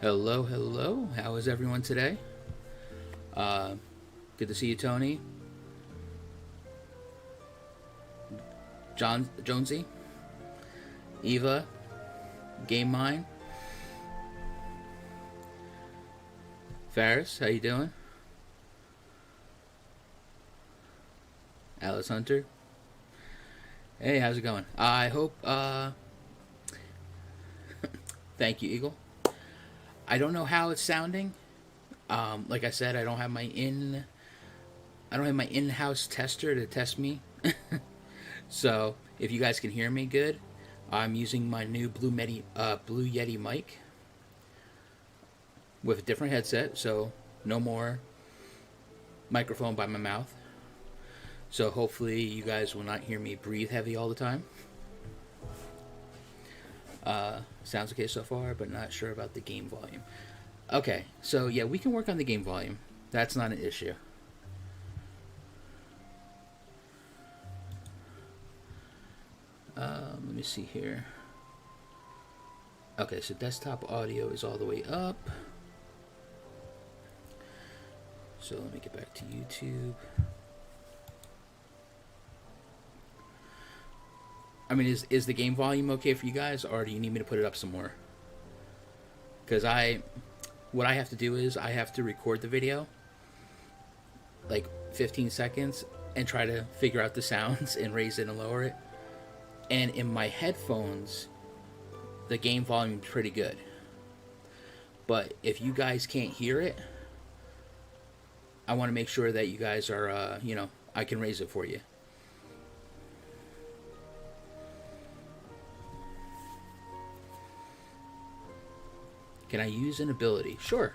Hello, hello. How is everyone today? Good to see you, Tony. Jonesy, Eva, Game Mine, Ferris. How you doing? Alice Hunter. Hey, how's it going? I hope. Thank you, Eagle. I don't know how it's sounding. Like I said, I don't have my in-house tester to test me. So if you guys can hear me good, I'm using my new Blue Yeti mic with a different headset, so no more microphone by my mouth. So hopefully you guys will not hear me breathe heavy all the time. Sounds okay so far, but not sure about the game volume. Okay, so yeah, we can work on the game volume. That's not an issue. Let me see here. Okay, so desktop audio is all the way up. So let me get back to YouTube. I mean, is the game volume okay for you guys, or do you need me to put it up some more? Because what I have to do is I have to record the video, like 15 seconds, and try to figure out the sounds and raise it and lower it. And in my headphones, the game volume is pretty good. But if you guys can't hear it, I want to make sure that you guys are, I can raise it for you. Can I use an ability? Sure.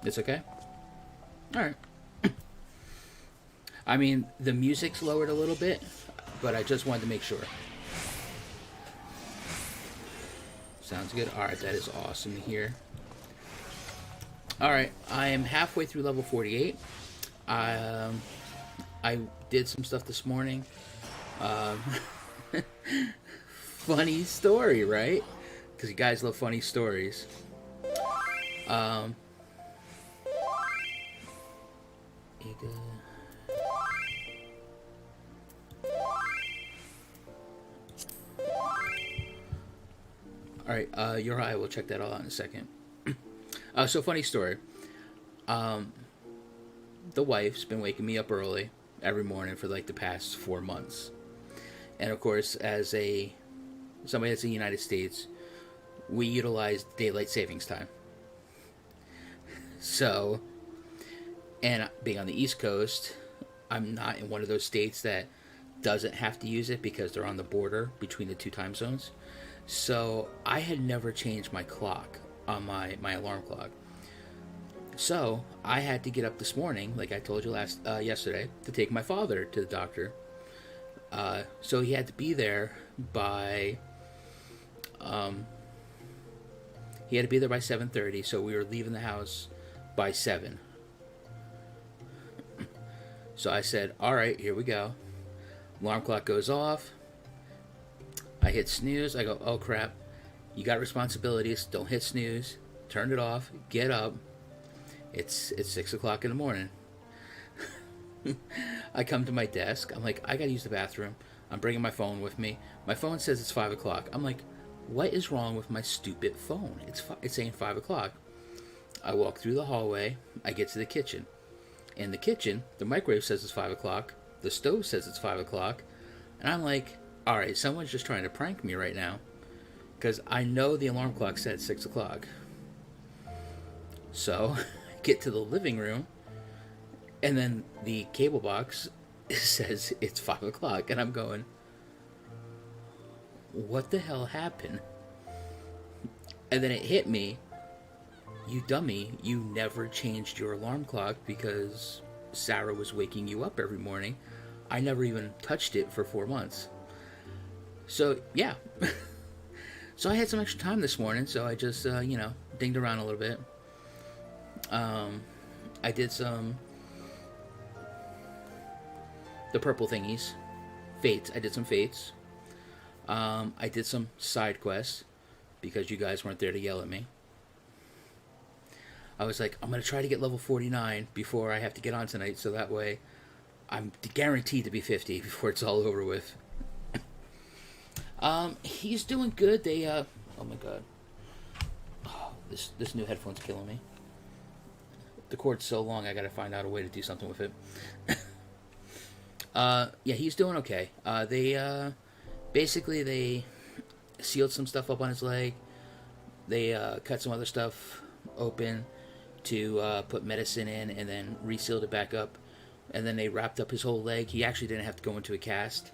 It's okay? Alright. I mean, the music's lowered a little bit, but I just wanted to make sure. Sounds good. Alright, that is awesome to hear. Alright, I am halfway through level 48. I did some stuff this morning. Funny story, right? Because you guys love funny stories. Alright, you're right. We'll check that all out in a second. So, funny story. The wife's been waking me up early every morning for like the past 4 months. And of course, as somebody that's in the United States, we utilize daylight savings time. So, and being on the East Coast, I'm not in one of those states that doesn't have to use it because they're on the border between the two time zones. So I had never changed my clock on my alarm clock. So I had to get up this morning, like I told you yesterday, to take my father to the doctor. So he had to be there by 7:30. So we were leaving the house by 7. So I said, all right, here we go. Alarm clock goes off. I hit snooze. I go, oh crap. You got responsibilities. Don't hit snooze. Turn it off. Get up. It's 6 o'clock in the morning. I come to my desk. I'm like, I gotta use the bathroom. I'm bringing my phone with me. My phone says it's 5 o'clock. I'm like, what is wrong with my stupid phone? It's saying 5 o'clock. I walk through the hallway. I get to the kitchen. In the kitchen, the microwave says it's 5 o'clock. The stove says it's 5 o'clock. And I'm like, alright, someone's just trying to prank me right now. Because I know the alarm clock said 6 o'clock. So, I get to the living room. And then the cable box says it's 5 o'clock. And I'm going, what the hell happened? And then it hit me. You dummy, you never changed your alarm clock because Sarah was waking you up every morning. I never even touched it for 4 months. So, yeah. So I had some extra time this morning, so I just, dinged around a little bit. I did the purple thingies. Fates. I did some fates. I did some side quests because you guys weren't there to yell at me. I was like, I'm going to try to get level 49 before I have to get on tonight, so that way I'm guaranteed to be 50 before it's all over with. He's doing good. They, oh my god. Oh, this new headphone's killing me. The cord's so long, I gotta find out a way to do something with it. Yeah, he's doing okay. Basically, they sealed some stuff up on his leg. They, cut some other stuff open to, put medicine in, and then resealed it back up. And then they wrapped up his whole leg. He actually didn't have to go into a cast.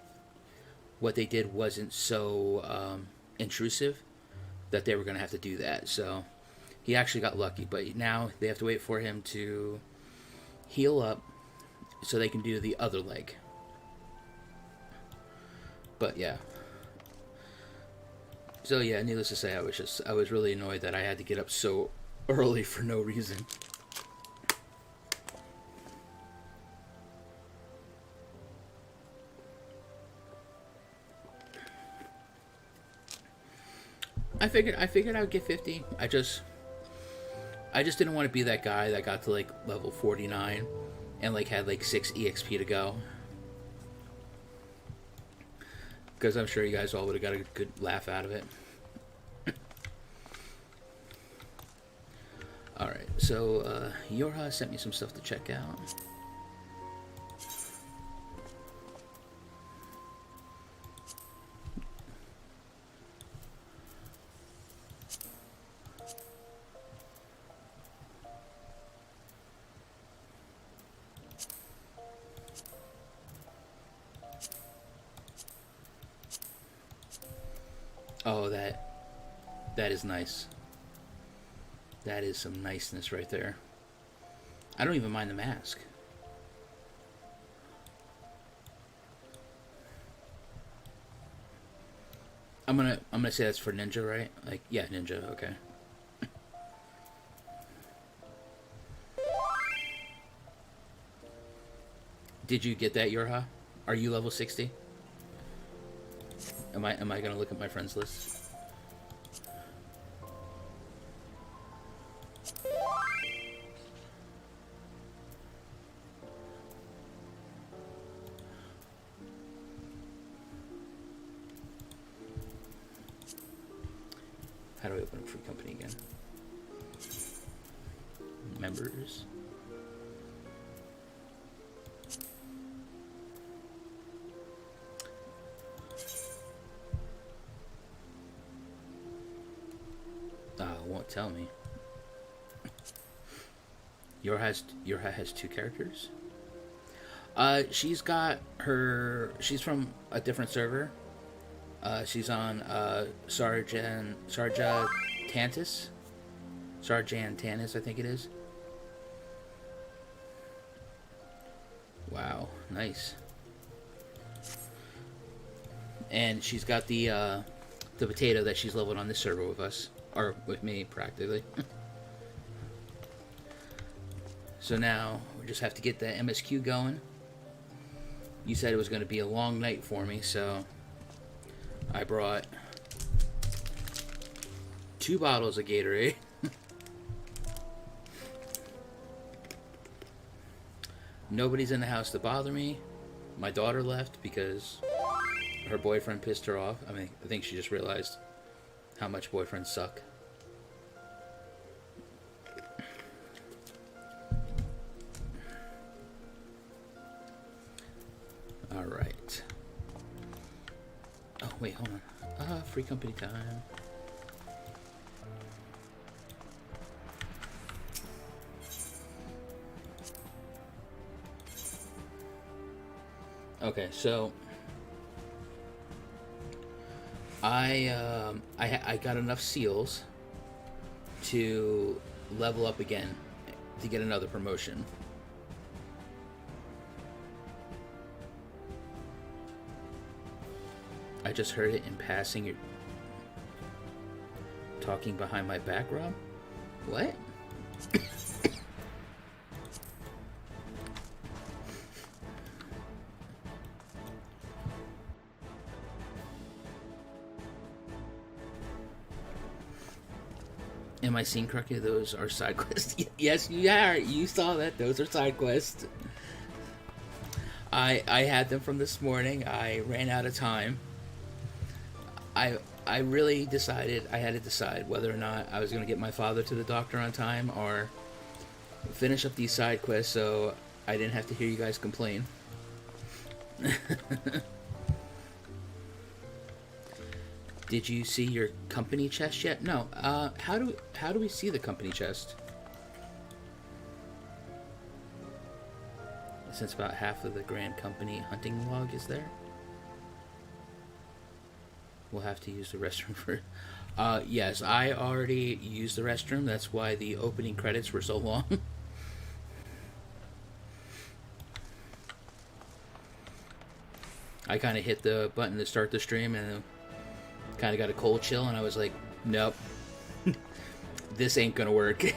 What they did wasn't so intrusive that they were going to have to do that. So he actually got lucky. But now they have to wait for him to heal up so they can do the other leg. But yeah. So yeah, needless to say, I was really annoyed that I had to get up so early for no reason. I figured I would get 50. I just didn't want to be that guy that got to like level 49 and like had like 6 EXP to go. Because I'm sure you guys all would have got a good laugh out of it. Alright, so Yorha sent me some stuff to check out. Oh, that is nice. That is some niceness right there. I don't even mind the mask. I'm gonna say that's for ninja, right? Like, yeah, ninja. Okay. Did you get that, Yorha? Are you level 60? Am I gonna look at my friends list? How do I open up free company again? Members. Won't tell me. Yorha has 2 characters. She's from a different server. She's on Sarjan Tantis, I think it is. Wow, nice. And she's got the potato that she's leveled on this server with us. Or with me, practically. So now, we just have to get the MSQ going. You said it was going to be a long night for me, so I brought 2 bottles of Gatorade. Nobody's in the house to bother me. My daughter left because her boyfriend pissed her off. I think she just realized how much boyfriends suck. Alright. Oh, wait, hold on. Free company time. Okay, so I got enough seals to level up again to get another promotion. I just heard it in passing. talking behind my back, Rob? What? Am I seeing correctly? Those are side quests. Yes, you are. You saw that. Those are side quests. I had them from this morning. I ran out of time. I really decided I had to decide whether or not I was going to get my father to the doctor on time or finish up these side quests so I didn't have to hear you guys complain. Did you see your company chest yet? No. How do we see the company chest? Since about half of the Grand Company hunting log is there. We'll have to use the restroom for... yes, I already used the restroom. That's why the opening credits were so long. I kind of hit the button to start the stream and kind of got a cold chill, and I was like, nope. This ain't gonna work. It's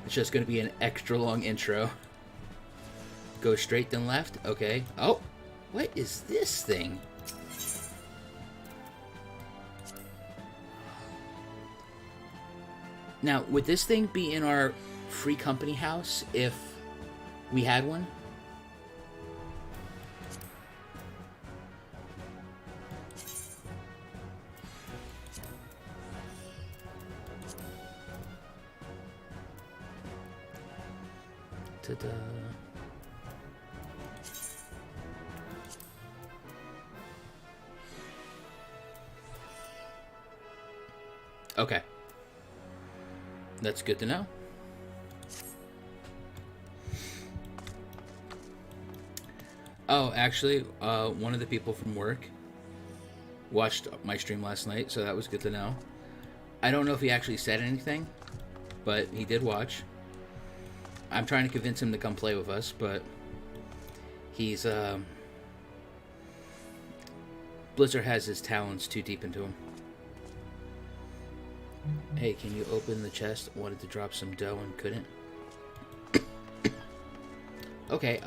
just gonna be an extra long intro. Go straight then left? Okay. Oh! What is this thing? Now, would this thing be in our free company house if we had one? Ta-da. Okay. That's good to know. Oh, actually, one of the people from work watched my stream last night, so that was good to know. I don't know if he actually said anything, but he did watch. I'm trying to convince him to come play with us, but he's, Blizzard has his talons too deep into him. Hey, can you open the chest? Wanted to drop some dough and couldn't. Okay,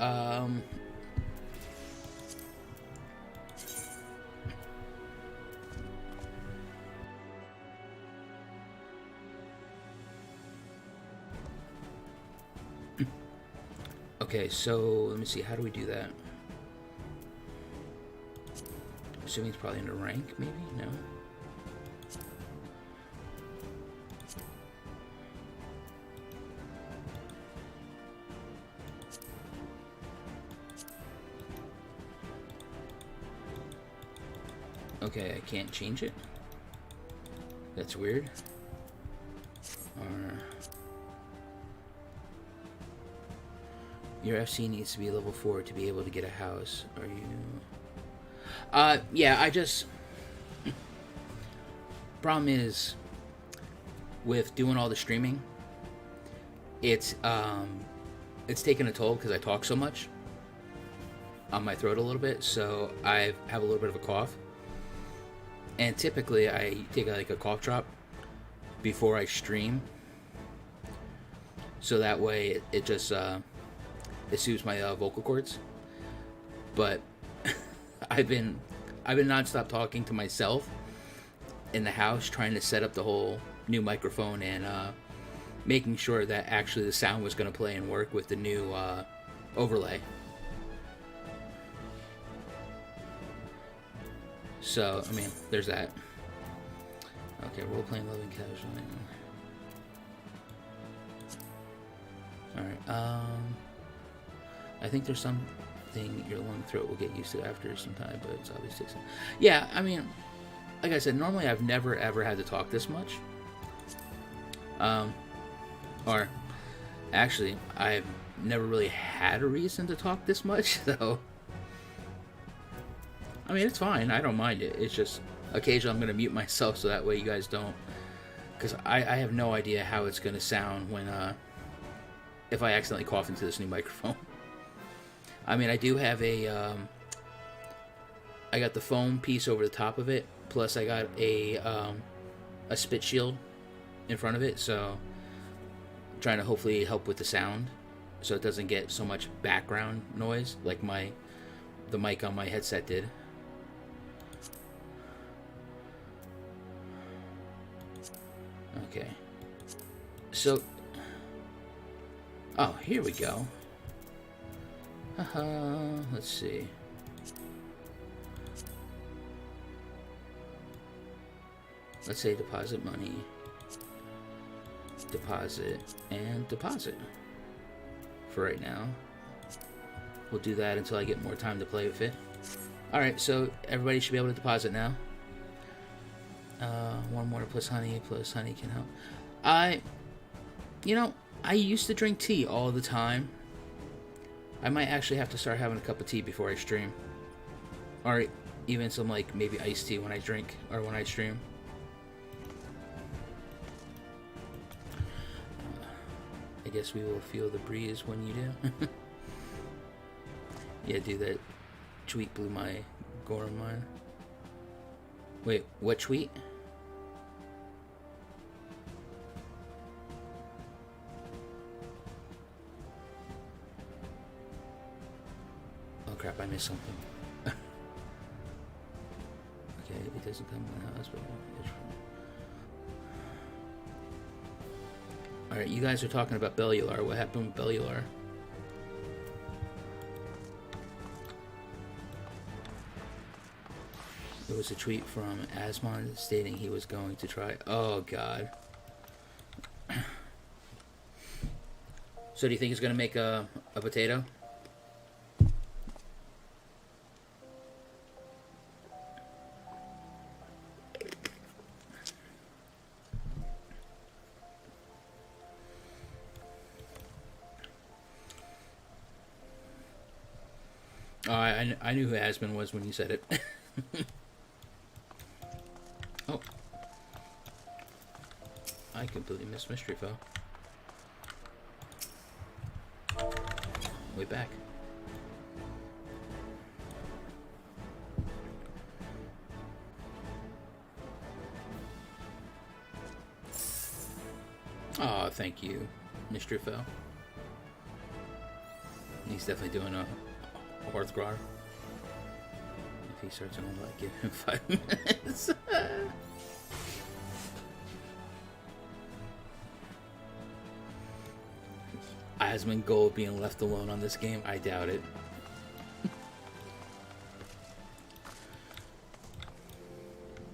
okay, so let me see, how do we do that? Assuming it's probably in the rank, maybe? No? Okay, I can't change it. That's weird. Or your FC needs to be level 4 to be able to get a house. Are you? Yeah, I just... Problem is, with doing all the streaming, it's taken a toll because I talk so much on my throat a little bit, so I have a little bit of a cough. And typically, I take like a cough drop before I stream, so that way it just it soothes my vocal cords. But I've been nonstop talking to myself in the house, trying to set up the whole new microphone and making sure that actually the sound was going to play and work with the new overlay. So, I mean, there's that. Okay, role-playing, loving, casually. Alright, I think there's something your lung throat will get used to after some time, but it's obviously... Yeah, I mean, like I said, normally I've never, ever had to talk this much. Or, actually, I've never really had a reason to talk this much, so... I mean, it's fine. I don't mind it. It's just occasionally I'm going to mute myself so that way you guys don't... Because I have no idea how it's going to sound when... if I accidentally cough into this new microphone. I mean, I do have a... I got the foam piece over the top of it. Plus, I got a a spit shield in front of it, so I'm trying to hopefully help with the sound so it doesn't get so much background noise like the mic on my headset did. Okay. So, oh, here we go. Let's see. Let's say deposit money, deposit, and deposit for right now. We'll do that until I get more time to play with it. Alright, so everybody should be able to deposit now. Warm water plus honey can help. I used to drink tea all the time. I might actually have to start having a cup of tea before I stream. Or even some, like, maybe iced tea when I drink, or when I stream. I guess we will feel the breeze when you do. Yeah, dude, that tweet blew my Gorham mind. Wait, what tweet? Oh crap, I missed something. Okay, it doesn't come in the house, but alright, you guys are talking about Bellular. What happened with Bellular? There was a tweet from Asmon stating he was going to try. Oh god. So do you think he's going to make a potato? Oh, I knew who Asmon was when you said it. Oh. I completely missed Mystery Foe. Way back. Oh, thank you, Mystery Foe. He's definitely doing a Hearthgrar. If he starts on like, give him 5 minutes. Asmongold being left alone on this game? I doubt it.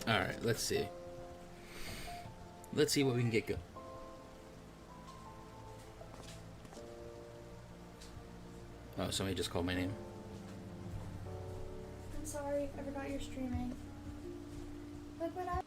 Alright, let's see. Let's see what we can get going. Oh, somebody just called my name. I'm sorry, I forgot you're streaming. Look what I...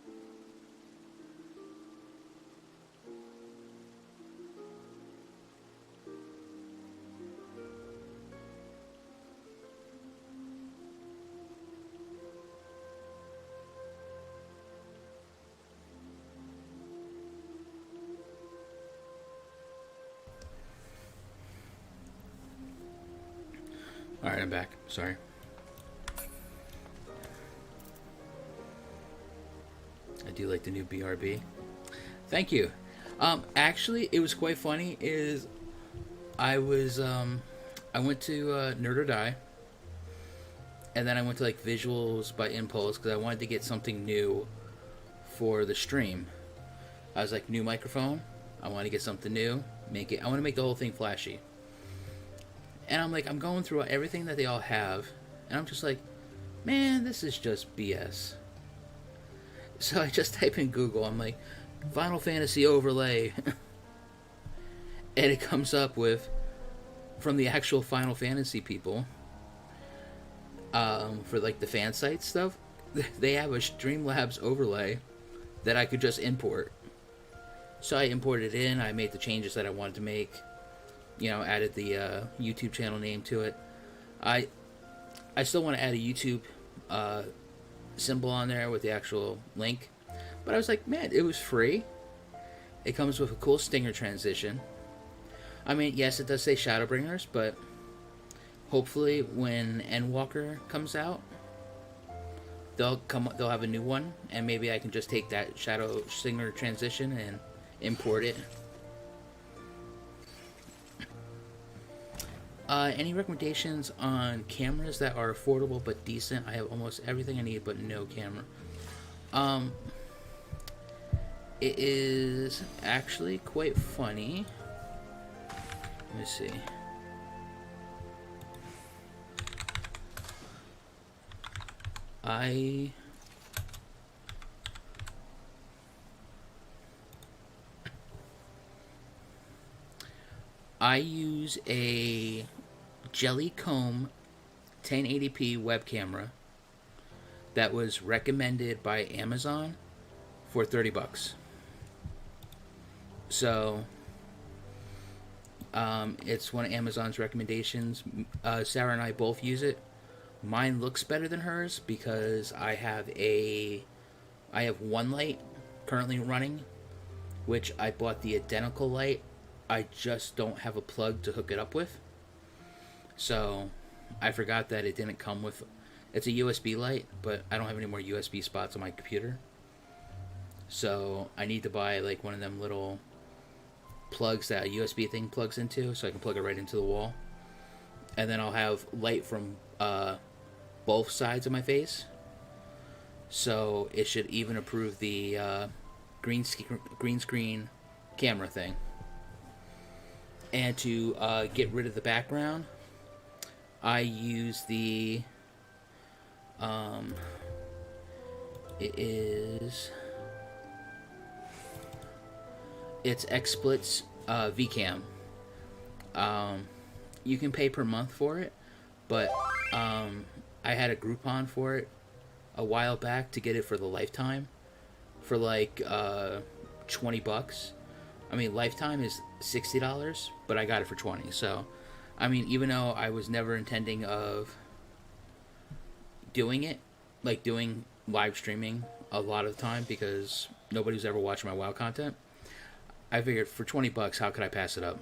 Alright, I'm back. Sorry. I do like the new BRB. Thank you. Actually, it was quite funny. I went to Nerd or Die, and then I went to like Visuals by Impulse because I wanted to get something new for the stream. I was like, new microphone. I want to get something new. I want to make the whole thing flashy. And I'm like, I'm going through everything that they all have, and I'm just like, man, this is just BS. So I just type in Google, I'm like, Final Fantasy overlay. And it comes up with, from the actual Final Fantasy people, for like the fan site stuff, they have a Streamlabs overlay that I could just import. So I imported it in, I made the changes that I wanted to make. You know, added the YouTube channel name to it. I still want to add a YouTube symbol on there with the actual link. But I was like, man, it was free. It comes with a cool stinger transition. I mean, yes, it does say Shadowbringers, but hopefully when Endwalker comes out, They'll have a new one, and maybe I can just take that Shadow Singer transition and import it. Any recommendations on cameras that are affordable but decent? I have almost everything I need but no camera. It is actually quite funny. Let me see. I use a Jellycomb 1080p web camera that was recommended by Amazon for $30. So, it's one of Amazon's recommendations. Sarah and I both use it. Mine looks better than hers because I have one light currently running, which I bought the identical light. I just don't have a plug to hook it up with. So I forgot that it didn't come with... It's a USB light, but I don't have any more USB spots on my computer. So I need to buy like one of them little plugs that a USB thing plugs into, so I can plug it right into the wall. And then I'll have light from both sides of my face. So it should even improve the green screen camera thing. And to get rid of the background, I use the it's XSplit's VCam. You can pay per month for it, but I had a Groupon for it a while back to get it for the lifetime for like $20. I mean, lifetime is $60, but I got it for $20. So, I mean, even though I was never intending of doing it, like doing live streaming a lot of the time because nobody's ever watching my WoW content, I figured for $20, how could I pass it up?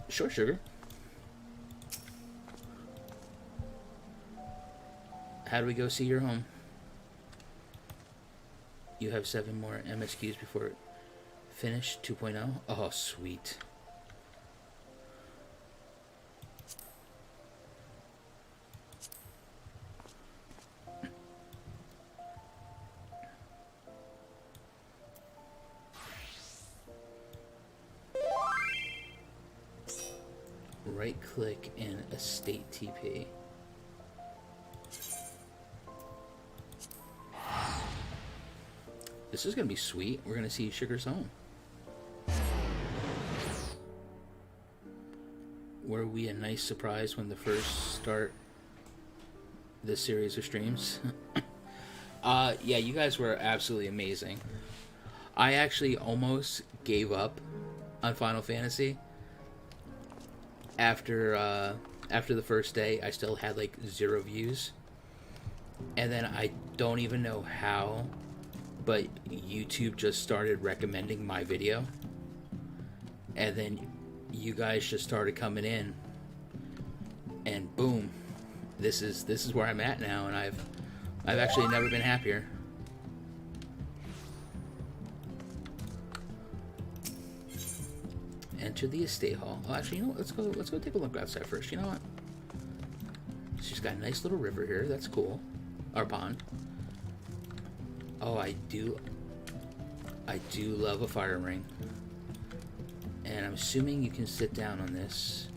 Sure, sugar. How do we go see your home? You have 7 more MSQs before finish 2.0. Oh, sweet. Right click in estate TP. This is gonna be sweet. We're gonna see Sugar's home. Were we a nice surprise when the first start this series of streams? Yeah, you guys were absolutely amazing. I actually almost gave up on Final Fantasy after the first day. I still had like 0 views, and then I don't even know how, but YouTube just started recommending my video, and then you guys just started coming in, and boom, this is where I'm at now, and I've actually never been happier. Enter the estate hall. Oh, actually, you know what? Let's go take a look outside first. You know what? She's got a nice little river here. That's cool. Our pond. Oh, I do love a fire ring. And I'm assuming you can sit down on this.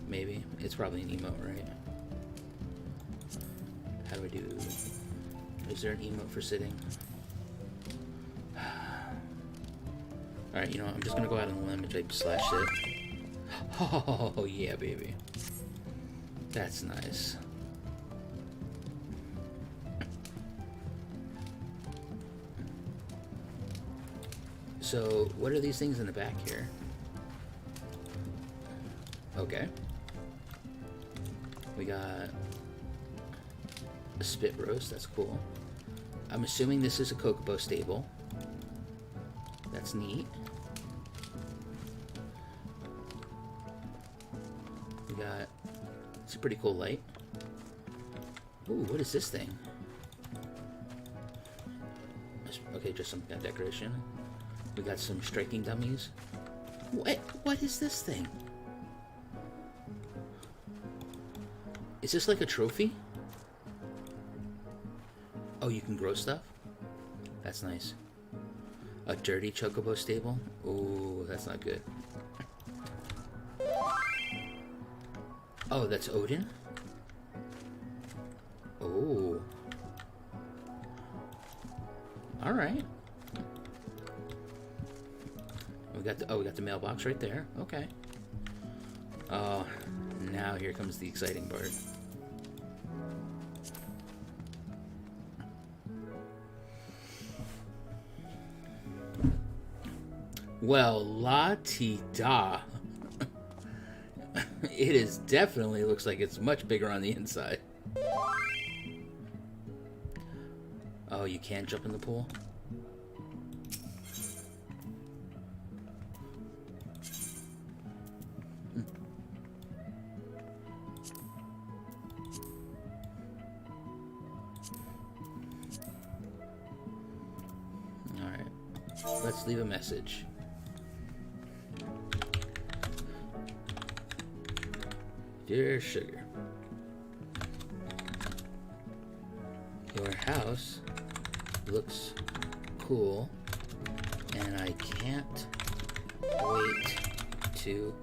Maybe. It's probably an emote, right? How do I do... Is there an emote for sitting? Alright, you know what? I'm just gonna go out on a limb and type slash sit. Oh, yeah, baby. That's nice. So, what are these things in the back here? Okay. We got a spit roast, that's cool. I'm assuming this is a Kokobo stable. That's neat. We got... It's a pretty cool light. Ooh, what is this thing? Okay, just some decoration. We got some striking dummies. What is this thing? Is this like a trophy? Oh, you can grow stuff? That's nice. A dirty chocobo stable? Ooh, that's not good. Oh, that's Odin? Oh. Alright. We got the mailbox right there. Okay. Oh, now here comes the exciting part. Well, la-ti-da. It is definitely looks like it's much bigger on the inside. Oh, you can't jump in the pool? Alright. Let's leave a message. Dear Sugar, your house looks cool, and I can't wait to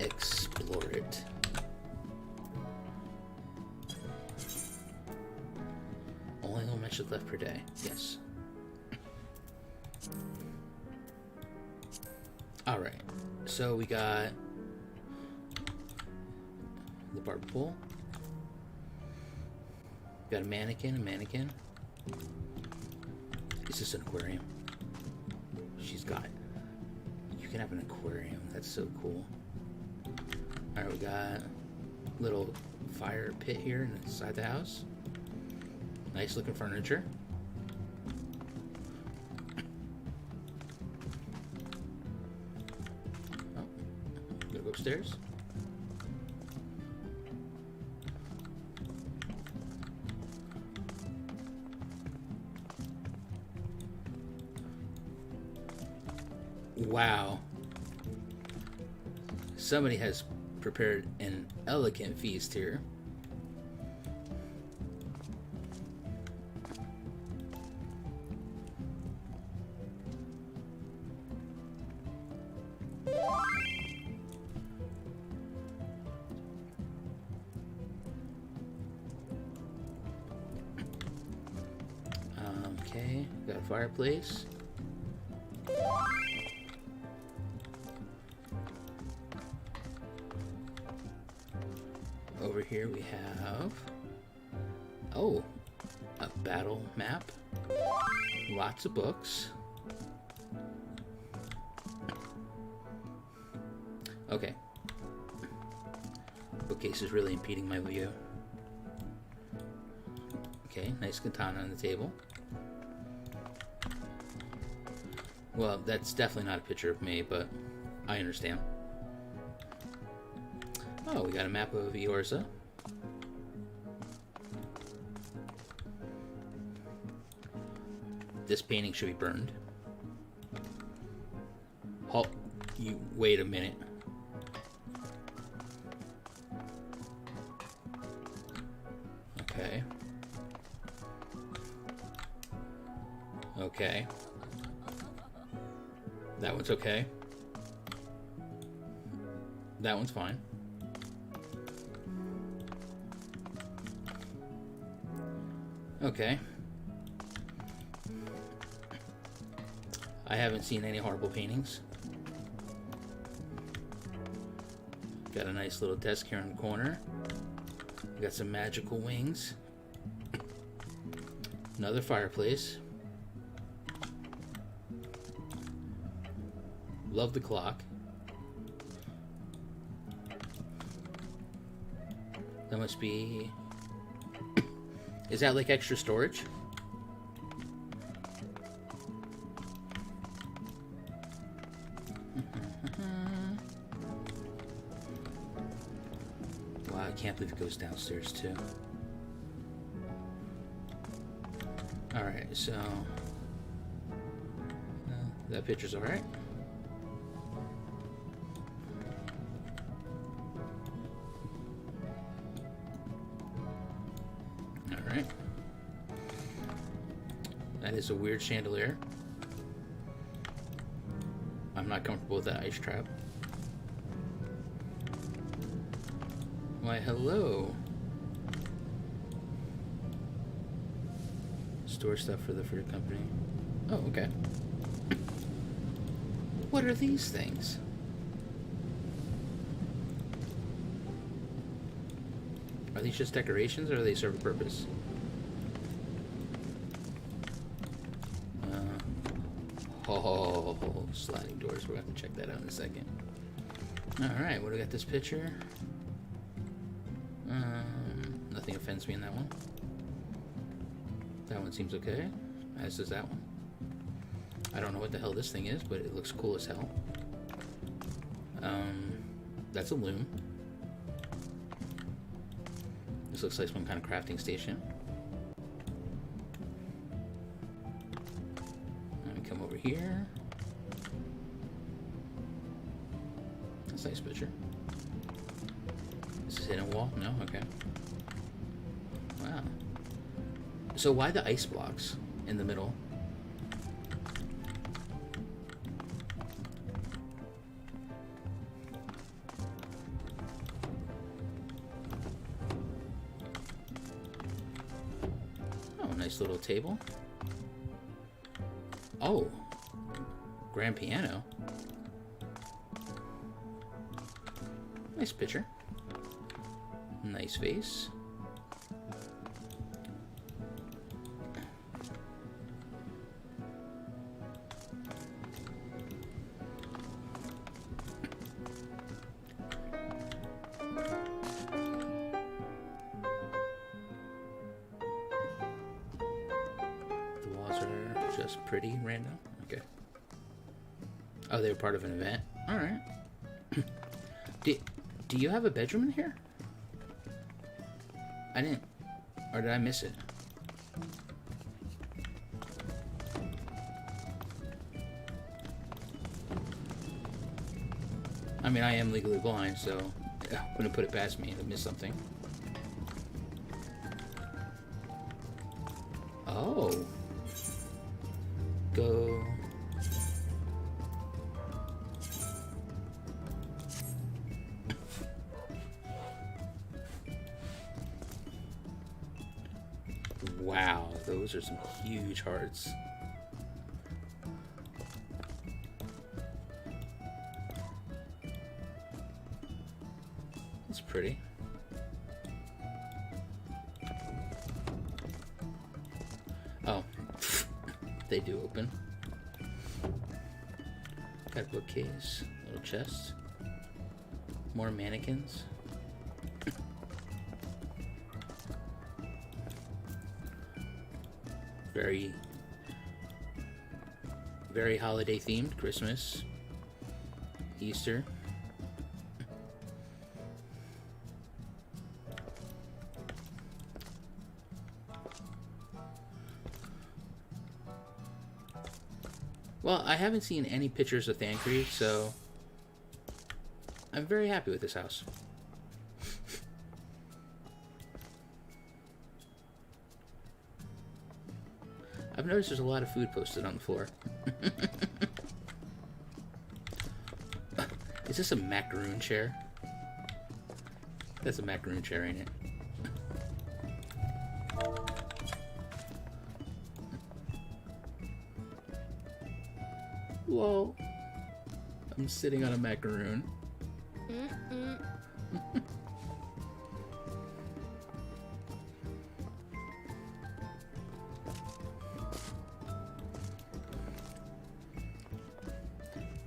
explore it. Only 1 message left per day. Yes. Alright, so we got the barber pole. Got a mannequin. Is this an aquarium? She's got... You can have an aquarium. That's so cool. Alright, we got a little fire pit here inside the house. Nice looking furniture. Oh, gotta go upstairs. Wow. Somebody has prepared an elegant feast here. Okay, got a fireplace. Over here we have, oh, a battle map, lots of books. Okay, bookcase is really impeding my view. Okay, nice katana on the table. Well, that's definitely not a picture of me, but I understand. Oh, we got a map of Eorzea. This painting should be burned. Halt. You wait a minute. Okay. Okay. That one's okay. That one's fine. Okay. I haven't seen any horrible paintings. Got a nice little desk here in the corner. Got some magical wings. Another fireplace. Love the clock. That must be... Is that like extra storage? Wow, I can't believe it goes downstairs too. Alright, so... that picture's alright. Alright. That is a weird chandelier. I'm not comfortable with that ice trap. Why, hello. Store stuff for the fruit company. Oh, okay. What are these things? Are these just decorations, or do they serve a purpose? Oh, sliding doors. We'll have to check that out in a second. Alright, what do we got this picture? Nothing offends me in that one. That one seems okay, as does that one. I don't know what the hell this thing is, but it looks cool as hell. That's a loom. This looks like some kind of crafting station. Let me come over here. That's a nice picture. Is this hidden wall? No? Okay. Wow. So why the ice blocks in the middle? Oh, nice little table. Oh, grand piano. Nice picture. Nice face. Just pretty random. Okay. Oh, they were part of an event. All right. Do you have a bedroom in here? I didn't, or did I miss it? I mean, I am legally blind, so I wouldn't put it past me to miss something. Oh. Go. Wow, those are some huge hearts. That's pretty. Oh. They do open. Got a bookcase, little chest, more mannequins. Very, very holiday themed. Christmas, Easter. Well, I haven't seen any pictures of Thancred, so I'm very happy with this house. I've noticed there's a lot of food posted on the floor. Is this a macaroon chair? That's a macaroon chair, ain't it? Whoa. I'm sitting on a macaroon.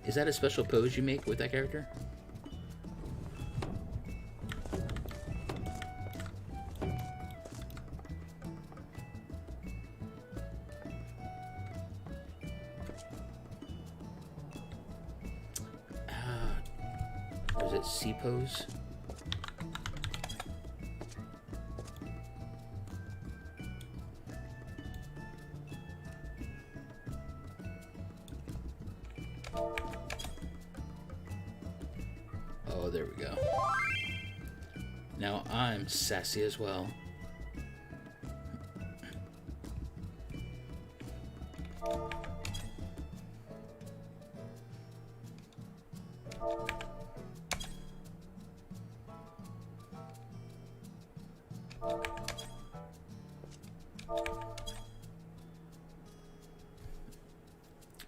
Is that a special pose you make with that character? Was it C pose? Oh, there we go. Now I'm sassy as well.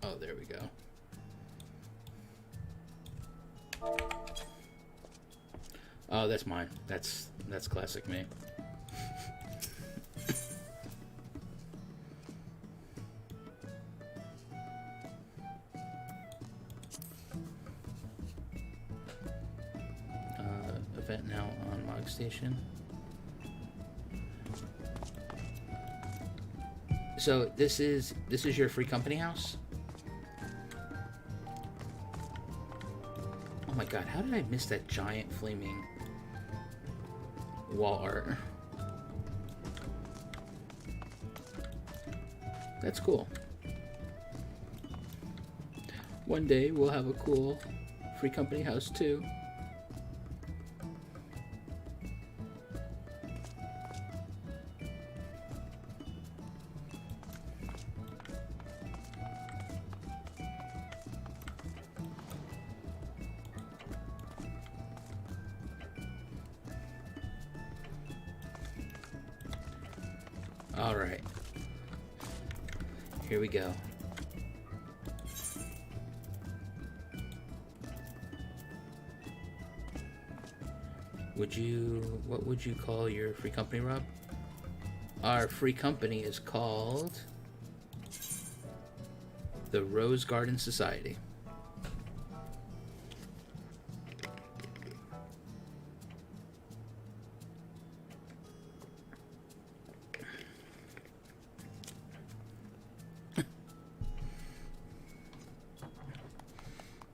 Oh, there we go. Oh, that's mine. That's classic me. Event now on Mog Station. So this is your free company house? Oh my god, how did I miss that giant flaming wall art? That's cool. One day we'll have a cool free company house too. All right, here we go. What would you call your free company, Rob? Our free company is called the Rose Garden Society.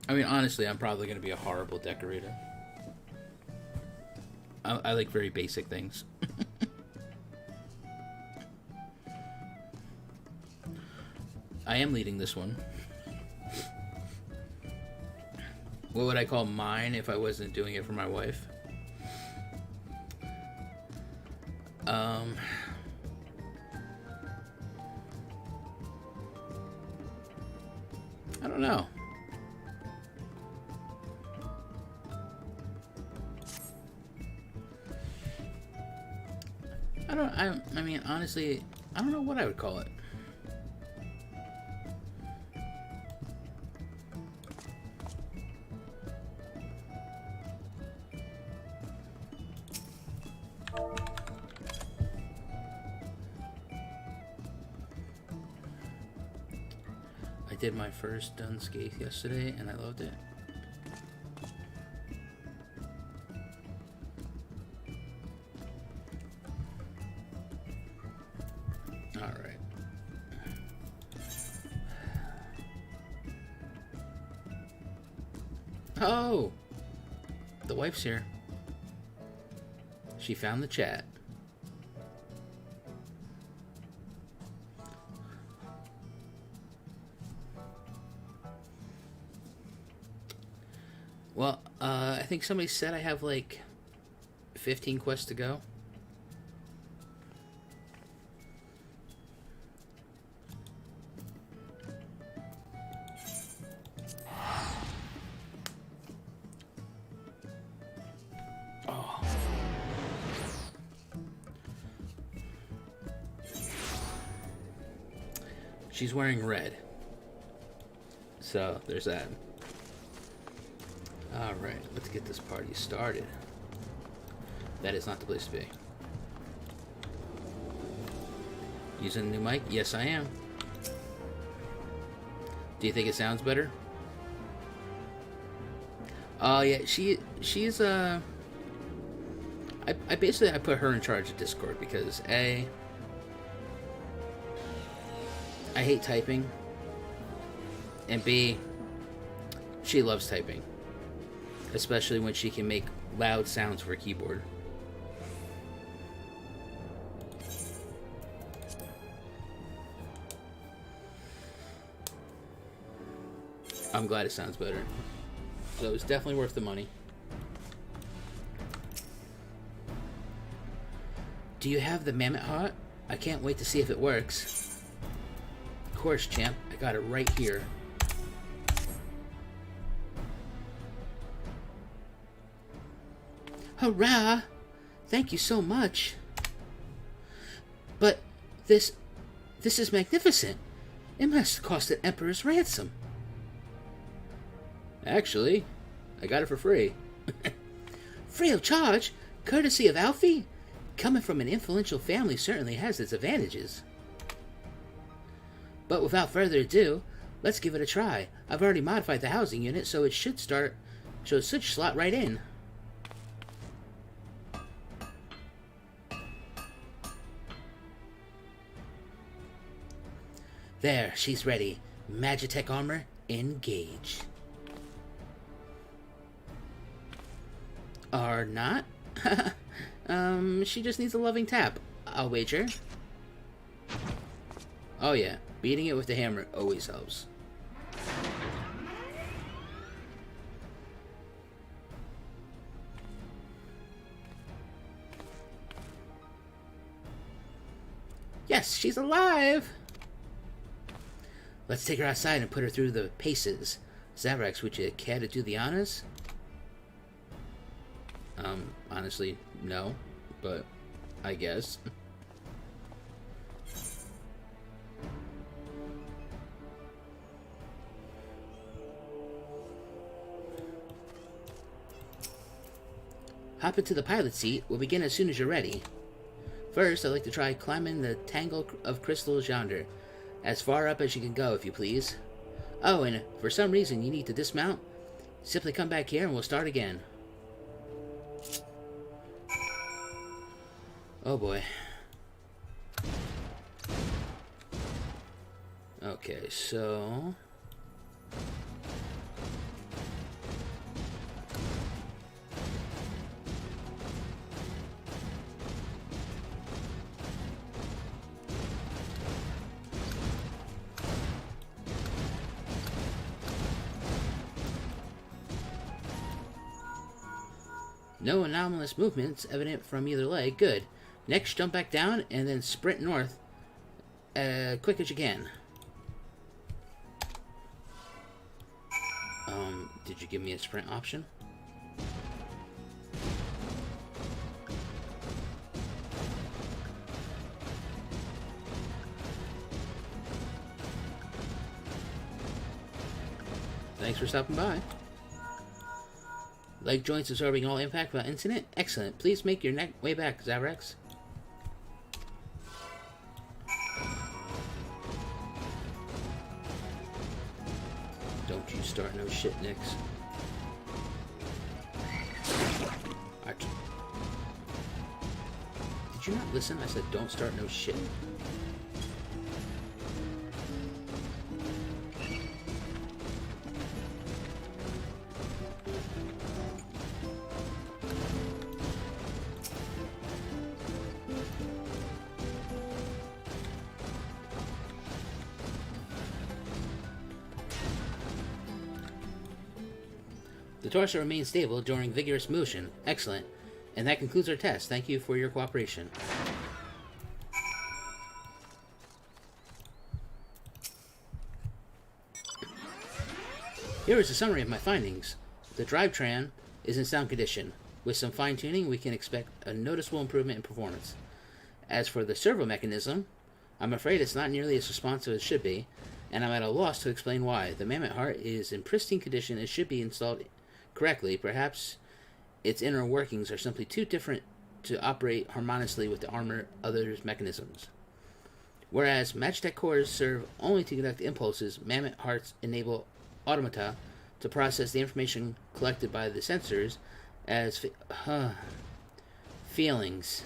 I mean, honestly, I'm probably going to be a horrible decorator. I like very basic things. I am leading this one. What would I call mine if I wasn't doing it for my wife? I don't know. I mean, honestly, I don't know what I would call it. I did my first Dunscape yesterday and I loved it. Alright. Oh! The wife's here. She found the chat. Well, I think somebody said I have like 15 quests to go. Oh. She's wearing red. So, there's that. Alright, let's get this party started. That is not the place to be. Using a new mic? Yes, I am. Do you think it sounds better? Yeah, she's I basically put her in charge of Discord because A, I hate typing, and B, she loves typing. Especially when she can make loud sounds for a keyboard. I'm glad it sounds better. So it's definitely worth the money. Do you have the mammoth heart? I can't wait to see if it works. Of course, champ. I got it right here. Hurrah! Thank you so much. But this is magnificent. It must cost an emperor's ransom. Actually, I got it for free. Free of charge? Courtesy of Alfie? Coming from an influential family certainly has its advantages. But without further ado, let's give it a try. I've already modified the housing unit, so it should slot right in. There, she's ready. Magitech armor, engage. Or not? She just needs a loving tap, I'll wager. Oh yeah, beating it with the hammer always helps. Yes, she's alive! Let's take her outside and put her through the paces. Zaverax, would you care to do the honors? Honestly, no, but I guess. Hop into the pilot seat. We'll begin as soon as you're ready. First, I'd like to try climbing the tangle of crystals yonder. As far up as you can go, if you please. Oh, and if for some reason you need to dismount, simply come back here and we'll start again. Oh boy. Okay, so... No anomalous movements evident from either leg. Good. Next, jump back down and then sprint north quick as you can. Did you give me a sprint option? Thanks for stopping by. Leg joints absorbing all impact without incident? Excellent. Please make your way back, Zaverax. Don't you start no shit, Nix. Archon. Did you not listen? I said don't start no shit. The torso remains stable during vigorous motion. Excellent. And that concludes our test. Thank you for your cooperation. Here is a summary of my findings. The drivetrain is in sound condition. With some fine-tuning, we can expect a noticeable improvement in performance. As for the servo mechanism, I'm afraid it's not nearly as responsive as it should be, and I'm at a loss to explain why. The mammoth heart is in pristine condition and should be installed correctly. Perhaps its inner workings are simply too different to operate harmoniously with the armor other mechanisms. Whereas Magitech cores serve only to conduct impulses, mammoth hearts enable automata to process the information collected by the sensors as feelings.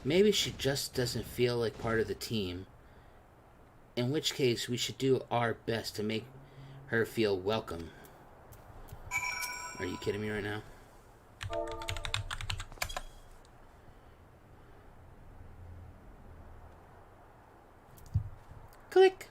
Maybe she just doesn't feel like part of the team, in which case we should do our best to make her feel welcome. Are you kidding me right now? Click.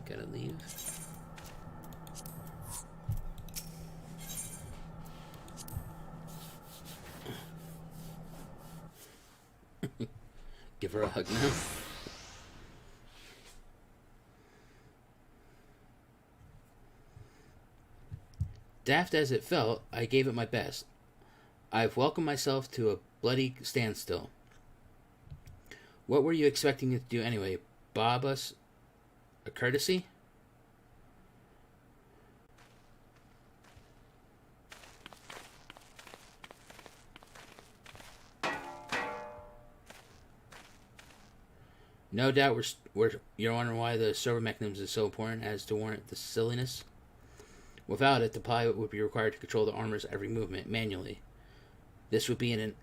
Gotta leave. Give her a hug now. Daft as it felt, I gave it my best. I've welcomed myself to a bloody standstill. What were you expecting it to do anyway? Bob us a courtesy? No doubt you're wondering why the server mechanism is so important as to warrant the silliness. Without it, the pilot would be required to control the armor's every movement manually. This would be an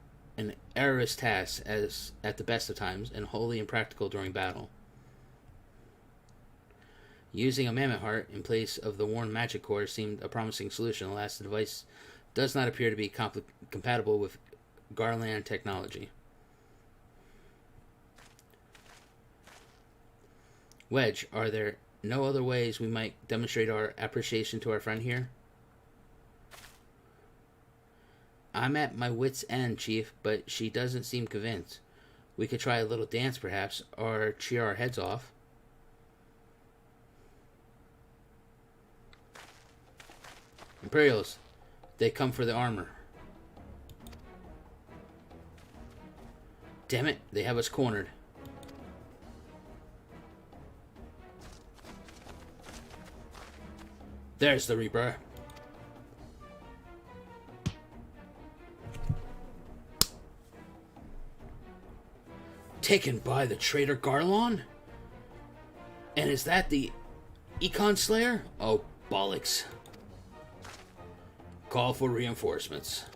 errorless task as at the best of times, and wholly impractical during battle. Using a mammoth heart in place of the worn magic core seemed a promising solution. Alas, the device does not appear to be compatible with Garlean technology. Wedge, are there no other ways we might demonstrate our appreciation to our friend here? I'm at my wit's end, Chief, but she doesn't seem convinced. We could try a little dance, perhaps, or cheer our heads off. Imperials, they come for the armor. Damn it, they have us cornered. There's the Reaper. Taken by the traitor Garlean? And is that the Econ Slayer? Oh, bollocks. Call for reinforcements.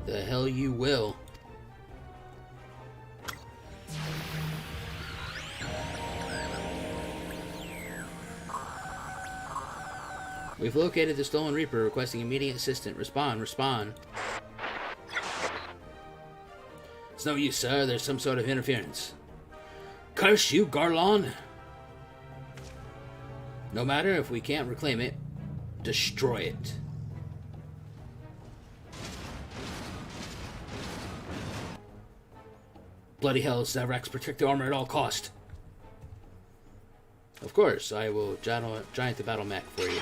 The hell you will. We've located the stolen Reaper, requesting immediate assistance. Respond. It's no use, sir. There's some sort of interference. Curse you, Garlean! No matter, if we can't reclaim it, destroy it. Bloody hell, Zaverax, protect the armor at all cost. Of course, I will giant the battle mech for you.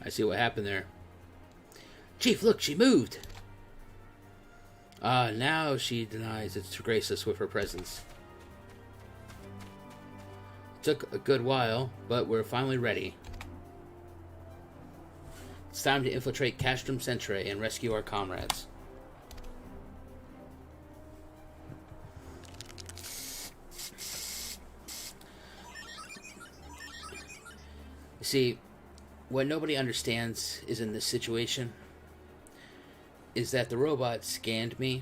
I see what happened there. Chief, look, she moved! Now she denies it's to grace us with her presence. Took a good while, but we're finally ready. It's time to infiltrate Castrum Centre and rescue our comrades. You see, what nobody understands is in this situation is that the robot scanned me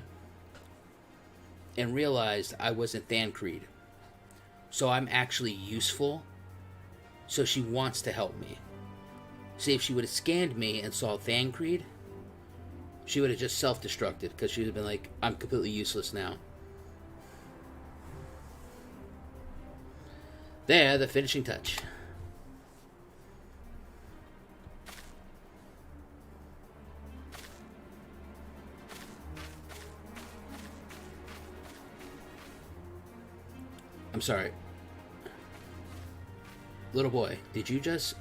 and realized I wasn't Thancred. So I'm actually useful. So she wants to help me. See, if she would have scanned me and saw Thancred, she would have just self-destructed because she would have been like, I'm completely useless now. There, the finishing touch. I'm sorry. Little boy, did you just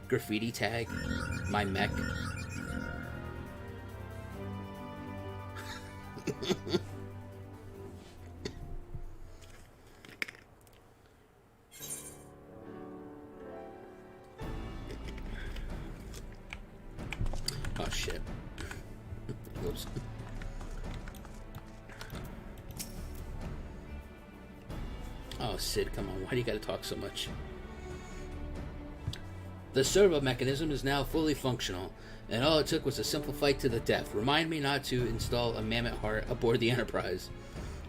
graffiti tag my mech? Oh shit. Whoops. Oh, Sid, come on. Why do you gotta talk so much? The servo mechanism is now fully functional, and all it took was a simple fight to the death. Remind me not to install a mammoth heart aboard the Enterprise.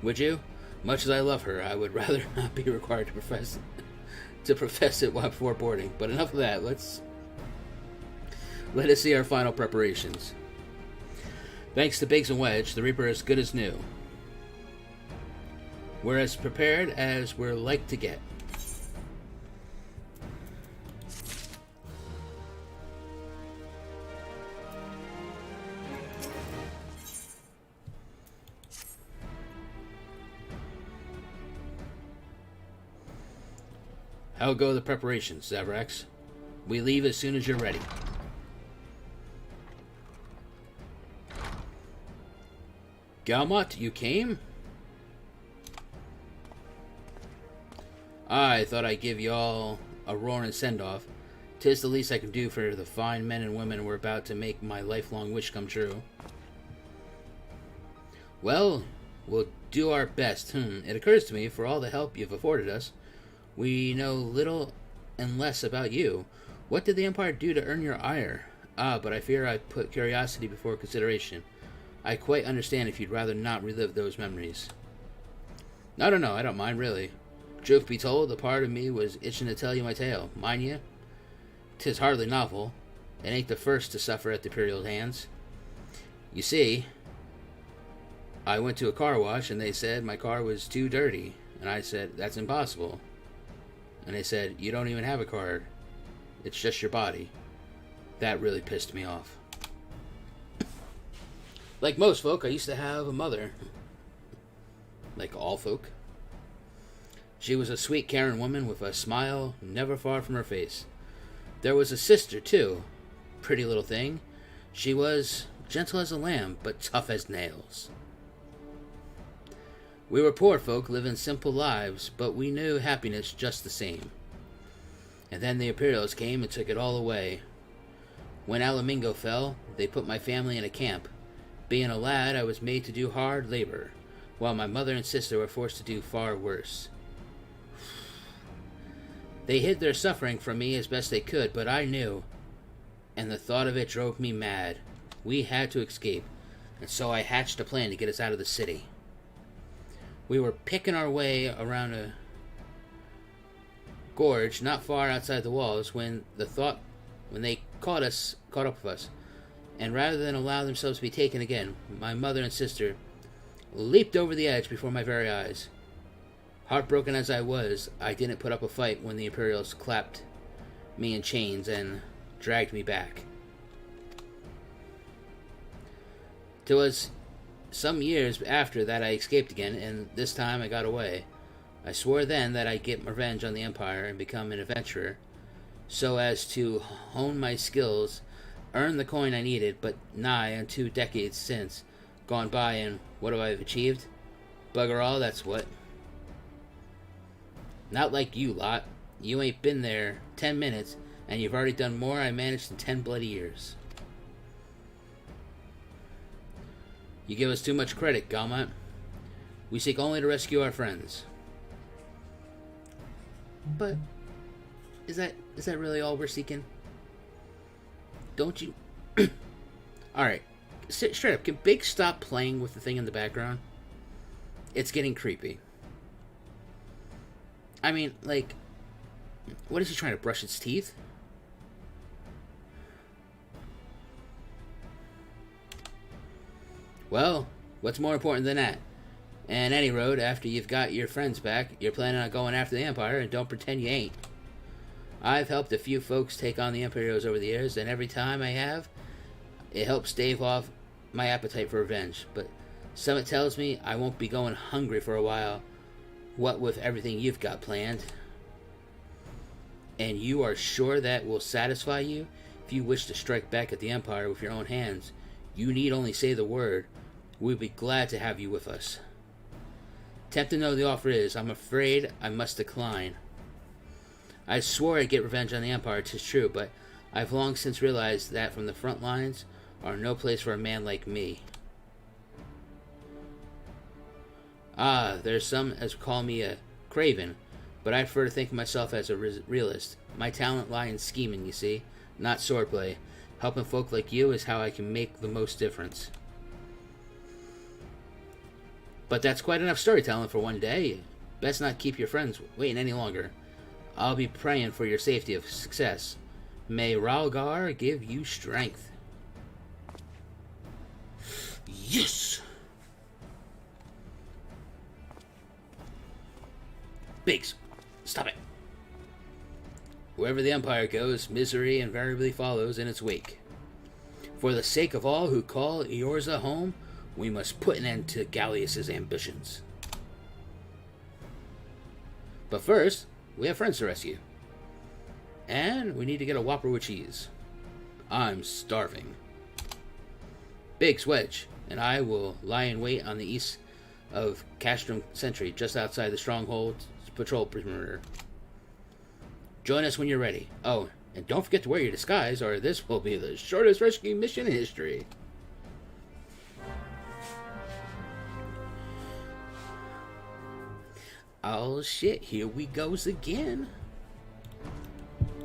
Would you? Much as I love her, I would rather not be required to profess it before boarding. But enough of that. Let us see our final preparations. Thanks to Biggs and Wedge, the Reaper is good as new. We're as prepared as we're like to get. How go the preparations, Zaverax? We leave as soon as you're ready. Galmot, you came? I thought I'd give y'all a roaring send-off. 'Tis the least I can do for the fine men and women we're about to make my lifelong wish come true. Well, we'll do our best. It occurs to me, for all the help you've afforded us, we know little and less about you. What did the Empire do to earn your ire? But I fear I put curiosity before consideration. I quite understand if you'd rather not relive those memories. No, I don't mind, really. Truth be told, a part of me was itching to tell you my tale. Mind you, 'tis hardly novel. It ain't the first to suffer at the Imperial's hands. You see, I went to a car wash and they said my car was too dirty. And I said, that's impossible. And they said, you don't even have a card. It's just your body. That really pissed me off. Like most folk, I used to have a mother. Like all folk. She was a sweet, caring woman with a smile never far from her face. There was a sister, too. Pretty little thing. She was gentle as a lamb, but tough as nails. We were poor folk living simple lives, but we knew happiness just the same. And then the Imperials came and took it all away. When Alamingo fell, they put my family in a camp. Being a lad, I was made to do hard labor, while my mother and sister were forced to do far worse. They hid their suffering from me as best they could, but I knew, and the thought of it drove me mad. We had to escape, and so I hatched a plan to get us out of the city. We were picking our way around a gorge not far outside the walls when they caught up with us, and rather than allow themselves to be taken again, my mother and sister leaped over the edge before my very eyes. Heartbroken as I was, I didn't put up a fight when the Imperials clapped me in chains and dragged me back. It was some years after that I escaped again, and this time I got away. I swore then that I'd get revenge on the Empire and become an adventurer, so as to hone my skills earned the coin I needed, but nigh on 2 decades since gone by, and what have I achieved? Bugger all, that's what. Not like you lot. You ain't been there 10 minutes, and you've already done more I managed in 10 bloody years. You give us too much credit, Galmont. We seek only to rescue our friends. But is that really all we're seeking? Don't you? Alright, straight up, can Big stop playing with the thing in the background? It's getting creepy. I mean, like, what is he trying to brush its teeth? Well, what's more important than that? And any road, after you've got your friends back, you're planning on going after the Empire, and don't pretend you ain't. I've helped a few folks take on the Imperials over the years, and every time I have, it helps stave off my appetite for revenge. But something tells me I won't be going hungry for a while, what with everything you've got planned. And you are sure that will satisfy you? If you wish to strike back at the Empire with your own hands, you need only say the word. We'll be glad to have you with us. Tempting though the offer is, I'm afraid I must decline. I swore I'd get revenge on the Empire, 'tis true, but I've long since realized that from the front lines are no place for a man like me. There's some as call me a craven, but I prefer to think of myself as a realist. My talent lie in scheming, you see, not swordplay. Helping folk like you is how I can make the most difference. But that's quite enough storytelling for one day. Best not keep your friends waiting any longer. I'll be praying for your safety of success. May Ralgar give you strength. Yes! Biggs, stop it. Wherever the Empire goes, misery invariably follows in its wake. For the sake of all who call Eorzea home, we must put an end to Gallius's ambitions. But first, we have friends to rescue. And we need to get a Whopper with cheese. I'm starving. Biggs, Wedge, and I will lie in wait on the east of Castrum Sentry, just outside the Stronghold's patrol perimeter. Join us when you're ready. Oh, and don't forget to wear your disguise, or this will be the shortest rescue mission in history. Oh shit, here we goes again.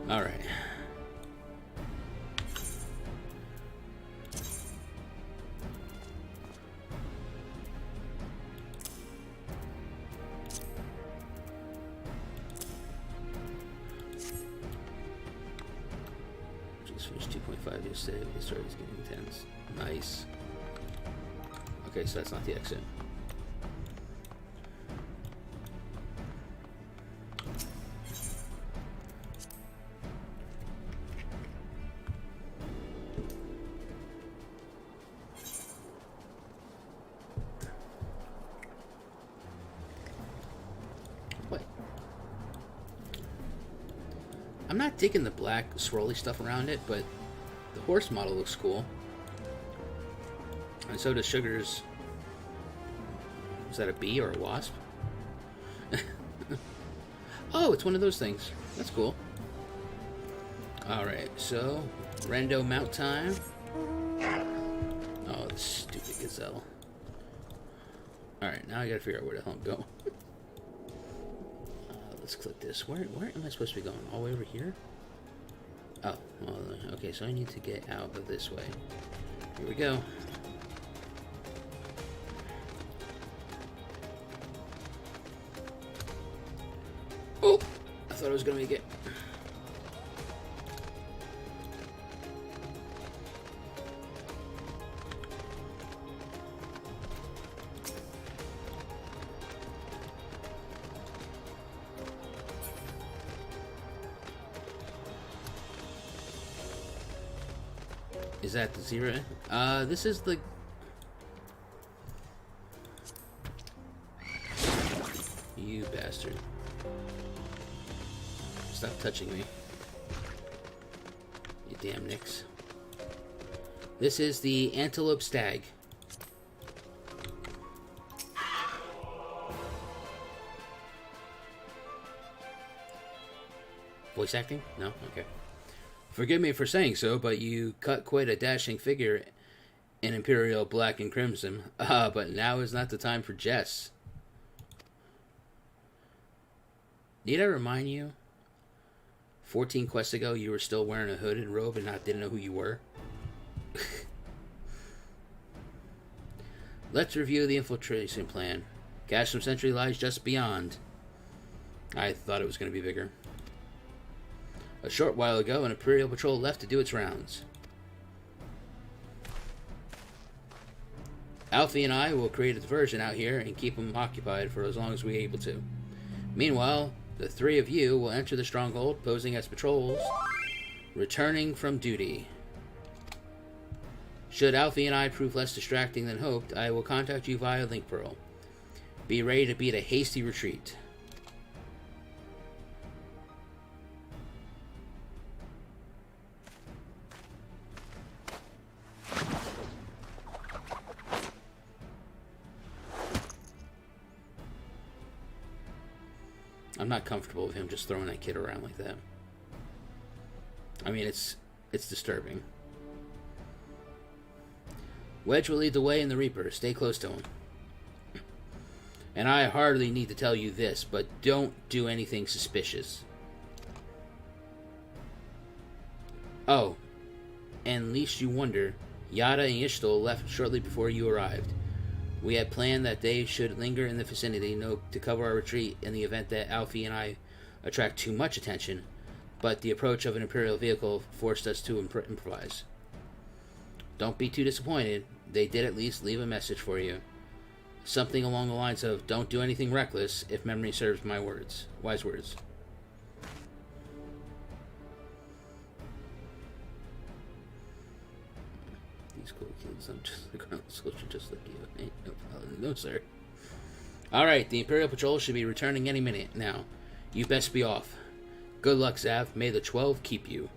Alright. Just finished 2.5 yesterday. The story is getting intense. Nice. Okay, so that's not the exit. I'm not digging the black swirly stuff around it, but the horse model looks cool. And so does Sugar's... Is that a bee or a wasp? Oh, it's one of those things. That's cool. Alright, so... Rendo mount time. Oh, this stupid gazelle. Alright, now I gotta figure out where the hell I'm going. Let's click this. Where am I supposed to be going? All the way over here? Oh, well, okay, so I need to get out of this way. Here we go. Oh! I thought I was gonna make it. Is that the zero? This is the... You bastard. Stop touching me. You damn nicks. This is the Antelope Stag. Voice acting? No? Okay. Forgive me for saying so, but you cut quite a dashing figure in Imperial Black and Crimson. But now is not the time for jests. Need I remind you? 14 quests ago, you were still wearing a hooded robe and didn't know who you were? Let's review the infiltration plan. Casham Sentry lies just beyond. I thought it was going to be bigger. A short while ago, an Imperial patrol left to do its rounds. Alfie and I will create a diversion out here and keep them occupied for as long as we're able to. Meanwhile, the three of you will enter the stronghold, posing as patrols, returning from duty. Should Alfie and I prove less distracting than hoped, I will contact you via Link Pearl. Be ready to beat a hasty retreat. I'm not comfortable with him just throwing that kid around like that. I mean, it's disturbing. Wedge will lead the way in the Reaper. Stay close to him. And I hardly need to tell you this, but don't do anything suspicious. Oh, and lest you wonder, Yada and Ishtal left shortly before you arrived. We had planned that they should linger in the vicinity to cover our retreat in the event that Alfie and I attract too much attention, but the approach of an Imperial vehicle forced us to improvise. Don't be too disappointed. They did at least leave a message for you. Something along the lines of, don't do anything reckless, if memory serves my words. Wise words. These cool kids, I'm just like around the social just like you. Ain't no problem. No, sir. Alright, the Imperial Patrol should be returning any minute now. You best be off. Good luck, Zav. May the 12 keep you.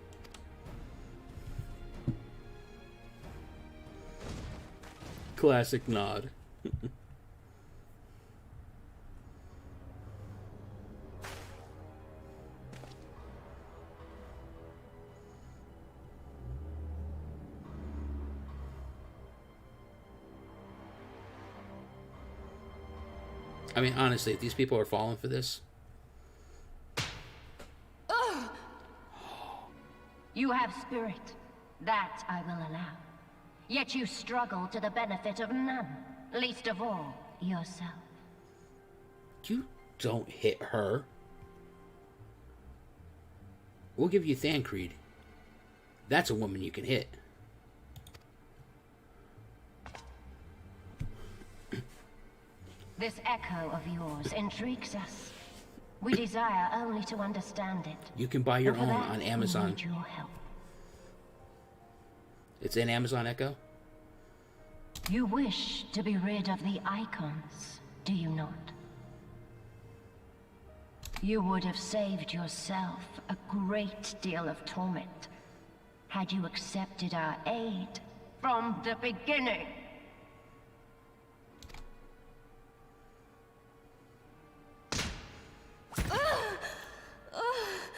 Classic nod. I mean, honestly, if these people are falling for this... You have spirit. That I will allow. Yet you struggle to the benefit of none, least of all, yourself. You don't hit her. We'll give you Thancred. That's a woman you can hit. This echo of yours intrigues us. We desire only to understand it. You can buy your own on Amazon. We need your help. It's an Amazon Echo? You wish to be rid of the icons, do you not? You would have saved yourself a great deal of torment had you accepted our aid from the beginning.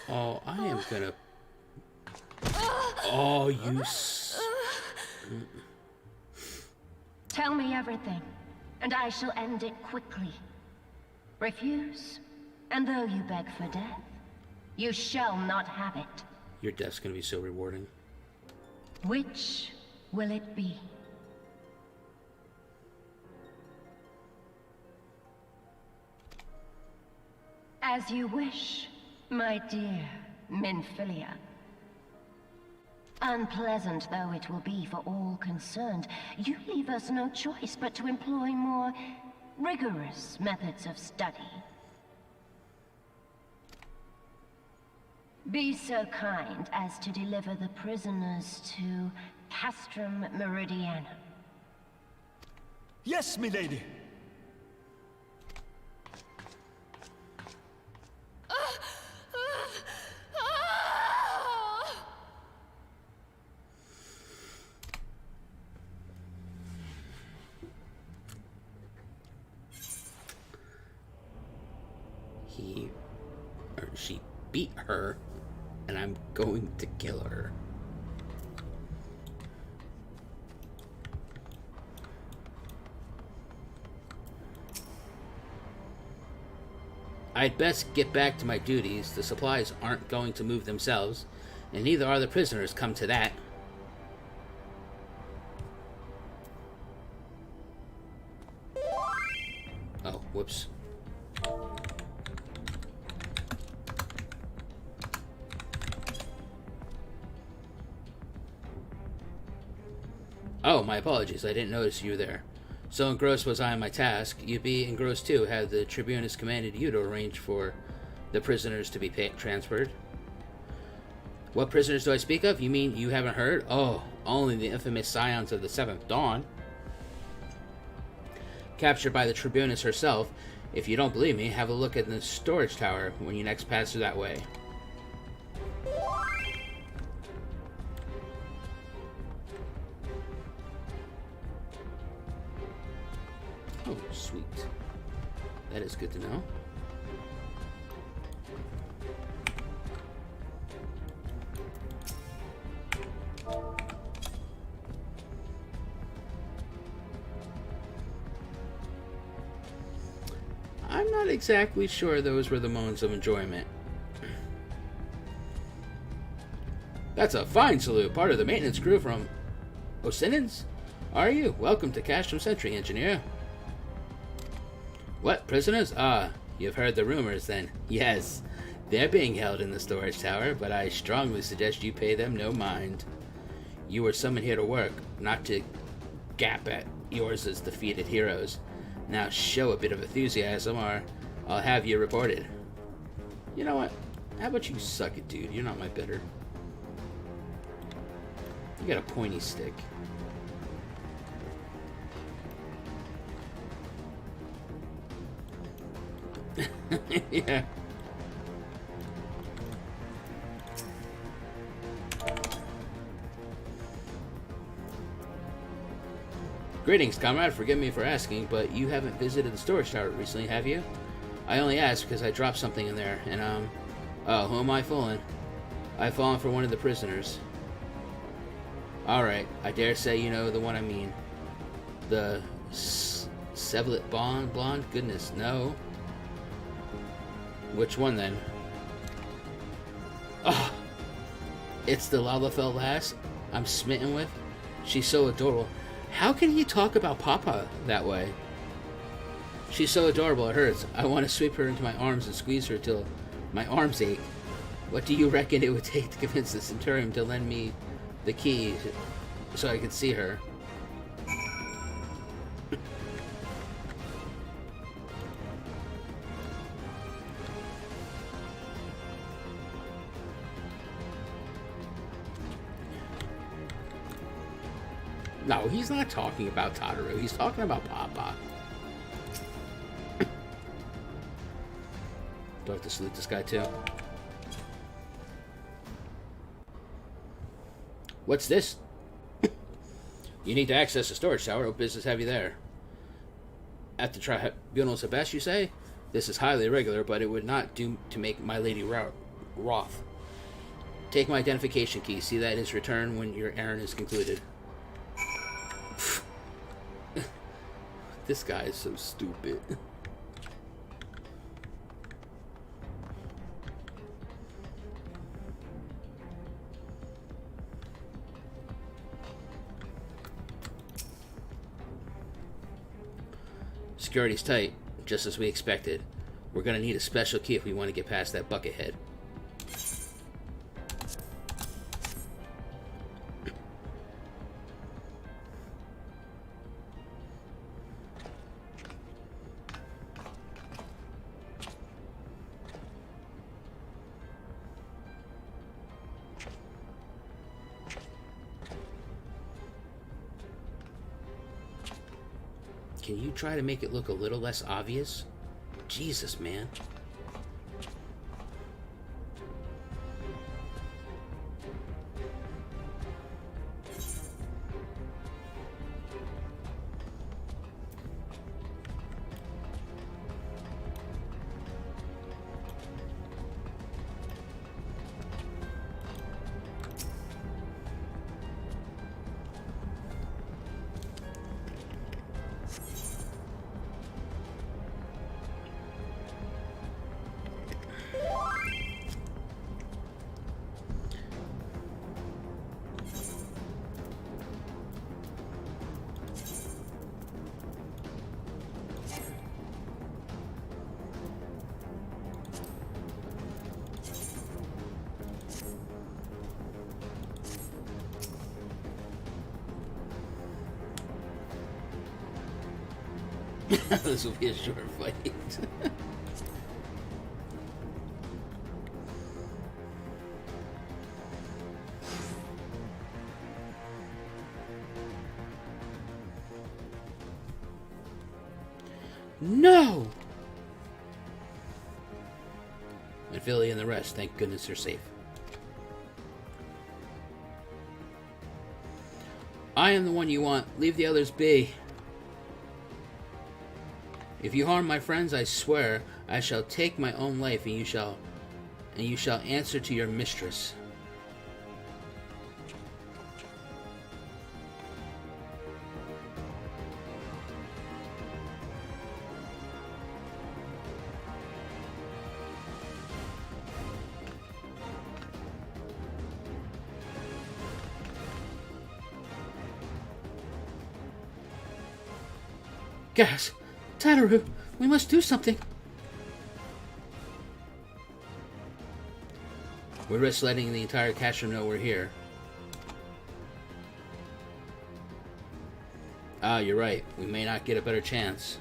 Oh, I am gonna... Oh, you... Tell me everything, and I shall end it quickly. Refuse, and though you beg for death, you shall not have it. Your death's gonna be so rewarding. Which will it be? As you wish, my dear Minfilia. Unpleasant though it will be for all concerned, you leave us no choice but to employ more rigorous methods of study. Be so kind as to deliver the prisoners to Castrum Meridianum. Yes, milady. he or she beat her, and I'm going to kill her. I'd best get back to my duties. The supplies aren't going to move themselves, and neither are the prisoners, come to that. Oh, whoops. Oh, my apologies. I didn't notice you were there. So engrossed was I in my task. You'd be engrossed too had the Tribunus commanded you to arrange for the prisoners to be transferred. What prisoners do I speak of? You mean you haven't heard? Oh, only the infamous scions of the Seventh Dawn. Captured by the Tribunus herself. If you don't believe me, have a look at the storage tower when you next pass through that way. Oh, sweet. That is good to know. I'm not exactly sure those were the moans of enjoyment. That's a fine salute. Part of the maintenance crew from Osinins? Are you? Welcome to Castrum Sentry, engineer. What, prisoners? Ah, you've heard the rumors then. Yes, they're being held in the storage tower, but I strongly suggest you pay them no mind. You were summoned here to work, not to gap at Eorzea's defeated heroes. Now show a bit of enthusiasm, or I'll have you reported. You know what? How about you suck it, dude? You're not my bidder. You got a pointy stick. Yeah. Greetings, comrade. Forgive me for asking, but you haven't visited the storage tower recently, have you? I only asked because I dropped something in there, and oh, who am I fooling? I've fallen for one of the prisoners. Alright, I dare say you know the one I mean. The Sevlet blonde? Goodness, no. Which one then? Oh, it's the Lalafell lass I'm smitten with. She's so adorable. How can he talk about Papa that way? She's so adorable, it hurts. I want to sweep her into my arms and squeeze her till my arms ache. What do you reckon it would take to convince the Centurion to lend me the key so I could see her? No, he's not talking about Tataru. He's talking about Papa. Do I have to salute this guy too? What's this? You need to access the storage tower. What business have you there? At the tribunals of best, you say? This is highly irregular, but it would not do to make my lady wroth. Take my identification key. See that it is returned when your errand is concluded. This guy is so stupid. Security's tight, just as we expected. We're gonna need a special key if we want to get past that buckethead. Can you try to make it look a little less obvious? Jesus, man. This will be a short fight. No! And Philly and the rest, thank goodness they're safe. I am the one you want. Leave the others be. If you harm my friends, I swear I shall take my own life, and you shall answer to your mistress. Gas! Tataru! We must do something! We risk letting the entire cache room know we're here. Ah, you're right. We may not get a better chance.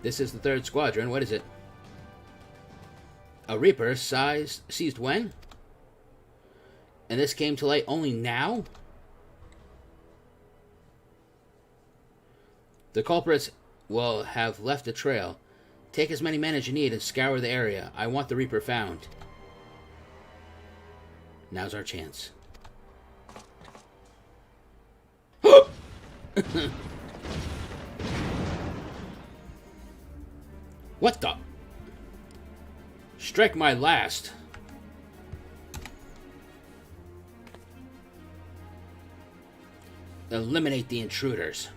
This is the 3rd Squadron. What is it? A Reaper seized when? And this came to light only now? The culprits will have left a trail. Take as many men as you need and scour the area. I want the Reaper found. Now's our chance. What the? Strike my last. Eliminate the intruders.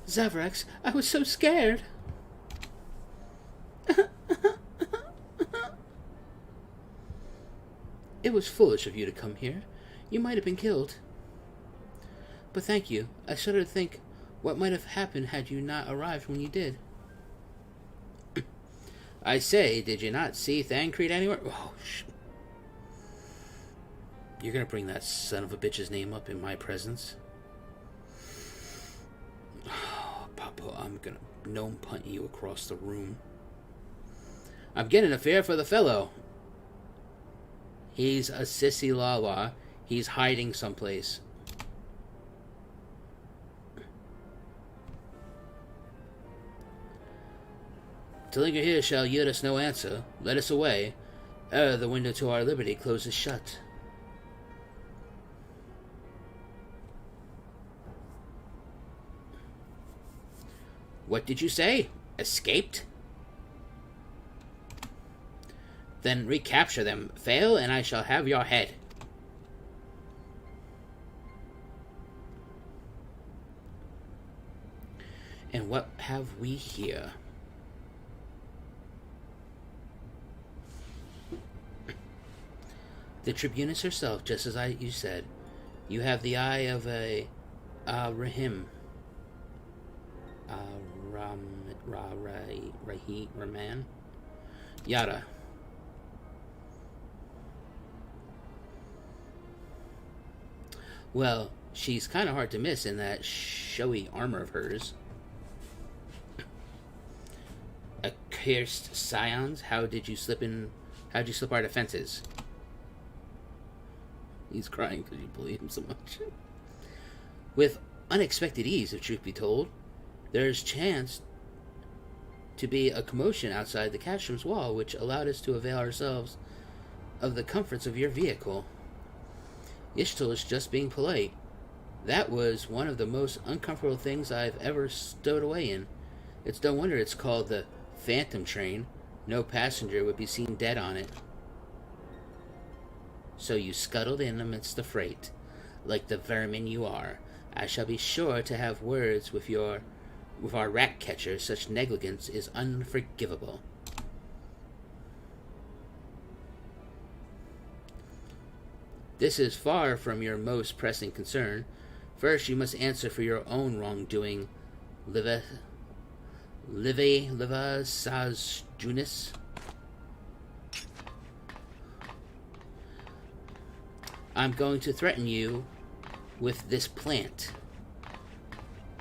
Zaverax, I was so scared. It was foolish of you to come here. You might have been killed. But thank you. I shudder to think what might have happened had you not arrived when you did. I say, did you not see Thancred anywhere? Oh, You're gonna bring that son of a bitch's name up in my presence? Papa, I'm gonna gnome punt you across the room. I'm getting a fare for the fellow. He's a sissy lala. He's hiding someplace. To linger here shall yield us no answer. Let us away, ere the window to our liberty closes shut. What did you say? Escaped? Then recapture them. Fail, and I shall have your head. And what have we here? The Tribunus herself, just as you said. You have the eye of a Rahim. Raman? Yada. Well, she's kind of hard to miss in that showy armor of hers. Accursed scions, how'd you slip our defenses? He's crying because you bully him so much. With unexpected ease, if truth be told, there's chance to be a commotion outside the Castro's wall, which allowed us to avail ourselves of the comforts of your vehicle. Ishtal is just being polite. That was one of the most uncomfortable things I've ever stowed away in. It's no wonder it's called the Phantom Train. No passenger would be seen dead on it. So you scuttled in amidst the freight, like the vermin you are. I shall be sure to have words with our rat catcher. Such negligence is unforgivable. This is far from your most pressing concern. First, you must answer for your own wrongdoing. Liva Saz Junis. I'm going to threaten you with this plant,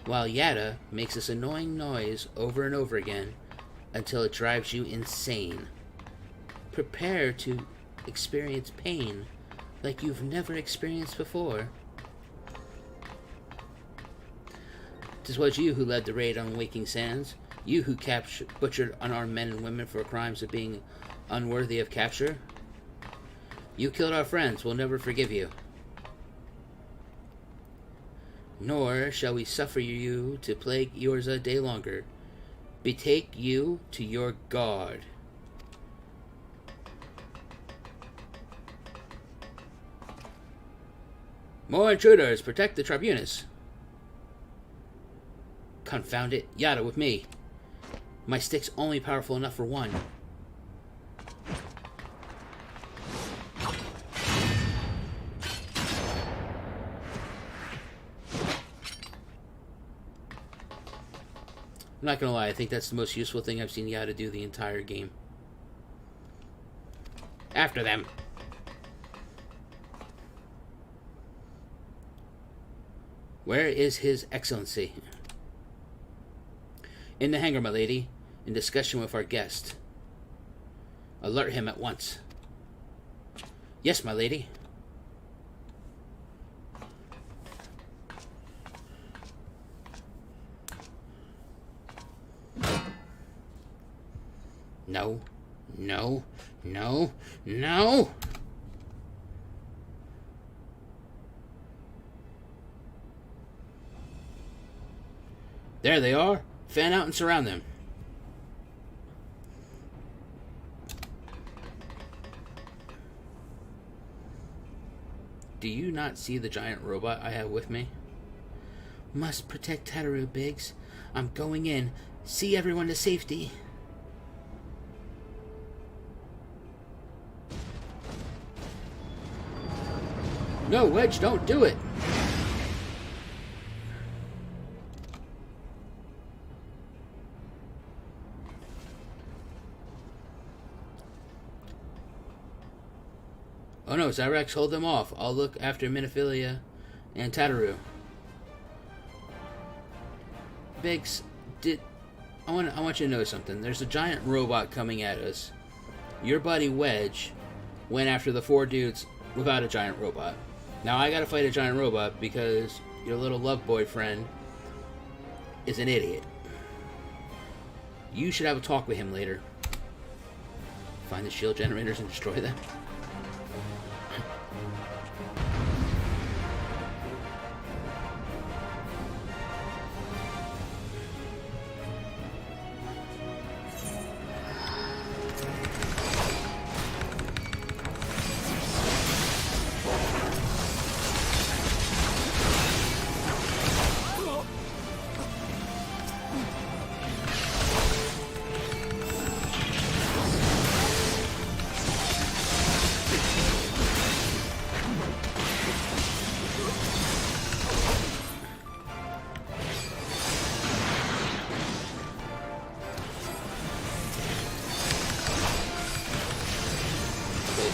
while Yada makes this annoying noise over and over again until it drives you insane. Prepare to experience pain like you've never experienced before. 'Tis was you who led the raid on Waking Sands, you who butchered unarmed men and women for crimes of being unworthy of capture. You killed our friends, we'll never forgive you. Nor shall we suffer you to plague Eorzea a day longer. Betake you to your guard. More intruders! Protect the Tribunus! Confound it, Yada with me. My stick's only powerful enough for one. I'm not gonna lie, I think that's the most useful thing I've seen Yada do the entire game. After them! Where is His Excellency? In the hangar, my lady, in discussion with our guest. Alert him at once. Yes, my lady. No, no, no, no! There they are. Fan out and surround them. Do you not see the giant robot I have with me? Must protect Tataru, Biggs. I'm going in. See everyone to safety. No, Wedge, don't do it! Oh no, Zaverax, hold them off. I'll look after Minophilia and Tataru. Biggs, I want you to know something. There's a giant robot coming at us. Your buddy Wedge went after the 4 dudes without a giant robot. Now I gotta fight a giant robot because your little love boyfriend is an idiot. You should have a talk with him later. Find the shield generators and destroy them.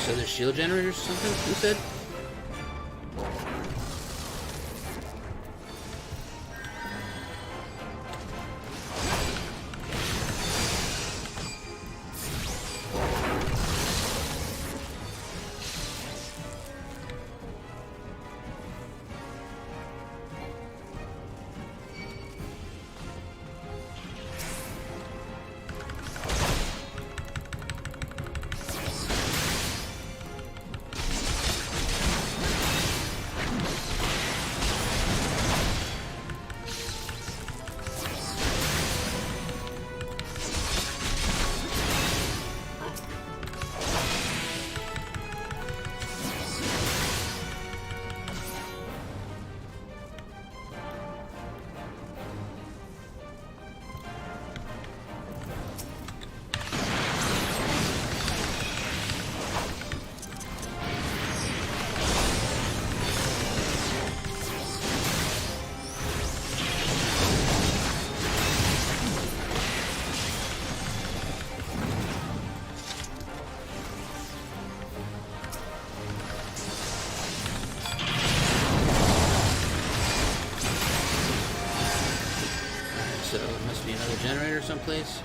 So there's shield generators or something, you said? So it must be another generator someplace.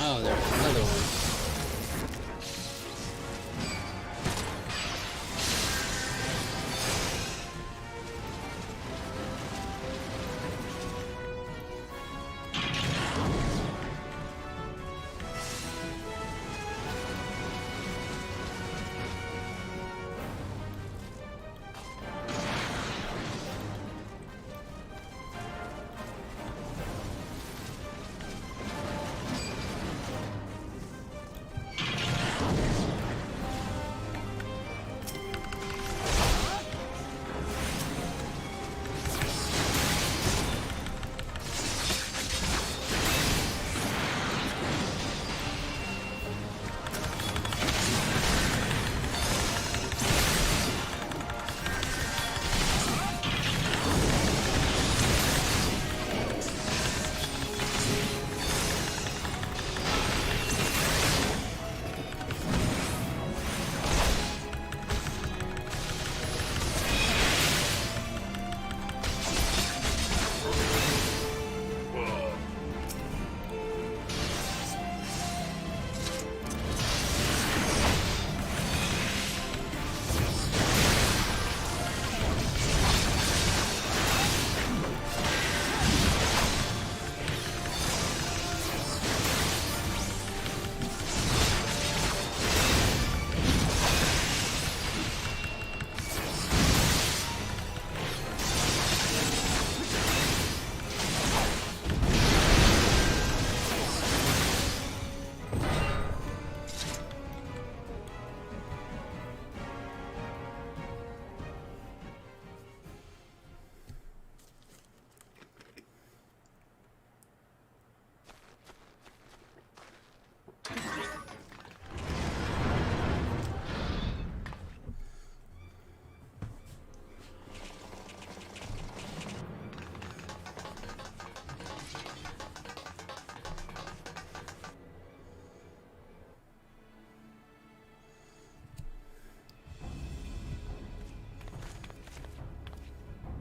Oh, there's another one.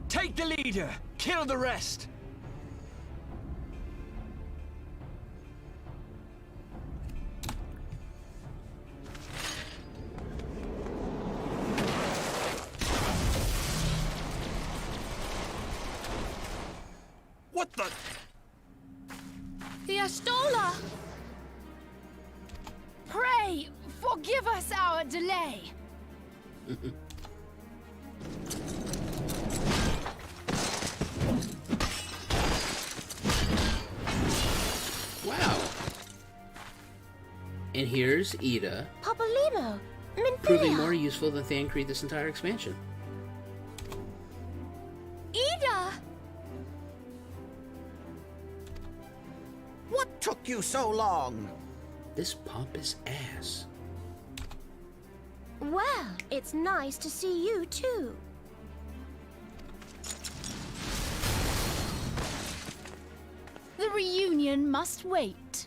Take the leader! Kill the rest! What the? The Astola! Pray, forgive us our delay. Wow. And here's Ida, Papalymo, proving Minthea. more useful than Thancred this entire expansion. Ida! What took you so long? This pompous ass. Well, it's nice to see you too. The reunion must wait.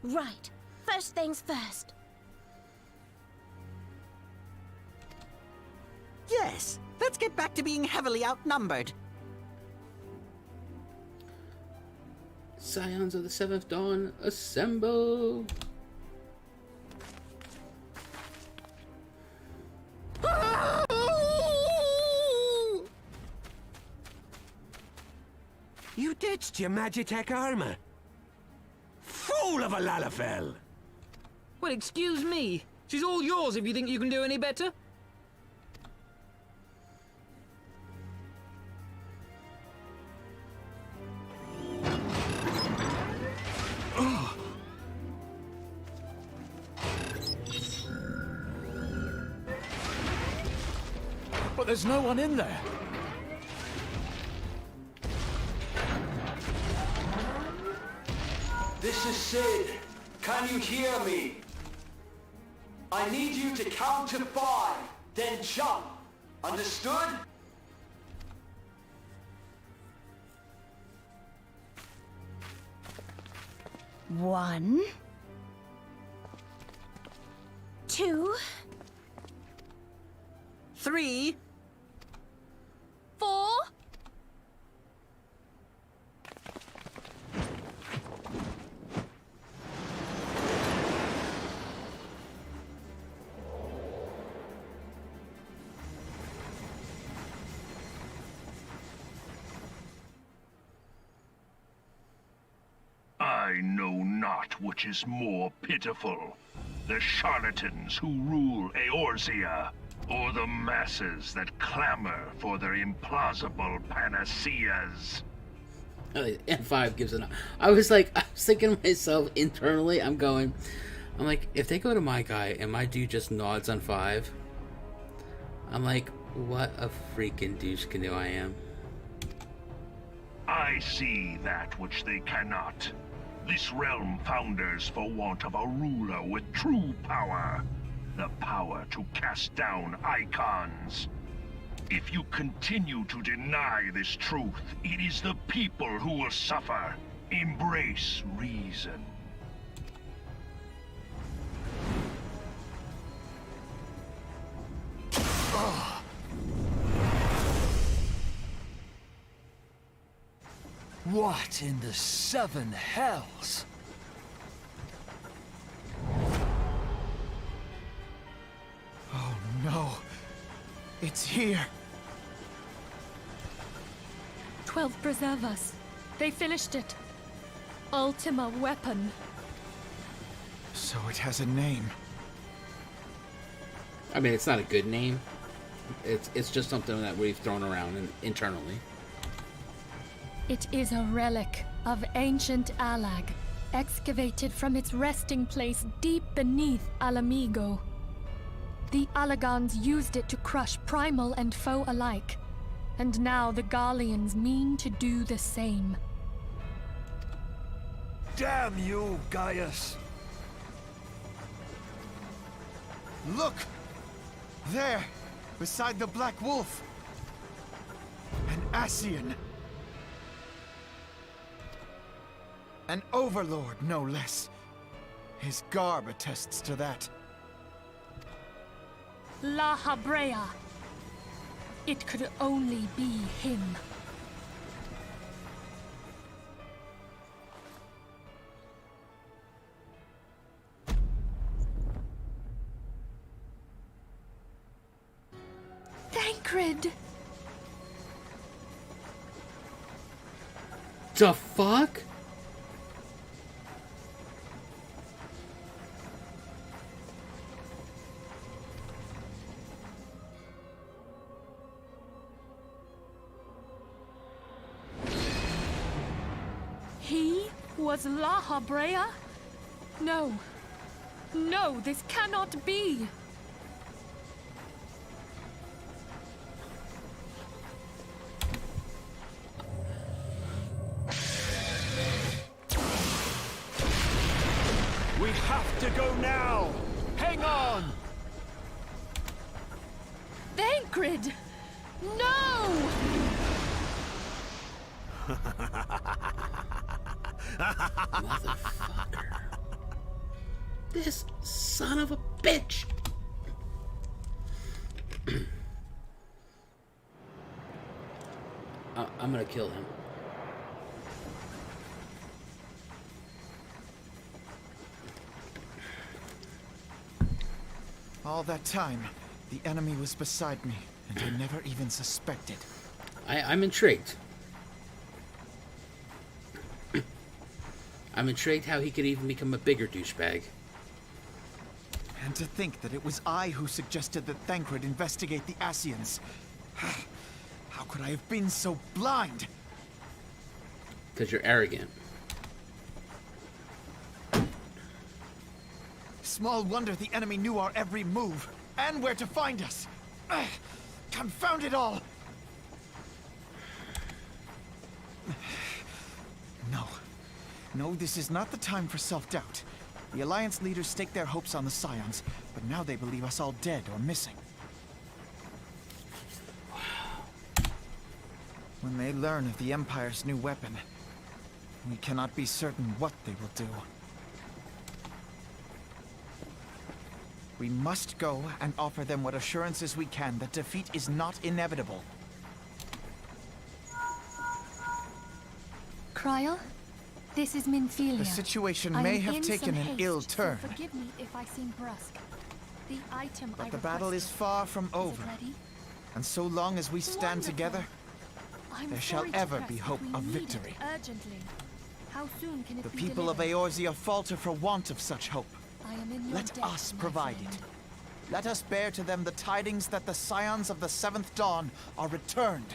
Right. First things first. Yes, let's get back to being heavily outnumbered. Scions of the Seventh Dawn, assemble! You ditched your Magitech armor. Fool of a Lalafell! Well, excuse me. She's all yours if you think you can do any better. But there's no one in there. This is Sid. Can you hear me? I need you to count to 5, then jump. Understood? One, 2, 3, 4. I know not which is more pitiful, the charlatans who rule Eorzea, or the masses that clamor for their implausible panaceas. N5 gives an. I was thinking to myself internally, I'm like, if they go to my guy and my dude just nods on 5, I'm like, what a freaking douche canoe I am. I see that which they cannot. This realm founders for want of a ruler with true power. The power to cast down icons. If you continue to deny this truth, it is the people who will suffer. Embrace reason. What in the 7 hells? Oh no. It's here. 12 preserve us. They finished it. Ultima weapon. So it has a name. I mean, it's not a good name. It's just something that we've thrown around internally. It is a relic of ancient Alag, excavated from its resting place deep beneath Alamigo. The Alagons used it to crush primal and foe alike, and now the Garleans mean to do the same. Damn you, Gaius! Look! There, beside the Black Wolf. An Ascian. An overlord, no less. His garb attests to that. La Habrea. It could only be him. Thancred! the fuck? He was La Habrea? No. No, this cannot be. We have to go now! Hang on! Thancred! No! Motherfucker. This son of a bitch. I'm gonna kill him. All that time, the enemy was beside me, and I never even suspected. I'm intrigued. I'm intrigued how he could even become a bigger douchebag. And to think that it was I who suggested that Thancred investigate the Asians. How could I have been so blind? Because you're arrogant. Small wonder the enemy knew our every move, and where to find us. Confound it all! No, this is not the time for self-doubt. The Alliance leaders staked their hopes on the Scions, but now they believe us all dead or missing. When they learn of the Empire's new weapon, we cannot be certain what they will do. We must go and offer them what assurances we can that defeat is not inevitable. Kryl, this is Minfilia. The situation I may am have in taken some an haste, ill so turn, forgive me if I seem brusque. The item but I the battle is requested, far from is it over. ready? And so long as we stand Wonderful. together, I'm there shall sorry to ever press, be but hope we of need it victory. urgently. How soon can it the be people of delivered? Eorzea falter for want of such hope. I am in your Let debt, us my provide friend. it. Let us bear to them the tidings that the Scions of the Seventh Dawn are returned.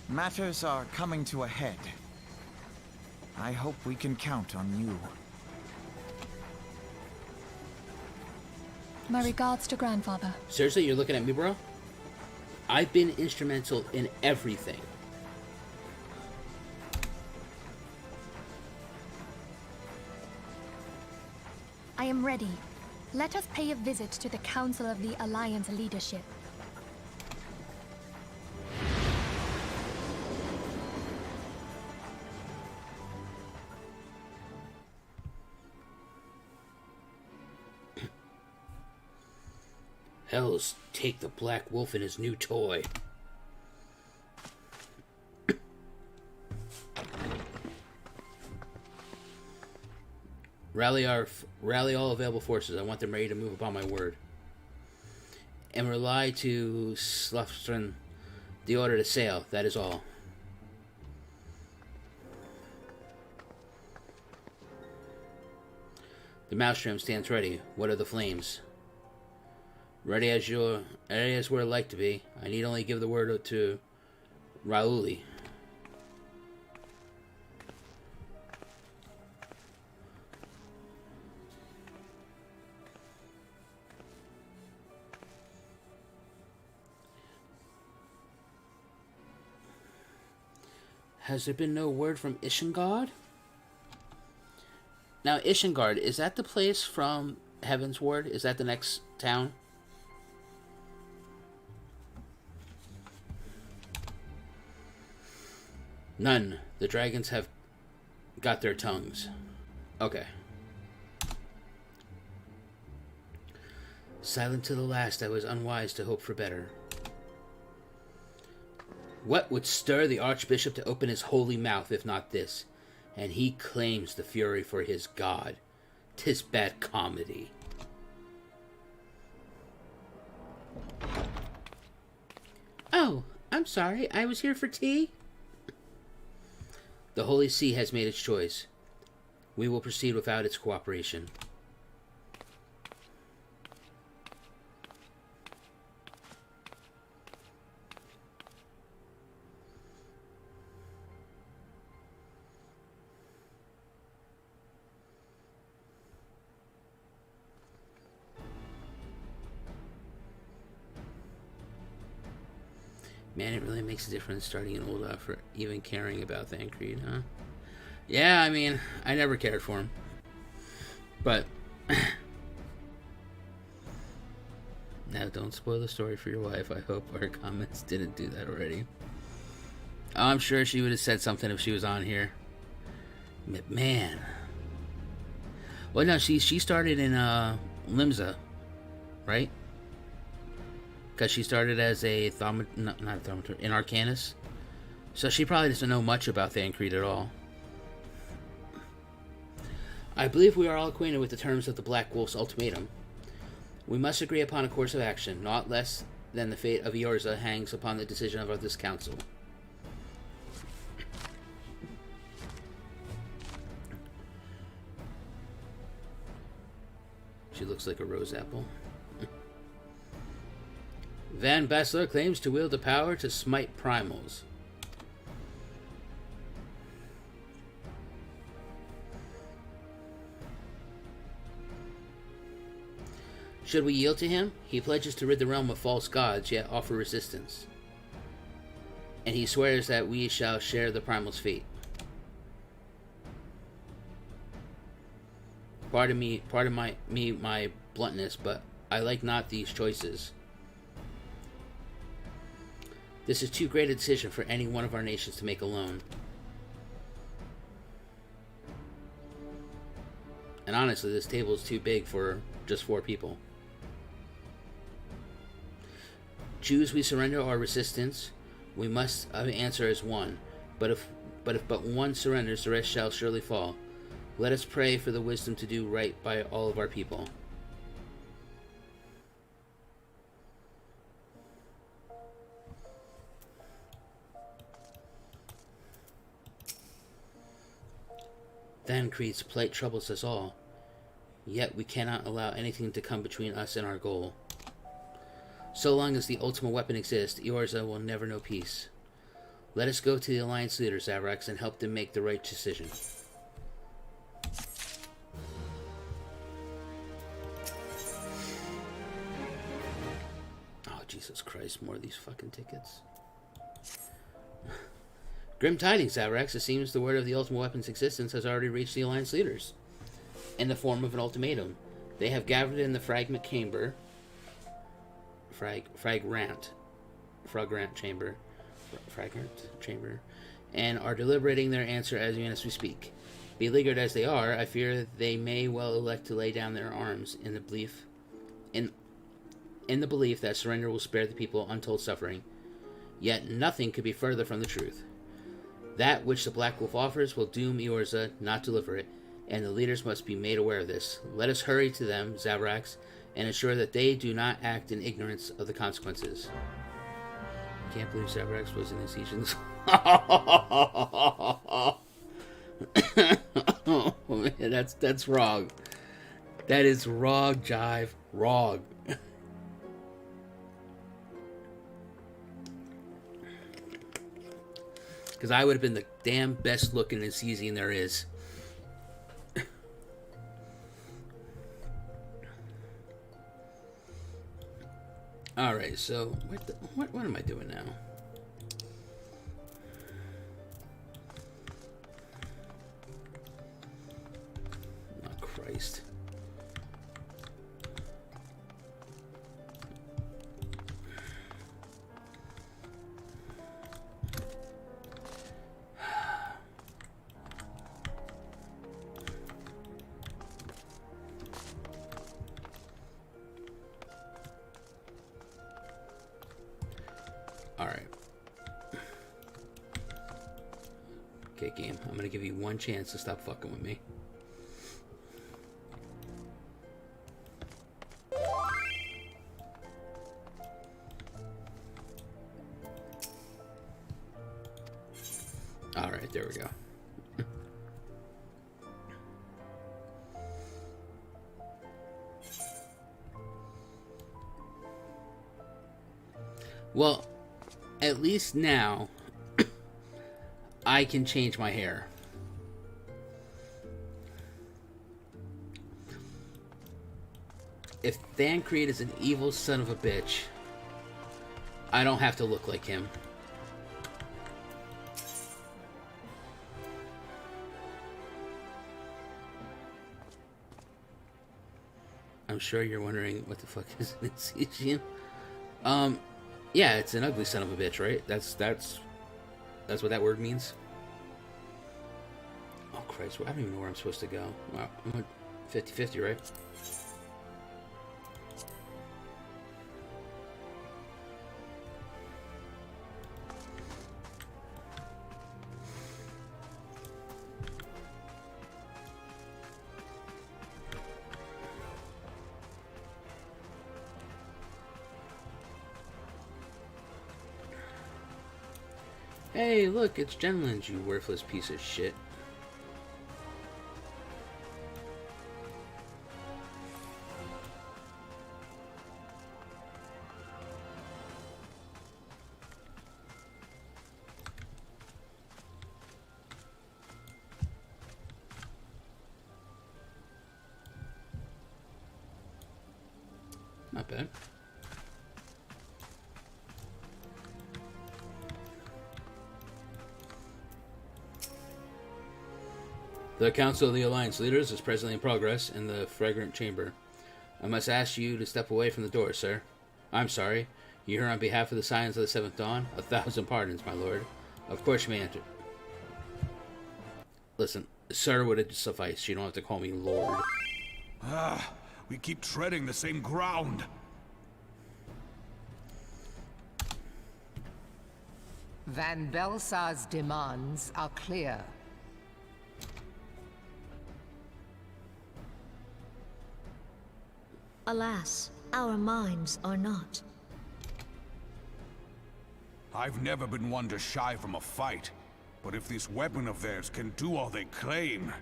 Matters are coming to a head. I hope we can count on you. My regards to grandfather. Seriously, you're looking at me, bro? I've been instrumental in everything. I am ready. Let us pay a visit to the Council of the Alliance leadership. Hells take the Black Wolf and his new toy. Rally all available forces. I want them ready to move upon my word. And rely to Slufstron the order to sail. That is all. The Maelstrom stands ready. What are the flames? Ready as we're like to be. I need only give the word to Rauli. Has there been no word from Ishengard? Now, Ishengard, is that the place from Heaven's Ward? Is that the next town? None. The dragons have got their tongues. Okay. Silent to the last, I was unwise to hope for better. What would stir the Archbishop to open his holy mouth if not this? And he claims the fury for his god. 'Tis bad comedy. Oh, I'm sorry, I was here for tea. The Holy See has made its choice. We will proceed without its cooperation. Man, it really makes a difference starting an old for even caring about Thancred, huh? Yeah, I mean, I never cared for him. But now don't spoil the story for your wife. I hope our comments didn't do that already. Oh, I'm sure she would have said something if she was on here. But man. Well, no, she started in Limsa, right? Because she started as a not a thaumaturge, an Arcanist. So she probably doesn't know much about Thancred at all. I believe we are all acquainted with the terms of the Black Wolf's ultimatum. We must agree upon a course of action, not less than the fate of Eorzea hangs upon the decision of this council. She looks like a rose apple. Van Bessler claims to wield the power to smite primals. Should we yield to him? He pledges to rid the realm of false gods, yet offer resistance. And he swears that we shall share the primal's fate. Pardon my bluntness, but I like not these choices. This is too great a decision for any one of our nations to make alone. And honestly, this table is too big for just 4 people. Choose we surrender or resistance. We must answer as one. But if but one surrenders, the rest shall surely fall. Let us pray for the wisdom to do right by all of our people. Thancred's plight troubles us all. Yet we cannot allow anything to come between us and our goal. So long as the ultimate weapon exists, Eorzea will never know peace. Let us go to the Alliance leader, Zaverax, and help them make the right decision. Oh, Jesus Christ, more of these fucking tickets. Grim tidings, Zaverax. It seems the word of the ultimate weapon's existence has already reached the Alliance leaders. In the form of an ultimatum. They have gathered in the Fragment Chamber. Fragrant Chamber. And are deliberating their answer as we speak. Beleaguered as they are, I fear they may well elect to lay down their arms in the belief that surrender will spare the people untold suffering. Yet nothing could be further from the truth. That which the Black Wolf offers will doom Eorzea, not deliver it, and the leaders must be made aware of this. Let us hurry to them, Zaverax, and ensure that they do not act in ignorance of the consequences. I can't believe Zaverax was in the seasons. Oh man, that's wrong. That is wrong, Jive. Wrong. Because I would have been the damn best looking Azizian there is. Alright, so what am I doing now? Oh, Christ. Okay, game. I'm gonna give you one chance to stop fucking with me. Alright, there we go. Well, at least now I can change my hair. If Thancred is an evil son of a bitch, I don't have to look like him. I'm sure you're wondering what the fuck is an incision. Yeah, it's an ugly son of a bitch, right? That's what that word means. Oh Christ, I don't even know where I'm supposed to go. Wow, I'm 50-50, right? Hey, look, it's Genland, you worthless piece of shit. Not bad. The Council of the Alliance Leaders is presently in progress in the Fragrant Chamber. I must ask you to step away from the door, sir. I'm sorry. You here on behalf of the Scions of the Seventh Dawn? 1,000 pardons, my lord. Of course you may enter. Listen, sir would suffice. You don't have to call me lord. Ah, we keep treading the same ground. Van Belsar's demands are clear. Alas, our minds are not. I've never been one to shy from a fight, but if this weapon of theirs can do all they claim...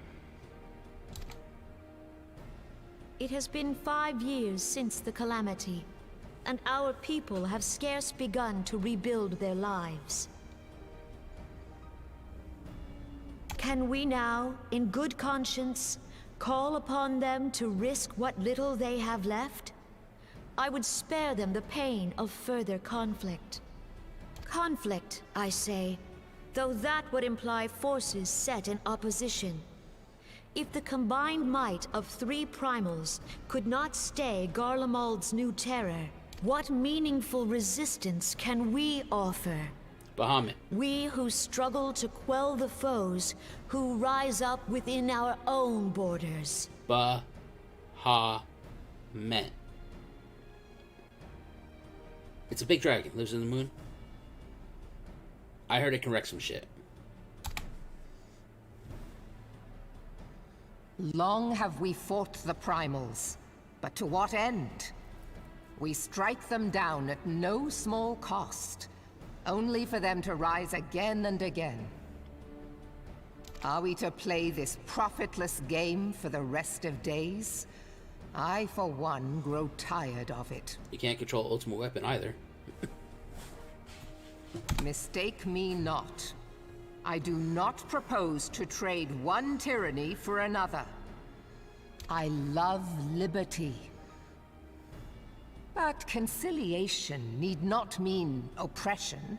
It has been 5 years since the Calamity, and our people have scarce begun to rebuild their lives. Can we now, in good conscience, call upon them to risk what little they have left? I would spare them the pain of further conflict. Conflict, I say, though that would imply forces set in opposition. If the combined might of 3 primals could not stay Garlemald's new terror, what meaningful resistance can we offer? Bahamut. We who struggle to quell the foes who rise up within our own borders. Bahamut. It's a big dragon. Lives in the moon. I heard it can wreck some shit. Long have we fought the primals, but to what end? We strike them down at no small cost, only for them to rise again and again. Are we to play this profitless game for the rest of days? I, for one, grow tired of it. You can't control ultimate weapon either. Mistake me not. I do not propose to trade one tyranny for another. I love liberty. But conciliation need not mean oppression.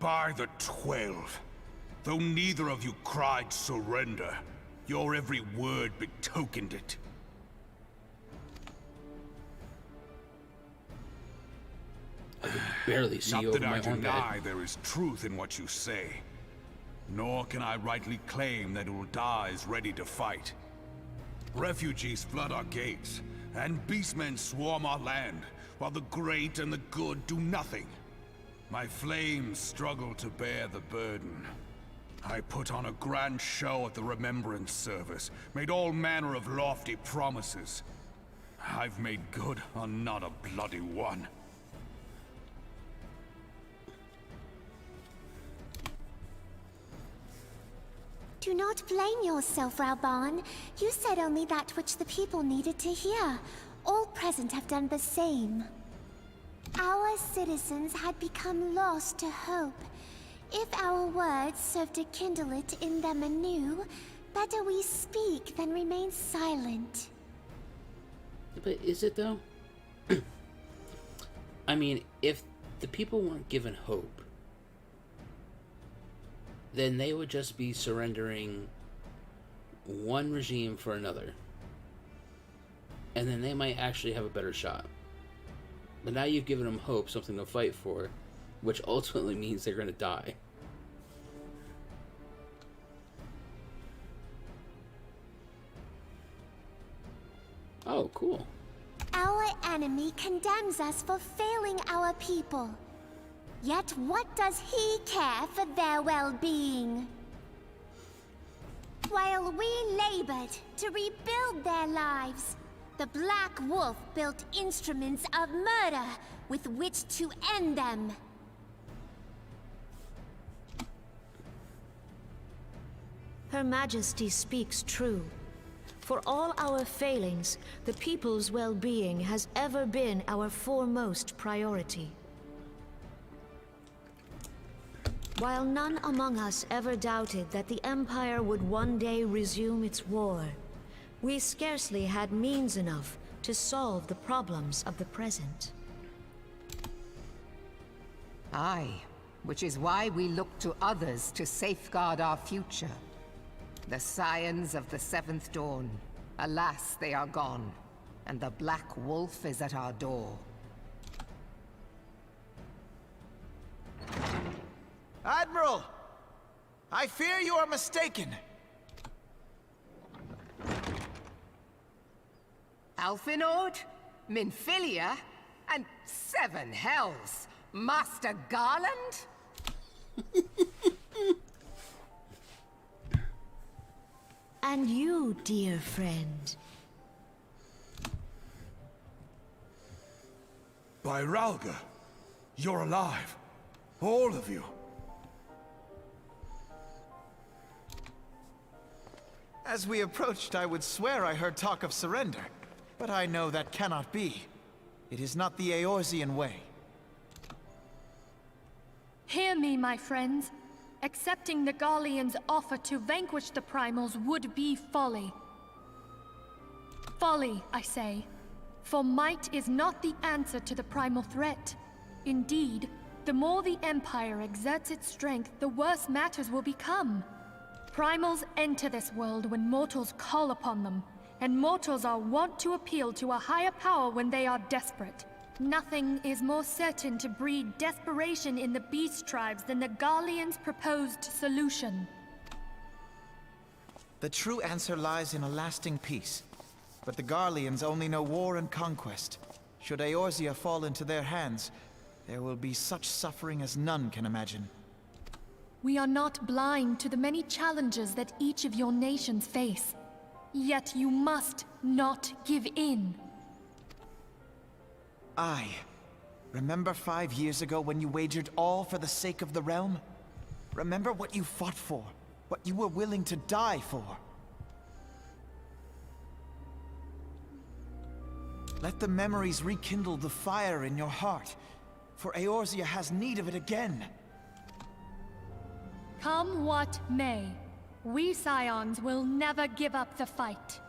By the 12, though neither of you cried surrender, your every word betokened it. I can barely see over my own Not that I bed. deny there is truth in what you say, nor can I rightly claim that Ul'dah is ready to fight. Refugees flood our gates, and beastmen swarm our land, while the great and the good do nothing. My flames struggle to bear the burden. I put on a grand show at the Remembrance Service, made all manner of lofty promises. I've made good on not a bloody one. Do not blame yourself, Rauban. You said only that which the people needed to hear. All present have done the same. Our citizens had become lost to hope. If our words serve to kindle it in them anew, better we speak than remain silent. But is it though? I mean, if the people weren't given hope, then they would just be surrendering one regime for another. And then they might actually have a better shot. But now you've given them hope, something to fight for, which ultimately means they're going to die. Oh, cool. Our enemy condemns us for failing our people. Yet what does he care for their well-being? While we labored to rebuild their lives, the Black Wolf built instruments of murder with which to end them. Her Majesty speaks true. For all our failings, the people's well-being has ever been our foremost priority. While none among us ever doubted that the Empire would one day resume its war, we scarcely had means enough to solve the problems of the present. Aye, which is why we look to others to safeguard our future. The scions of the Seventh Dawn. Alas, they are gone, and the Black Wolf is at our door. Admiral! I fear you are mistaken. Alphinord, Minfilia, and Seven Hells. Master Garland? And you, dear friend. By Ralga, you're alive. All of you. As we approached, I would swear I heard talk of surrender. But I know that cannot be. It is not the Eorzean way. Hear me, my friends. Accepting the Garleans' offer to vanquish the primals would be folly. Folly, I say. For might is not the answer to the primal threat. Indeed, the more the Empire exerts its strength, the worse matters will become. Primals enter this world when mortals call upon them, and mortals are wont to appeal to a higher power when they are desperate. Nothing is more certain to breed desperation in the beast tribes than the Garleans' proposed solution. The true answer lies in a lasting peace. But the Garleans only know war and conquest. Should Eorzea fall into their hands, there will be such suffering as none can imagine. We are not blind to the many challenges that each of your nations face. Yet you must not give in. Aye. Remember 5 years ago when you wagered all for the sake of the realm? Remember what you fought for, what you were willing to die for. Let the memories rekindle the fire in your heart, for Eorzea has need of it again. Come what may, we Scions will never give up the fight.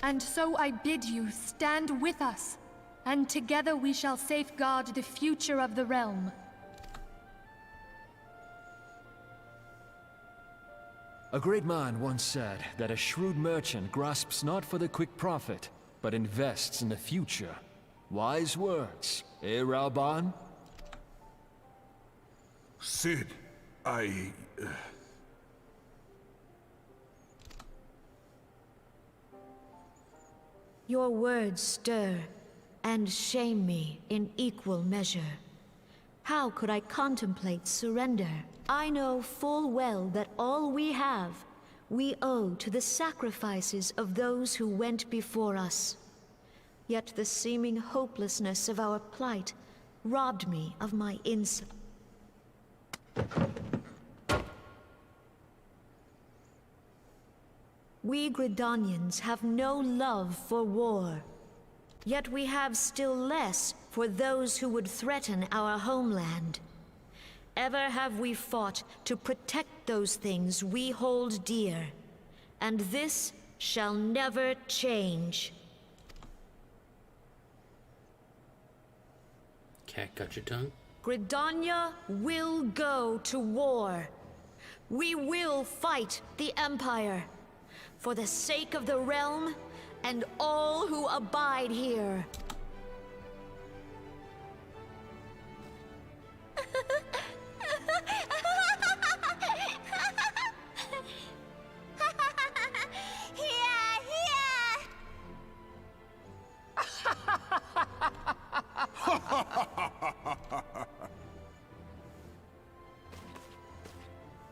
And so I bid you stand with us, and together we shall safeguard the future of the realm. A great man once said that a shrewd merchant grasps not for the quick profit, but invests in the future. Wise words, eh, Rauban? Sid, Your words stir and shame me in equal measure. How could I contemplate surrender? I know full well that all we have, we owe to the sacrifices of those who went before us. Yet the seeming hopelessness of our plight robbed me of my insight. We Gridanians have no love for war. Yet we have still less for those who would threaten our homeland. Ever have we fought to protect those things we hold dear, and this shall never change. Cat got your tongue? Gridania will go to war. We will fight the Empire for the sake of the realm and all who abide here.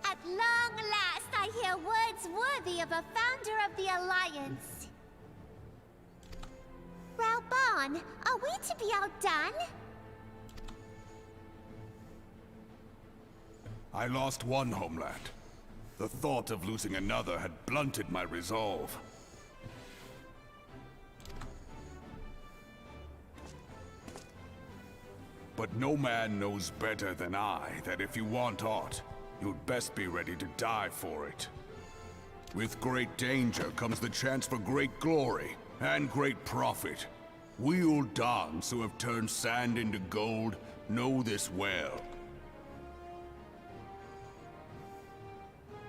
At long last, I hear words worthy of a founder of the Alliance. Raoban, are we to be outdone? I lost one homeland. The thought of losing another had blunted my resolve. But no man knows better than I that if you want aught, you'd best be ready to die for it. With great danger comes the chance for great glory and great profit. We Uldans who have turned sand into gold know this well.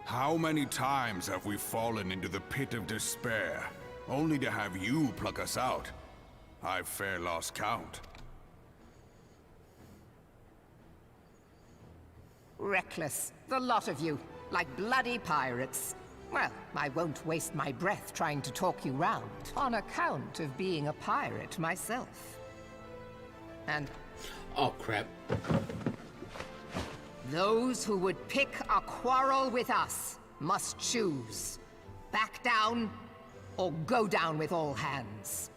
How many times have we fallen into the pit of despair, only to have you pluck us out? I've fair lost count. Reckless, the lot of you, like bloody pirates. Well, I won't waste my breath trying to talk you round, on account of being a pirate myself. And... oh, crap. Those who would pick a quarrel with us must choose. Back down, or go down with all hands.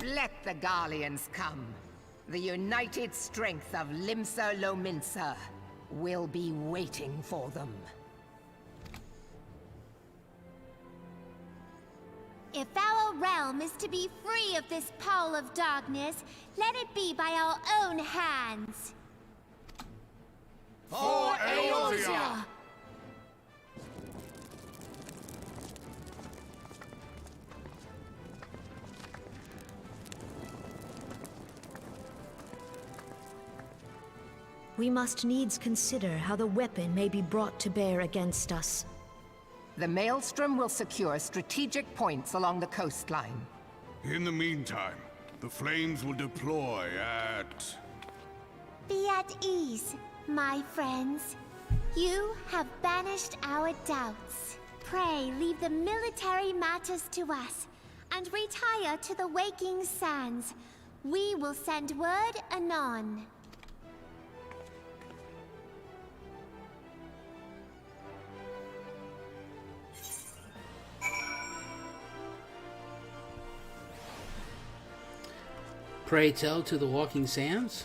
Let the Garleans come. The united strength of Limsa Lominsa will be waiting for them. If our realm is to be free of this pall of darkness, let it be by our own hands. For Eorzea! We must needs consider how the weapon may be brought to bear against us. The Maelstrom will secure strategic points along the coastline. In the meantime, the flames will deploy at... Be at ease, my friends. You have banished our doubts. Pray leave the military matters to us, and retire to the waking sands. We will send word anon. Pray tell to the walking sands?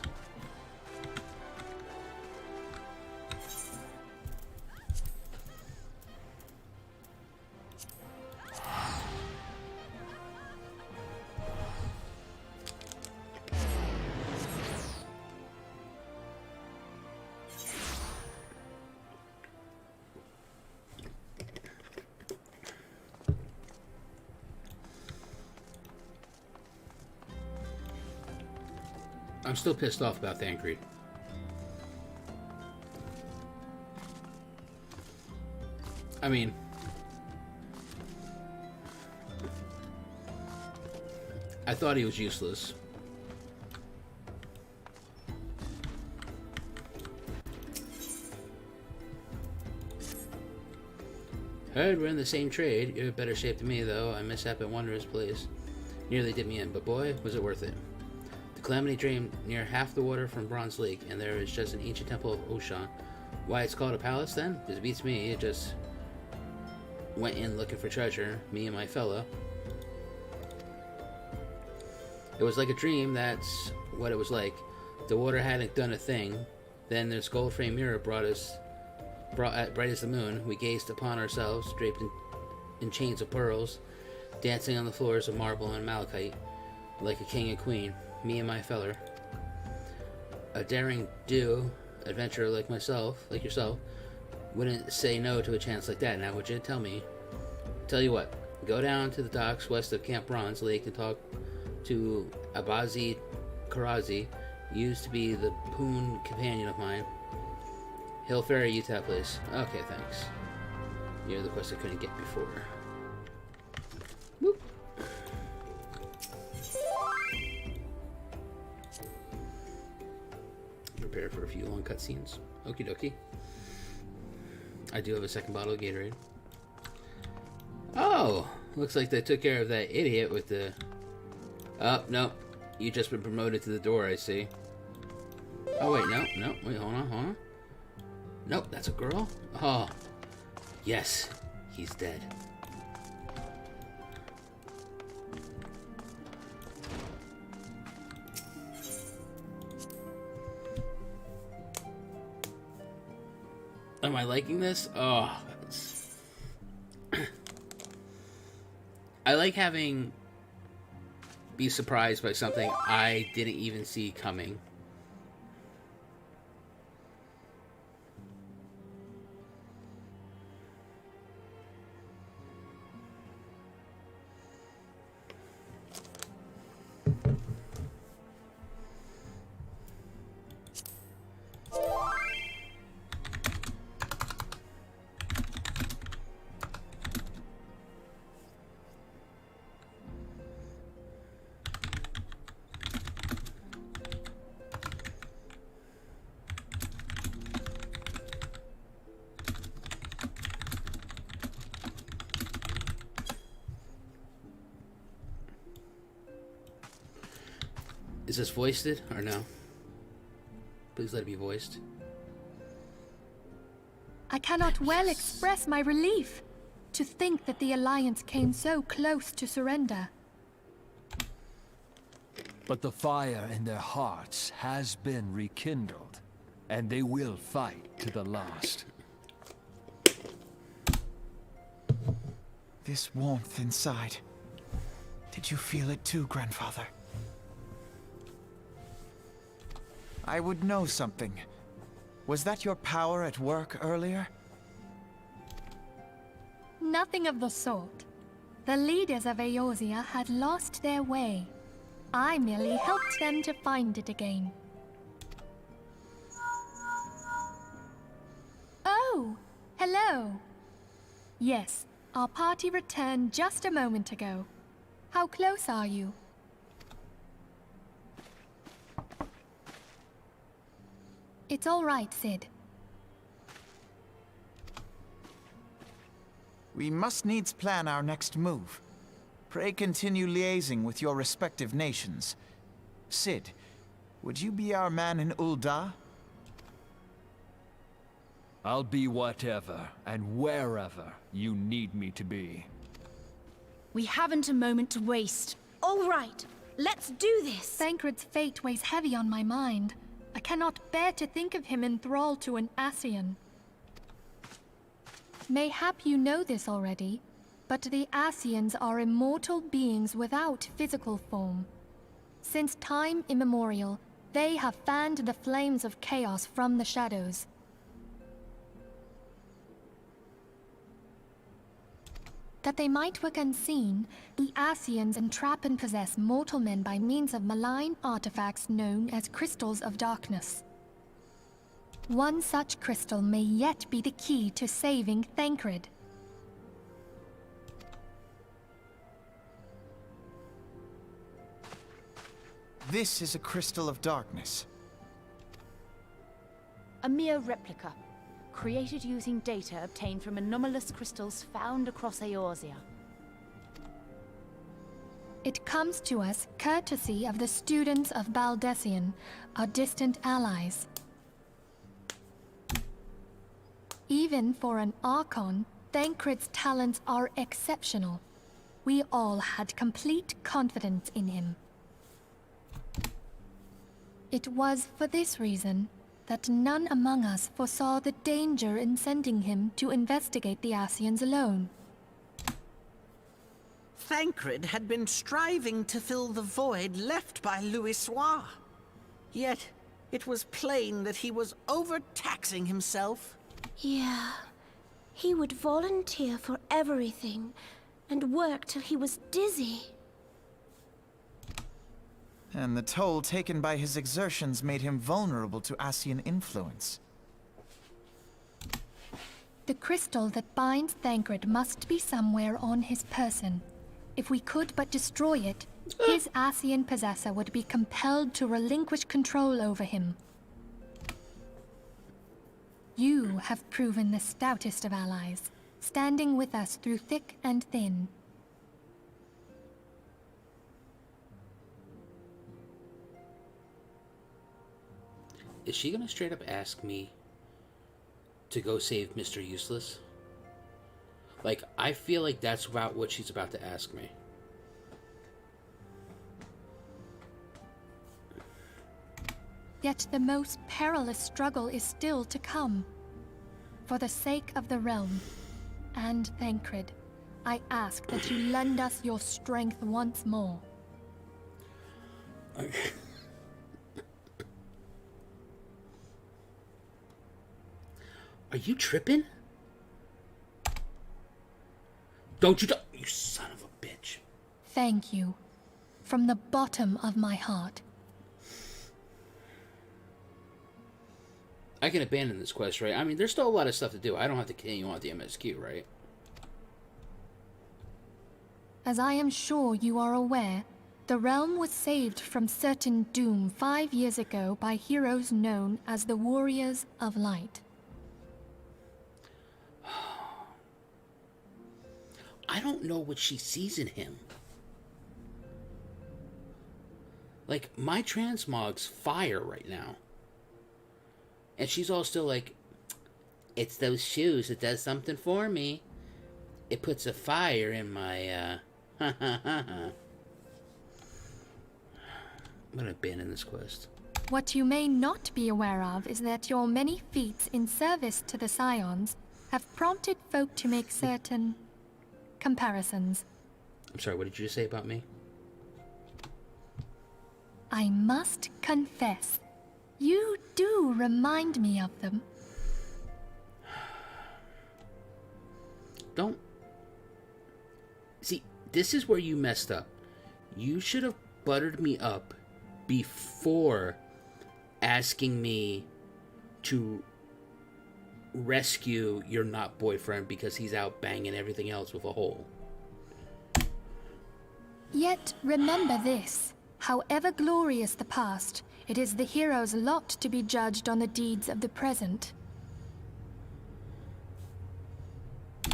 I'm still pissed off about Thancred. I mean, I thought he was useless. Heard we're in the same trade. You're in better shape than me, though. I mishap at Wanderer's Place. Nearly did me in, but boy, was it worth it. The Calamity drained near half the water from Bronze Lake, and there is just an ancient temple of Archon. Why it's called a palace, then? Because it beats me. It just went in looking for treasure, me and my fella. It was like a dream, that's what it was like. The water hadn't done a thing. Then this gold frame mirror brought bright as the moon. We gazed upon ourselves, in chains of pearls, dancing on the floors of marble and malachite, like a king and queen, me and my feller. A daring do adventurer like yourself, wouldn't say no to a chance like that, now would you? Tell me. Tell you what, go down to the docks west of Camp Bronze Lake and talk to Abazi Karazi. Used to be the Poon companion of mine. He'll ferry you to that place. Okay, thanks. You're the quest I couldn't get before. Whoop. Prepare for a few long cutscenes. Okie dokie. I do have a second bottle of Gatorade. Oh! Looks like they took care of that idiot with the... Oh, no. You just been promoted to the door, I see. Oh, wait, no. Wait, hold on. Nope, that's a girl? Oh. Yes. He's dead. Am I liking this? Oh, it's... I like having... be surprised by something I didn't even see coming. Is this voiced or no? Please let it be voiced. I cannot well express my relief to think that the Alliance came so close to surrender. But the fire in their hearts has been rekindled, and they will fight to the last. This warmth inside. Did you feel it too, Grandfather? I would know something. Was that your power at work earlier? Nothing of the sort. The leaders of Eorzea had lost their way. I merely helped them to find it again. Oh, hello. Yes, our party returned just a moment ago. How close are you? It's all right, Sid. We must needs plan our next move. Pray continue liaising with your respective nations. Sid, would you be our man in Ul'dah? I'll be whatever and wherever you need me to be. We haven't a moment to waste. All right, let's do this! Thancred's fate weighs heavy on my mind. I cannot bear to think of him in thrall to an Ascian. Mayhap you know this already, but the Ascians are immortal beings without physical form. Since time immemorial, they have fanned the flames of chaos from the shadows. That they might work unseen, the Ascians entrap and possess mortal men by means of malign artifacts known as crystals of darkness. One such crystal may yet be the key to saving Thancred. This is a crystal of darkness. A mere replica, created using data obtained from anomalous crystals found across Eorzea. It comes to us courtesy of the students of Baldessian, our distant allies. Even for an Archon, Thancred's talents are exceptional. We all had complete confidence in him. It was for this reason that none among us foresaw the danger in sending him to investigate the Ascians alone. Thancred had been striving to fill the void left by Louisoix. Yet, it was plain that he was overtaxing himself. Yeah. He would volunteer for everything, and work till he was dizzy. And the toll taken by his exertions made him vulnerable to Ascian influence. The crystal that binds Thancred must be somewhere on his person. If we could but destroy it, his Ascian possessor would be compelled to relinquish control over him. You have proven the stoutest of allies, standing with us through thick and thin. Is she gonna straight up ask me to go save Mr. Useless? Like, I feel like that's about what she's about to ask me. Yet the most perilous struggle is still to come. For the sake of the realm, and Thancred, I ask that you lend us your strength once more. Are you tripping? Don't you you son of a bitch. Thank you. From the bottom of my heart. I can abandon this quest, right? I mean, there's still a lot of stuff to do. I don't have to continue on with the MSQ, right? As I am sure you are aware, the realm was saved from certain doom 5 years ago by heroes known as the Warriors of Light. I don't know what she sees in him. Like, my transmog's fire right now. And she's all still like, it's those shoes that does something for me. It puts a fire in my, I'm gonna abandon this quest. What you may not be aware of is that your many feats in service to the Scions have prompted folk to make certain comparisons. I'm sorry, what did you just say about me? I must confess, you do remind me of them. Don't... See, this is where you messed up. You should have buttered me up before asking me to rescue your not boyfriend because he's out banging everything else with a hole. Yet remember this. However glorious the past, it is the hero's lot to be judged on the deeds of the present.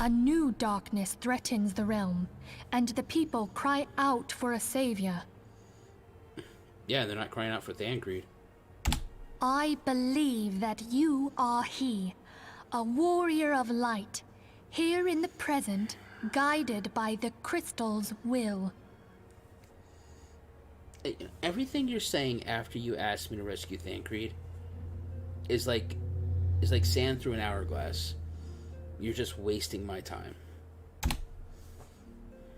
A new darkness threatens the realm, and the people cry out for a savior. Yeah, they're not crying out for Thancred. I believe that you are he, a warrior of light, here in the present, guided by the crystal's will. Everything you're saying after you asked me to rescue Thancred is like sand through an hourglass. You're just wasting my time.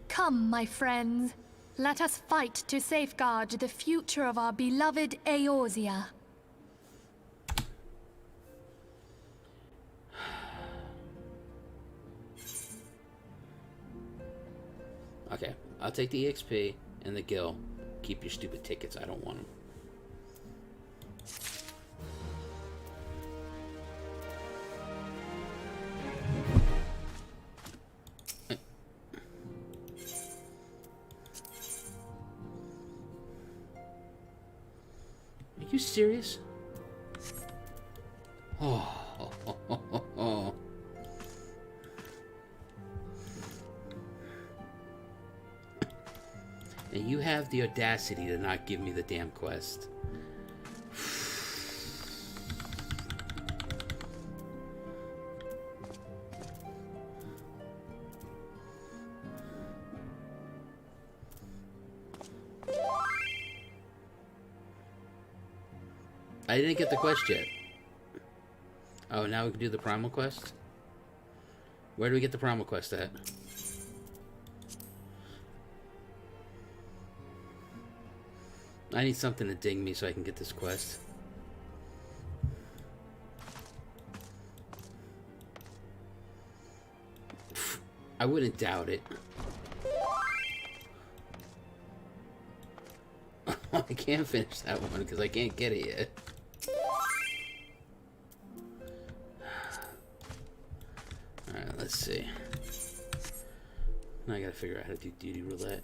Come, my friends. Let us fight to safeguard the future of our beloved Eorzea. Okay, I'll take the EXP and the gil. Keep your stupid tickets. I don't want them. Are you serious? Oh. And you have the audacity to not give me the damn quest. I didn't get the quest yet. Oh, now we can do the primal quest? Where do we get the primal quest at? I need something to ding me so I can get this quest. I wouldn't doubt it. I can't finish that one because I can't get it yet. Alright, let's see. Now I gotta figure out how to do duty roulette.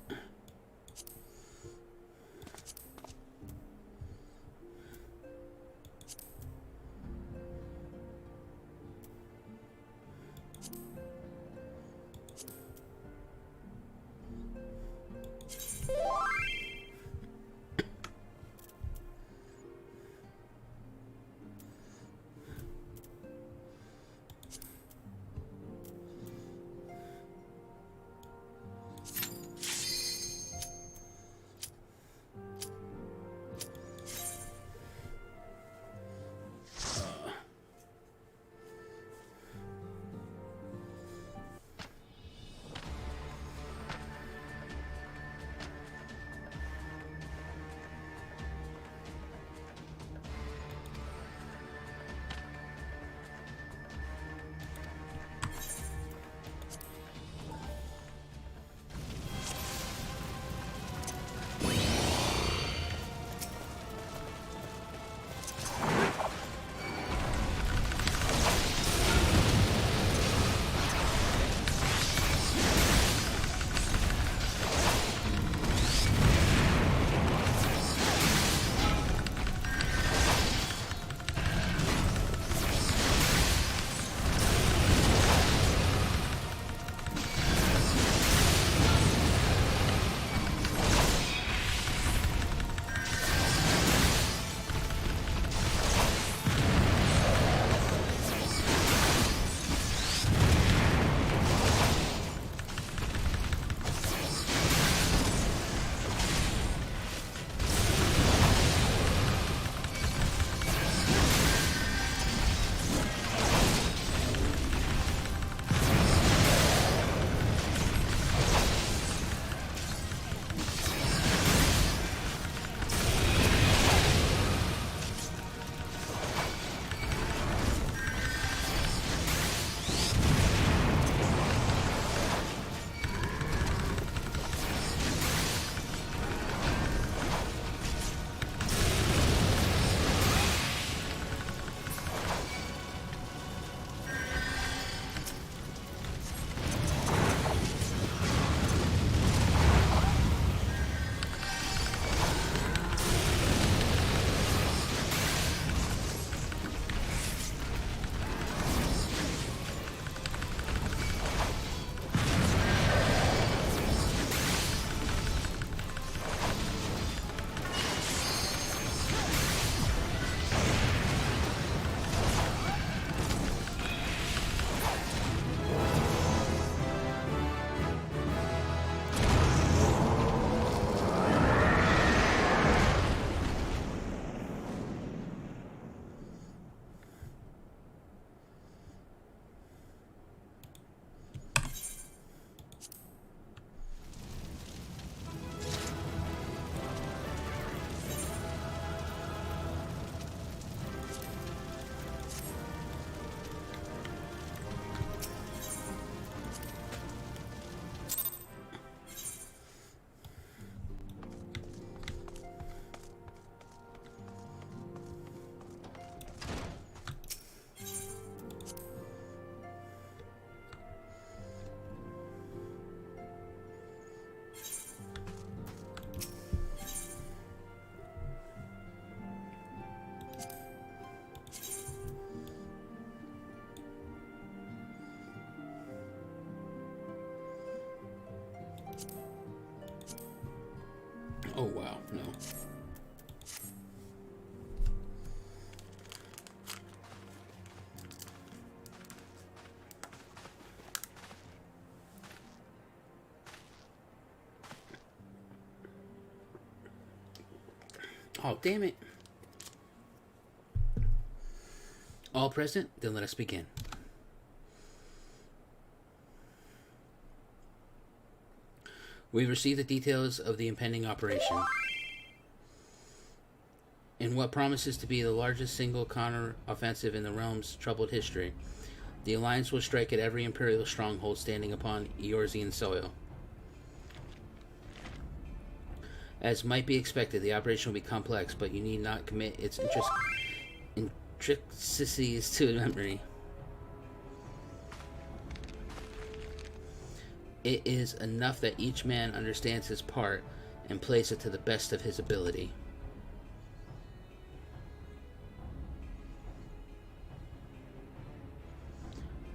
Oh, wow, no. Oh, damn it. All present? Then let us begin. We've received the details of the impending operation. In what promises to be the largest single counter-offensive in the realm's troubled history, the Alliance will strike at every Imperial stronghold standing upon Eorzean soil. As might be expected, the operation will be complex, but you need not commit its intricacies to memory. It is enough that each man understands his part and plays it to the best of his ability.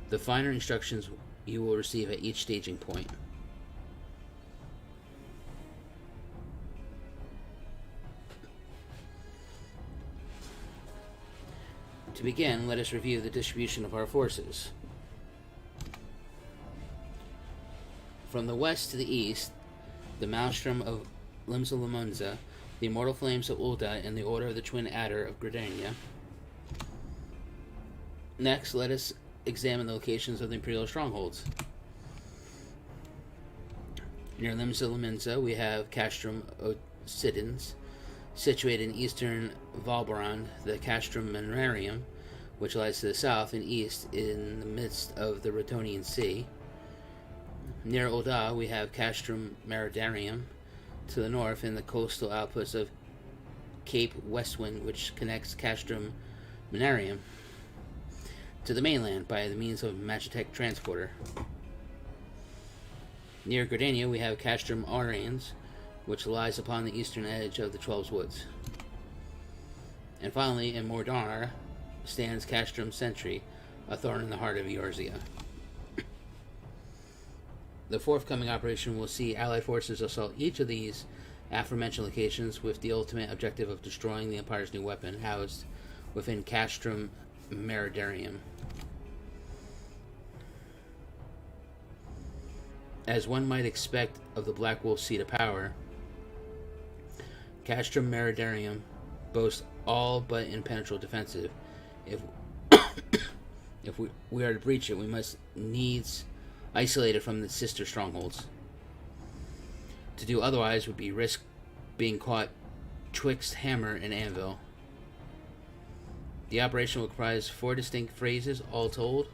The finer instructions you will receive at each staging point. To begin, let us review the distribution of our forces. From the west to the east, the Maelstrom of Limsa, the Immortal Flames of Ul'dah, and the Order of the Twin Adder of Gridania. Next, let us examine the locations of the Imperial strongholds. Near Limsa, we have Castrum Occidens, situated in eastern Valbaran, the Castrum Minarium, which lies to the south and east in the midst of the Rotonian Sea. Near Ul'dah, we have Castrum Meridarium to the north in the coastal outpost of Cape Westwind, which connects Castrum Minarium to the mainland by the means of a Magitech transporter. Near Gridania, we have Castrum Aurians, which lies upon the eastern edge of the 12 Woods. And finally, in Mordor stands Castrum Sentry, a thorn in the heart of Eorzea. The forthcoming operation will see Allied forces assault each of these aforementioned locations with the ultimate objective of destroying the Empire's new weapon housed within Castrum Meridarium. As one might expect of the Black Wolf's seat of power, Castrum Meridarium boasts all but impenetrable defensive. If we are to breach it, we must needs isolate it from the sister strongholds. To do otherwise would be risk being caught twixt hammer and anvil. The operation will comprise 4 distinct phases, all told.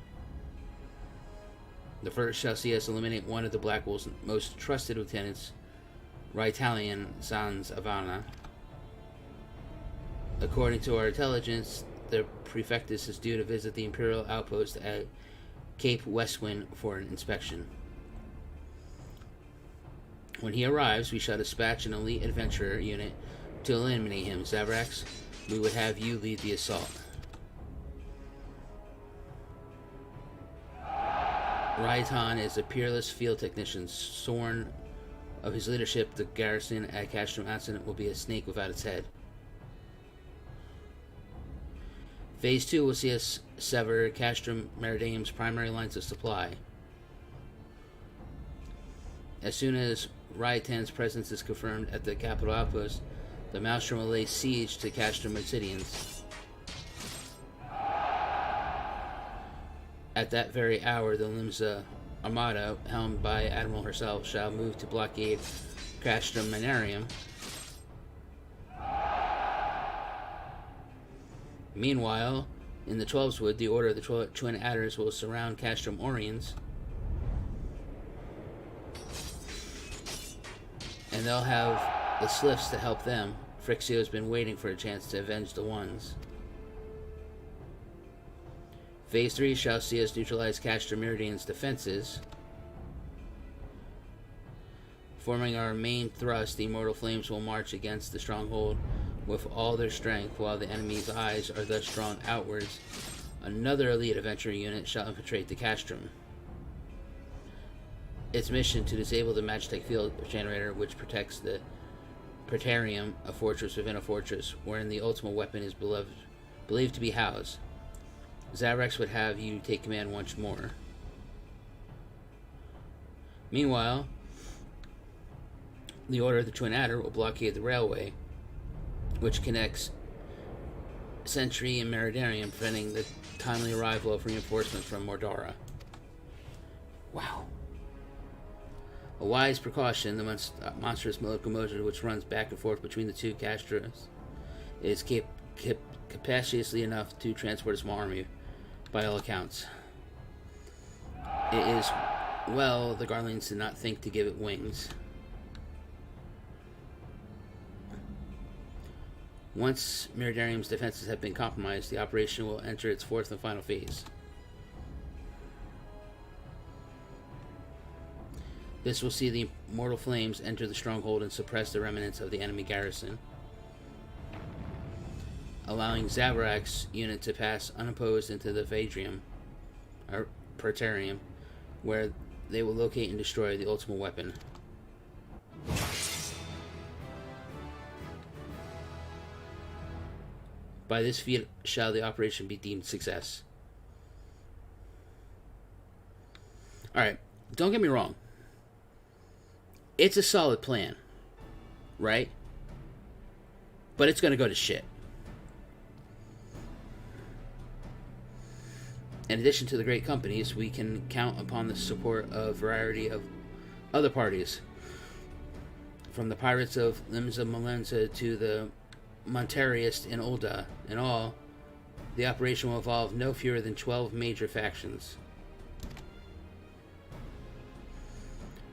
The first shall see us eliminate one of the Black Wolf's most trusted lieutenants, Raitalian Sans Avana. According to our intelligence, the Prefectus is due to visit the Imperial outpost at Cape Westwind for an inspection. When he arrives, we shall dispatch an elite adventurer unit to eliminate him. Zaverax, we would have you lead the assault. Raitan is a peerless field technician. Sworn of his leadership, the garrison at Castrum Occident will be a snake without its head. Phase 2 will see us sever Castrum Meridarium's primary lines of supply. As soon as Raitan's presence is confirmed at the capital outpost, the Maelstrom will lay siege to Castrum Occidians. At that very hour, the Limsa Armada, helmed by Admiral herself, shall move to blockade Castrum Minarium. Meanwhile, in the 12's Wood, the Order of the Twin Adders will surround Castrum Aurians, and they'll have the Sliffs to help them. Frixio's been waiting for a chance to avenge the Ones. Phase 3 shall see us neutralize Castrum Meridian's defenses. Forming our main thrust, the Immortal Flames will march against the stronghold with all their strength, while the enemy's eyes are thus drawn outwards. Another elite adventurer unit shall infiltrate the Castrum. Its mission to disable the Magitech field generator, which protects the Praetorium, a fortress within a fortress, wherein the ultimate weapon is believed to be housed. Zaverax would have you take command once more. Meanwhile, the Order of the Twin Adder will blockade the railway, which connects Sentry and Meridarium, preventing the timely arrival of reinforcements from Mordora. Wow. A wise precaution, the monstrous locomotive which runs back and forth between the two Castrums It is capaciously enough to transport a small army, by all accounts. It is, well, the Garleans did not think to give it wings. Once Meridarium's defenses have been compromised, the operation will enter its fourth and final phase. This will see the immortal flames enter the stronghold and suppress the remnants of the enemy garrison, allowing Zaverax unit to pass unopposed into the Vadrium, or Praetorium, where they will locate and destroy the ultimate weapon. By this feat shall the operation be deemed success. Alright, don't get me wrong. It's a solid plan, right? But it's going to go to shit. In addition to the great companies, we can count upon the support of a variety of other parties. From the pirates of Limsa Malenza to the Montariist in Ul'dah. In all, the operation will involve no fewer than 12 major factions.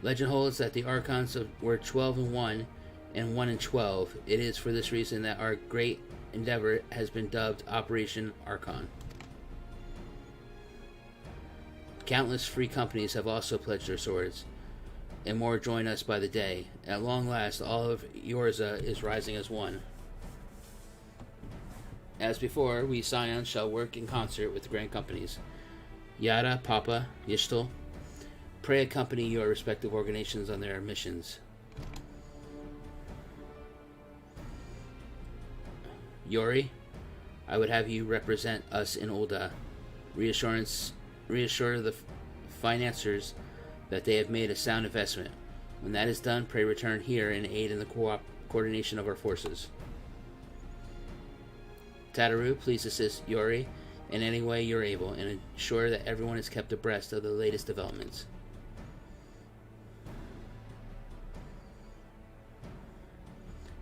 Legend holds that the Archons were 12-1 and 1-12. It is for this reason that our great endeavor has been dubbed Operation Archon. Countless free companies have also pledged their swords, and more join us by the day. At long last, all of Eorzea is rising as one. As before, we Scions shall work in concert with the grand companies. Yada, Papa, Yishtal, pray accompany your respective organizations on their missions. Yori, I would have you represent us in Ul'dah. Reassure the financiers that they have made a sound investment. When that is done, pray return here and aid in the coordination of our forces. Tataru, please assist Yori in any way you're able and ensure that everyone is kept abreast of the latest developments.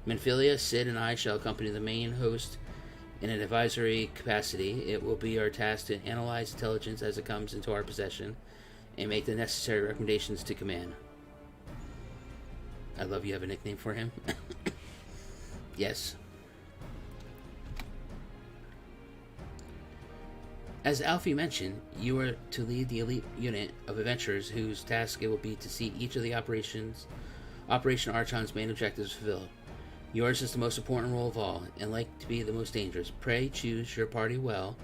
Menphilia, Sid, and I shall accompany the main host in an advisory capacity. It will be our task to analyze intelligence as it comes into our possession and make the necessary recommendations to command. I love you have a nickname for him. Yes. As Alfie mentioned, you are to lead the elite unit of adventurers whose task it will be to see each of the Operation Archon's main objectives fulfilled. Yours is the most important role of all, and like to be the most dangerous. Pray choose your party well,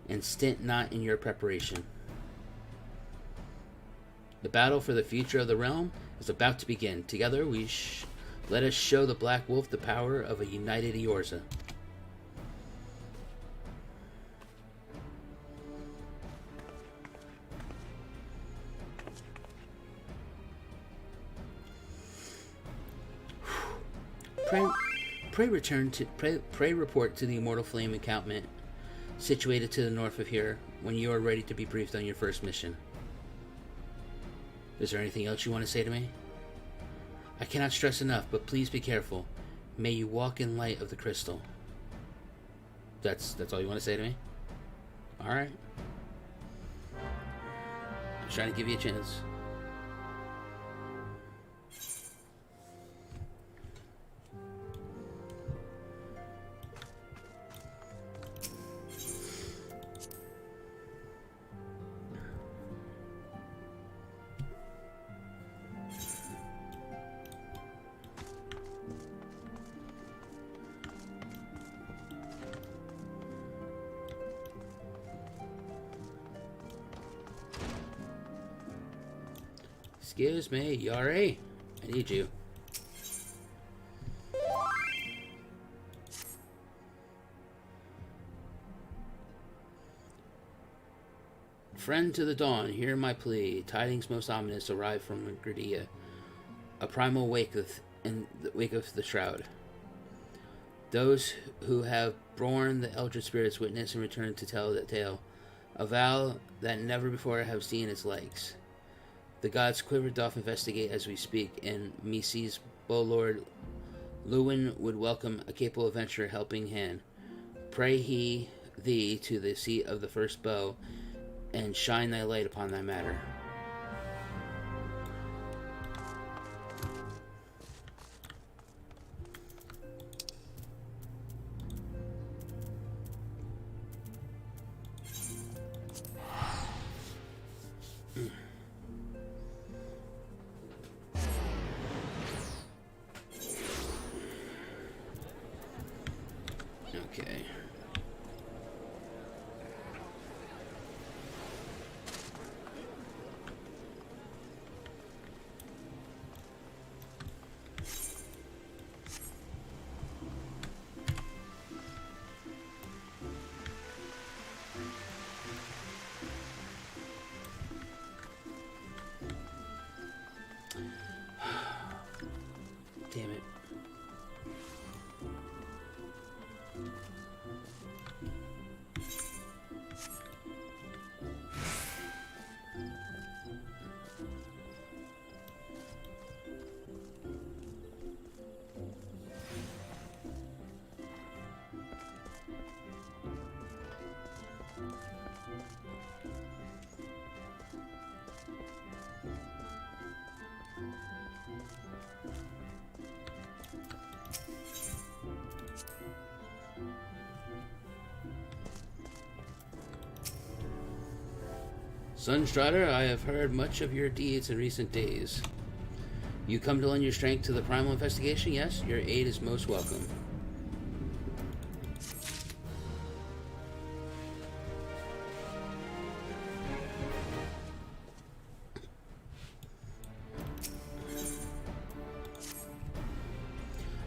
and stint not in your preparation. The battle for the future of the realm is about to begin. Together, let us show the Black Wolf the power of a united Eorzea. Pray report to the Immortal Flame encampment situated to the north of here when you are ready to be briefed on your first mission. Is there anything else you want to say to me? I cannot stress enough, but please be careful. May you walk in light of the crystal. That's all you want to say to me? Alright. I'm trying to give you a chance. Excuse me, Yori. I need you. Friend to the dawn, hear my plea. Tidings most ominous arrive from Gradia. A primal waketh in the wake of the shroud. Those who have borne the eldritch spirits witness and return to tell that tale. A vow that never before have seen its likes. The gods' quiver doth investigate as we speak, and Mises, Bolord, Lewin would welcome a capable adventurer helping hand. Pray he thee to the seat of the first bow, and shine thy light upon thy matter. Okay. Damn it. Sunstrider, I have heard much of your deeds in recent days. You come to lend your strength to the primal investigation? Yes, your aid is most welcome.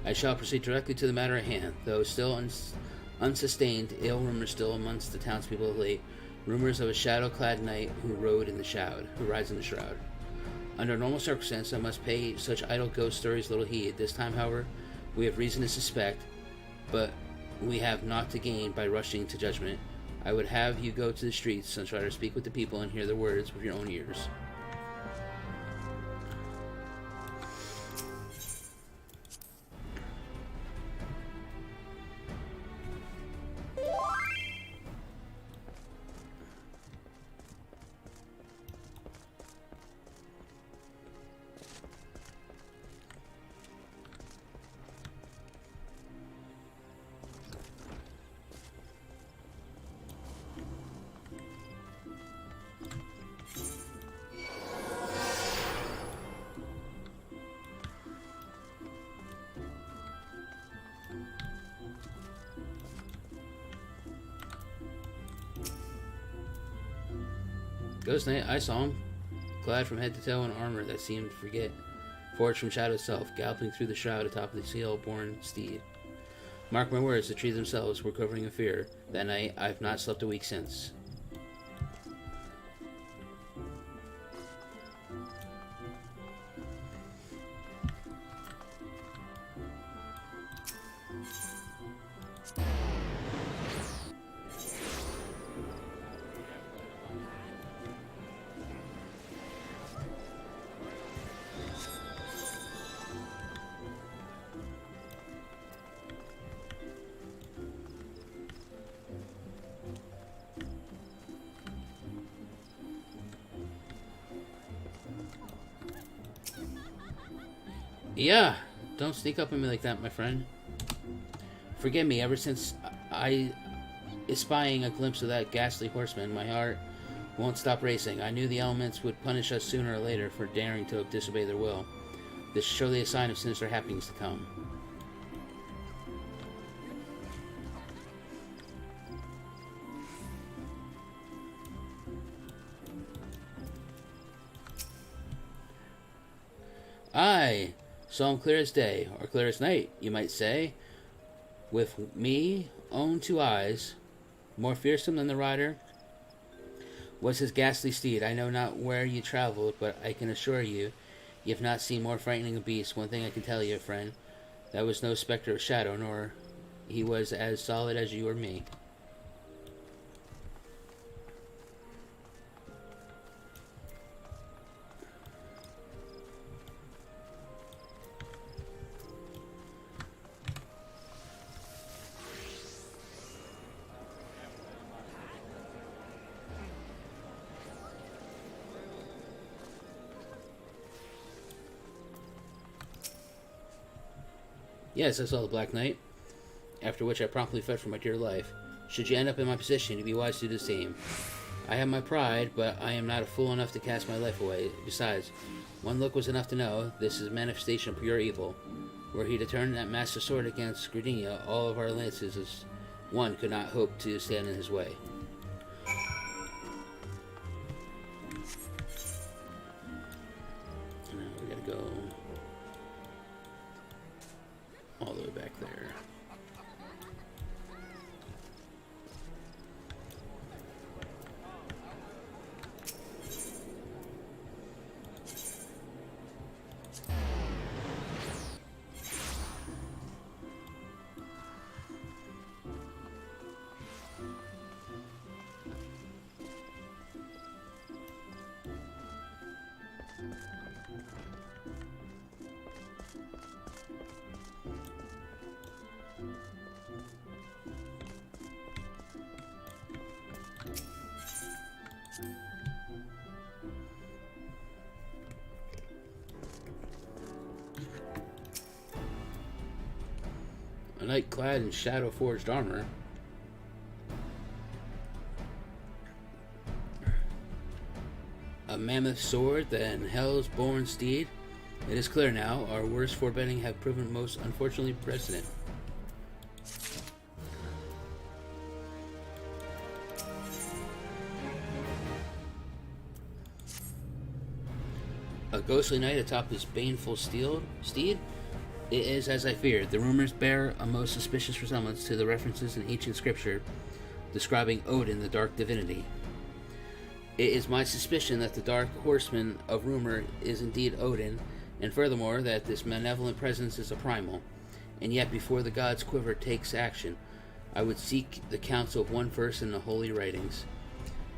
I shall proceed directly to the matter at hand, though still unsustained, ill rumors still amongst the townspeople of late. Rumors of a shadow-clad knight who rides in the shroud. Under normal circumstances, I must pay such idle ghost stories little heed. This time, however, we have reason to suspect, but we have naught to gain by rushing to judgment. I would have you go to the streets, and try to speak with the people and hear their words with your own ears. Ghost Knight, I saw him, clad from head to toe in armor that seemed to forget, forged from shadow itself, galloping through the shroud atop the seal-born steed. Mark my words, the trees themselves were quivering in fear. That night, I have not slept a week since. Yeah, don't sneak up on me like that, my friend. Forgive me, ever since I espying a glimpse of that ghastly horseman, my heart won't stop racing. I knew the elements would punish us sooner or later for daring to disobey their will. This is surely a sign of sinister happenings to come. Aye. Saw him clear as day, or clear as night, you might say. With me own two eyes, more fearsome than the rider was his ghastly steed. I know not where you traveled, but I can assure you, you have not seen more frightening a beast. One thing I can tell you, friend, that was no specter of shadow, nor he was as solid as you or me. Yes, I saw the Black Knight, after which I promptly fled for my dear life. Should you end up in my position, you'd be wise to do the same. I have my pride, but I am not a fool enough to cast my life away. Besides, one look was enough to know this is a manifestation of pure evil. Were he to turn that master sword against Gardenia, all of our lances as one could not hope to stand in his way. Now we gotta go all the way back there. A knight clad in shadow-forged armor. A mammoth sword, then hell's born steed. It is clear now, our worst foreboding have proven most unfortunately precedent. A ghostly knight atop his baneful steed? It is as I feared. The rumors bear a most suspicious resemblance to the references in ancient scripture describing Odin, the dark divinity. It is my suspicion that the dark horseman of rumor is indeed Odin, and furthermore that this malevolent presence is a primal. And yet before the god's quiver takes action, I would seek the counsel of one verse in the holy writings.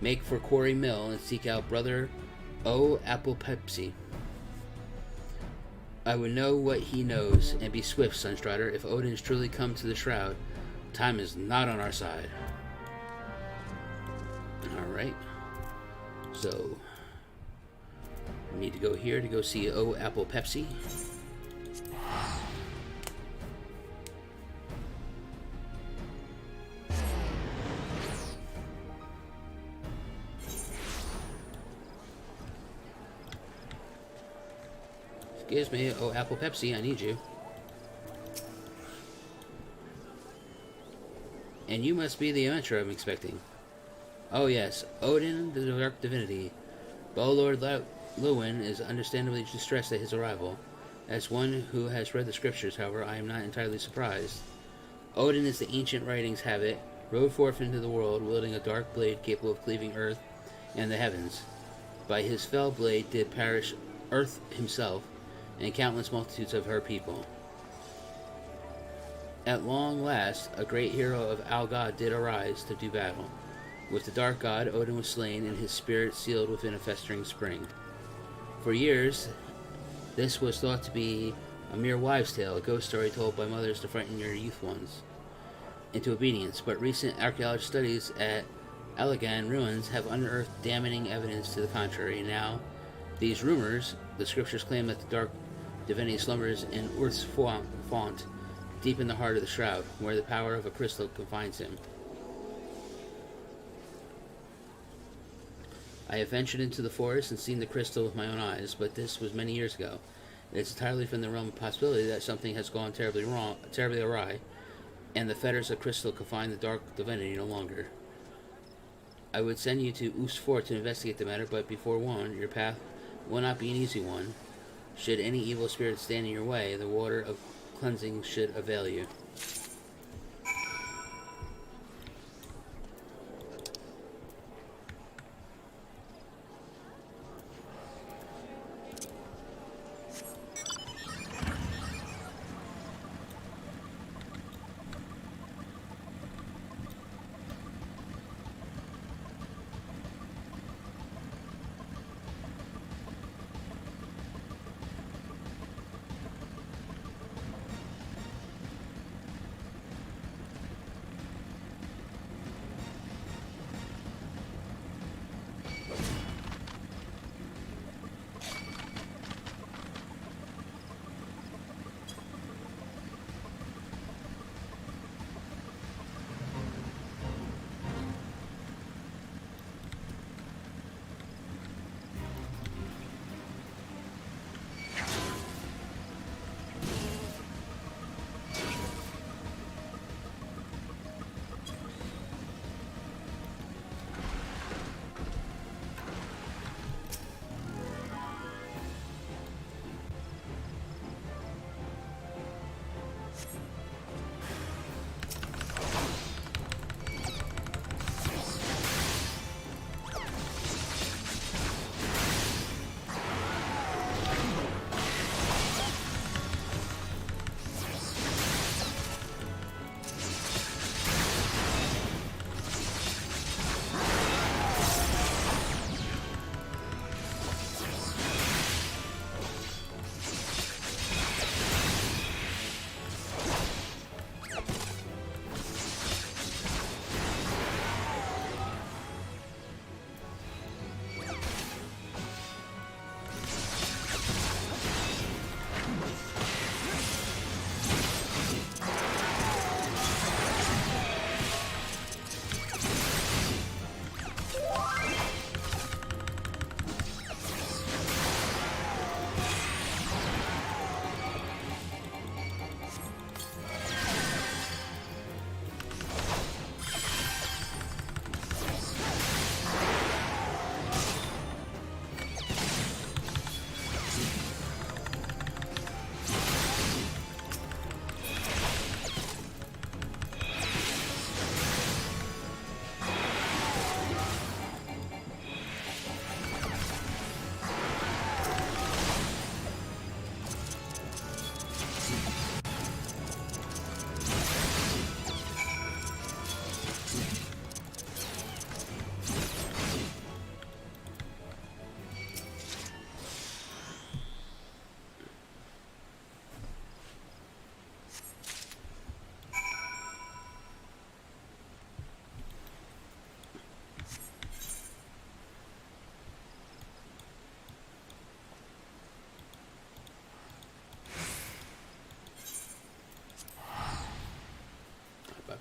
Make for Quarry Mill and seek out brother apocalyptic. I would know what he knows, and be swift, Sunstrider. If Odin is truly come to the Shroud, time is not on our side. Alright. So, we need to go here to go see apocalyptic. Excuse me, apocalyptic, I need you. And you must be the adventurer I'm expecting. Oh yes, Odin, the dark divinity. Lord Lewin is understandably distressed at his arrival. As one who has read the scriptures, however, I am not entirely surprised. Odin, as the ancient writings have it, rode forth into the world, wielding a dark blade capable of cleaving earth and the heavens. By his fell blade did perish earth himself, and countless multitudes of her people. At long last, a great hero of Algod did arise to do battle. With the dark god, Odin was slain, and his spirit sealed within a festering spring. For years, this was thought to be a mere wives' tale, a ghost story told by mothers to frighten your youth ones into obedience, but recent archaeological studies at Allegan ruins have unearthed damning evidence to the contrary. Now, these rumors, the scriptures claim that the dark divinity slumbers in Earth's font, deep in the heart of the Shroud, where the power of a crystal confines him. I have ventured into the forest and seen the crystal with my own eyes, but this was many years ago. It is entirely from the realm of possibility that something has gone terribly awry, and the fetters of crystal confine the dark divinity no longer. I would send you to Oos Fort to investigate the matter, but be forewarned, your path will not be an easy one. Should any evil spirit stand in your way, the water of cleansing should avail you.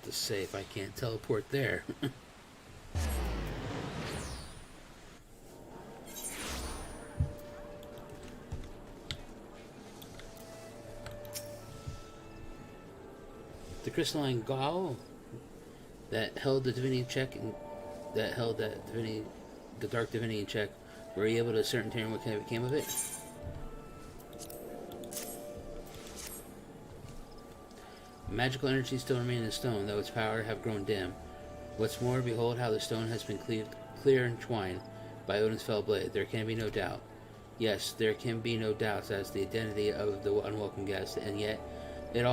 to say if I can't teleport there. The crystalline gall that held the divinity in check, and that held that divinity, the dark divinity in check, were you able to ascertain what kind of became of it? Magical energy still remains in the stone, though its power have grown dim. What's more, behold how the stone has been clear and twined by Odin's fell blade. There can be no doubt. Yes, there can be no doubts as to the identity of the unwelcome guest, and yet it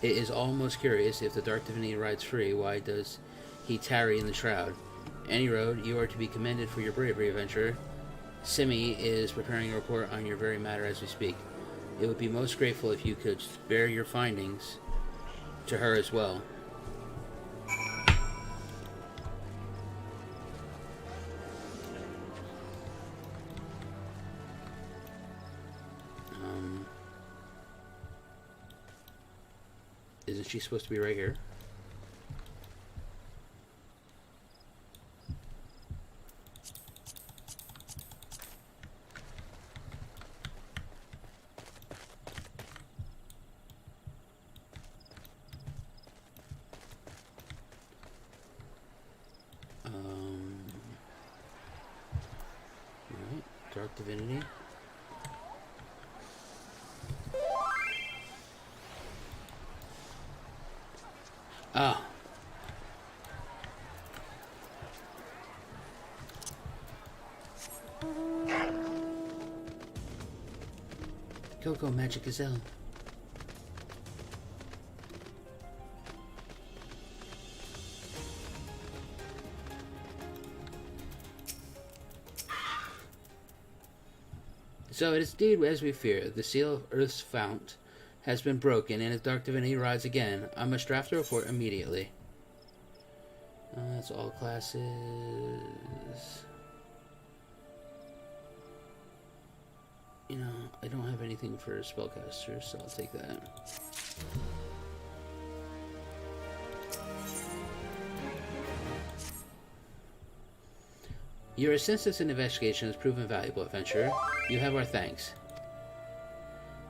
is almost curious. If the dark divinity rides free, why does he tarry in the shroud? Any road, you are to be commended for your bravery, adventurer. Simi is preparing a report on your very matter as we speak. It would be most grateful if you could spare your findings to her as well. Isn't she supposed to be right here? Right, dark divinity. Ah. Go, Magic Gazelle. So it is indeed as we fear. The seal of Earth's fount has been broken, and if Dark Divinity rides again, I must draft a report immediately. That's all classes. You know, I don't have anything for spellcasters, so I'll take that. Your assistance in investigation has proven valuable, adventurer. You have our thanks.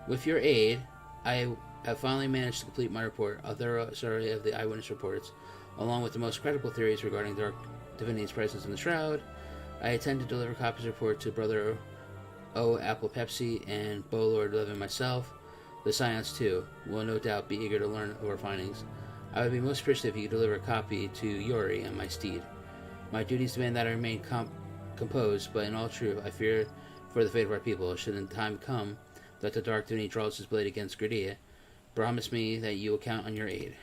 With your aid, I have finally managed to complete my report, a thorough survey of the eyewitness reports, along with the most credible theories regarding Dark Divinity's presence in the Shroud. I intend to deliver copies of the report to Brother O. Apple Pepsi and Bo Lord 11 myself. The Scions, too, will no doubt be eager to learn of our findings. I would be most appreciative if you could deliver a copy to Yori and my steed. My duties demand that I remain composed, but in all truth, I fear for the fate of our people. Should the time come that the Dark Divinity draws his blade against Gridea, promise me that you will count on your aid.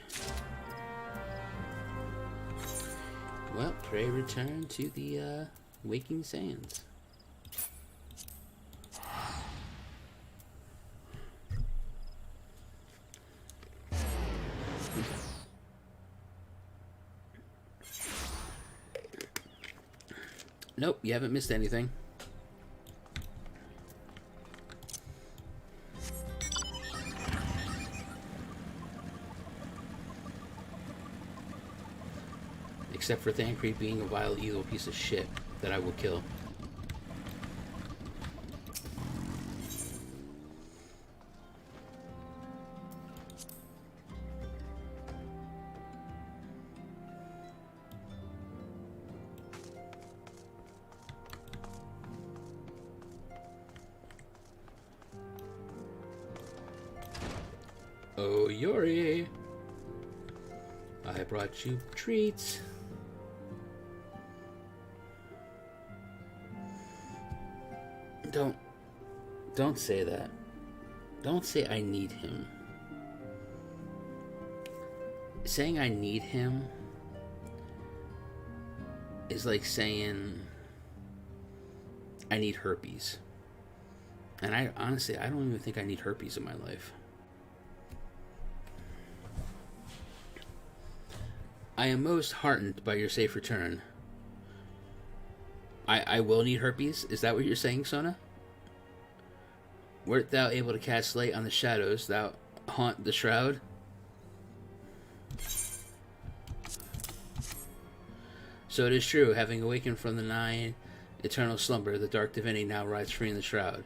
Well, pray return to the Waking Sands. Nope, you haven't missed anything. Except for Thancred being a vile, evil piece of shit that I will kill. Oh, Yori! I brought you treats. Don't say that. Don't say I need him. Saying I need him is like saying I need herpes. And I honestly don't even think I need herpes in my life. I am most heartened by your safe return. I will need herpes? Is that what you're saying, Sona? Wert thou able to cast light on the shadows, thou haunt the shroud? So it is true, having awakened from the 9 eternal slumber, the dark divinity now rides free in the shroud.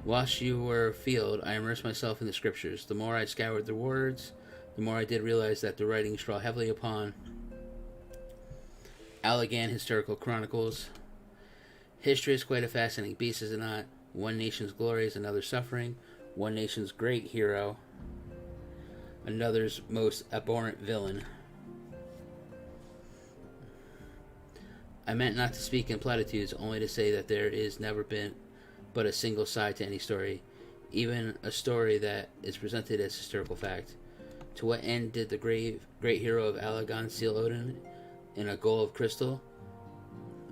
Whilst you were afield, I immersed myself in the scriptures. The more I scoured the words, the more I did realize that the writings draw heavily upon Allagan historical chronicles. History is quite a fascinating beast, is it not? One nation's glory is another's suffering. One nation's great hero, another's most abhorrent villain. I meant not to speak in platitudes, only to say that there is never been but a single side to any story, even a story that is presented as historical fact. To what end did the great hero of Allagan seal Odin in a goal of crystal?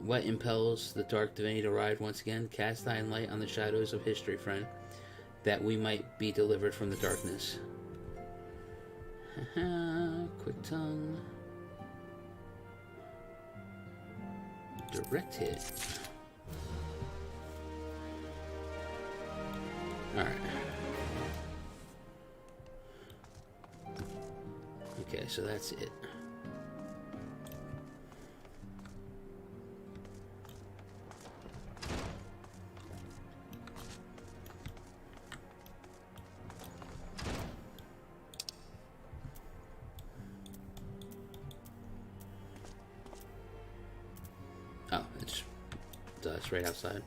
What impels the dark divinity to ride once again? Cast thine light on the shadows of history, friend, that we might be delivered from the darkness. Quick tongue. Direct hit. Alright. Okay, so that's it. Oh, it's dust right outside.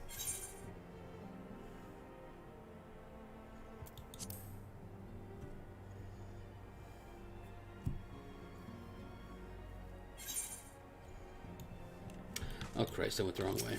Oh Christ, I went the wrong way.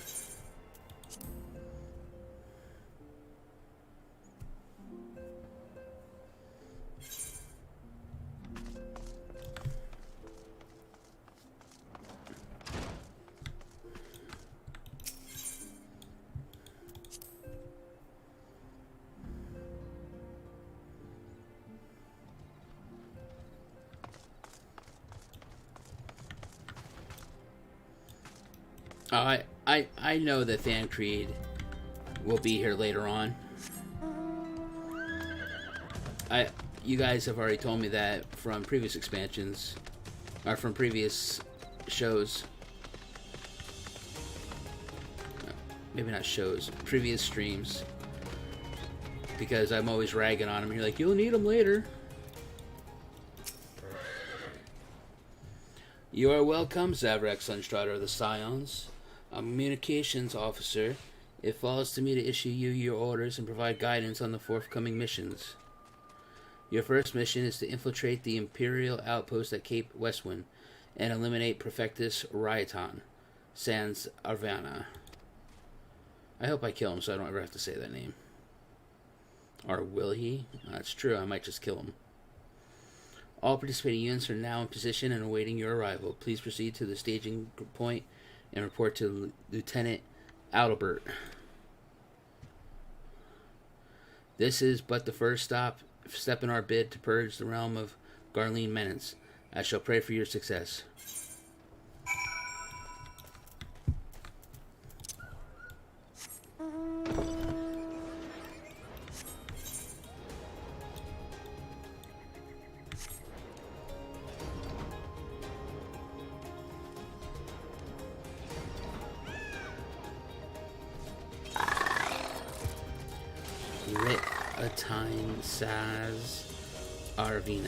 I know that Fan Creed will be here later on. You guys have already told me that from previous expansions, or from previous shows. Maybe not shows, previous streams. Because I'm always ragging on them. You're like, you'll need them later. You are welcome, Zaverax, Sunstrider of the Scions. I'm a communications officer. It falls to me to issue you your orders and provide guidance on the forthcoming missions. Your first mission is to infiltrate the Imperial outpost at Cape Westwind and eliminate Prefectus Raiton, sans Arvana. I hope I kill him so I don't ever have to say that name. Or will he? That's true, I might just kill him. All participating units are now in position and awaiting your arrival. Please proceed to the staging point and report to Lieutenant Adalbert. This is but the first step in our bid to purge the realm of Garlean menace. I shall pray for your success. Saz Arvina.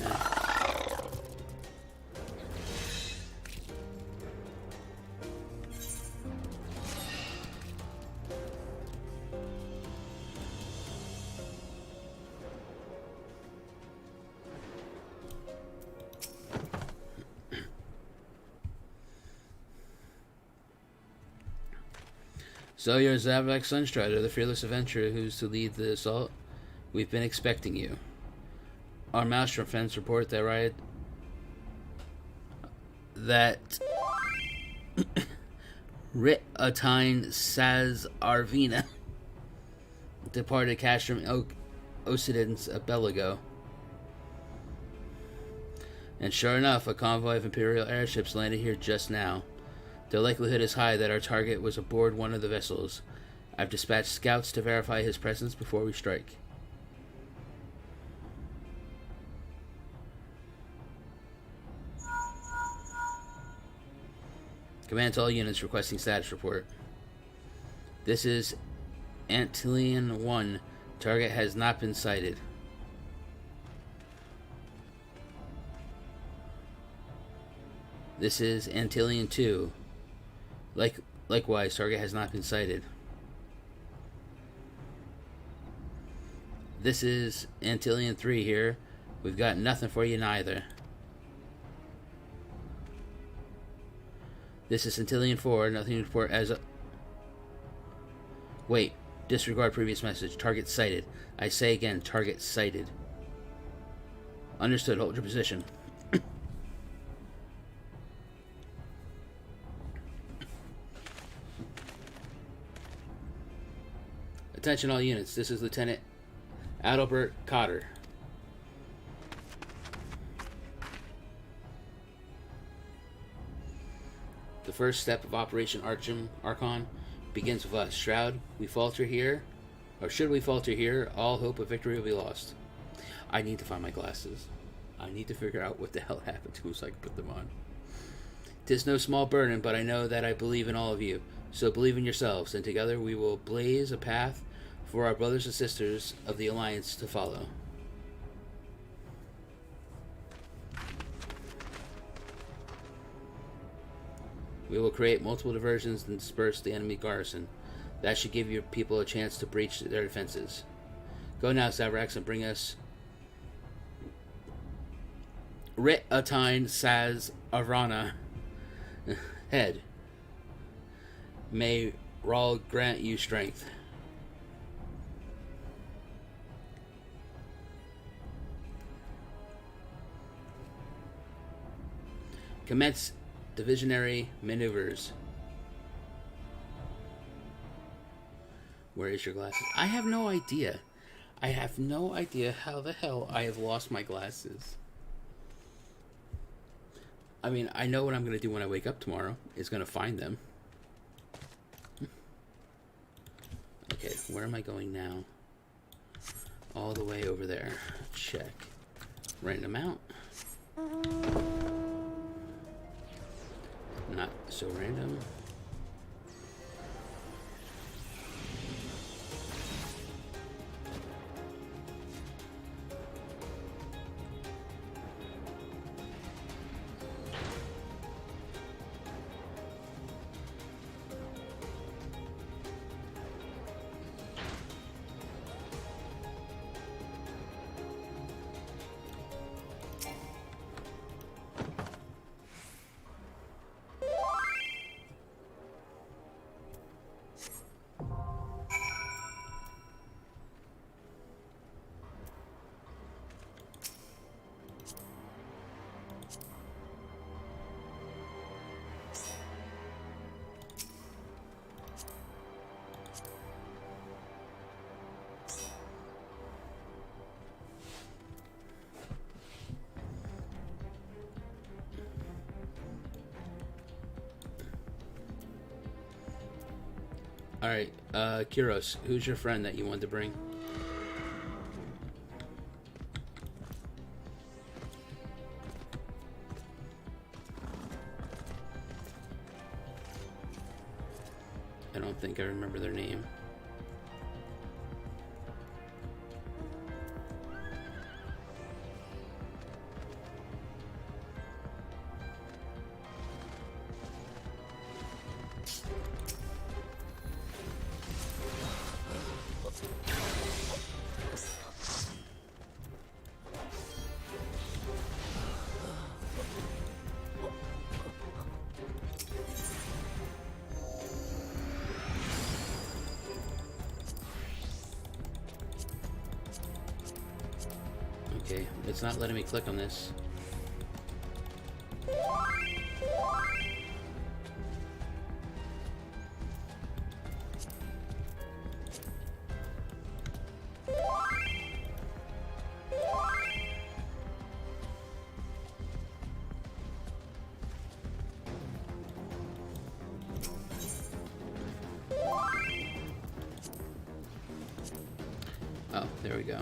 So you're Zaverax Sunstrider, the fearless adventurer who's to lead the assault. We've been expecting you. Our maelstrom friends report that Rit'atine Saz Arvina departed Castrum Occidens a Belago. And sure enough, a convoy of Imperial airships landed here just now. The likelihood is high that our target was aboard one of the vessels. I've dispatched scouts to verify his presence before we strike. Command to all units requesting status report. This is Antillean 1. Target has not been sighted. This is Antillean 2. Likewise, target has not been sighted. This is Antillean 3 here. We've got nothing for you neither. This is Antillean 4. Nothing to report as a... Wait. Disregard previous message. Target sighted. I say again, target sighted. Understood. Hold your position. Attention all units. This is Lieutenant Adalbert Cotter. The first step of Operation Archon begins with us. Shroud, we falter here, or should we falter here, all hope of victory will be lost. I need to find my glasses. I need to figure out what the hell happened to us so I can put them on. 'Tis no small burden, but I know that I believe in all of you. So believe in yourselves, and together we will blaze a path for our brothers and sisters of the Alliance to follow. We will create multiple diversions and disperse the enemy garrison. That should give your people a chance to breach their defenses. Go now, Zaverax, and bring us Rit Atine Saz Arana. Head. May Rawl grant you strength. Commence divisionary maneuvers. Where is your glasses? I have no idea. I have no idea how the hell I have lost my glasses. I mean, I know what I'm going to do when I wake up tomorrow is going to find them. Okay, where am I going now? All the way over there. Check. Random out. Not so random. Alright, Kyros, who's your friend that you wanted to bring? I don't think I remember their name. Okay, it's not letting me click on this. Oh, there we go.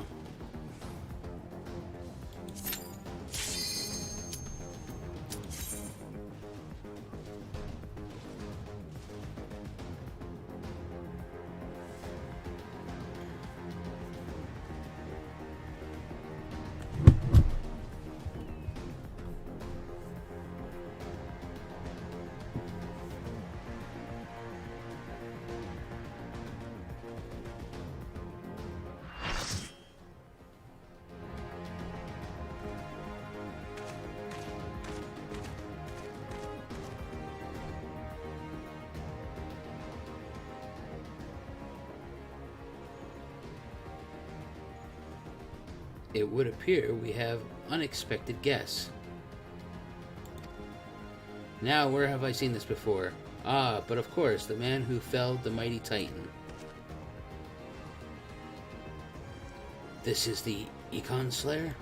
It would appear we have unexpected guests. Now, where have I seen this before? Ah, but of course, the man who felled the mighty Titan. This is the Econ Slayer?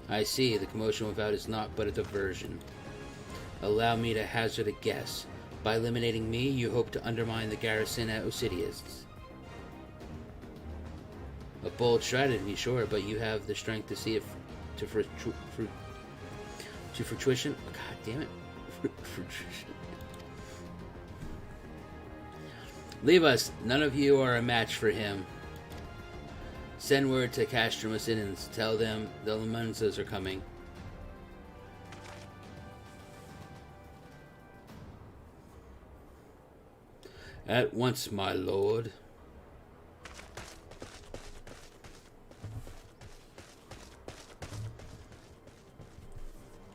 I see, the commotion without is not but a diversion. Allow me to hazard a guess. By eliminating me, you hope to undermine the garrison at Osidius. A bold strategy, sure, but you have the strength to see it to fruition. Oh, God damn it. Leave us. None of you are a match for him. Send word to Castrum Ascendants. Tell them the Lamenzas are coming. At once, my lord.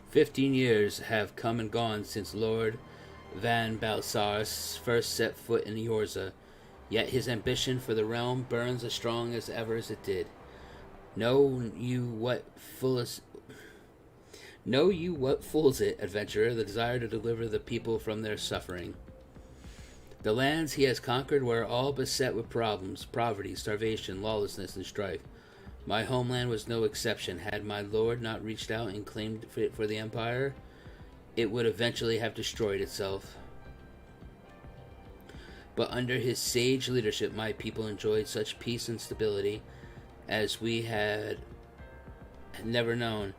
"15 years have come and gone since Lord Van Balsars first set foot in Eorzea, yet his ambition for the realm burns as strong as ever as it did. Know you what fools it, adventurer, the desire to deliver the people from their suffering. The lands he has conquered were all beset with problems, poverty, starvation, lawlessness, and strife. My homeland was no exception. Had my lord not reached out and claimed it for the Empire, it would eventually have destroyed itself. But under his sage leadership, my people enjoyed such peace and stability as we had never known.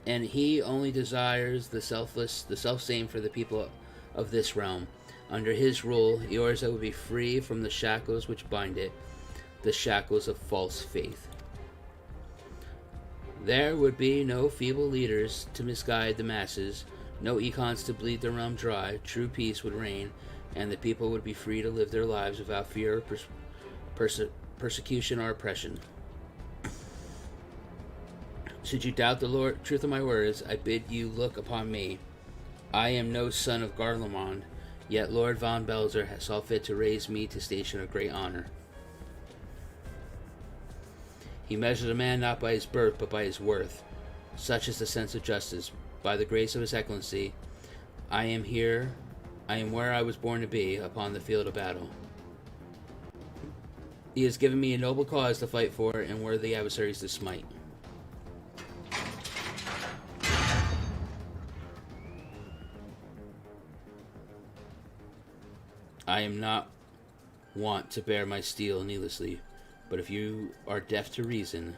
And he only desires the self-same for the people of this realm. Under his rule, Eorzea would be free from the shackles which bind it, the shackles of false faith. There would be no feeble leaders to misguide the masses, no econs to bleed the realm dry. True peace would reign, and the people would be free to live their lives without fear of persecution or oppression. Should you doubt the truth of my words, I bid you look upon me. I am no son of Garlean, yet Lord von Belzer saw fit to raise me to station of great honor. He measures a man not by his birth, but by his worth. Such is the sense of justice. By the grace of his excellency, I am where I was born to be, upon the field of battle. He has given me a noble cause to fight for, and worthy adversaries to smite. I am not wont to bear my steel needlessly, but if you are deaf to reason,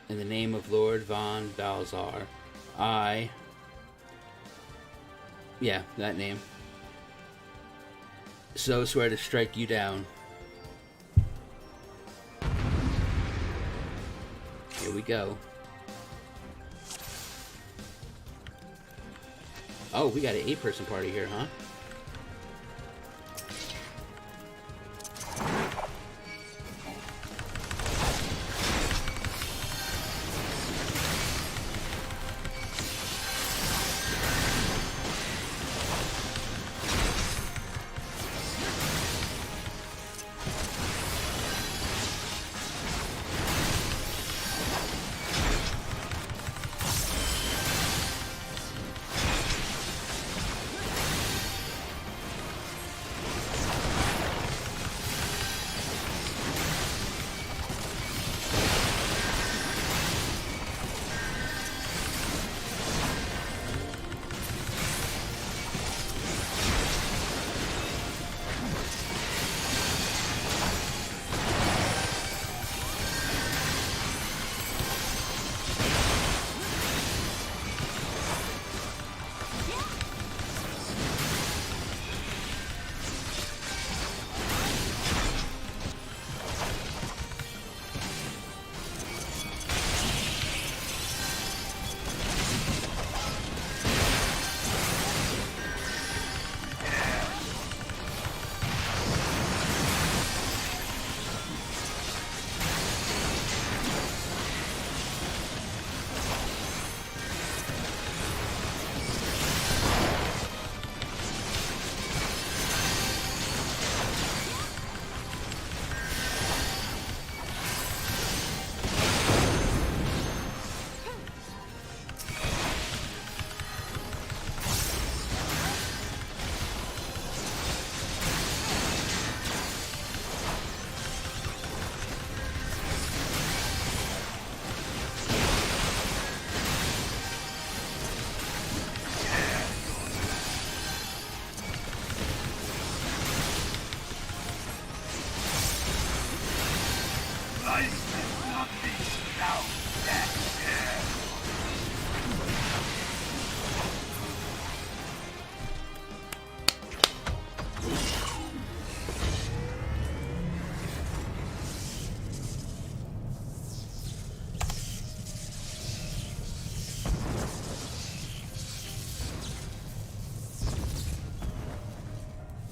in the name of Lord von Balzar, that name, so swear to strike you down. Here we go. Oh, we got an 8-person party here, huh?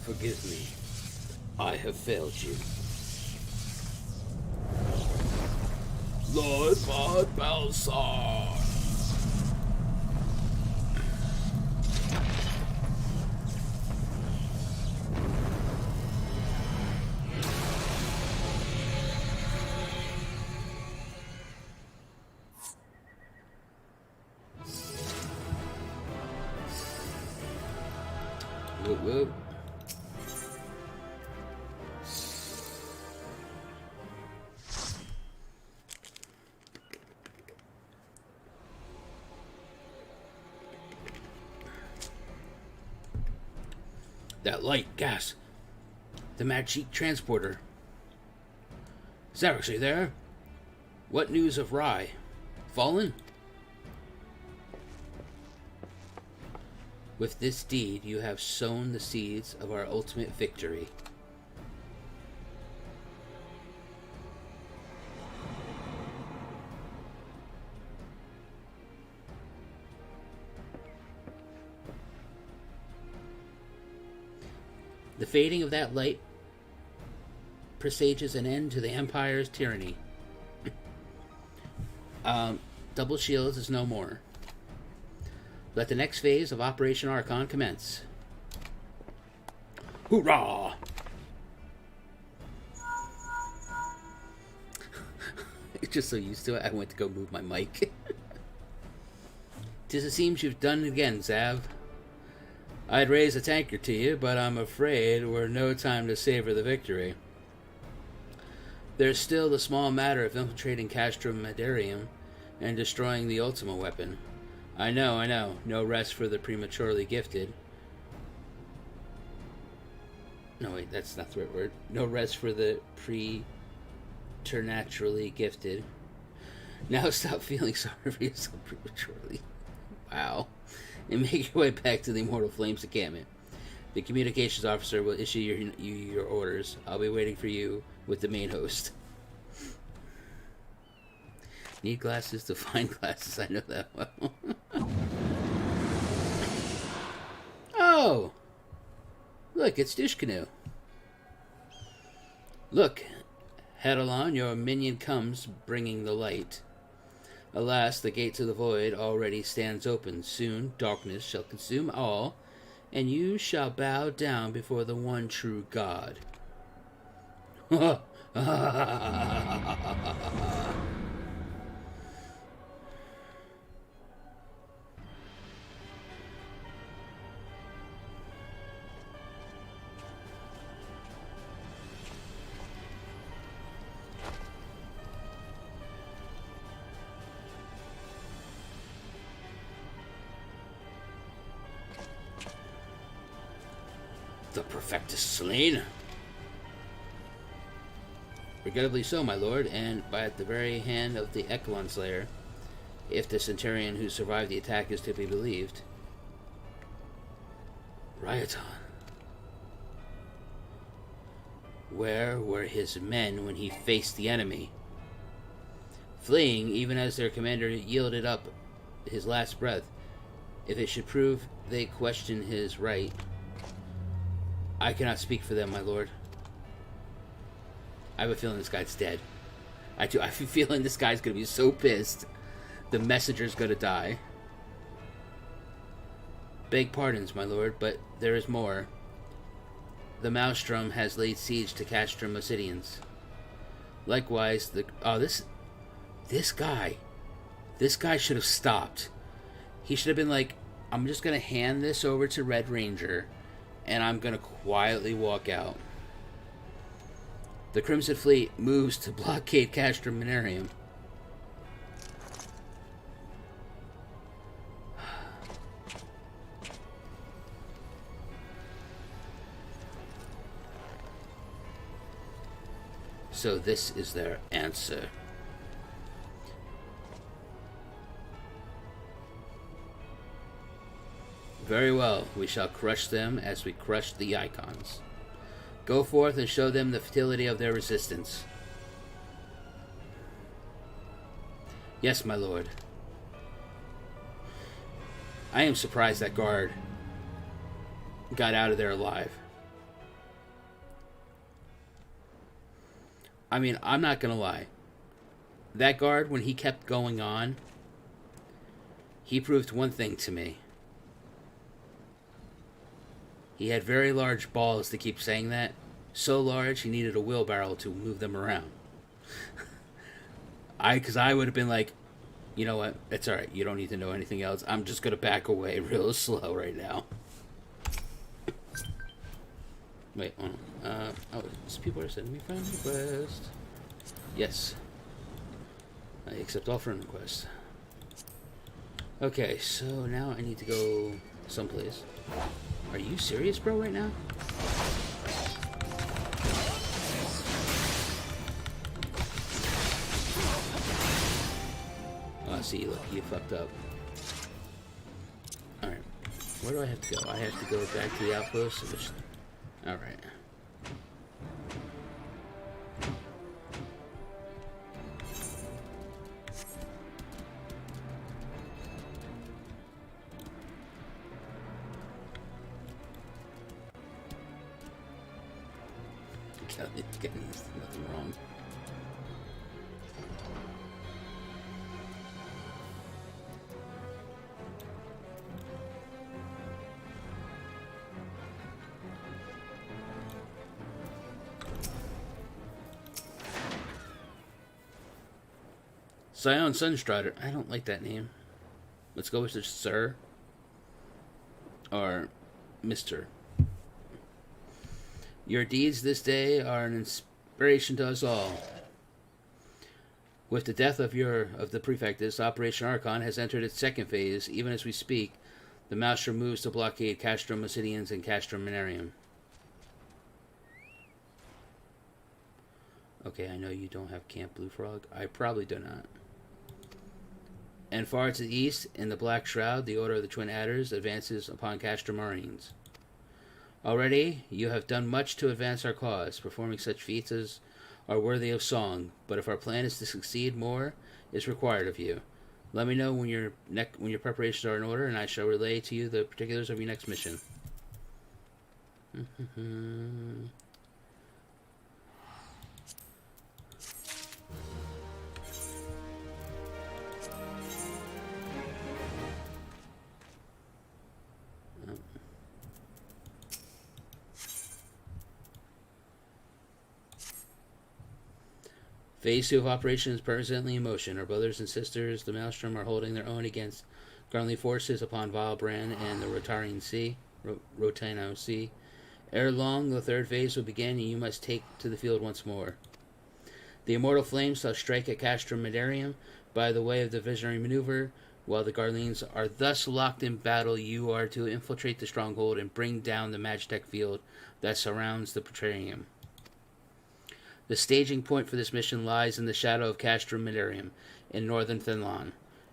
Forgive me. I have failed you. Lord Von Balsar! Whoop, whoop. That light, gas. The Magitech transporter. Zaverax, are you there? What news of Rye? Fallen? With this deed, you have sown the seeds of our ultimate victory. The fading of that light presages an end to the Empire's tyranny. Double Shields is no more. Let the next phase of Operation Archon commence. Hoorah! Just so used to it, I went to go move my mic. 'Tis it seems you've done it again, Zav. I'd raise a tanker to you, but I'm afraid we're no time to savor the victory. There's still the small matter of infiltrating Castrum Medarium and destroying the Ultima weapon. I know. No rest for the prematurely gifted. No, wait, that's not the right word. No rest for the preternaturally gifted. Now stop feeling sorry for yourself prematurely. Wow. And make your way back to the Immortal Flames encampment. The communications officer will issue your orders. I'll be waiting for you with the main host. Need glasses to find glasses. I know that well. Oh! Look, it's Dushkanu. Look, Hedalon, your minion comes, bringing the light. Alas, the gate to the void already stands open. Soon, darkness shall consume all, and you shall bow down before the one true God. The Perfectus slain? Regrettably so, my lord, and by the very hand of the Echelon Slayer, if the Centurion who survived the attack is to be believed. Rioton. Where were his men when he faced the enemy? Fleeing, even as their commander yielded up his last breath. If it should prove they question his right, I cannot speak for them, my lord. I have a feeling this guy's dead. I have a feeling this guy's going to be so pissed. The messenger's going to die. Beg pardons, my lord, but there is more. The Maelstrom has laid siege to Castrum Obsidians. Likewise, this guy should have stopped. He should have been like, I'm just going to hand this over to Red Ranger, and I'm going to quietly walk out. The Crimson Fleet moves to blockade Castrum Minarium. So this is their answer. Very well, we shall crush them as we crushed the Icons. Go forth and show them the futility of their resistance. Yes, my lord. I am surprised that guard got out of there alive. I mean, I'm not gonna lie. That guard, when he kept going on, he proved one thing to me. He had very large balls to keep saying that. So large, he needed a wheelbarrow to move them around. Because I would have been like, you know what? It's alright. You don't need to know anything else. I'm just going to back away real slow right now. Wait, hold on. Oh, these people are sending me friend request. Yes. I accept all friend requests. Okay, so now I need to go someplace. Are you serious, bro, right now? Oh, see, look, you fucked up. Alright. Where do I have to go? I have to go back to the outpost. Alright. It's getting nothing wrong. Scion Sunstrider. I don't like that name. Let's go with the Sir. Or Mr. Your deeds this day are an inspiration to us all. With the death of the Prefectus, Operation Archon has entered its second phase. Even as we speak, the Maelstrom moves to blockade Castrum Obsidians and Castrum Minarium. Okay, I know you don't have Camp Blue Frog. I probably do not. And far to the east, in the Black Shroud, the Order of the Twin Adders advances upon Castrum Marines. Already, you have done much to advance our cause, performing such feats as are worthy of song, but if our plan is to succeed, more is required of you. Let me know when your preparations are in order, and I shall relay to you the particulars of your next mission. Phase 2 of operation is presently in motion. Our brothers and sisters, the Maelstrom, are holding their own against Garlean forces upon Valbrand and the Rotarian Sea, Rotano Sea. Ere long, the third phase will begin, and you must take to the field once more. The immortal flames shall strike at Castrum Midarium by the way of the visionary maneuver. While the Garleans are thus locked in battle, you are to infiltrate the stronghold and bring down the Magitech field that surrounds the Praetorium. The staging point for this mission lies in the shadow of Castrum Midarium in northern Finland,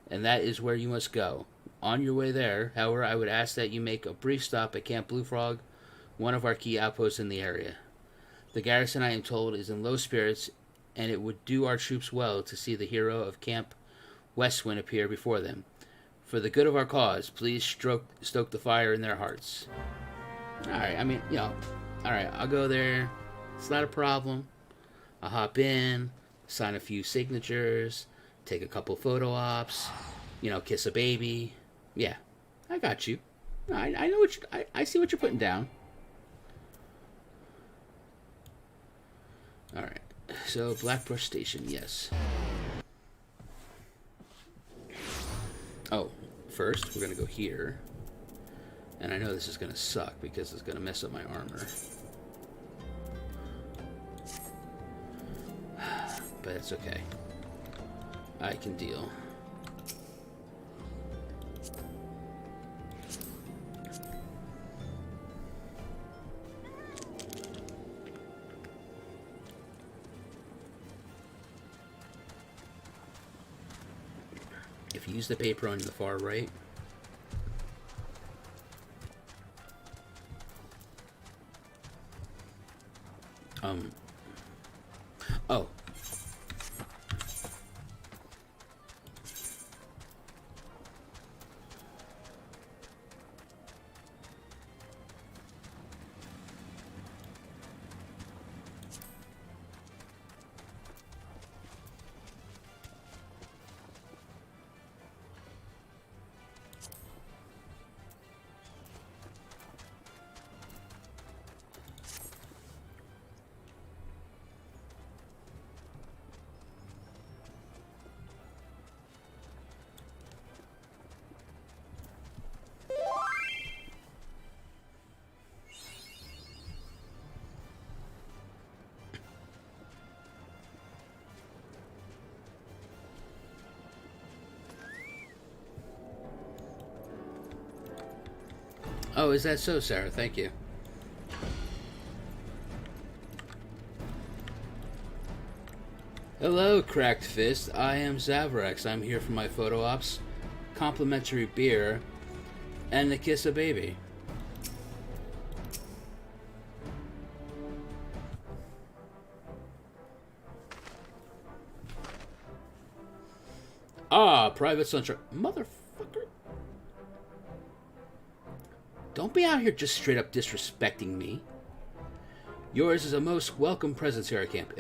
and that is where you must go. On your way there, however, I would ask that you make a brief stop at Camp Blue Frog, one of our key outposts in the area. The garrison, I am told, is in low spirits, and it would do our troops well to see the hero of Camp Westwind appear before them. For the good of our cause, please stoke the fire in their hearts. Alright, I mean, you know, alright, I'll go there. It's not a problem. I'll hop in, sign a few signatures, take a couple photo ops, you know, kiss a baby. Yeah, I got you. I know what I see what you're putting down. All right, so Blackbrush Station, yes. Oh, first we're gonna go here, and I know this is gonna suck because it's gonna mess up my armor. But it's okay. I can deal. If you use the paper on the far right, oh. Oh, is that so, Sarah? Thank you. Hello, Cracked Fist. I am Zaverax. I'm here for my photo ops, complimentary beer, and the kiss a baby. Ah, Private Sunshine. Motherfucker. Don't be out here just straight up disrespecting me. Yours is a most welcome presence here at camp.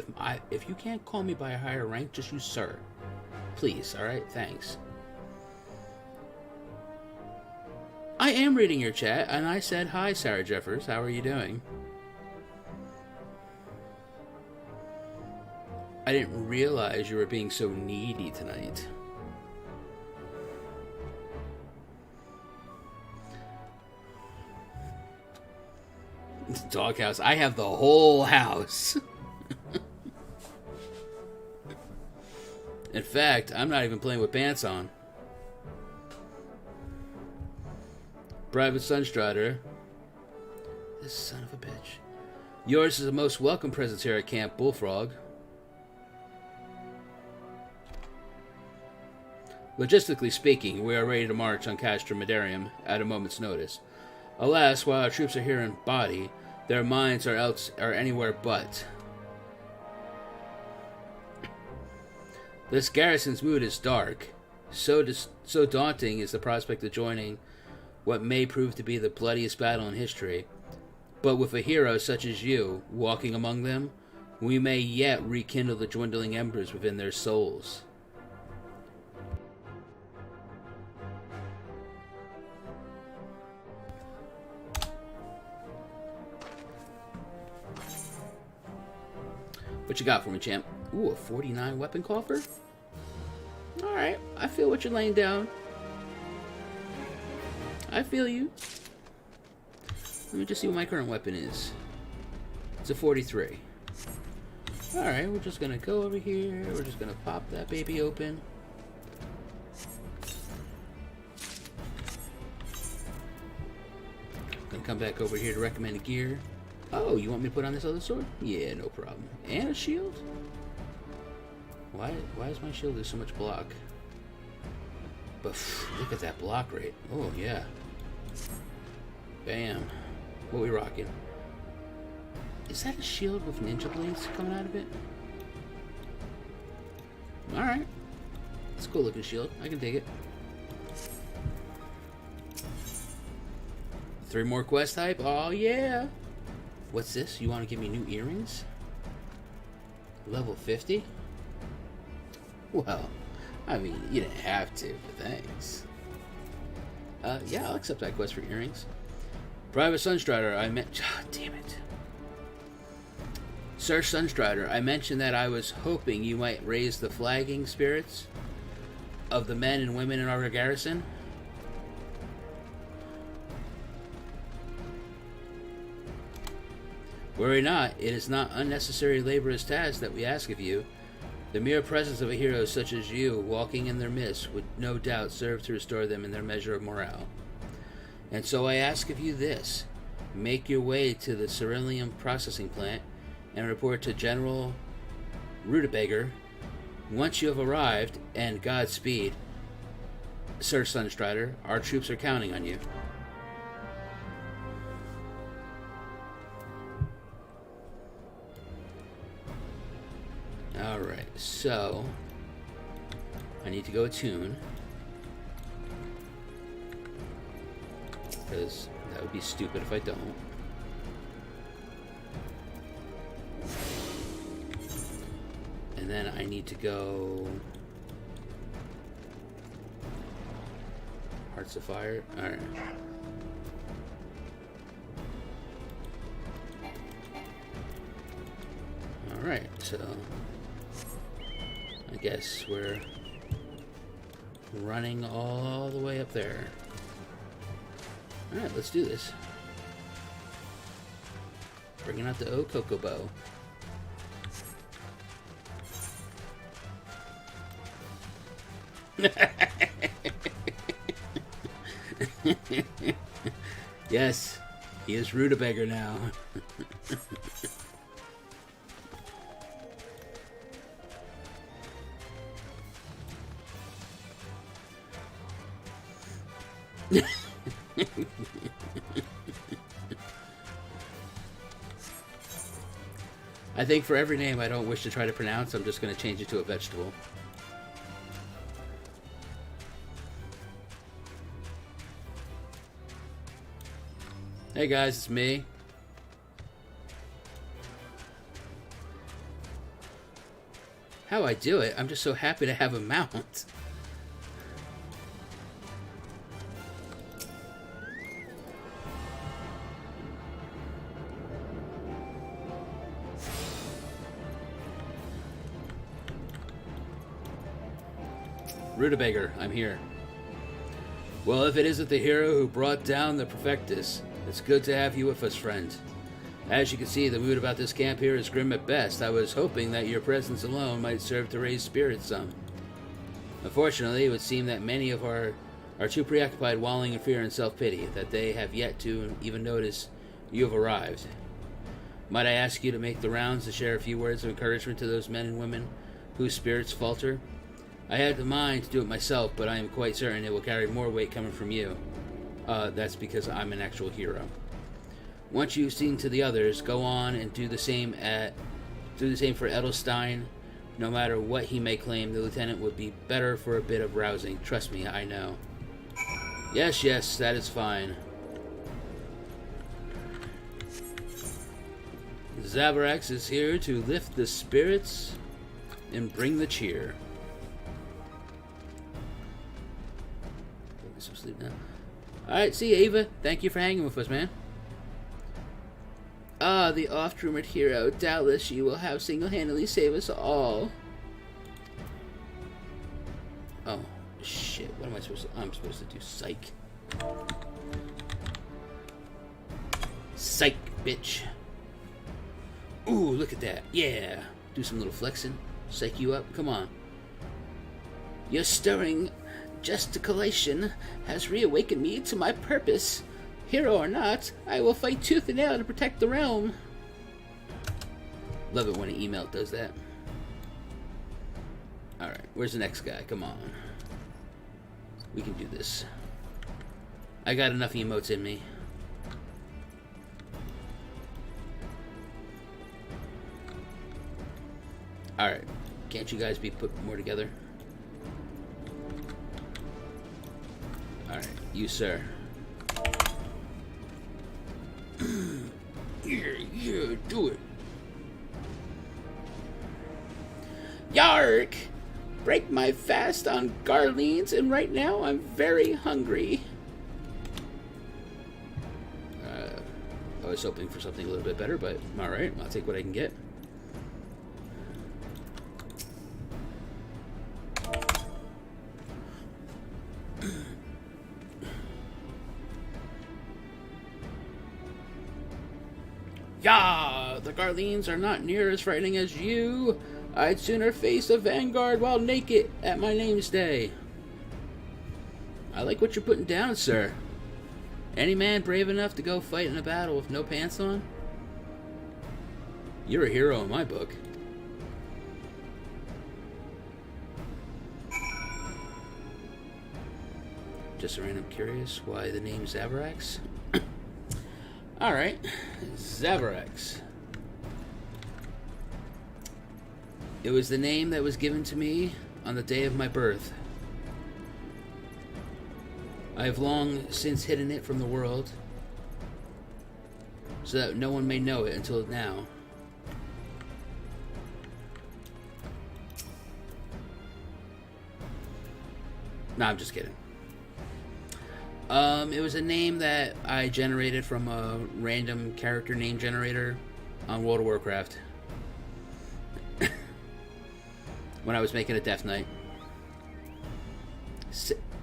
If you can't call me by a higher rank, just use sir. Please, alright? Thanks. I am reading your chat, and I said, hi, Sarah Jeffers. How are you doing? I didn't realize you were being so needy tonight. Doghouse. I have the whole house. In fact, I'm not even playing with pants on. Private Sunstrider. This son of a bitch. Yours is the most welcome presence here at Camp Bullfrog. Logistically speaking, we are ready to march on Castrum Medarium at a moment's notice. Alas, while our troops are here in body, their minds are anywhere but. This garrison's mood is dark. So daunting is the prospect of joining what may prove to be the bloodiest battle in history. But with a hero such as you walking among them, we may yet rekindle the dwindling embers within their souls. What you got for me, champ? Ooh, a 49 weapon coffer? Alright, I feel what you're laying down. I feel you. Let me just see what my current weapon is. It's a 43. Alright, we're just gonna go over here. We're just gonna pop that baby open. Gonna come back over here to recommended gear. Oh, you want me to put on this other sword? Yeah, no problem. And a shield? Why is my shield there's so much block? But look at that block rate. Oh, yeah. Bam. What we rocking? Is that a shield with ninja blades coming out of it? Alright. It's a cool looking shield. I can dig it. 3 more quest type? Oh, yeah. What's this? You want to give me new earrings? Level 50? Well, I mean, you didn't have to, but thanks. Yeah, I'll accept that quest for earrings. Private Sunstrider, I meant... Oh, damn it. Sir Sunstrider, I mentioned that I was hoping you might raise the flagging spirits of the men and women in our garrison. Worry not, it is not unnecessary laborious task that we ask of you. The mere presence of a hero such as you walking in their midst would no doubt serve to restore them in their measure of morale. And so I ask of you this. Make your way to the Cerulean processing plant and report to General Rutabager. Once you have arrived, and Godspeed, Sir Sunstrider, our troops are counting on you. Alright, so I need to go attune, because that would be stupid if I don't. And then I need to go Hearts of Fire. Alright. Alright, so I guess we're running all the way up there. Alright, let's do this. Bringing out the Okokobo. Yes, he is Rutabaga now. I think for every name I don't wish to try to pronounce, I'm just going to change it to a vegetable. Hey guys, it's me. How I do it? I'm just so happy to have a mount. Rutabaga, I'm here. Well, if it isn't the hero who brought down the Perfectus, it's good to have you with us, friend. As you can see, the mood about this camp here is grim at best. I was hoping that your presence alone might serve to raise spirits some. Unfortunately, it would seem that many of are too preoccupied wallowing in fear and self-pity that they have yet to even notice you have arrived. Might I ask you to make the rounds to share a few words of encouragement to those men and women whose spirits falter? I had the mind to do it myself, but I am quite certain it will carry more weight coming from you. That's because I'm an actual hero. Once you've seen to the others, go on and do the same for Edelstein. No matter what he may claim, the lieutenant would be better for a bit of rousing. Trust me, I know. Yes, yes, that is fine. Zaverax is here to lift the spirits and bring the cheer. Some sleep now. Alright, see you, Ava. Thank you for hanging with us, man. Ah, the oft-rumored hero. Doubtless you will have single-handedly save us all. Oh, shit. What am I supposed to... I'm supposed to do psych. Psych, bitch. Ooh, look at that. Yeah. Do some little flexing. Psych you up. Come on. Your stirring gesticulation has reawakened me to my purpose. Hero or not, I will fight tooth and nail to protect the realm. Love it when an email does that. Alright, where's the next guy? Come on. We can do this. I got enough emotes in me. Alright, can't you guys be put more together? Alright, you sir. Yeah, do it. Yark! Break my fast on Garleans, and right now I'm very hungry. I was hoping for something a little bit better, but alright, I'll take what I can get. Yeah, the Garleans are not near as frightening as you. I'd sooner face a vanguard while naked at my name's day. I like what you're putting down, sir. Any man brave enough to go fight in a battle with no pants on? You're a hero in my book. Just a random curious why the name Zaverax? Alright, Zaverax. It was the name that was given to me on the day of my birth. I have long since hidden it from the world, so that no one may know it until now. No, I'm just kidding. It was a name that I generated from a random character name generator on World of Warcraft. When I was making a Death Knight.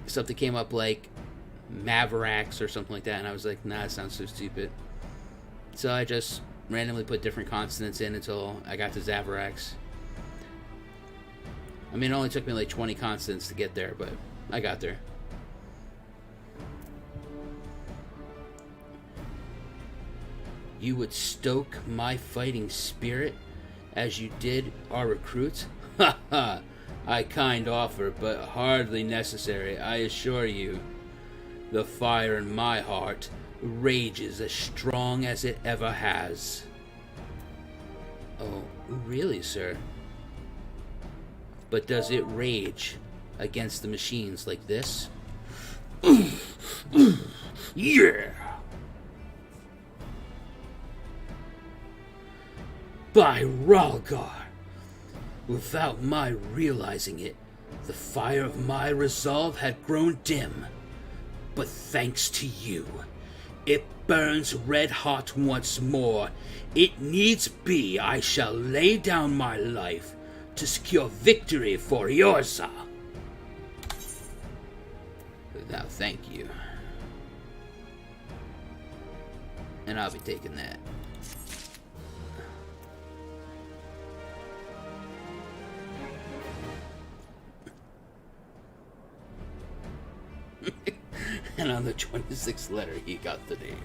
Something came up like Maverax or something like that, and I was like, nah, it sounds so stupid. So I just randomly put different consonants in until I got to Zaverax. I mean, it only took me like 20 consonants to get there, but I got there. You would stoke my fighting spirit as you did our recruits? Ha ha! I kind offer, but hardly necessary, I assure you. The fire in my heart rages as strong as it ever has. Oh, really, sir? But does it rage against the machines like this? Yeah! By Ralgar! Without my realizing it, the fire of my resolve had grown dim. But thanks to you, it burns red hot once more. It needs be I shall lay down my life to secure victory for Eorzea. Now, thank you. And I'll be taking that. And on the 26th letter, he got the name.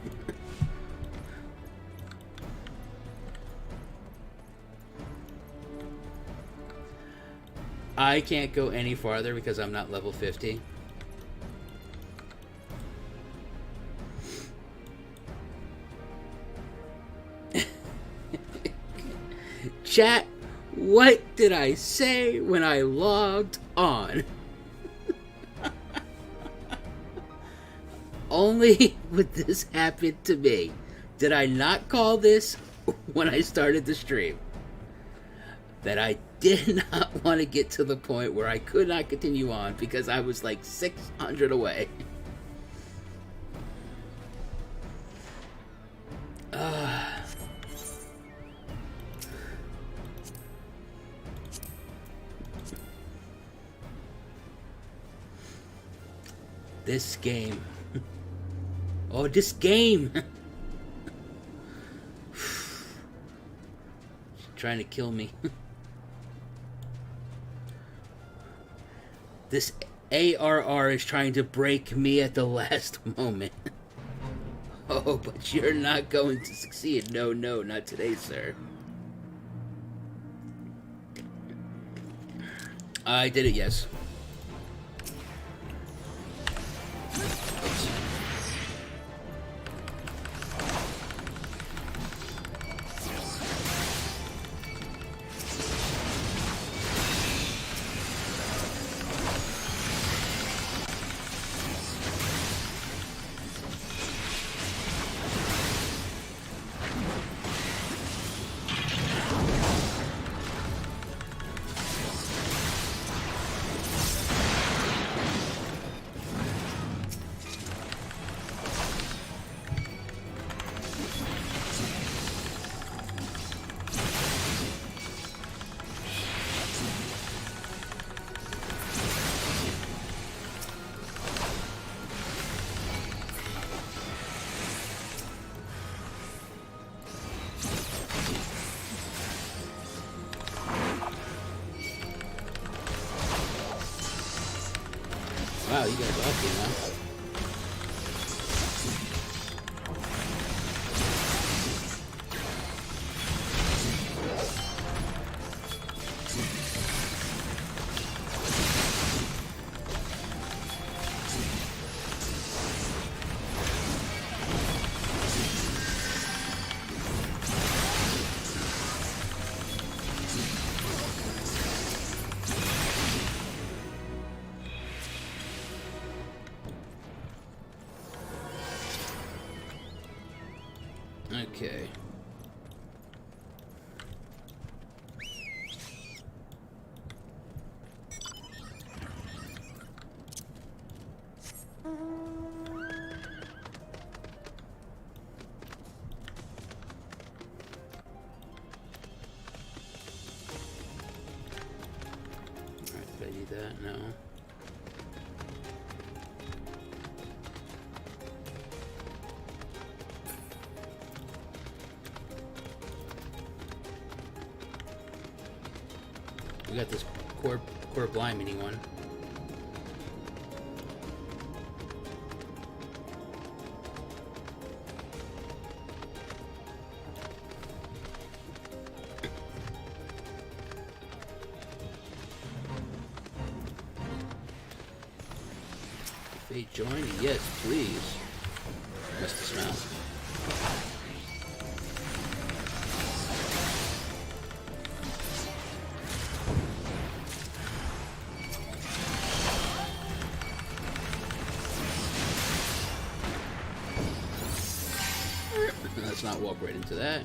I can't go any farther because I'm not level 50. Chat, what did I say when I logged on? Only would this happen to me. Did I not call this when I started the stream? That I did not want to get to the point where I could not continue on because I was like 600 away. This game. Oh, this game! She's trying to kill me. This ARR is trying to break me at the last moment. Oh, but you're not going to succeed. No, no, not today, sir. I did it, yes. Oops. Wow, you guys are up here, huh? Okay. Alright, did I need that? No. We got this core blind mini one. Hey, joining. Yes, please. Must smell. Let's not walk right into that.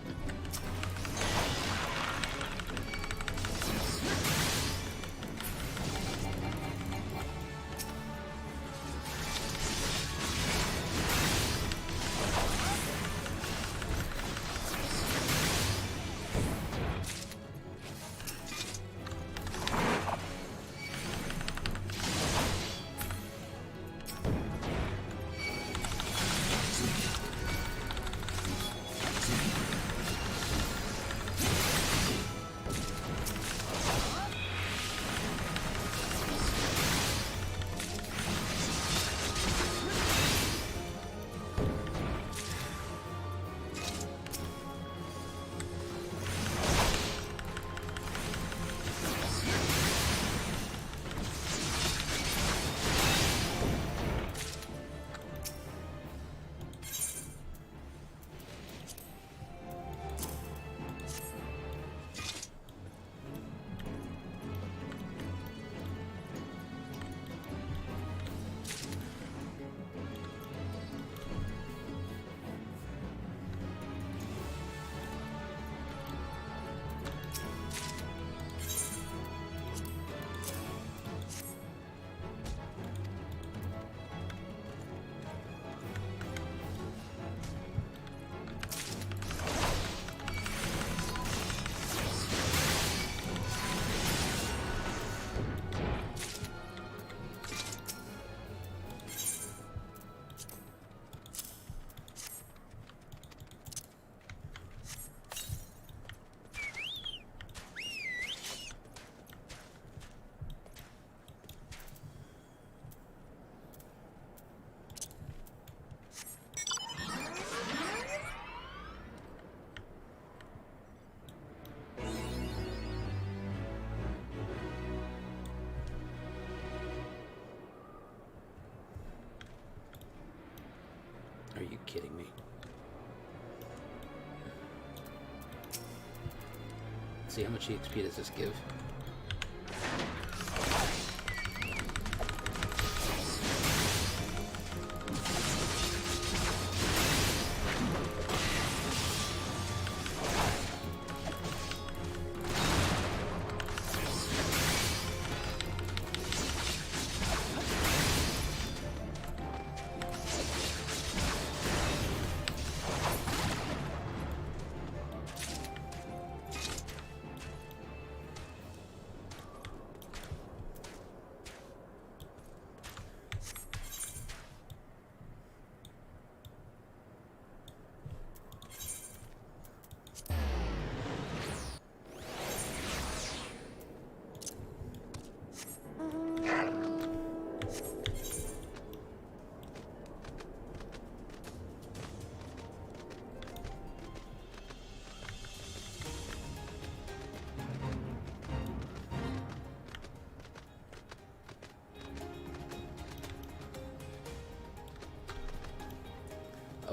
Are you kidding me? Let's see, how much XP does this give?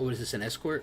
Oh, what is this, an escort?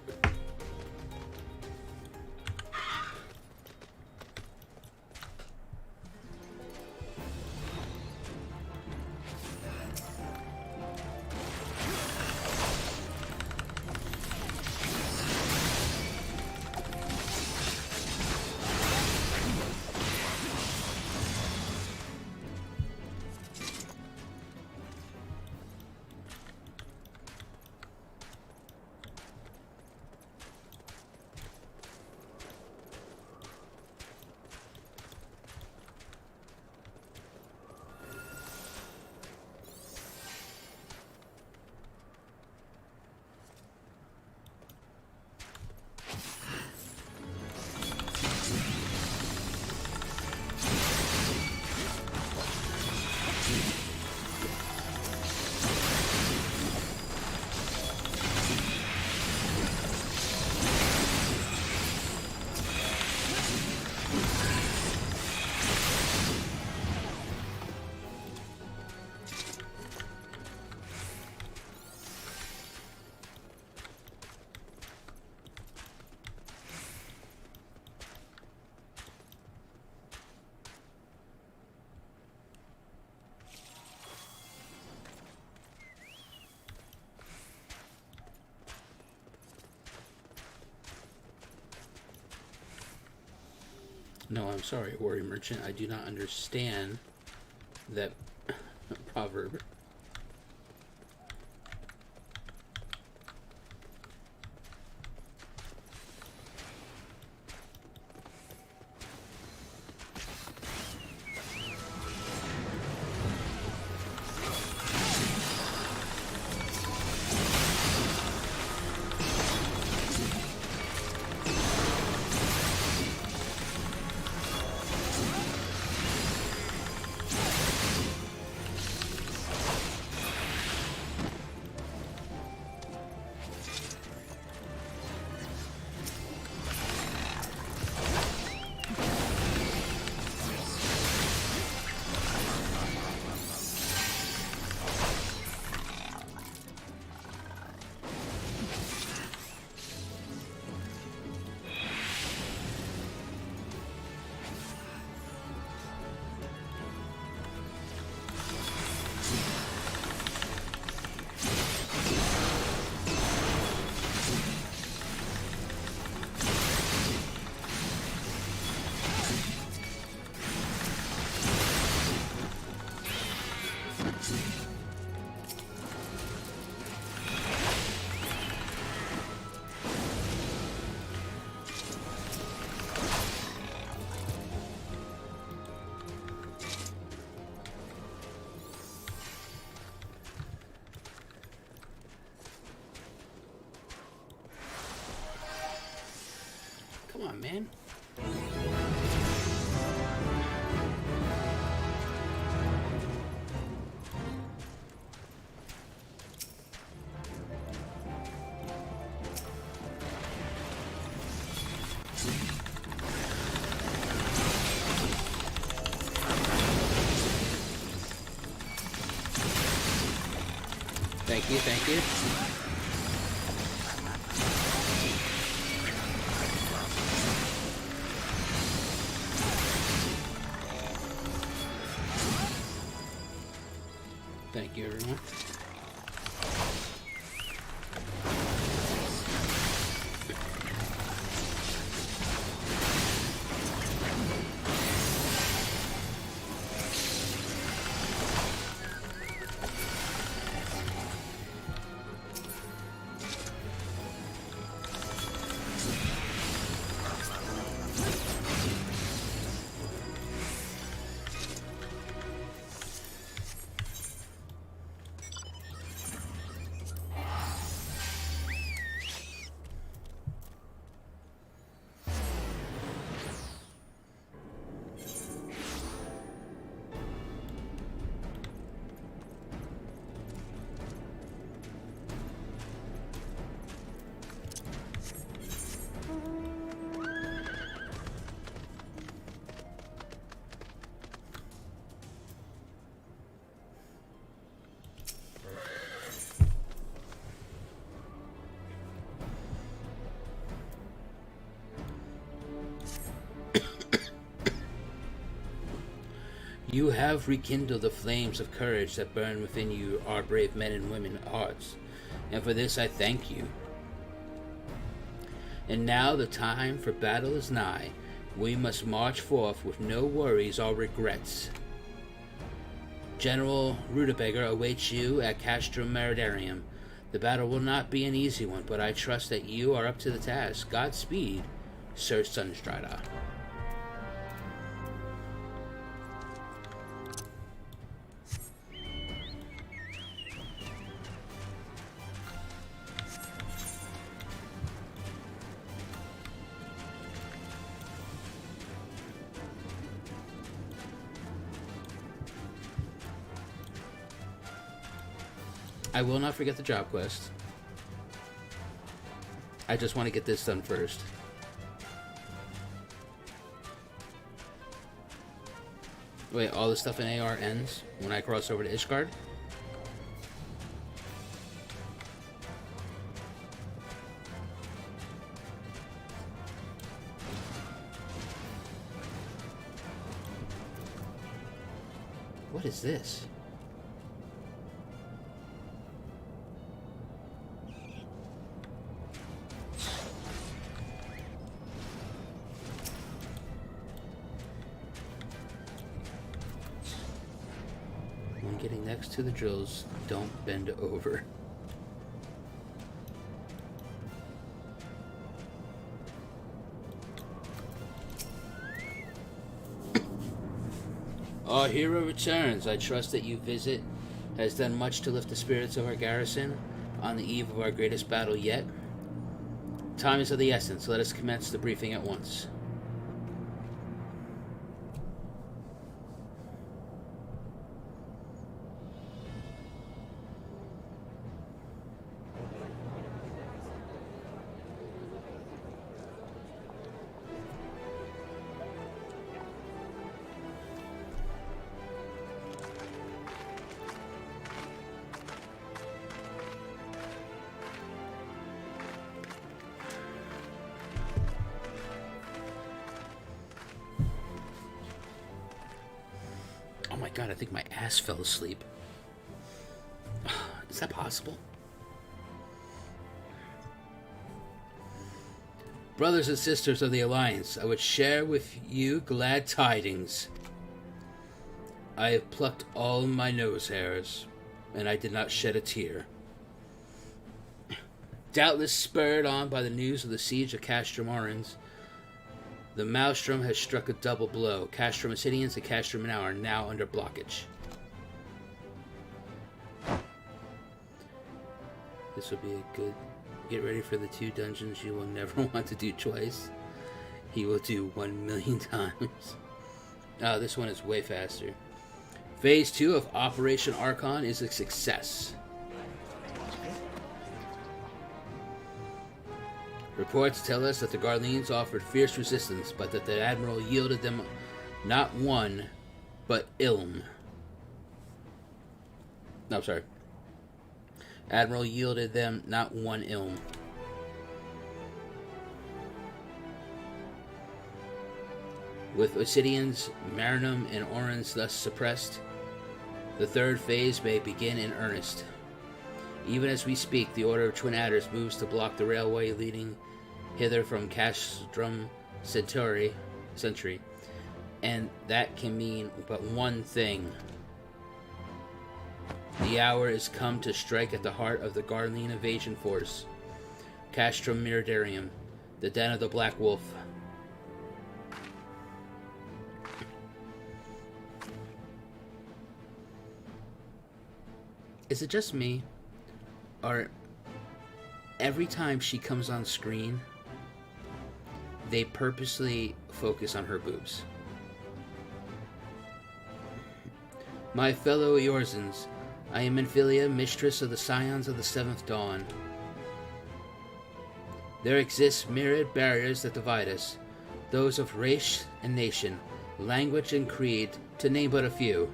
No, I'm sorry, Warrior Merchant. I do not understand that proverb. Come on, man. Thank you, thank you. Thank you, everyone. You have rekindled the flames of courage that burn within you, our brave men and women hearts, and for this I thank you. And now the time for battle is nigh. We must march forth with no worries or regrets. General Rutabaga awaits you at Castrum Meridarium. The battle will not be an easy one, but I trust that you are up to the task. Godspeed, Sir Sunstrider. I will not forget the job quest. I just want to get this done first. Wait, all the stuff in AR ends when I cross over to Ishgard? What is this? When getting next to the drills, don't bend over. Our hero returns. I trust that your visit has done much to lift the spirits of our garrison on the eve of our greatest battle yet. Time is of the essence. Let us commence the briefing at once. Oh my god, I think my ass fell asleep. Is that possible? Brothers and sisters of the Alliance, I would share with you glad tidings. I have plucked all my nose hairs, and I did not shed a tear. Doubtless spurred on by the news of the siege of Castrum Orans, the Maelstrom has struck a double blow. Castrum Assidians and Castrum now are now under blockage. This will be a good... Get ready for the 2 dungeons you will never want to do twice. He will do 1,000,000 times. Oh, this one is way faster. Phase 2 of Operation Archon is a success. Reports tell us that the Garleans offered fierce resistance, but that the Admiral yielded them not one, but ilm. No, sorry. Admiral yielded them not one ilm. With Obsidians, Marinum, and Orans thus suppressed, the 3rd phase may begin in earnest. Even as we speak, the Order of Twin Adders moves to block the railway leading hither from Castrum Centauri, and that can mean but one thing. The hour is come to strike at the heart of the Garlean invasion force. Castrum Miradarium, the den of the Black Wolf. Is it just me? Or every time she comes on screen, they purposely focus on her boobs? My fellow Eorzans, I am Infilia, mistress of the scions of the 7th Dawn. There exist myriad barriers that divide us, those of race and nation, language and creed, to name but a few.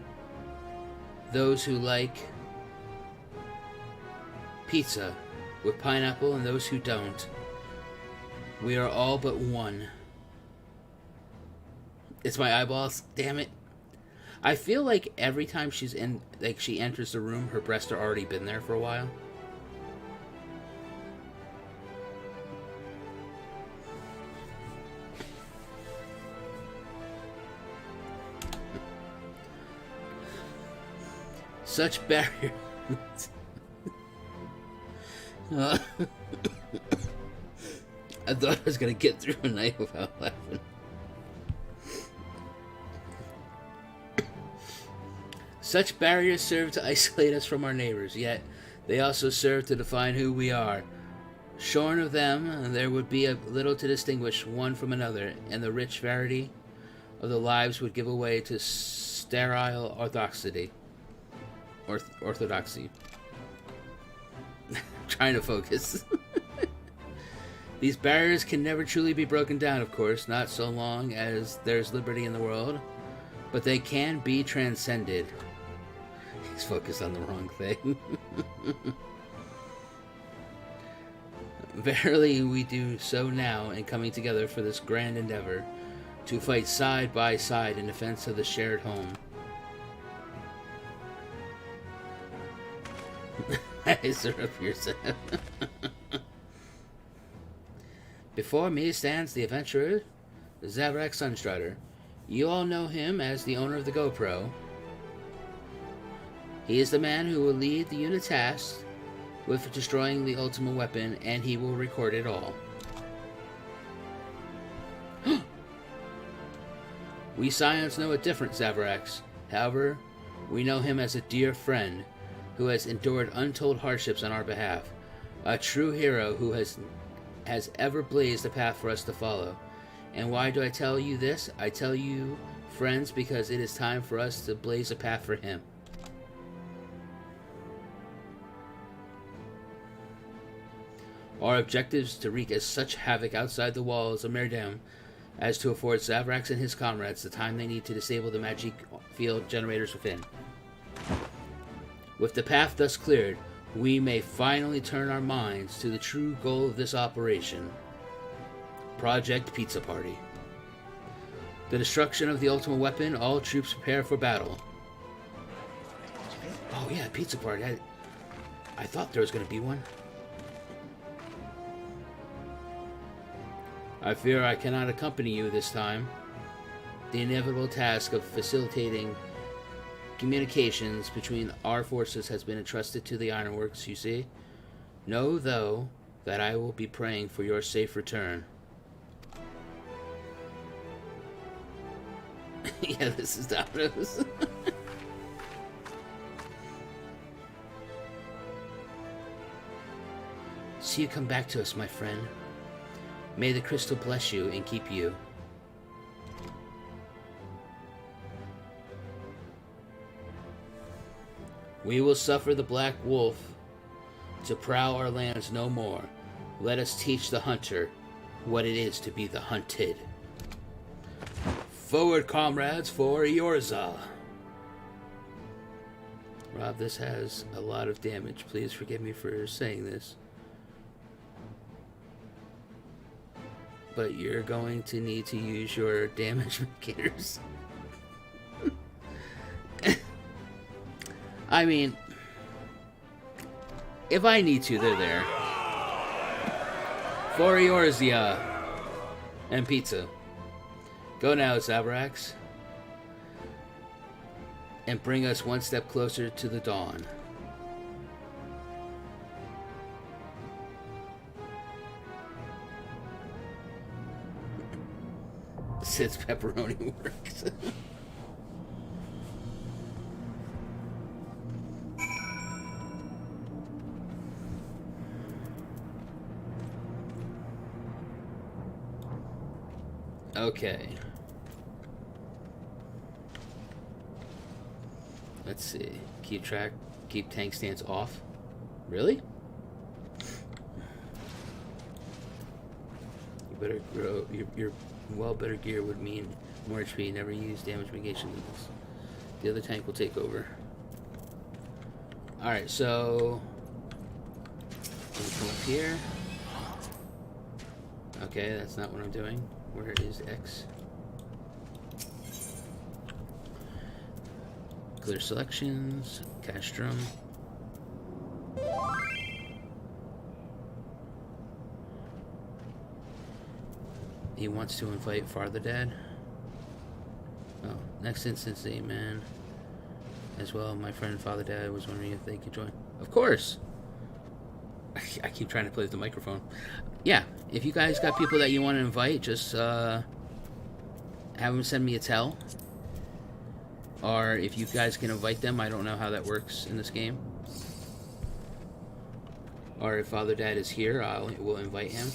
Those who like pizza with pineapple and those who don't. We are all but one. It's my eyeballs, damn it. I feel like every time she's in, like she enters the room, her breasts are already been there for a while. Such barrier. I thought I was gonna get through a night without laughing. Such barriers serve to isolate us from our neighbors, yet they also serve to define who we are. Shorn of them, there would be a little to distinguish one from another, and the rich variety of the lives would give way to sterile orthodoxy. Orthodoxy. Trying to focus. These barriers can never truly be broken down, of course, not so long as there's liberty in the world, but they can be transcended. He's focused on the wrong thing. Verily, we do so now in coming together for this grand endeavor to fight side by side in defense of the shared home. Before me stands the adventurer, Zaverax Sunstrider. You all know him as the owner of the GoPro. He is the man who will lead the unit tasked with destroying the ultimate weapon, and he will record it all. We Scions know it different, Zaverax. However, we know him as a dear friend who has endured untold hardships on our behalf. A true hero who has ever blazed a path for us to follow. And why do I tell you this? I tell you, friends, because it is time for us to blaze a path for him. Our objective is to wreak as such havoc outside the walls of Merdem as to afford Zaverax and his comrades the time they need to disable the magic field generators within. With the path thus cleared, we may finally turn our minds to the true goal of this operation. Project Pizza Party. The destruction of the ultimate weapon, all troops prepare for battle. Oh yeah, Pizza Party. I thought there was going to be one. I fear I cannot accompany you this time. The inevitable task of facilitating communications between our forces has been entrusted to the Ironworks, you see. Know, though, that I will be praying for your safe return. Yeah, this is Domino's. See you come back to us, my friend. May the crystal bless you and keep you. We will suffer the Black Wolf to prowl our lands no more. Let us teach the hunter what it is to be the hunted. Forward, comrades, for Eorzea. Rob, this has a lot of damage. Please forgive me for saying this. But you're going to need to use your damage indicators. I mean, if I need to, they're there. For Eorzea and pizza. Go now, Zaverax. And bring us one step closer to the dawn. Since pepperoni works. Okay. Let's see. Keep tank stance off. Really? You better grow your well, better gear would mean more HP. Never use damage mitigation levels. The other tank will take over. Alright, so let me come up here. Okay, that's not what I'm doing. Where is X? Clear selections, Castrum. He wants to invite Father Dad. Oh, next instance, man. As well, my friend Father Dad was wondering if they could join. Of course! I keep trying to play with the microphone. Yeah, if you guys got people that you want to invite, just have them send me a tell. Or if you guys can invite them, I don't know how that works in this game. Or if Father Dad is here, we'll invite him.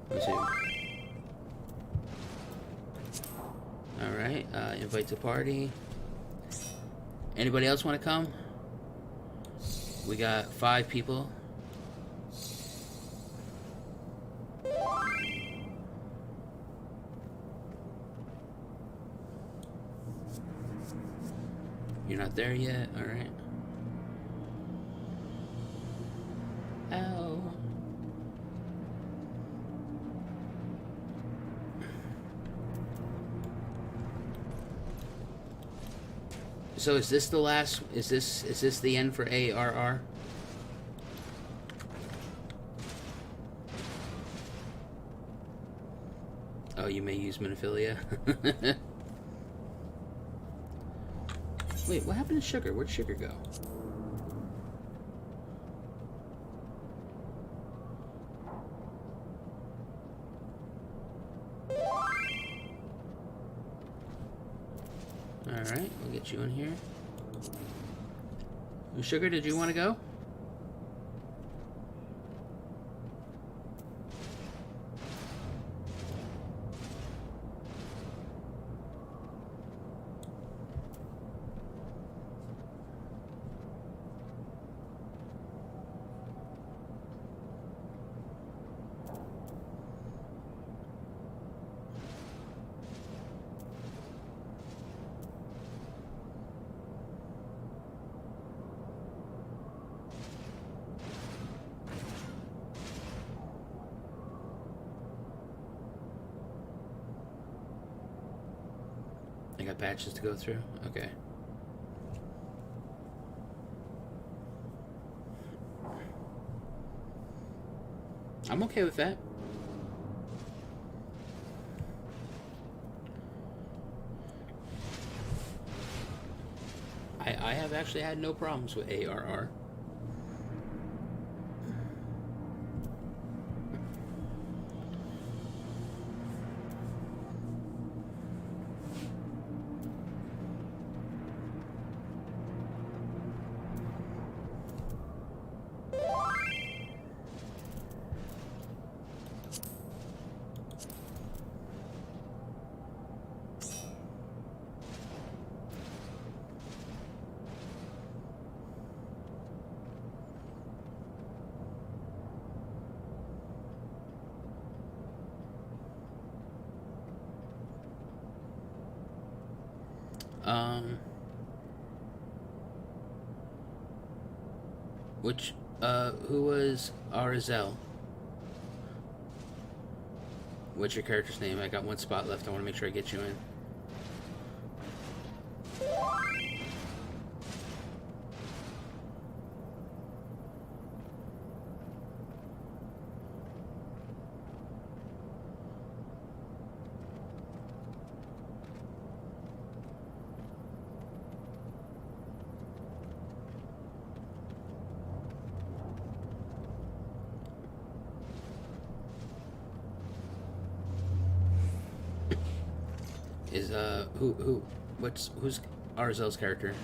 Let's see. Alright, invite to party. Anybody else want to come? We got 5 people. You're not there yet? Alright. Ow. So is this the last? Is this the end for ARR? Oh, you may use Minophilia. Wait, what happened to Sugar? Where'd Sugar go? Alright, we'll get you in here. Sugar, did you want to go? I got patches to go through? Okay. I'm okay with that. I have actually had no problems with ARR. Who was Arzel? What's your character's name? I got one spot left. I want to make sure I get you in. Is who's Arzel's character?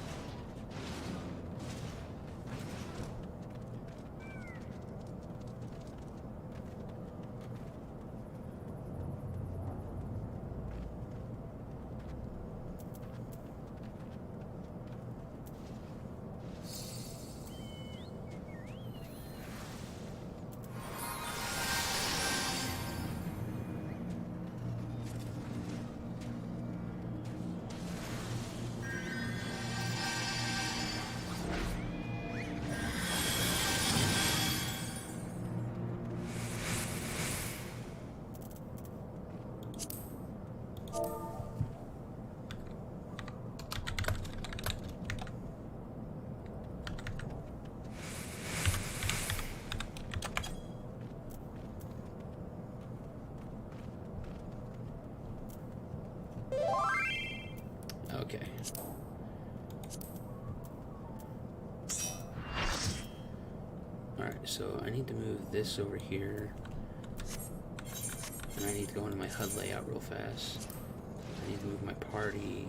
Okay. Alright, so I need to move this over here. And I need to go into my HUD layout real fast. I need to move my party.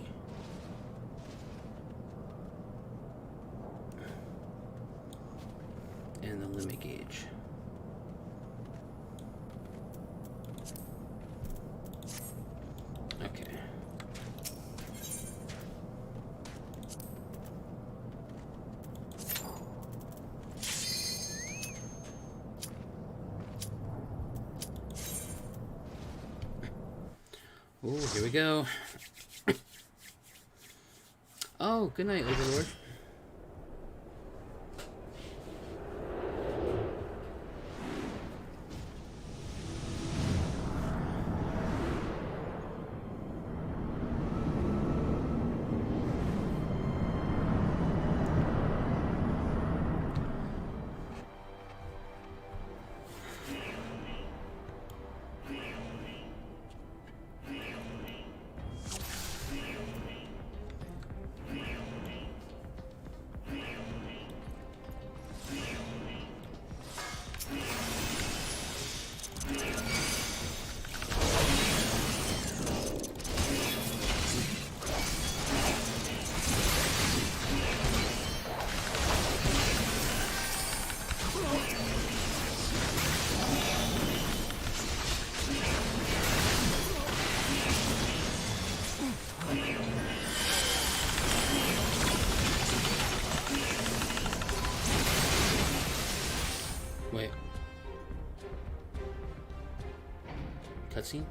And the limit gauge. Okay. Oh, here we go. Oh, good night, Overlord. cutscene.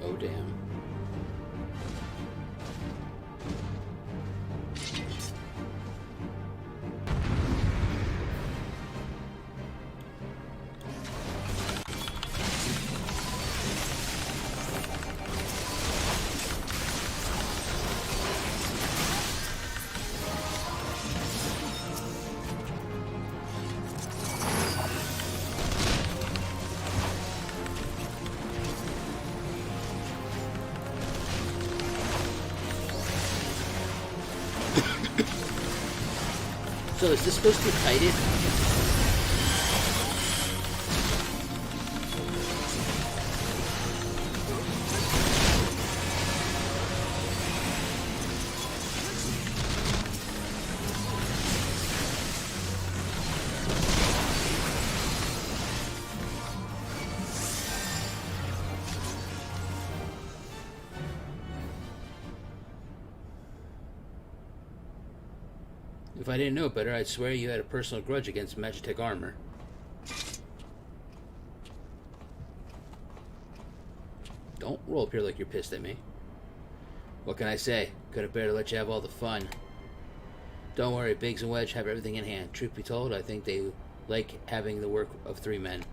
Oh, damn. So is this supposed to kite it? If I didn't know better, I'd swear you had a personal grudge against Magitech armor. Don't roll up here like you're pissed at me. What can I say? Could have better let you have all the fun. Don't worry, Biggs and Wedge have everything in hand. Truth be told, I think they like having the work of 3 men.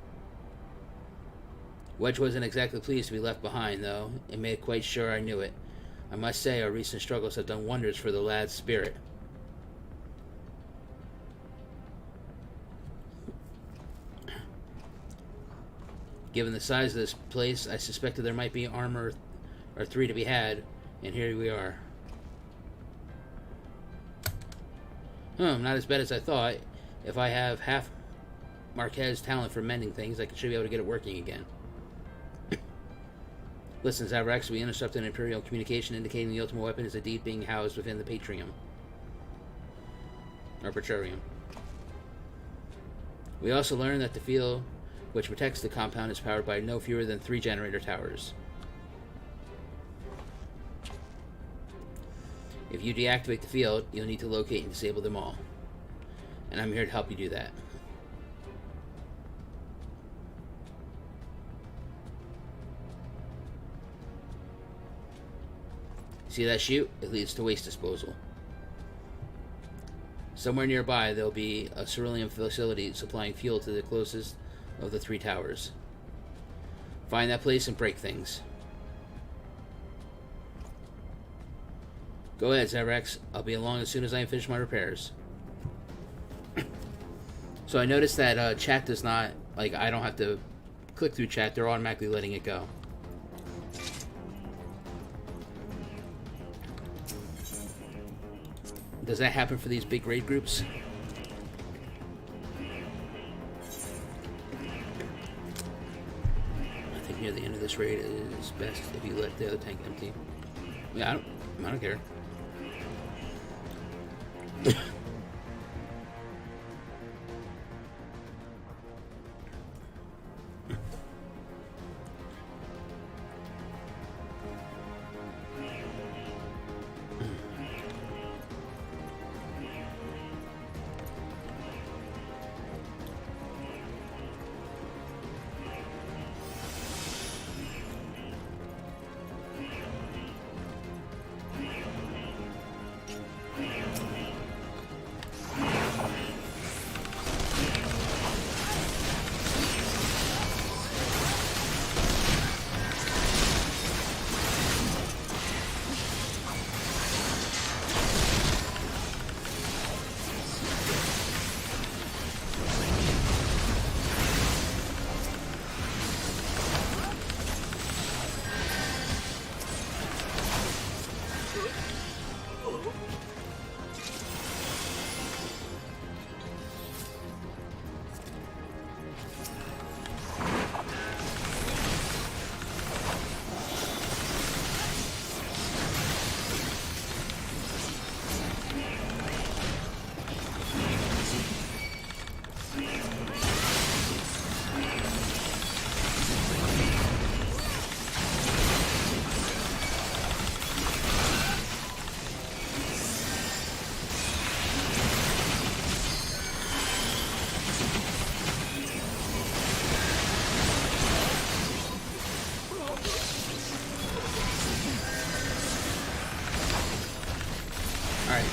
Wedge wasn't exactly pleased to be left behind, though, and made quite sure I knew it. I must say, our recent struggles have done wonders for the lad's spirit. Given the size of this place, I suspected there might be armor or 3 to be had, and here we are. Not as bad as I thought. If I have half Marquez's talent for mending things, I should be able to get it working again. Listen, Zaverax, we intercepted an Imperial communication indicating the ultimate weapon is indeed being housed within the Patrium. Or Petroleum. We also learned that the field which protects the compound is powered by no fewer than 3 generator towers. If you deactivate the field, you'll need to locate and disable them all. And I'm here to help you do that. See that chute? It leads to waste disposal. Somewhere nearby, there'll be a cerulean facility supplying fuel to the closest of the 3 towers. Find that place and break things. Go ahead, Zaverax. I'll be along as soon as I finish my repairs. So I noticed that chat does not, like, I don't have to click through chat. They're automatically letting it go. Does that happen for these big raid groups? I think near the end of this raid it is best if you let the other tank empty. Yeah, I don't care.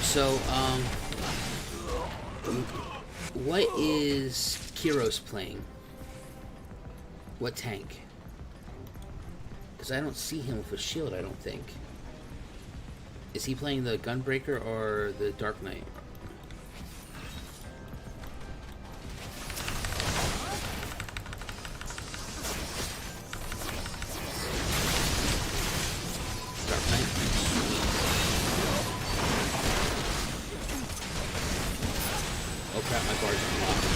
So, what is Kiros playing? What tank? Because I don't see him with a shield, I don't think. Is he playing the Gunbreaker or the Dark Knight? Dark Knight. Oh crap, my bar's unlocked.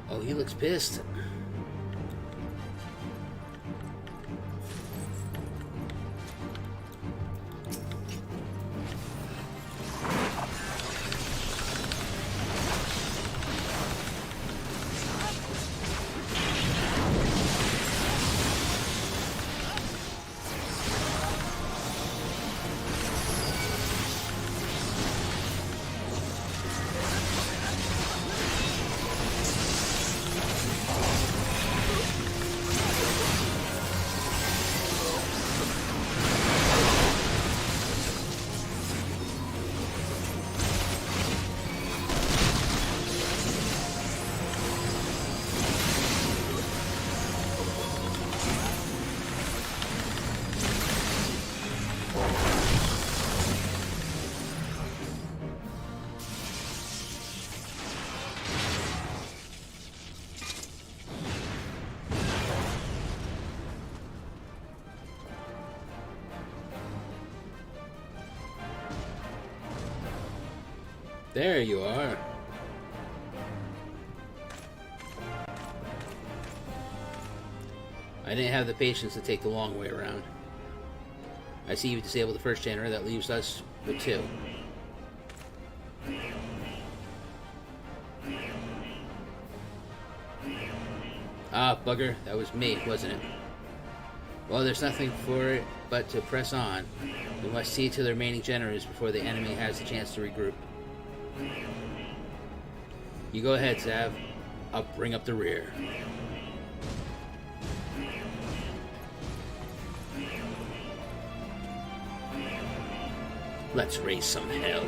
Oh, he looks pissed. There you are. I didn't have the patience to take the long way around. I see you disable the first generator. That leaves us with two. Ah, bugger. That was me, wasn't it? Well, there's nothing for it but to press on. We must see to the remaining generators before the enemy has the chance to regroup. You go ahead, Zav. I'll bring up the rear. Let's raise some hell.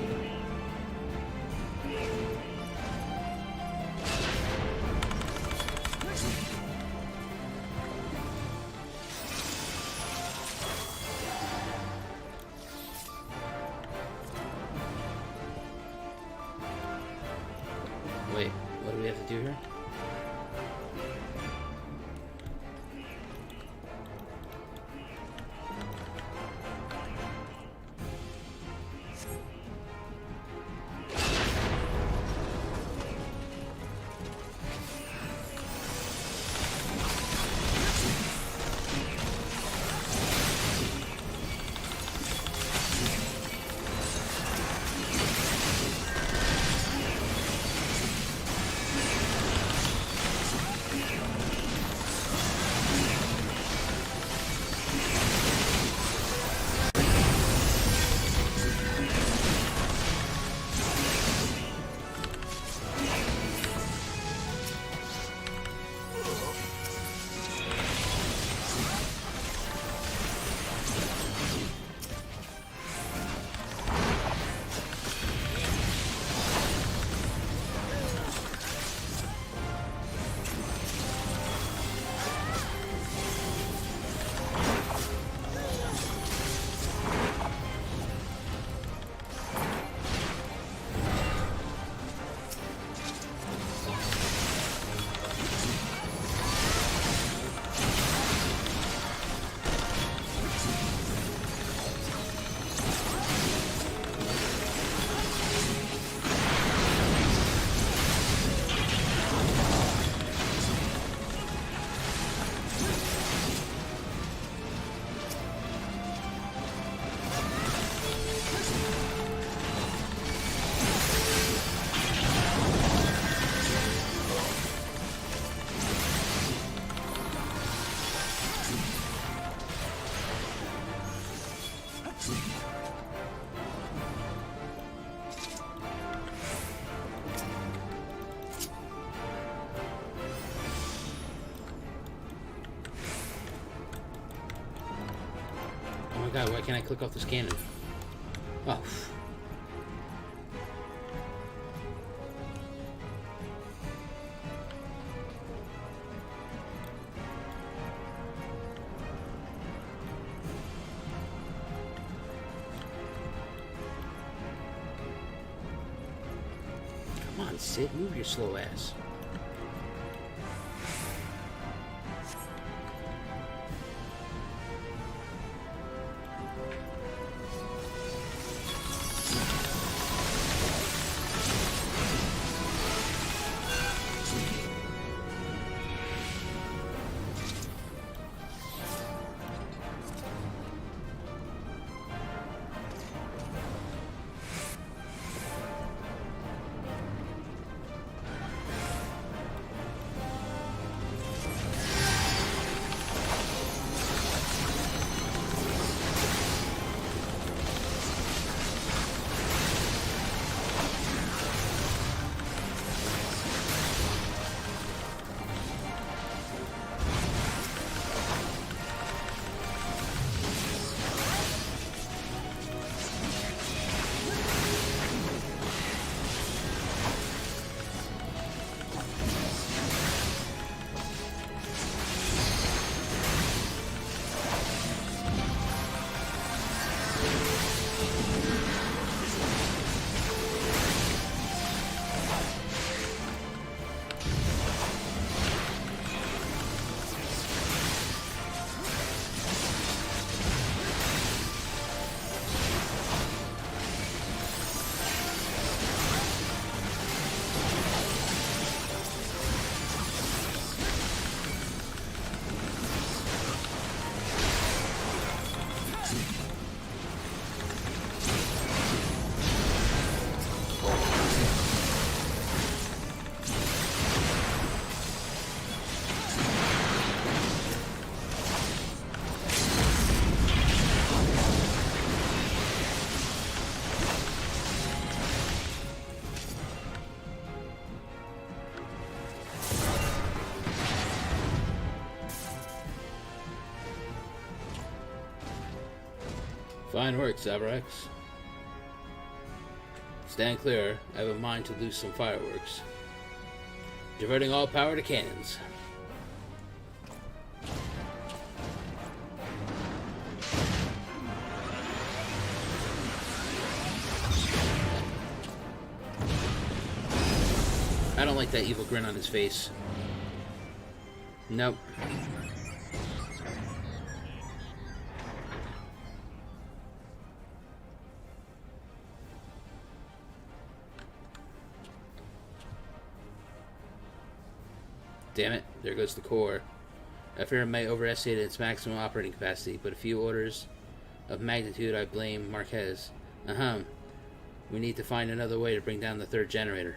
Wait, what do we have to do here? Oh my god, why can't I click off this cannon? Oh. Come on, Sid, move your slow ass. Fine work, Zaverax. Stand clear. I have a mind to loose some fireworks. Diverting all power to cannons. I don't like that evil grin on his face. Nope. Damn it, there goes the core. I fear I may overestimate its maximum operating capacity, but a few orders of magnitude I blame Marquez. We need to find another way to bring down the third generator.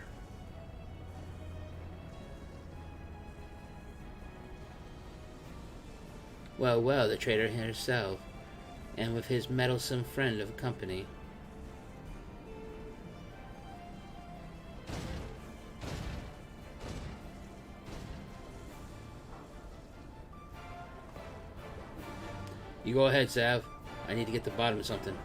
Well, well, the traitor himself, and with his meddlesome friend of company. You go ahead, Sav. I need to get to the bottom of something.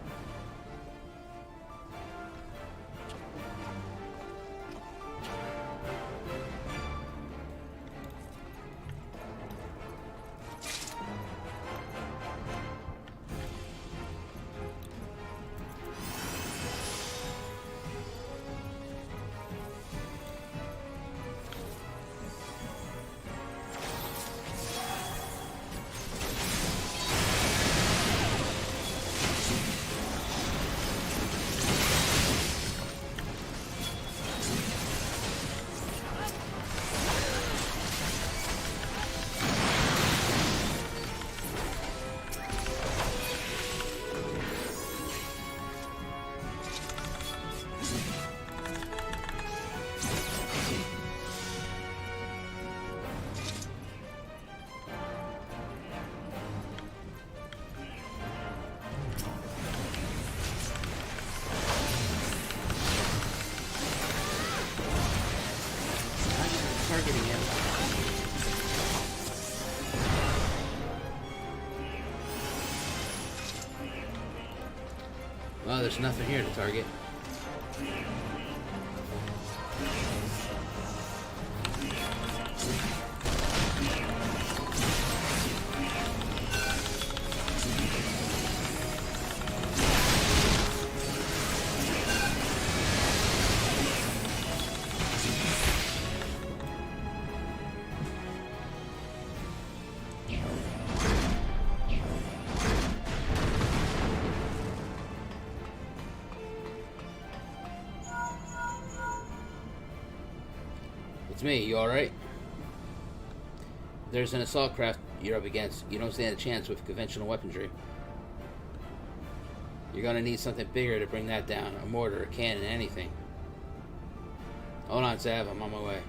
Well, there's nothing here to target. It's me, you alright? There's an assault craft you're up against. You don't stand a chance with conventional weaponry. You're gonna need something bigger to bring that down. A mortar, a cannon, anything. Hold on, Zav, I'm on my way.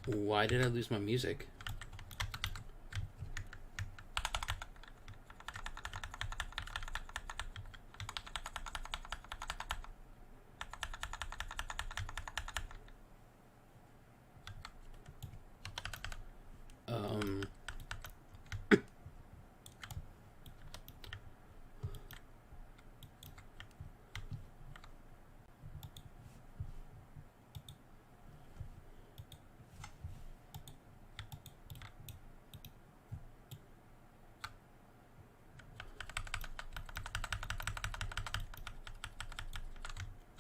Why did I lose my music?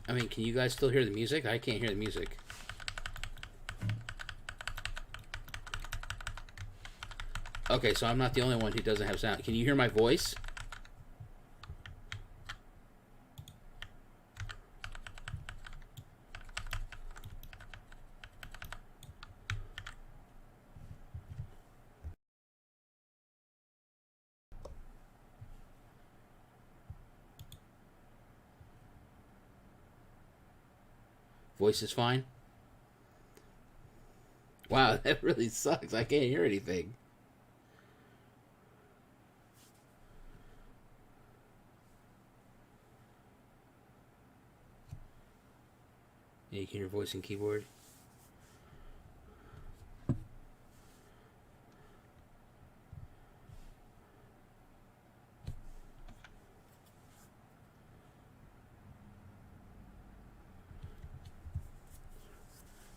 I mean, can you guys still hear the music? I can't hear the music. Okay, so I'm not the only one who doesn't have sound. Can you hear my voice? Voice is fine? Wow, that really sucks. I can't hear anything. Yeah, you can hear voice and keyboard.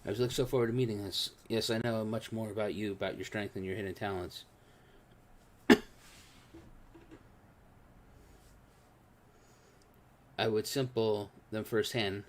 I was looking so forward to meeting us. Yes, I know much more about you, about your strength and your hidden talents. I would sample them firsthand.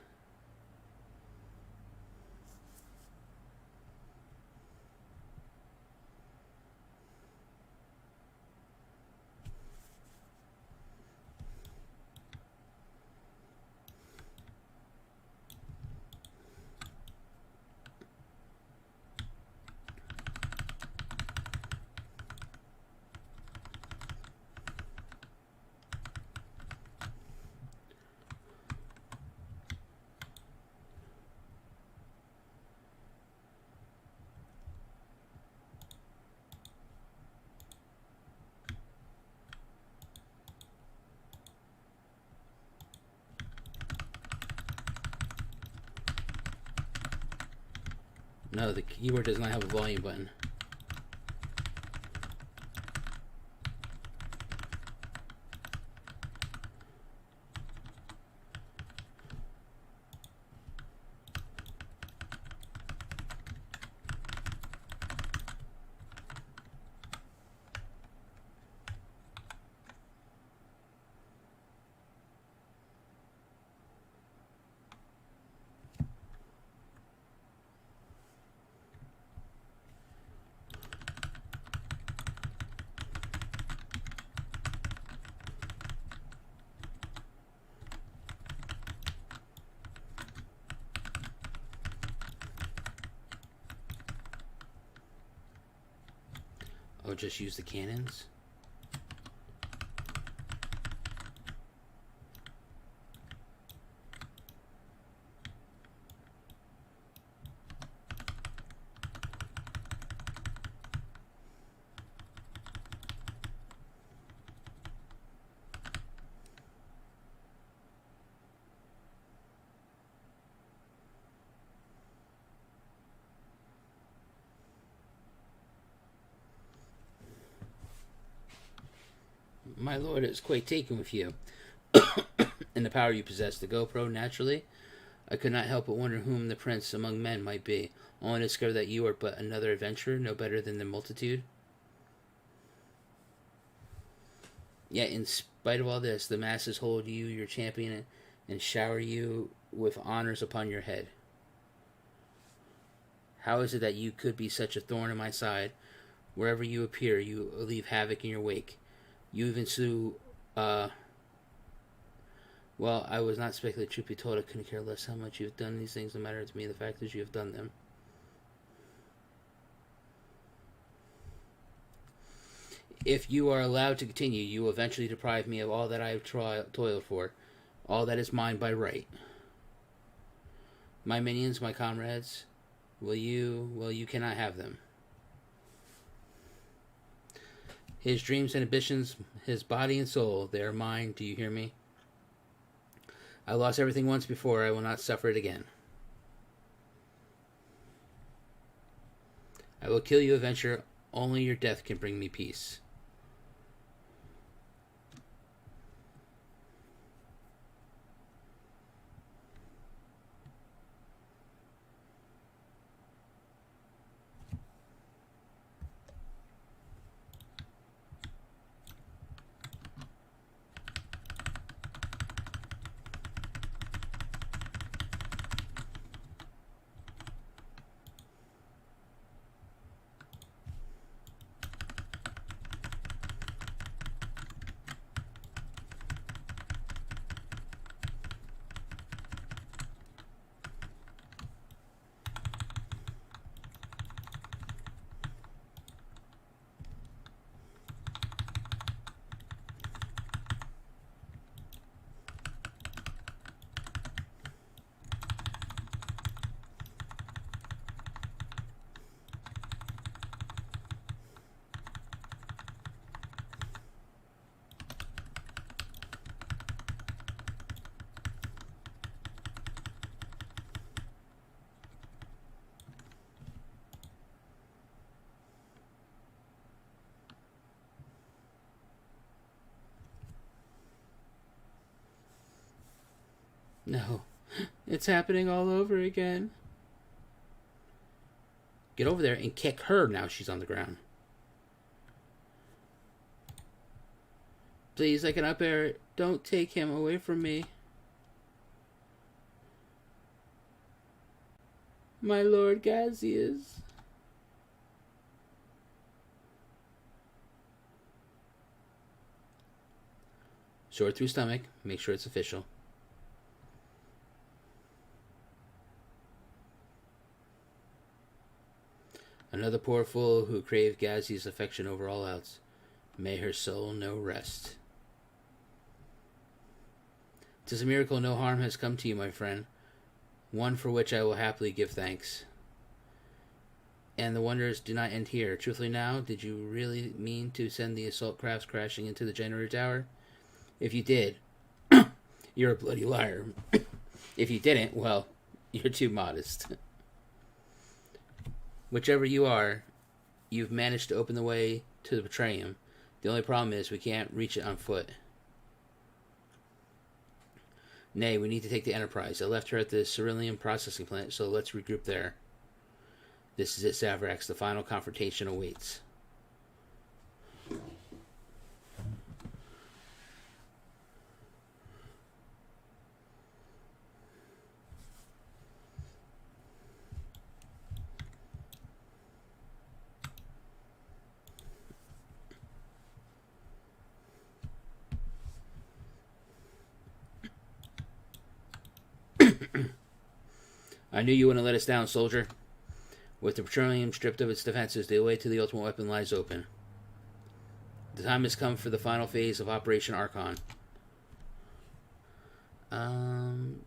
No, the keyboard does not have a volume button. Oh, just use the cannons? My lord is quite taken with you, and the power you possess. The GoPro, naturally. I could not help but wonder whom the prince among men might be, only to discover that you are but another adventurer, no better than the multitude. Yet, in spite of all this, the masses hold you your champion and shower you with honors upon your head. How is it that you could be such a thorn in my side? Wherever you appear, you leave havoc in your wake. You even slew, well, I was not speculating. Truth be told, I couldn't care less how much you've done these things. No matter to me, the fact is you have done them. If you are allowed to continue, you will eventually deprive me of all that I have toiled for, all that is mine by right. My minions, my comrades, you cannot have them. His dreams and ambitions, his body and soul, they are mine, do you hear me? I lost everything once before, I will not suffer it again. I will kill you, adventurer, only your death can bring me peace. No, it's happening all over again. Get over there and kick her now she's on the ground. Please, I cannot bear it. Don't take him away from me. My lord Gazius. Sword through stomach. Make sure it's official. Another poor fool who craved Gazi's affection over all else. May her soul know rest. 'Tis a miracle no harm has come to you, my friend. One for which I will happily give thanks. And the wonders do not end here. Truthfully now, did you really mean to send the assault crafts crashing into the generator tower? If you did, you're a bloody liar. If you didn't, well, you're too modest. Whichever you are, you've managed to open the way to the Petrium. The only problem is we can't reach it on foot. Nay, we need to take the Enterprise. I left her at the Cerulean processing plant, so let's regroup there. This is it, Zaverax. The final confrontation awaits. I knew you wouldn't let us down, soldier. With the petroleum stripped of its defenses, the way to the ultimate weapon lies open. The time has come for the final phase of Operation Archon.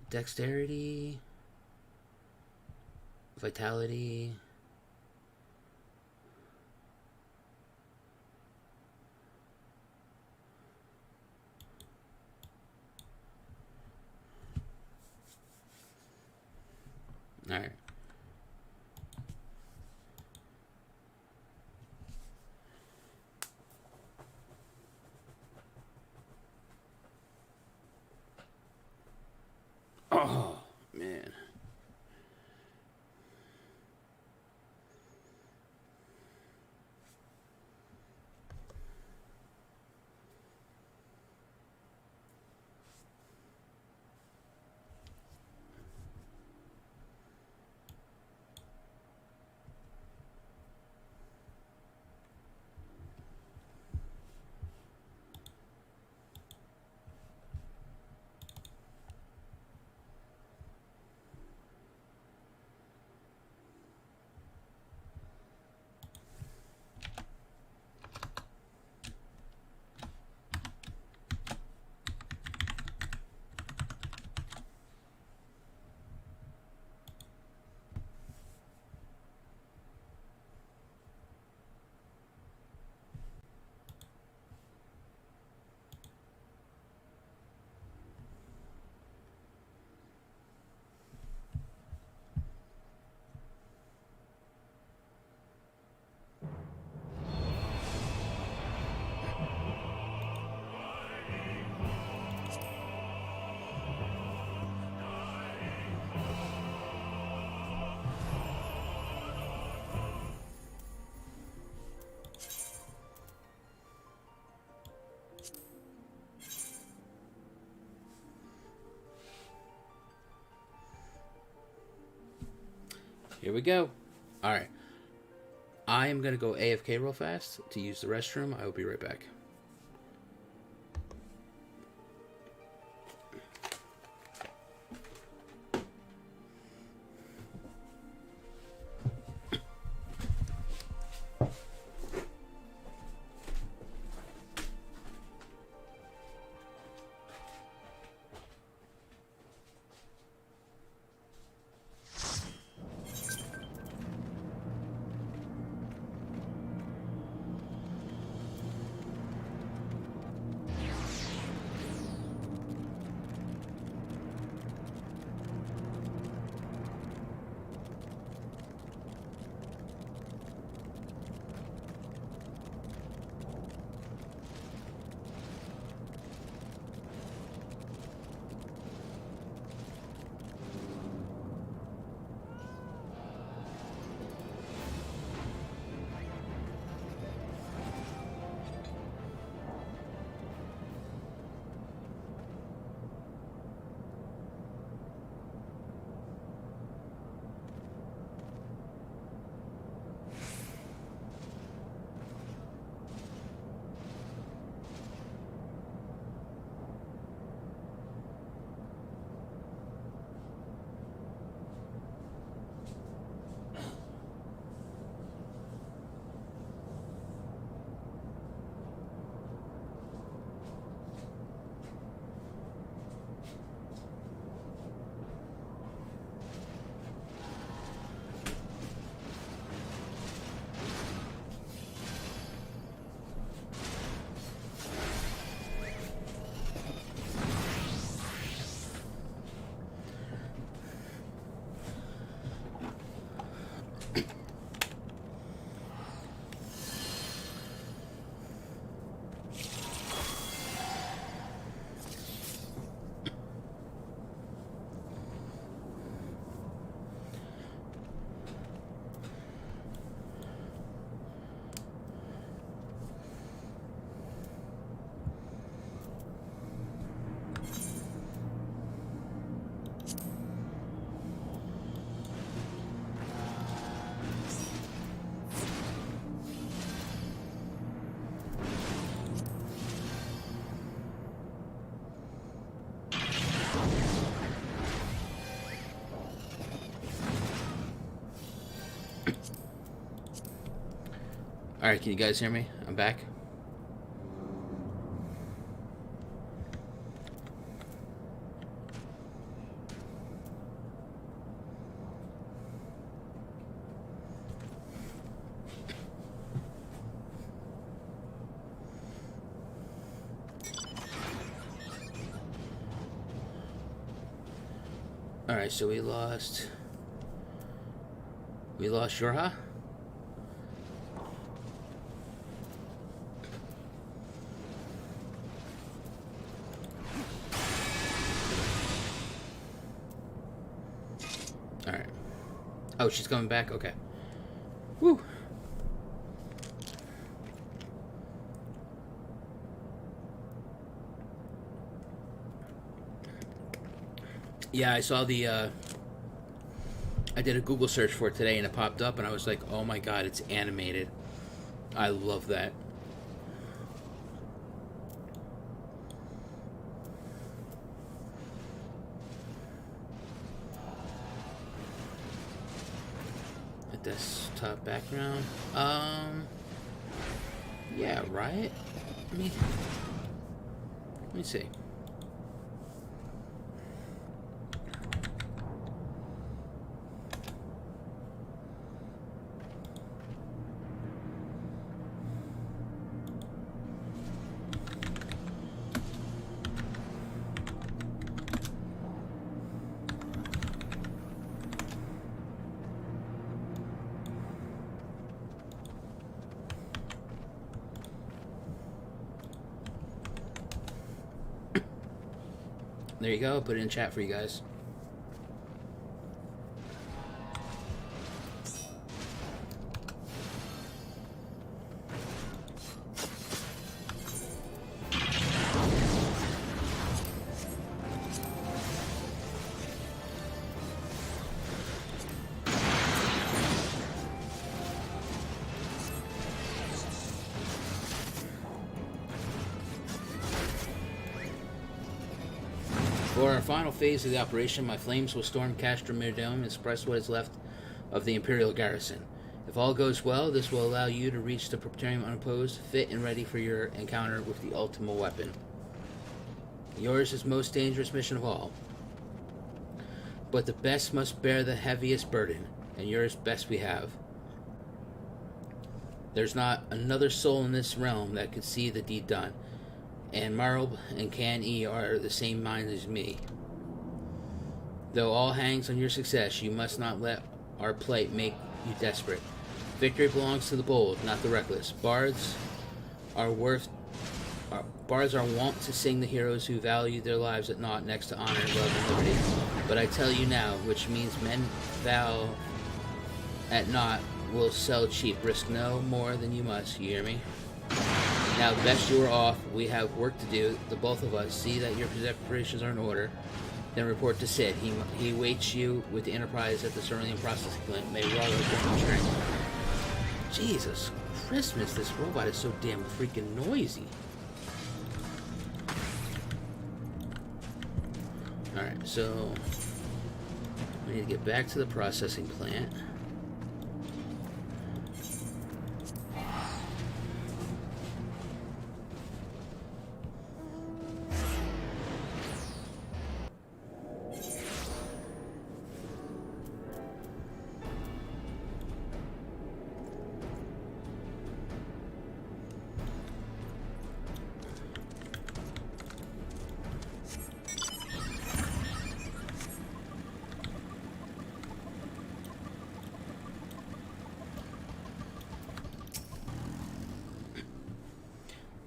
Dexterity. Vitality. Alright. Here we go. Alright. I am going to go AFK real fast to use the restroom. I will be right back. Alright, can you guys hear me? I'm back. Alright, so we lost Yorha. Alright. Oh, she's coming back? Okay. Woo! Yeah, I saw the, I did a Google search for it today and it popped up and I was like, oh my god, it's animated. I love that. A desktop background. Yeah, right? Let me see. There you go, put it in chat for you guys. For our final phase of the operation, my flames will storm Castramere Dome and suppress what is left of the Imperial garrison. If all goes well, this will allow you to reach the Petrum unopposed, fit and ready for your encounter with the ultimate weapon. Yours is most dangerous mission of all. But the best must bear the heaviest burden, and yours best we have. There's not another soul in this realm that could see the deed done, and Marl and Can E are the same mind as me. Though all hangs on your success, you must not let our plight make you desperate. Victory belongs to the bold, not the reckless. Bards are wont to sing the heroes who value their lives at naught next to honor, love, and liberty. But I tell you now, which means men vow at naught will sell cheap, risk no more than you must, you hear me? Now, the best you are off, we have work to do, the both of us. See that your preparations are in order, then report to Sid. He awaits you with the Enterprise at the Cerulean processing plant. May Rollo bring you strength. Jesus Christmas, this robot is so damn freaking noisy. Alright, so we need to get back to the processing plant.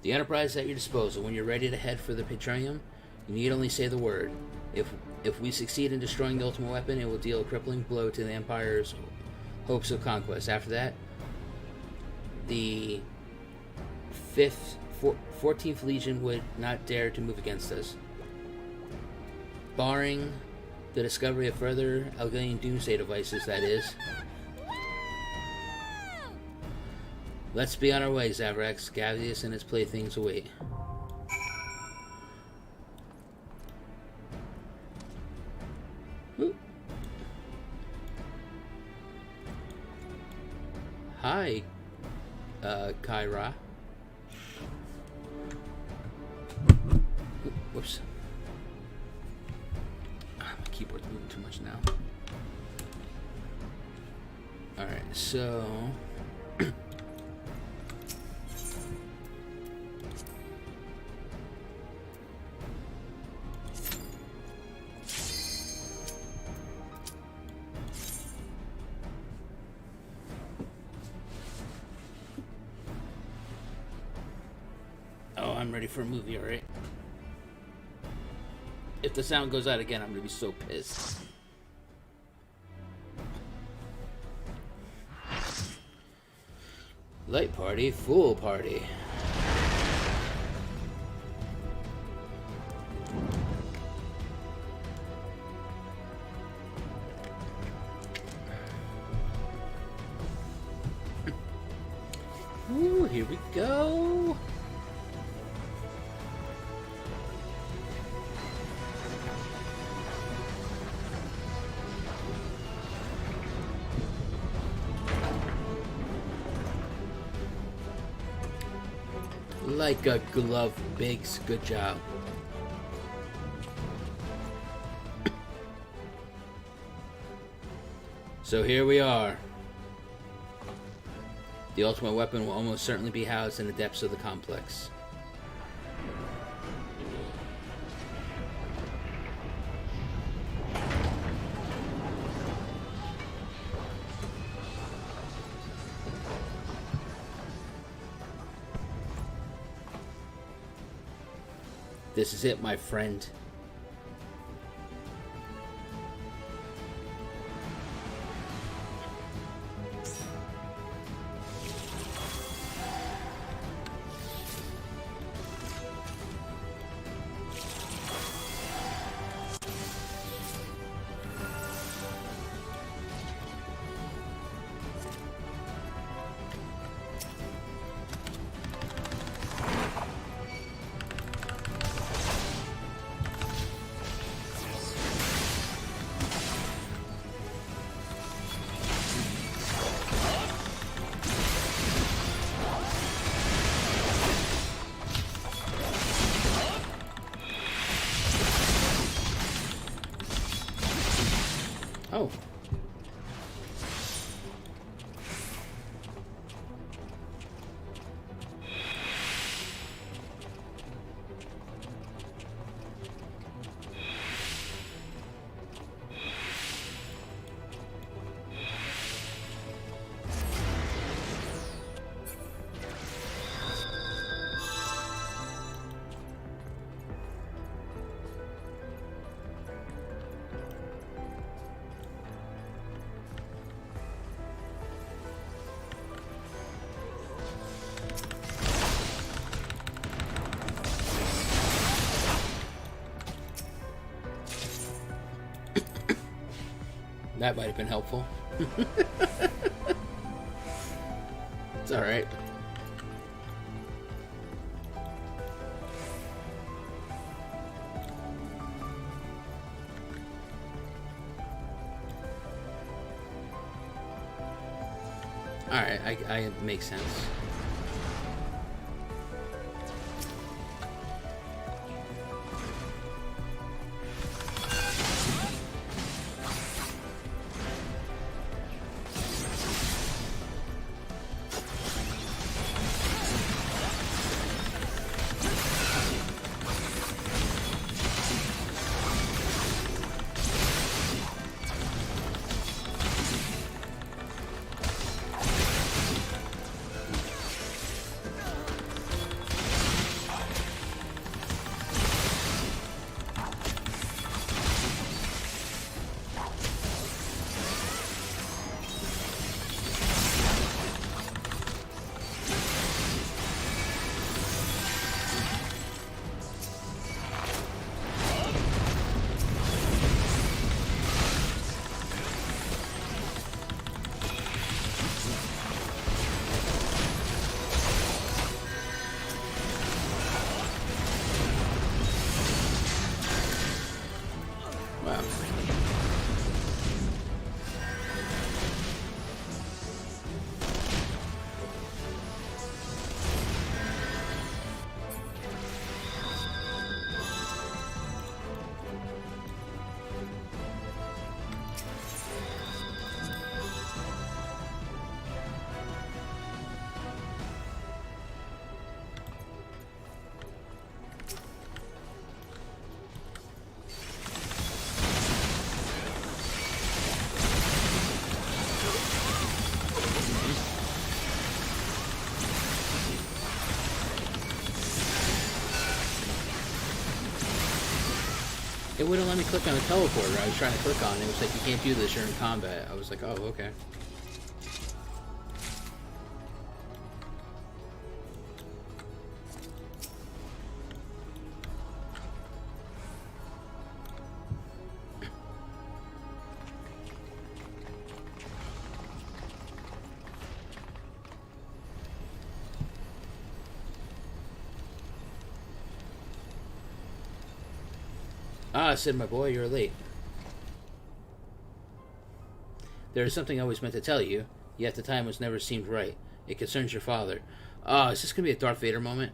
The Enterprise is at your disposal. When you're ready to head for the Petrum, you need only say the word. If we succeed in destroying the ultimate weapon, it will deal a crippling blow to the Empire's hopes of conquest. After that, the 14th Legion would not dare to move against us. Barring the discovery of further Algolian doomsday devices, that is. Let's be on our way, Zaverax. Gavious and his playthings await. Ooh. Hi, Kyra. Ooh, whoops. My keyboard's moving too much now. Alright, so... I'm ready for a movie, alright? If the sound goes out again, I'm gonna be so pissed. Light party, full party. Ooh, here we go. Like a glove, Biggs. Good job. So here we are. The ultimate weapon will almost certainly be housed in the depths of the complex. This is it, my friend. That might have been helpful. It's alright. Alright, I makes sense. It wouldn't let me click on the teleporter I was trying to click on. It was like, you can't do this, you're in combat. I was like, oh, okay. Ah, Sid, my boy, you're late. There is something I always meant to tell you, yet the time was never seemed right. It concerns your father. Ah, is this going to be a Darth Vader moment?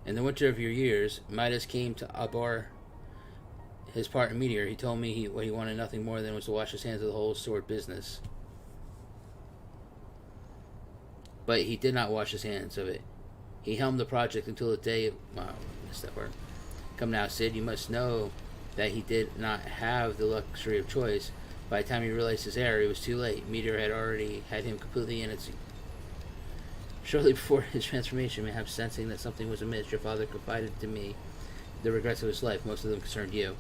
In the winter of your years, Midas came to Abar, his part in Meteor. He told me what he wanted nothing more than was to wash his hands of the whole sword business. But he did not wash his hands of it. He helmed the project until the day of... Wow, I missed that word. Come now, Sid, you must know that he did not have the luxury of choice. By the time he realized his error, it was too late. Meteor had already had him completely in its... Shortly before his transformation, perhaps sensing that something was amiss, your father confided to me the regrets of his life. Most of them concerned you.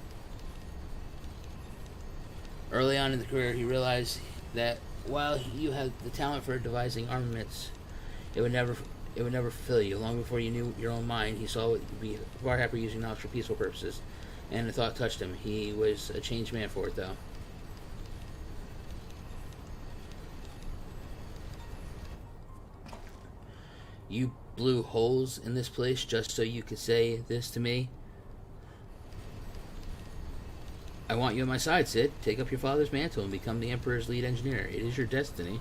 Early on in the career, he realized that while you had the talent for devising armaments, it would never fulfill you. Long before you knew your own mind, he saw it would be far happier using knowledge for peaceful purposes, and the thought touched him. He was a changed man for it, though. You blew holes in this place just so you could say this to me? I want you on my side, Sid. Take up your father's mantle and become the Emperor's lead engineer. It is your destiny.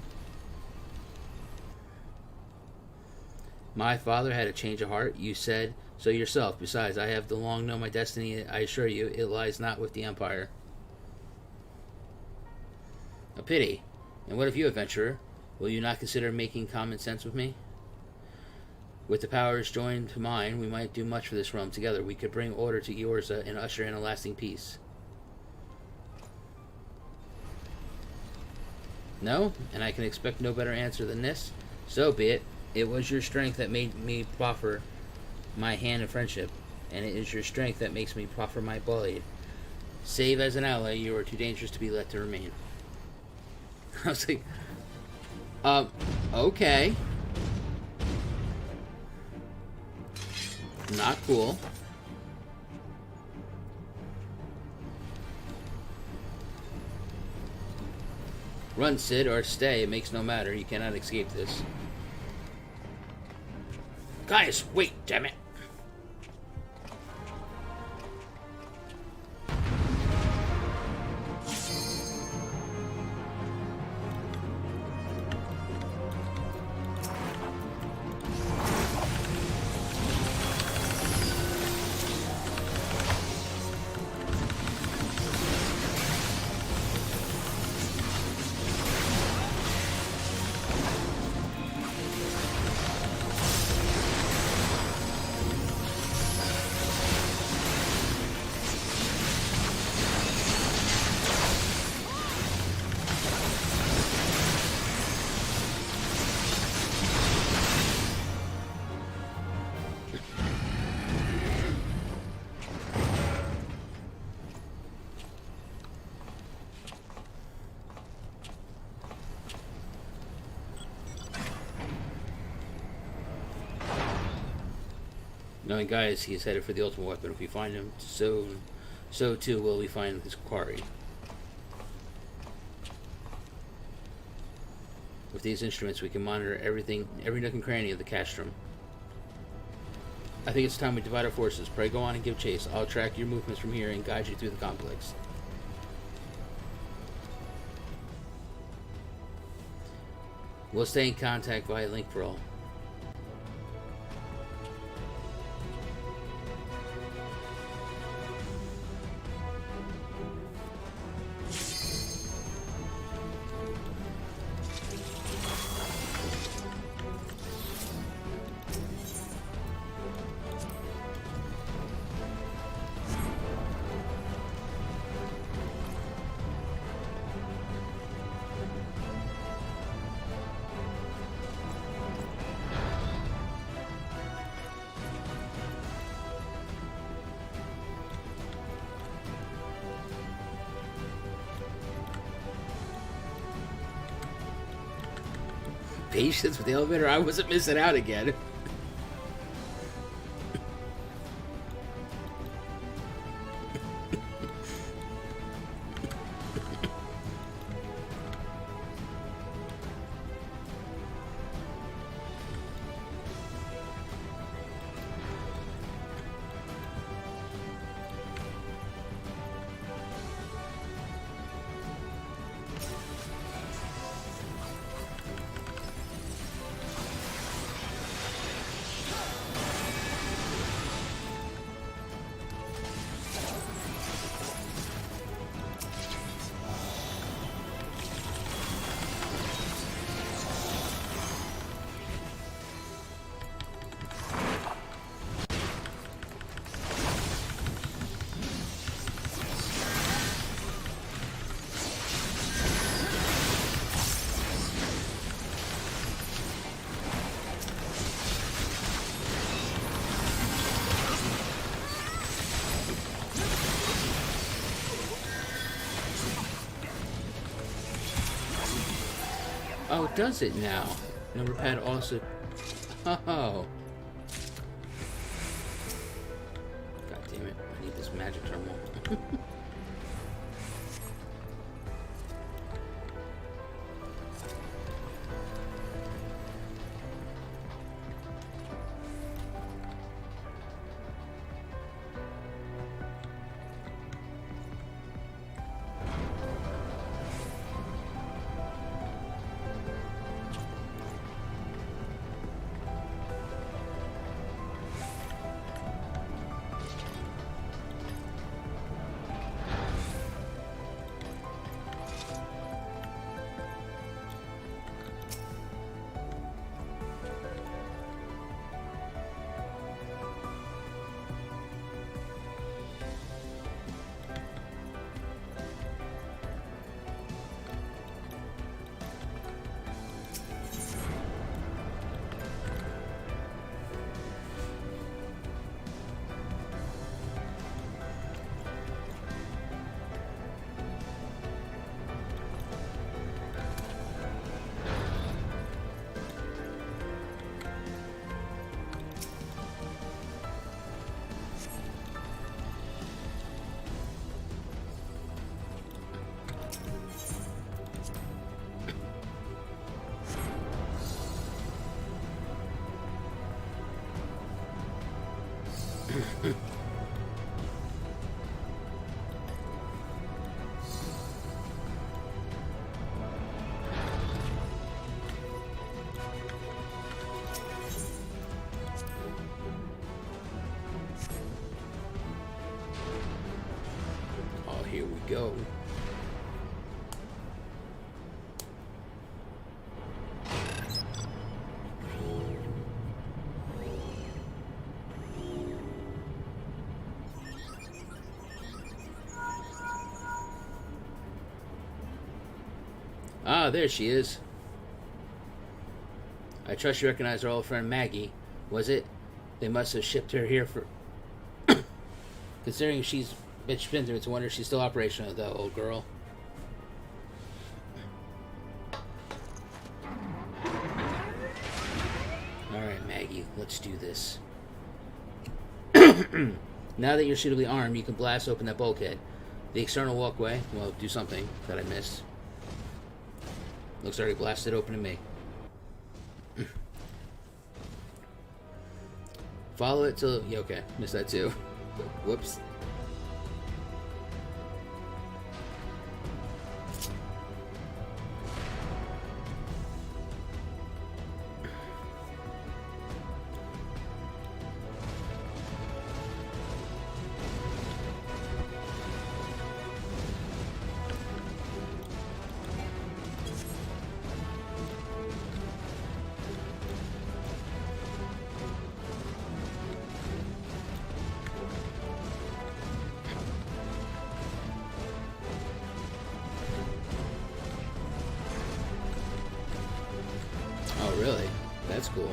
My father had a change of heart. You said so yourself. Besides, I have long known my destiny. I assure you, it lies not with the Empire. A pity. And what of you, adventurer? Will you not consider making common sense with me? With the powers joined to mine, we might do much for this realm together. We could bring order to Eorzea and usher in a lasting peace. No? And I can expect no better answer than this? So be it. It was your strength that made me proffer my hand in friendship, and it is your strength that makes me proffer my blade. Save as an ally, you are too dangerous to be let to remain. I was like, okay. Not cool. Run, Sid, or stay. It makes no matter. You cannot escape this. Guys, wait, damn it. Knowing guys, he is headed for the ultimate weapon. If we find him, so too will we find his quarry. With these instruments, we can monitor everything, every nook and cranny of the castrum. I think it's time we divide our forces. Pray go on and give chase. I'll track your movements from here and guide you through the complex. We'll stay in contact via link for all. Patience with the elevator. I wasn't missing out again. Oh, does it now? Number pad also. Oh. God damn it. I need this magic terminal. Ah, there she is. I trust you recognize our old friend Maggie. Was it? They must have shipped her here for... Considering she's been through, it's a wonder she's still operational, though, old girl. Alright, Maggie, let's do this. Now that you're suitably armed, you can blast open that bulkhead. The external walkway, well, do something that I missed. Looks already blasted open to me. Follow it till... Yeah, okay. Missed that too. Whoops. Oh, really? That's cool.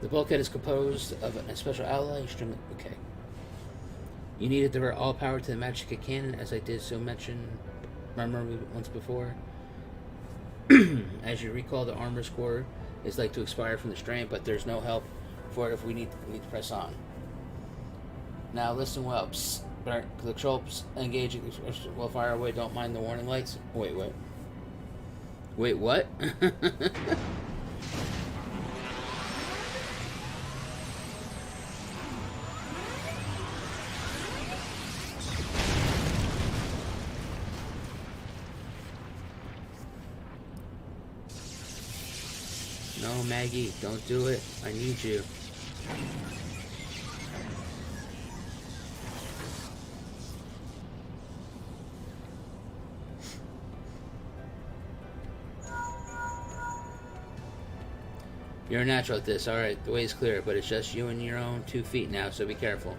The bulkhead is composed of a special alloy instrument. Okay. You need to divert all power to the Magitech cannon, as I did so remember once before. As you recall, the armor's core is like to expire from the strain, but there's no help for it if we need to press on. Now listen well. Psst. Control engaging. Well, fire away. Don't mind the warning lights. Wait, what? Wait, what? No, Maggie, don't do it. I need you. You're a natural at this. Alright, the way's clear, but it's just you and your own 2 feet now, so be careful.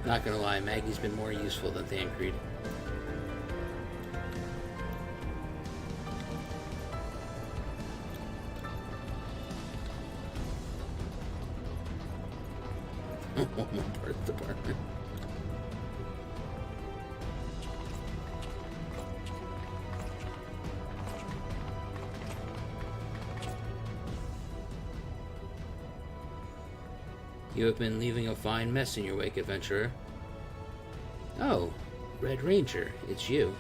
Not gonna lie, Maggie's been more useful than Thancred. One more part of the department. You have been leaving a fine mess in your wake, adventurer. Oh, Red Ranger, it's you.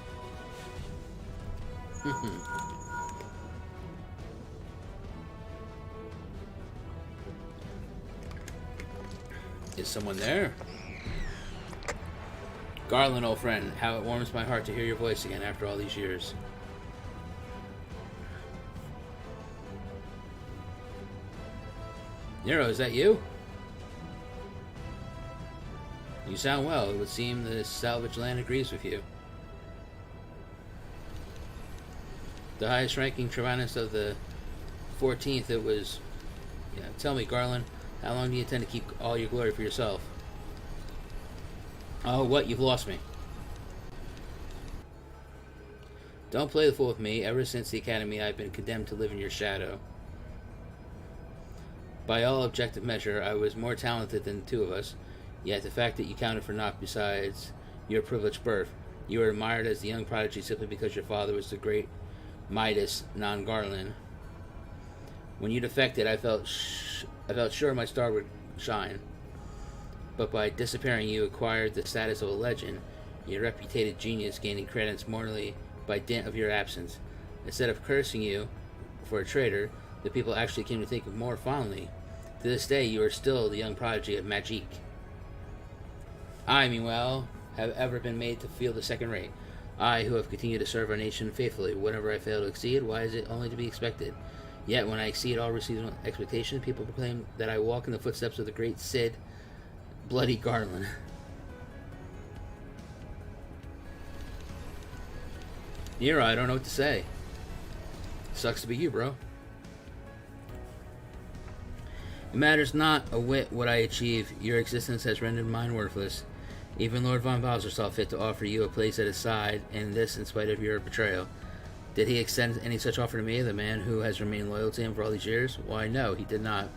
Is someone there? Garlean, old friend, how it warms my heart to hear your voice again after all these years. Nero, is that you? You sound well. It would seem the salvage land agrees with you. The highest ranking Travanus of the 14th, it was... Yeah, tell me, Garlean, how long do you intend to keep all your glory for yourself? Oh, what? You've lost me. Don't play the fool with me. Ever since the Academy, I've been condemned to live in your shadow. By all objective measure, I was more talented than the two of us, yet the fact that you counted for naught besides your privileged birth, you were admired as the young prodigy simply because your father was the great Midas non-Garlean. When you defected, I felt sure my star would shine. But by disappearing, you acquired the status of a legend, your reputed genius gaining credence morally by dint of your absence. Instead of cursing you for a traitor, the people actually came to think of more fondly. To this day, you are still the young prodigy of Magitech. I, meanwhile, have ever been made to feel the second rate. I, who have continued to serve our nation faithfully. Whenever I fail to exceed, why is it only to be expected? Yet, when I exceed all reasonable expectation, people proclaim that I walk in the footsteps of the great Cid, Bloody Garlean. Nero, I don't know what to say. Sucks to be you, bro. It matters not a whit what I achieve. Your existence has rendered mine worthless. Even Lord von Bowser saw fit to offer you a place at his side, and this in spite of your betrayal. Did he extend any such offer to me, the man who has remained loyal to him for all these years? Why, no, he did not.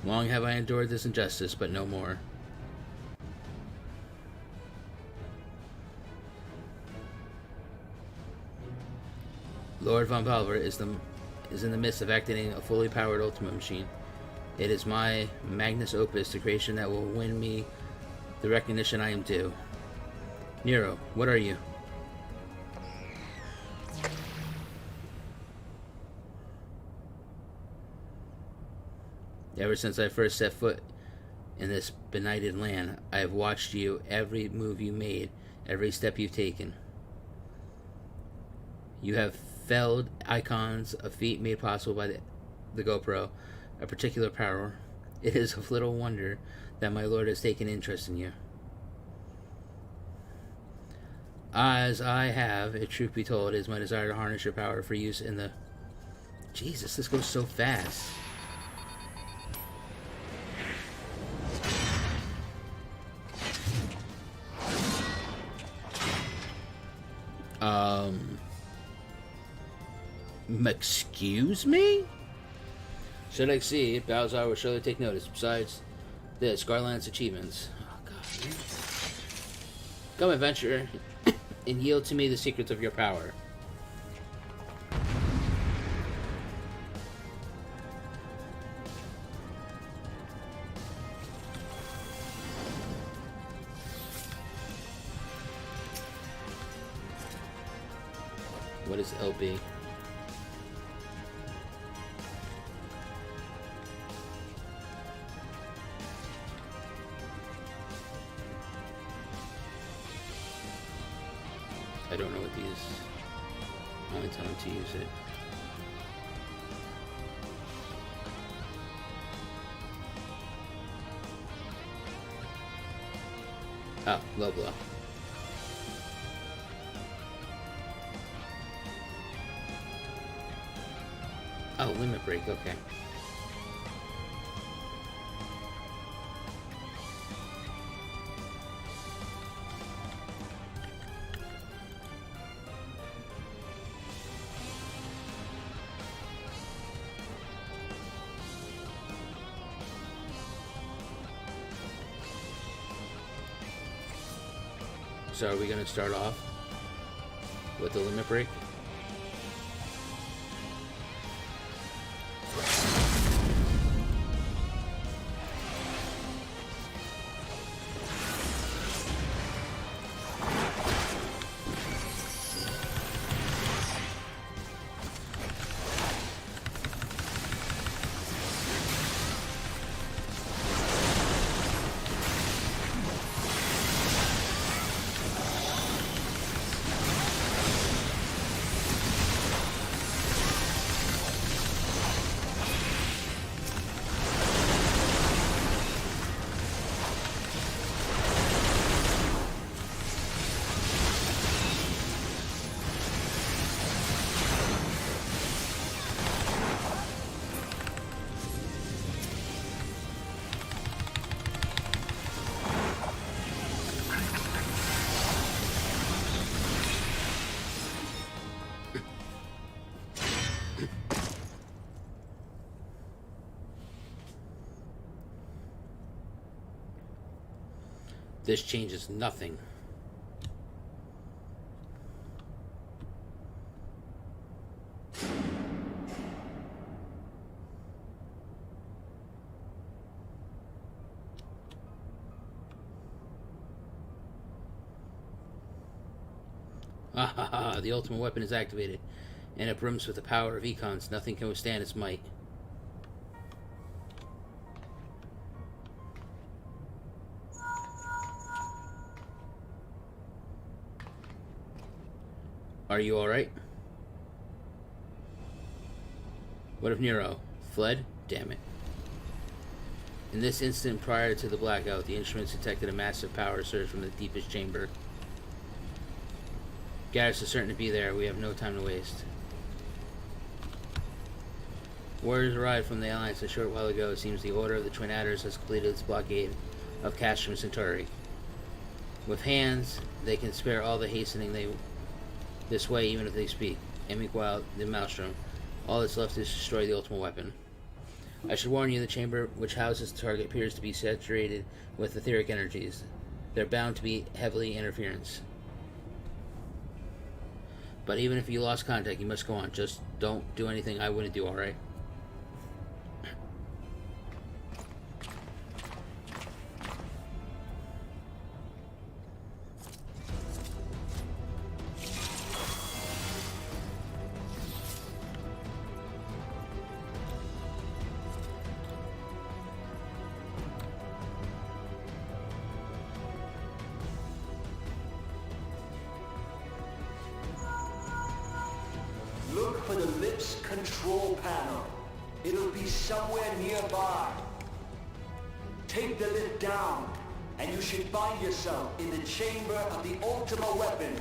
Long have I endured this injustice, but no more. Lord von Balver is in the midst of activating a fully powered Ultima machine. It is my magnus opus to creation that will win me the recognition I am due. Nero, what are you? Ever since I first set foot in this benighted land, I have watched you, every move you made, every step you've taken. You have felled icons, a feat made possible by the GoPro, a particular power. It is of little wonder that my lord has taken interest in you. As I have, if truth be told, it is my desire to harness your power for use in the... Jesus, this goes so fast. Excuse me? Should I exceed, Bowser will surely take notice. Besides this, Garlean's achievements. Oh, God, man. Come, adventurer, and yield to me the secrets of your power. What is LB? I don't know what these... Only time to use it. Oh, low blow. Oh, limit break, okay. So are we going to start off with the limit break? This changes nothing. Ah, the ultimate weapon is activated, and it brims with the power of econs. Nothing can withstand its might. Are you alright? What of Nero? Fled? Damn it. In this instant prior to the blackout, the instruments detected a massive power surge from the deepest chamber. Garrus is certain to be there. We have no time to waste. Warriors arrived from the Alliance a short while ago. It seems the Order of the Twin Adders has completed its blockade of Castrum Centauri. With hands, they can spare all the hastening this way, even if they speak. And meanwhile, the Maelstrom. All that's left is to destroy the ultimate weapon. I should warn you, the chamber which houses the target appears to be saturated with etheric energies. They're bound to be heavily interference. But even if you lost contact, you must go on. Just don't do anything I wouldn't do, alright? Look for the lips control panel. It'll be somewhere nearby. Take the lid down, and you should find yourself in the chamber of the ultimate weapon.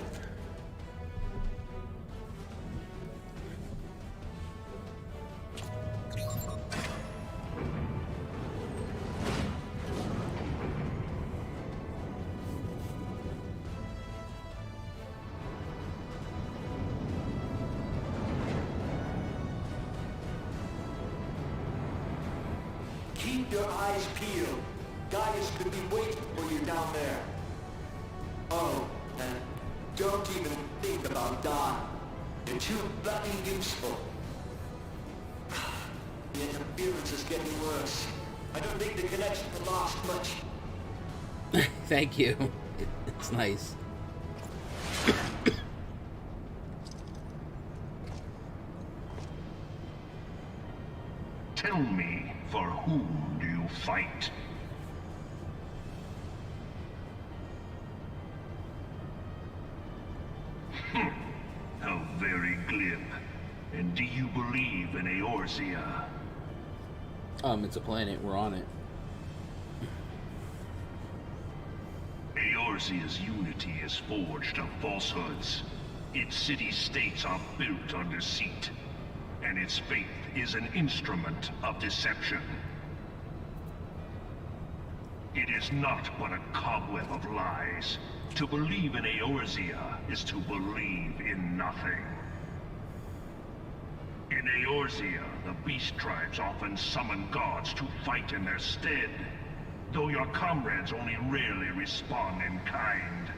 Keep your eyes peeled. Gaius could be waiting for you down there. Oh, and don't even think about dying. You're too bloody useful. The interference is getting worse. I don't think the connection will last much. Thank you. It's nice. Tell me, for whom do you fight? How very glib. And do you believe in Eorzea? It's a planet. We're on it. Eorzea's unity is forged of falsehoods. Its city-states are built on deceit. And its faith is an instrument of deception. It is not but a cobweb of lies. To believe in Eorzea is to believe in nothing. In Eorzea, the beast tribes often summon gods to fight in their stead, though your comrades only rarely respond in kind.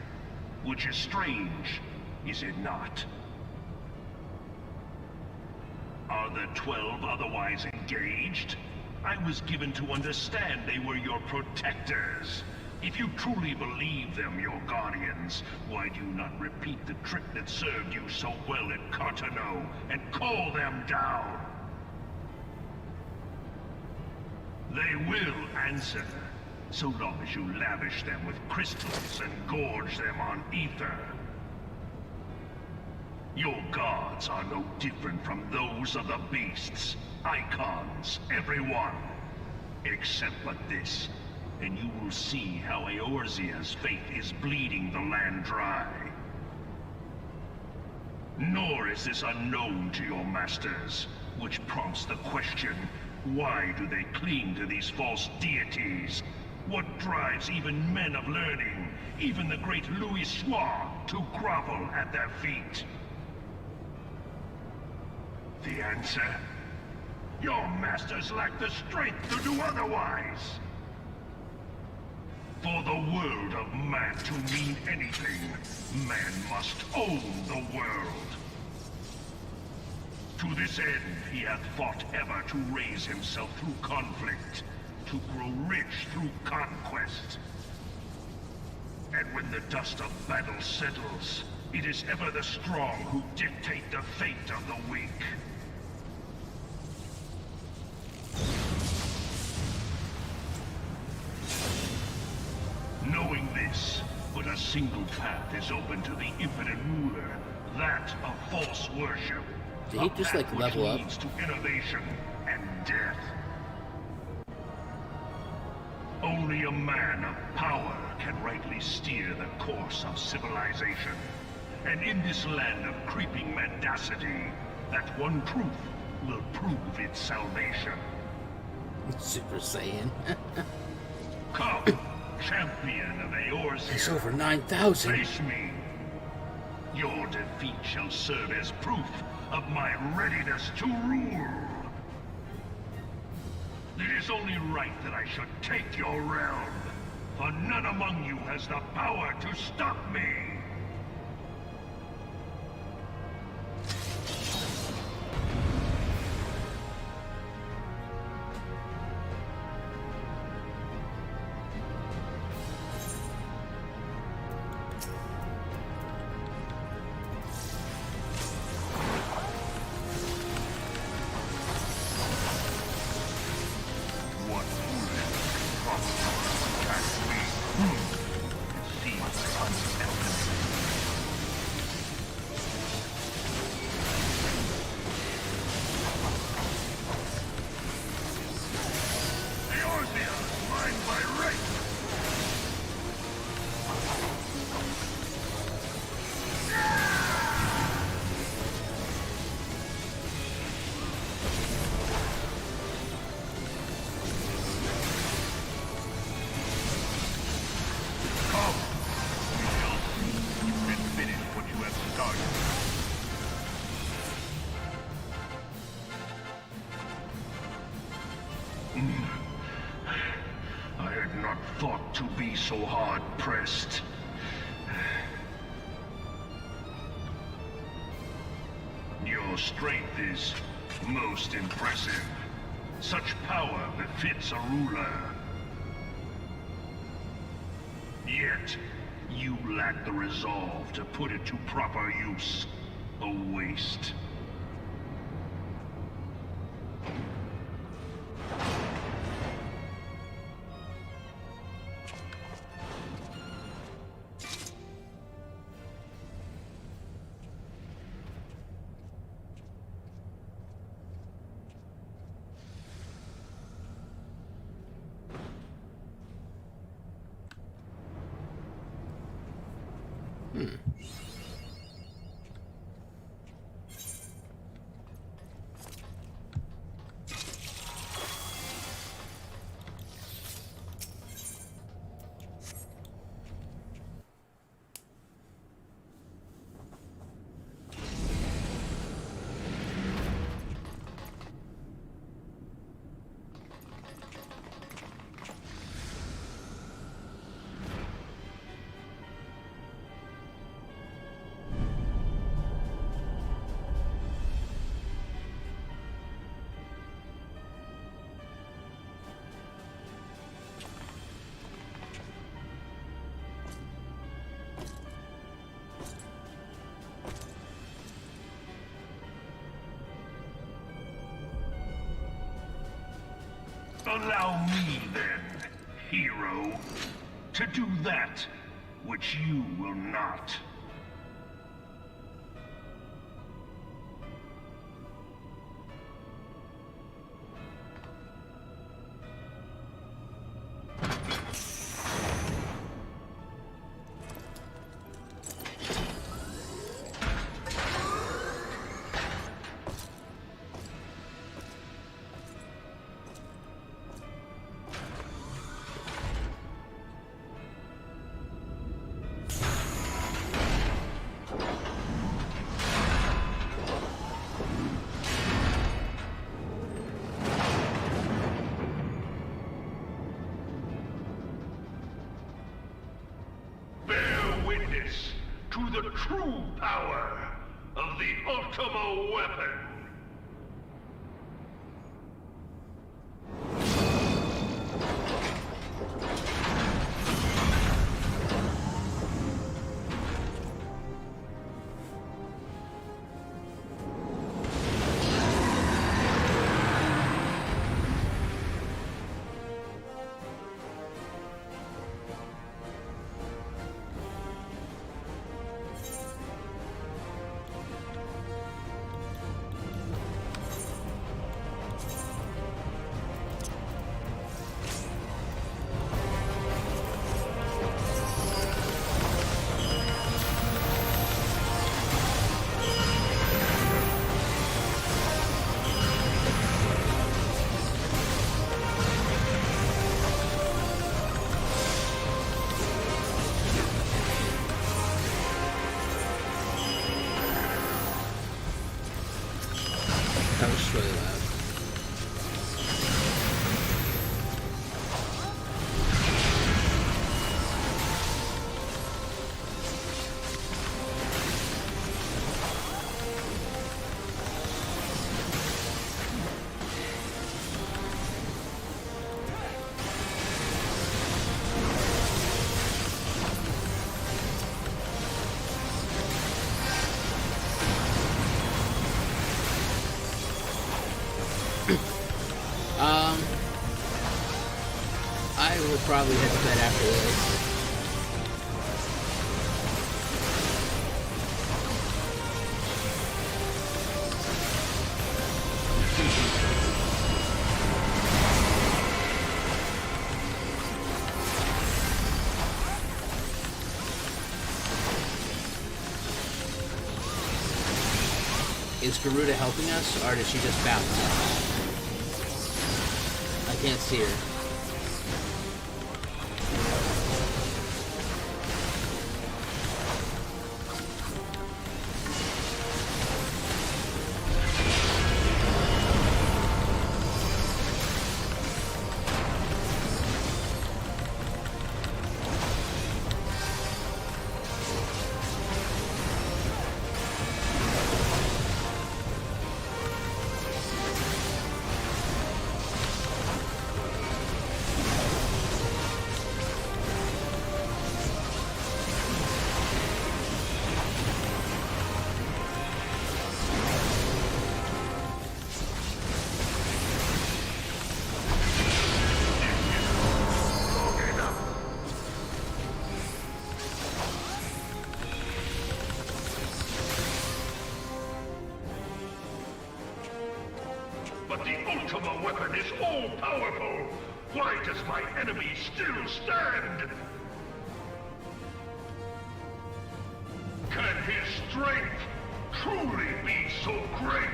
Which is strange, is it not? Are the 12 otherwise engaged? I was given to understand they were your protectors. If you truly believe them your guardians, why do you not repeat the trick that served you so well at Cartano and call them down? They will answer, so long as you lavish them with crystals and gorge them on ether. Your gods are no different from those of the beasts. Icons, everyone. Except but this, and you will see how Eorzea's faith is bleeding the land dry. Nor is this unknown to your masters, which prompts the question, why do they cling to these false deities? What drives even men of learning, even the great Louis Soir, to grovel at their feet? The answer? Your masters lack the strength to do otherwise. For the world of man to mean anything, man must own the world. To this end, he hath fought ever to raise himself through conflict, to grow rich through conquest. And when the dust of battle settles, it is ever the strong who dictate the fate of the weak. Knowing this, but a single path is open to the infinite ruler, that of false worship. Did he just like level up? Leads to innovation and death. Only a man of power can rightly steer the course of civilization. And in this land of creeping mendacity, that one truth will prove its salvation. Super Saiyan. Come, champion of Eorzea. It's over 9,000. Face me. Your defeat shall serve as proof of my readiness to rule. It is only right that I should take your realm, for none among you has the power to stop me. I had not thought to be so hard-pressed. Your strength is most impressive. Such power befits a ruler. Yet, you lack the resolve to put it to proper use. A waste. Allow me, then, hero, to do that which you will not. true power of the Ultima weapon. That was really loud. I will probably head to bed after this. Is Garuda helping us, or did she just bounce? I can't see her. But the Ultima weapon is all-powerful! Why does my enemy still stand? Can his strength truly be so great?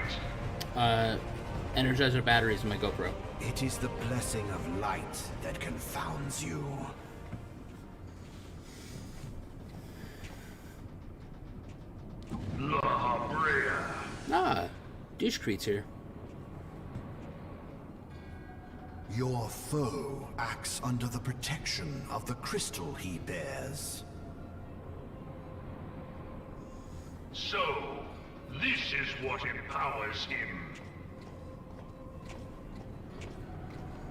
Energizer batteries in my GoPro. It is the blessing of light that confounds you. Ah, Douchecrete's here. Your foe acts under the protection of the crystal he bears. So, this is what empowers him.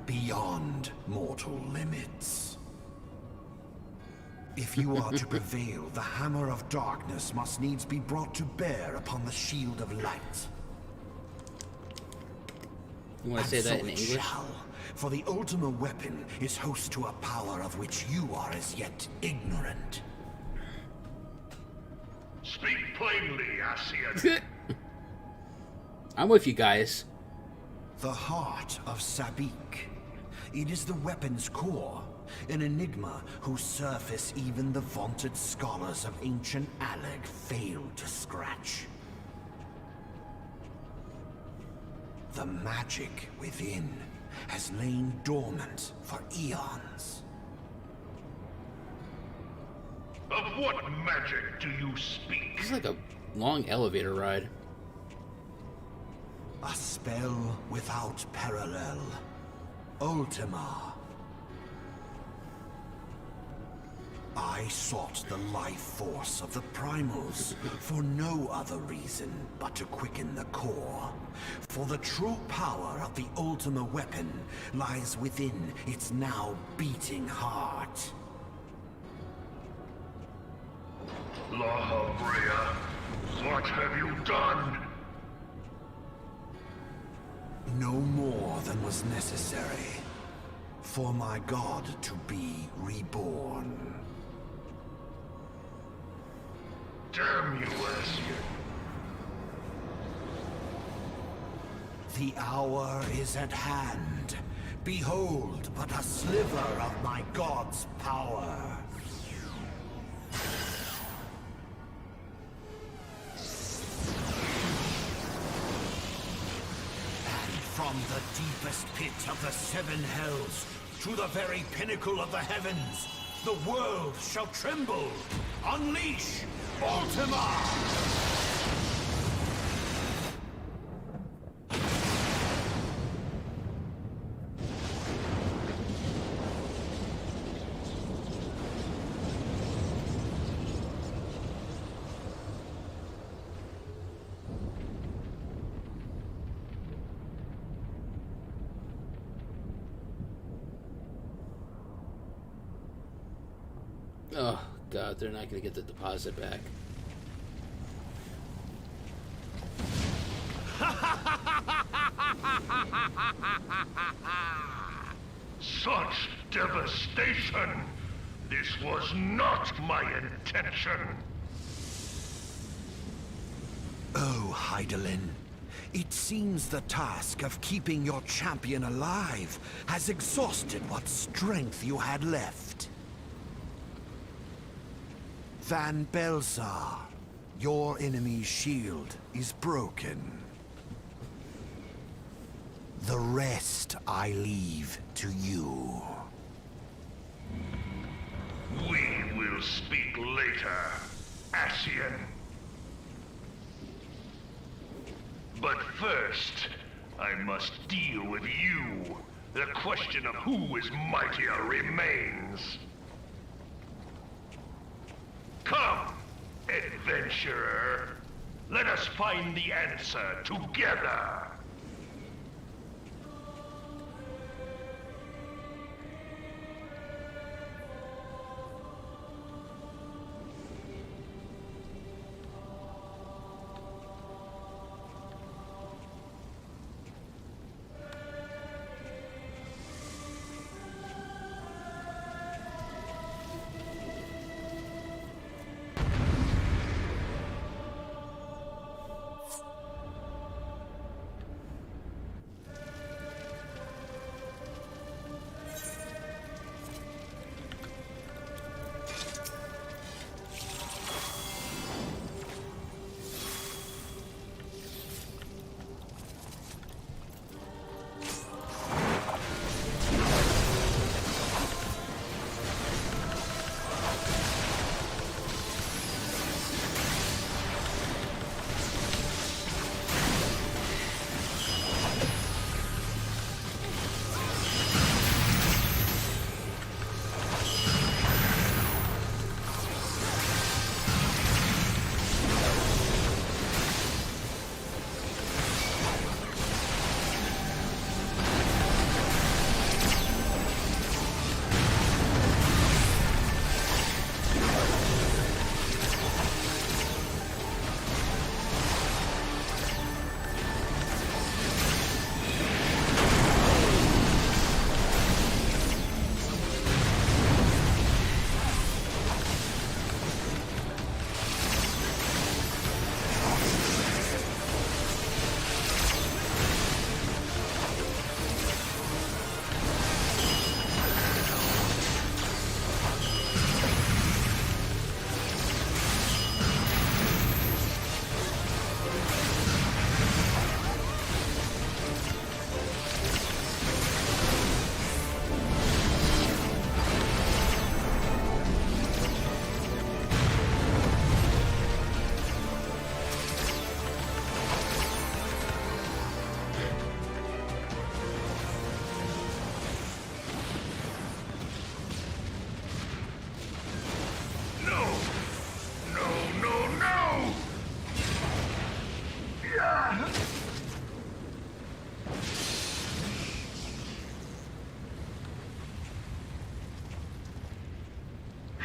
Beyond mortal limits. If you are to prevail, the hammer of darkness must needs be brought to bear upon the shield of light. You want to say that in it English? Shall, for the Ultima weapon is host to a power of which you are as yet ignorant. Speak plainly, Ascian. I'm with you guys. The heart of Sabik. It is the weapon's core, an enigma whose surface even the vaunted scholars of ancient Alag failed to scratch. The magic within has lain dormant for eons. Of what magic do you speak? It's like a long elevator ride. A spell without parallel. Ultima. I sought the life force of the primals for no other reason but to quicken the core. For the true power of the Ultima weapon lies within its now beating heart. Lahabrea, what have you done? No more than was necessary for my god to be reborn. Damn you, Ezio. The hour is at hand. Behold but a sliver of my god's power. And from the deepest pit of the seven hells to the very pinnacle of the heavens, the world shall tremble. Unleash Ultima! Oh, God, they're not going to get the deposit back. Such devastation! This was not my intention! Oh, Hydaelyn. It seems the task of keeping your champion alive has exhausted what strength you had left. Van Belzar, your enemy's shield is broken. The rest I leave to you. We will speak later, Ascian. But first, I must deal with you. The question of who is mightier remains. Come, adventurer. Let us find the answer together.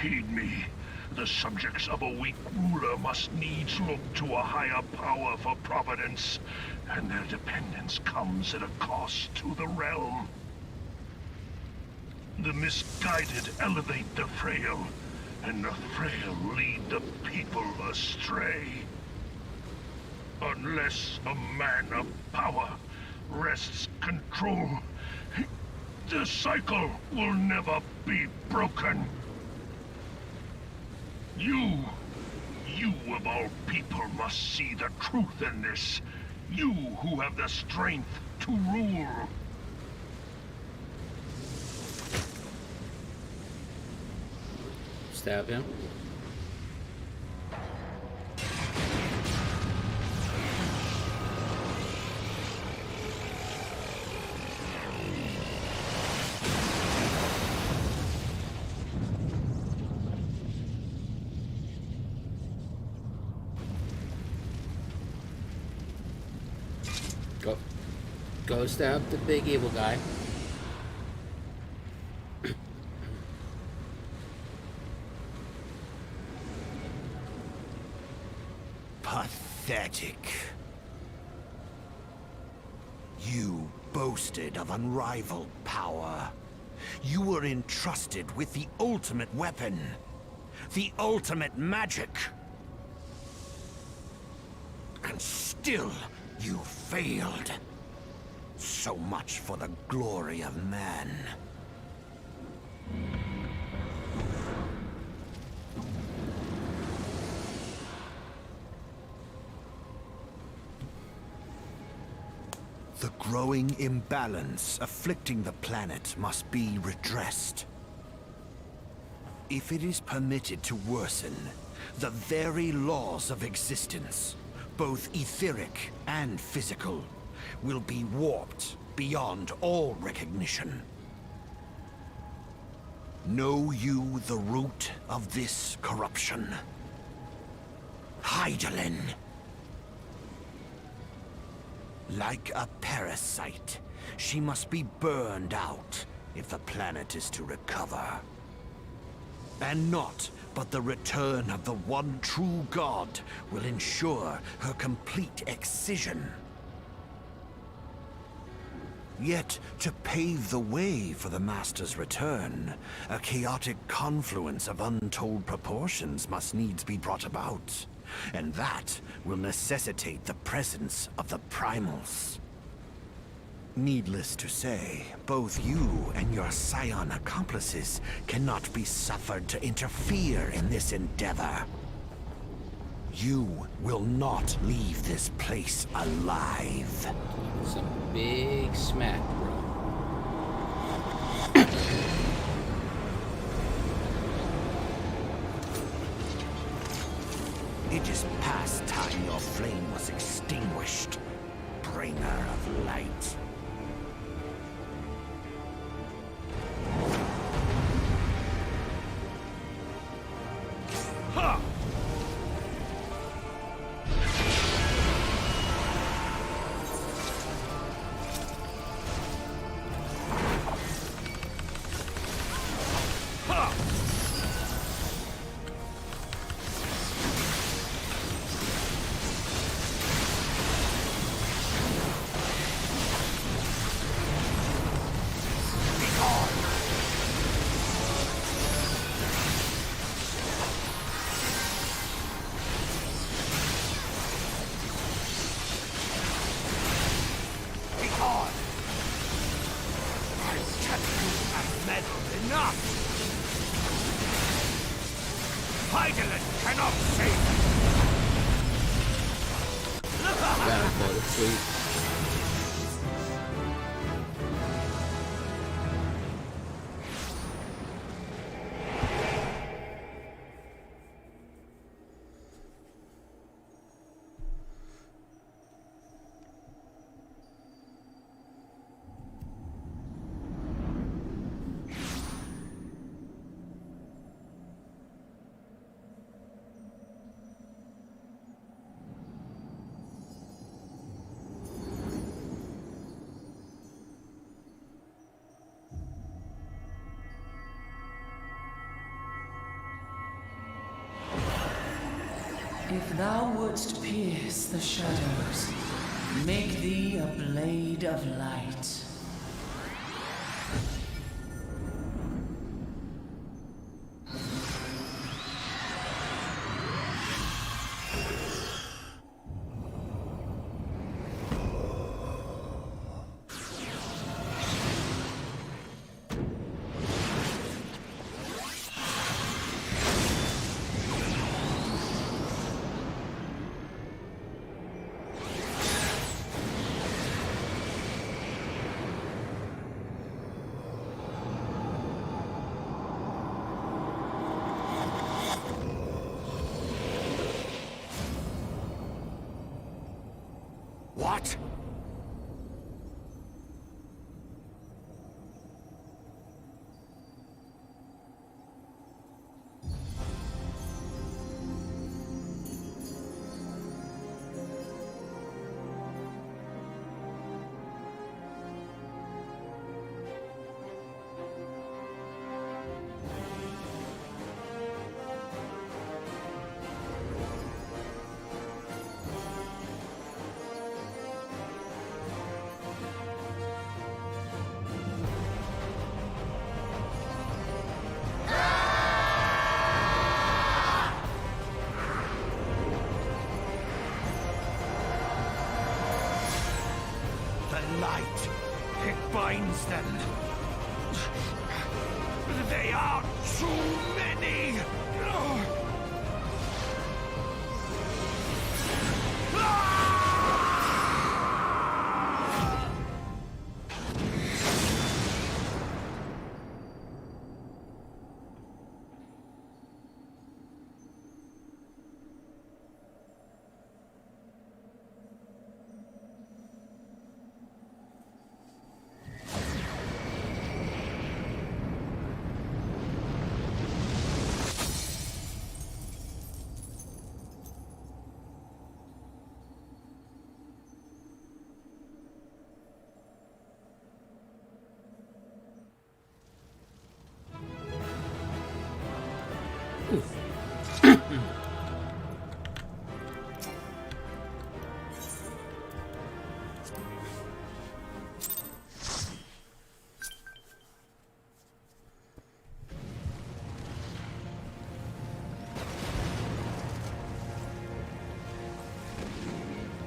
Heed me. The subjects of a weak ruler must needs look to a higher power for providence, and their dependence comes at a cost to the realm. The misguided elevate the frail, and the frail lead the people astray. Unless a man of power wrests control, the cycle will never be broken. You of all people must see the truth in this. You who have the strength to rule. Stab him. Go stab the big evil guy. Pathetic. You boasted of unrivaled power. You were entrusted with the ultimate weapon. The ultimate magic. And still, you failed. So much for the glory of man. The growing imbalance afflicting the planet must be redressed. If it is permitted to worsen, the very laws of existence, both etheric and physical, will be warped beyond all recognition. Know you the root of this corruption? Hydaelyn. Like a parasite, she must be burned out if the planet is to recover. And naught but the return of the one true god will ensure her complete excision. Yet, to pave the way for the Master's return, a chaotic confluence of untold proportions must needs be brought about. And that will necessitate the presence of the primals. Needless to say, both you and your scion accomplices cannot be suffered to interfere in this endeavor. You will not leave this place alive. Some big smack, bro. It is past time your flame was extinguished, bringer of light. Ha! Hydaelyn cannot save Sweet. If thou wouldst pierce the shadows, make thee a blade of light. What? Light. It binds them. They are too many.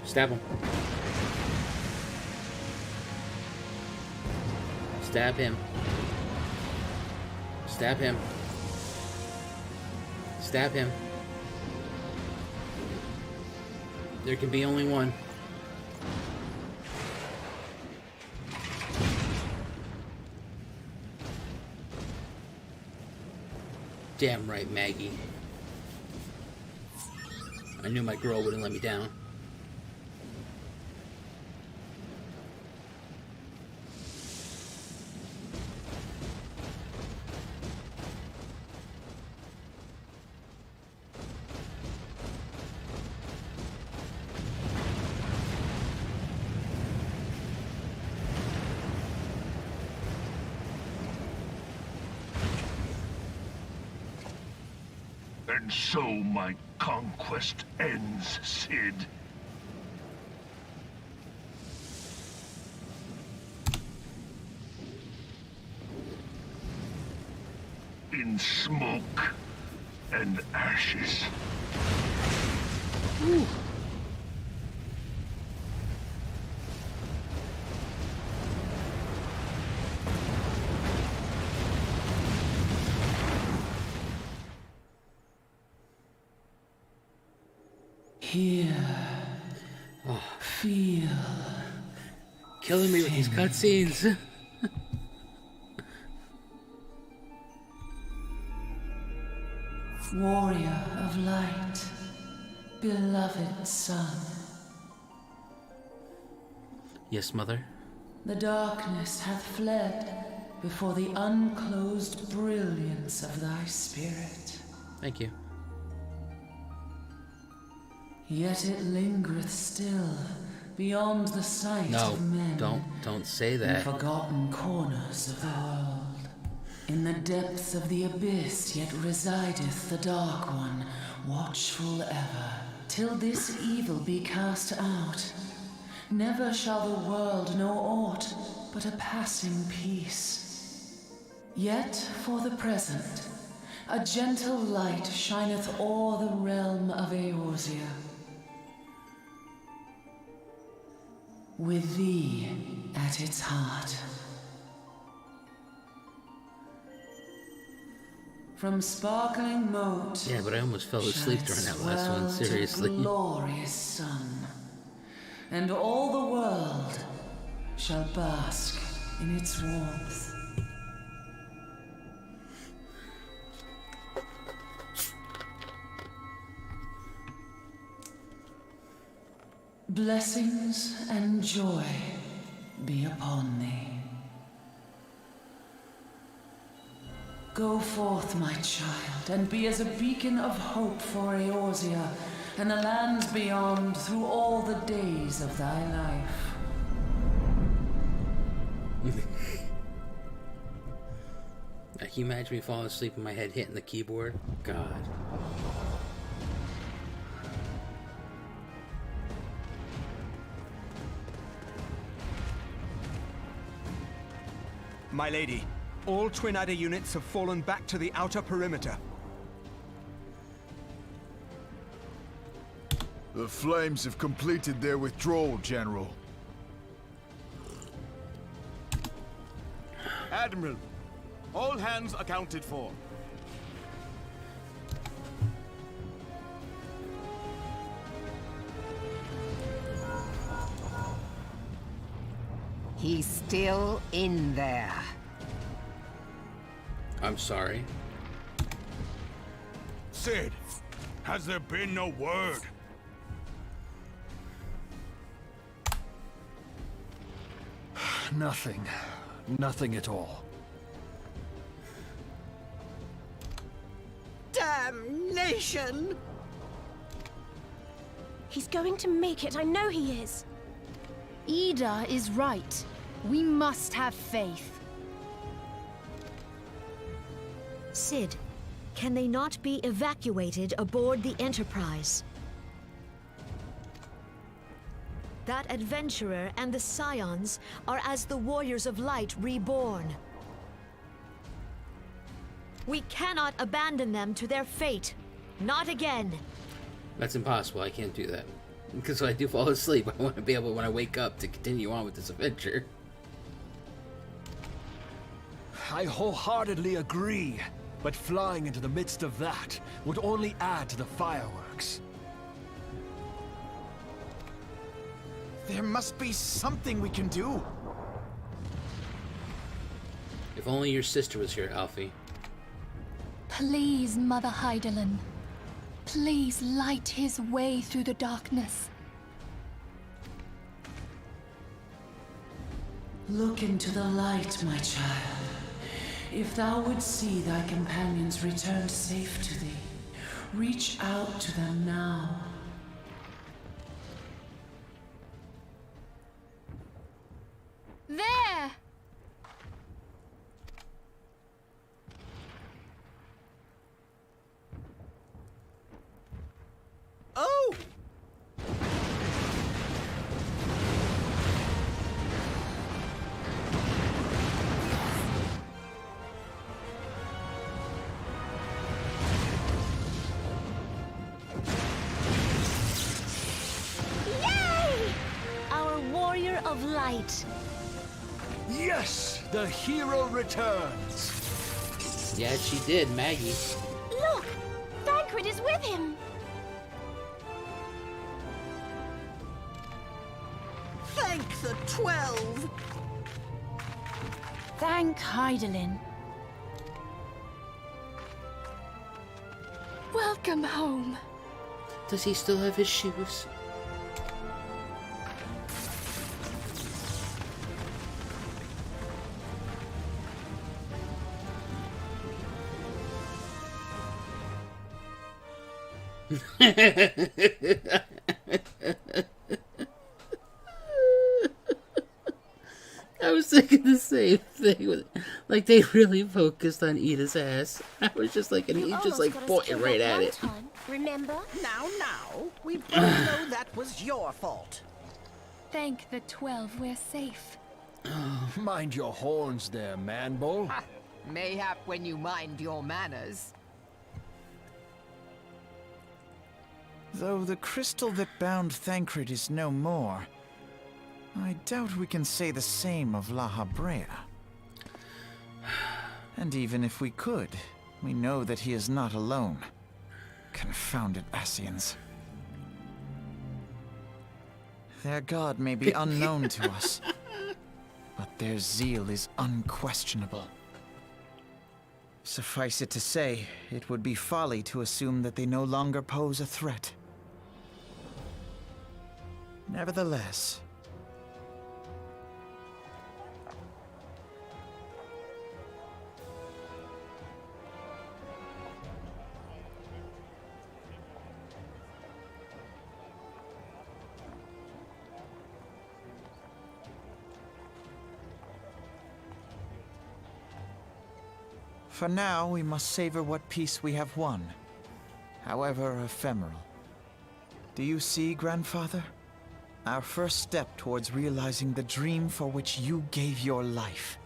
Stab him. Stab him. Stab him. Stab him. There can be only one. Damn right, Maggie. I knew my girl wouldn't let me down. And so my conquest ends, Cid. In smoke and ashes. Ooh. Here. Oh. Feel. Killing me with these cutscenes. Warrior of light, beloved son. Yes, mother. The darkness hath fled before the unclosed brilliance of thy spirit. Thank you. Yet it lingereth still, beyond the sight of men. Don't say that. In forgotten corners of the world. In the depths of the abyss yet resideth the Dark One, watchful ever, till this evil be cast out. Never shall the world know aught but a passing peace. Yet for the present, a gentle light shineth o'er the realm of Eorzea. With thee at its heart. From sparkling moat. Yeah, but I almost fell asleep during that last one, seriously. Glorious sun, and all the world shall bask in its warmth. Blessings and joy be upon thee. Go forth, my child, and be as a beacon of hope for Eorzea and the lands beyond through all the days of thy life. Can you imagine me falling asleep with my head hitting the keyboard? God. My lady, all Twin Adder units have fallen back to the outer perimeter. The Flames have completed their withdrawal, General. Admiral, all hands accounted for. He's still in there. I'm sorry. Sid, has there been no word? Nothing. Nothing at all. Damnation! He's going to make it, I know he is. Ida is right. We must have faith. Sid, can they not be evacuated aboard the Enterprise? That adventurer and the Scions are as the Warriors of Light reborn. We cannot abandon them to their fate. Not again. That's impossible. I can't do that. Because when I do fall asleep, I want to be able, when I wake up, to continue on with this adventure. I wholeheartedly agree, but flying into the midst of that would only add to the fireworks. There must be something we can do. If only your sister was here, Alfie. Please, Mother Hydaelyn. Please light his way through the darkness. Look into the light, my child. If thou would see thy companions returned safe to thee, reach out to them now. There! Oh! Yay! Our Warrior of Light. Yes! The hero returns! Yeah, she did, Maggie. Look! Thancred is with him! Thank the 12! Thank Hydaelyn. Welcome home. Does he still have his shoes? I was thinking the same thing. Like, they really focused on Ida's ass. I was just like, and he just like pointing right at it. Remember? Now, we both know that was your fault. Thank the 12 we're safe. Mind your horns there, man-bull. Mayhap when you mind your manners. Though the crystal that bound Thancred is no more, I doubt we can say the same of La Habrea. And even if we could, we know that he is not alone. Confounded Ascians. Their god may be unknown to us, but their zeal is unquestionable. Suffice it to say, it would be folly to assume that they no longer pose a threat. Nevertheless, for now, we must savor what peace we have won, however ephemeral. Do you see, Grandfather? Our first step towards realizing the dream for which you gave your life.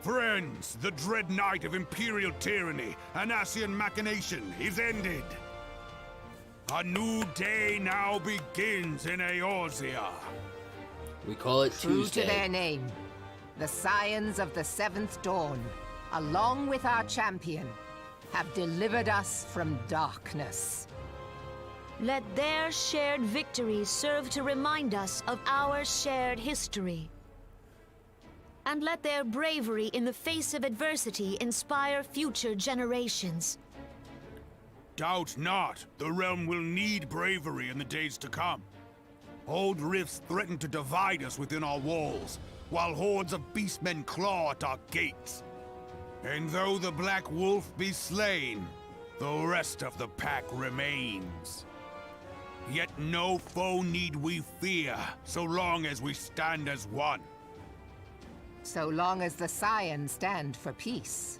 Friends, the dread night of Imperial tyranny and Ascian machination is ended. A new day now begins in Eorzea. We call it True Tuesday. to their name, the Scions of the Seventh Dawn, along with our champion, have delivered us from darkness. Let their shared victory serve to remind us of our shared history. And let their bravery in the face of adversity inspire future generations. Doubt not, the realm will need bravery in the days to come. Old rifts threaten to divide us within our walls, while hordes of beastmen claw at our gates. And though the Black Wolf be slain, the rest of the pack remains. Yet no foe need we fear, so long as we stand as one. So long as the Scions stand for peace.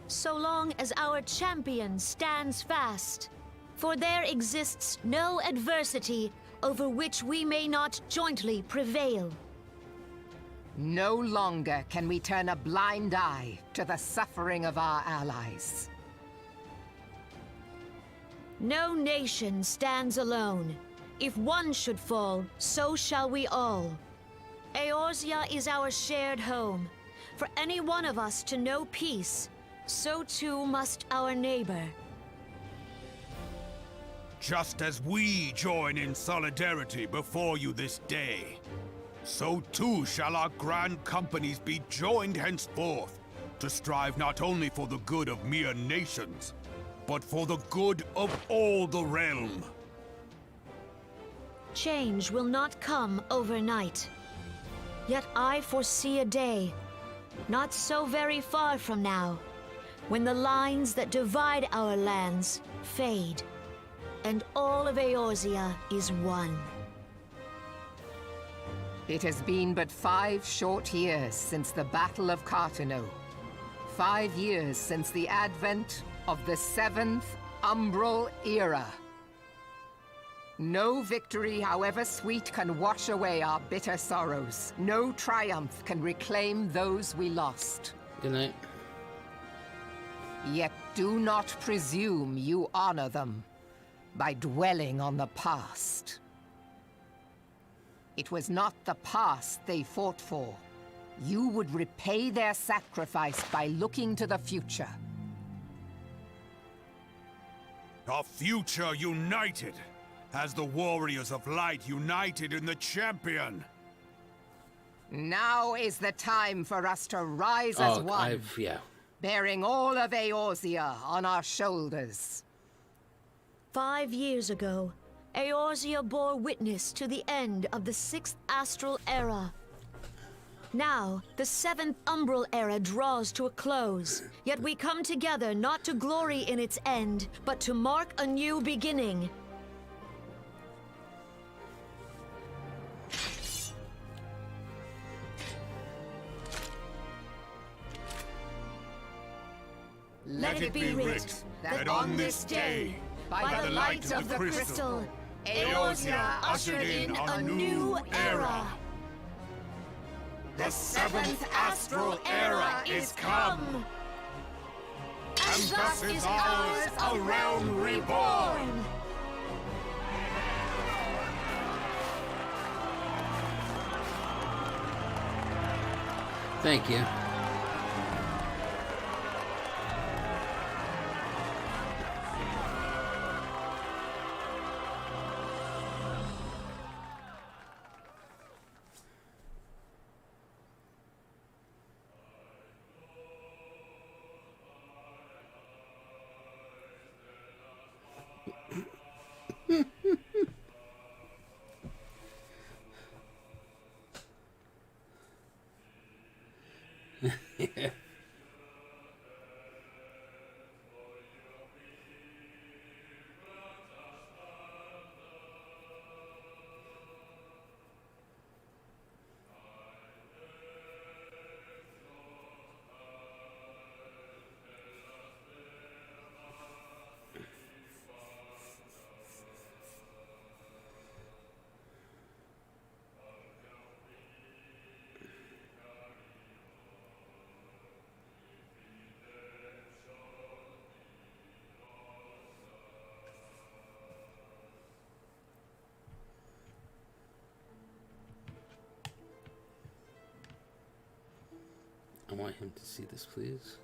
So long as our champion stands fast. For there exists no adversity over which we may not jointly prevail. No longer can we turn a blind eye to the suffering of our allies. No nation stands alone. If one should fall, so shall we all. Eorzea is our shared home. For any one of us to know peace, so too must our neighbor. Just as we join in solidarity before you this day, so too shall our grand companies be joined henceforth, to strive not only for the good of mere nations, but for the good of all the realm. Change will not come overnight. Yet I foresee a day, not so very far from now, when the lines that divide our lands fade, and all of Eorzea is one. It has been but 5 short years since the Battle of Cartano. 5 years since the advent of the Seventh Umbral Era. No victory, however sweet, can wash away our bitter sorrows. No triumph can reclaim those we lost. Good night. Yet do not presume you honor them by dwelling on the past. It was not the past they fought for. You would repay their sacrifice by looking to the future. A future united, as the warriors of light united in the champion. Now is the time for us to rise as one, bearing all of Eorzea on our shoulders. 5 years ago, Eorzea bore witness to the end of the 6th Astral Era. Now, the 7th Umbral Era draws to a close, yet we come together not to glory in its end, but to mark a new beginning. Let it be writ that on this day, by the light of the crystal, Eorzea ushered in a new era. The 7th Astral Era is come! And thus is ours a realm reborn! Thank you. I want him to see this, please.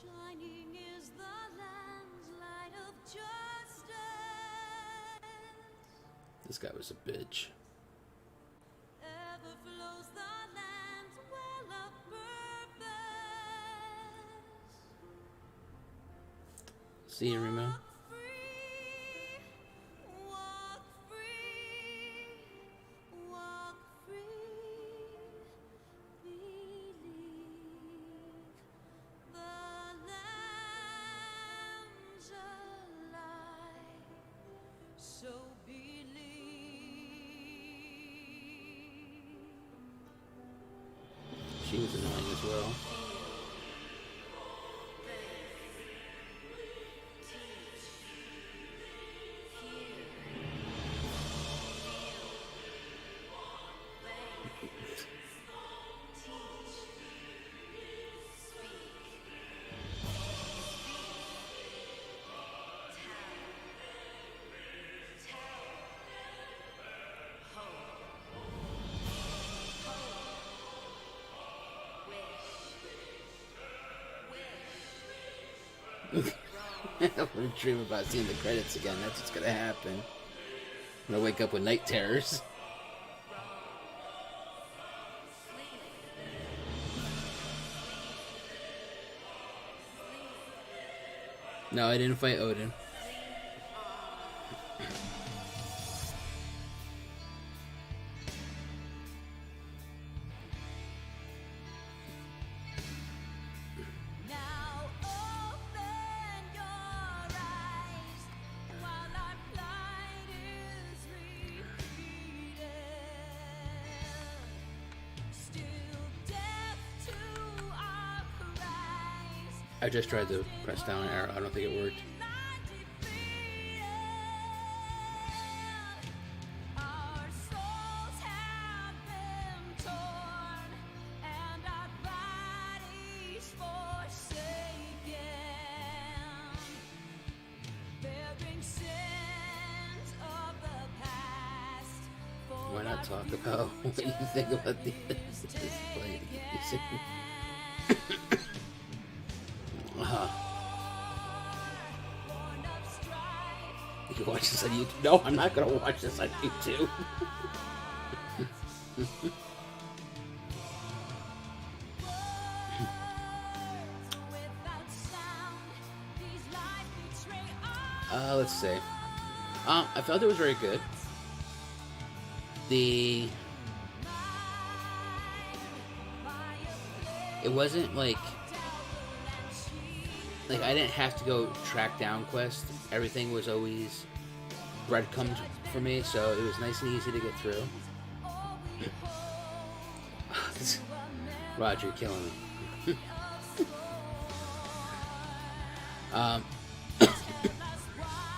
Shining is the land's light of justice. This guy was a bitch. Ever flows the land's well of purpose. See you, Remo. She was annoying as well. I'm gonna dream about seeing the credits again. That's what's gonna happen. I'm gonna wake up with night terrors. No, I didn't fight Odin. I just tried to press down arrow. I don't think it worked. Why not talk about what you think about this play? You can watch this on YouTube. No, I'm not gonna watch this on YouTube. Let's see. I felt it was very good. It wasn't like I didn't have to go track down quest. Everything was always breadcrumbs for me, so it was nice and easy to get through. Roger, you're killing me.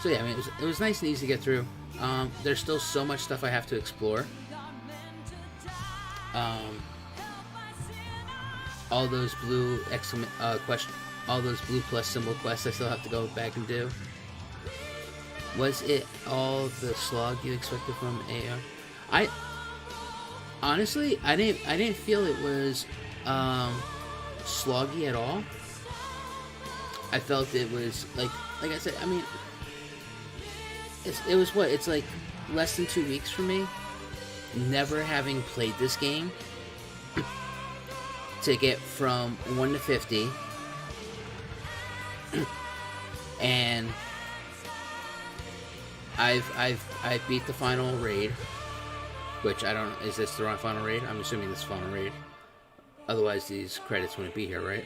So yeah, I mean, it was nice and easy to get through. There's still so much stuff I have to explore. All those blue all those blue plus symbol quests I still have to go back and do. Was it all the slog you expected from AR? Honestly, I didn't feel it was sloggy at all. I felt it was like I said. I mean, it was what? It's like less than 2 weeks for me, never having played this game, to get from 1 to 50, and I've beat the final raid, which I don't. Is this the wrong final raid? I'm assuming this is final raid. Otherwise, these credits wouldn't be here, right?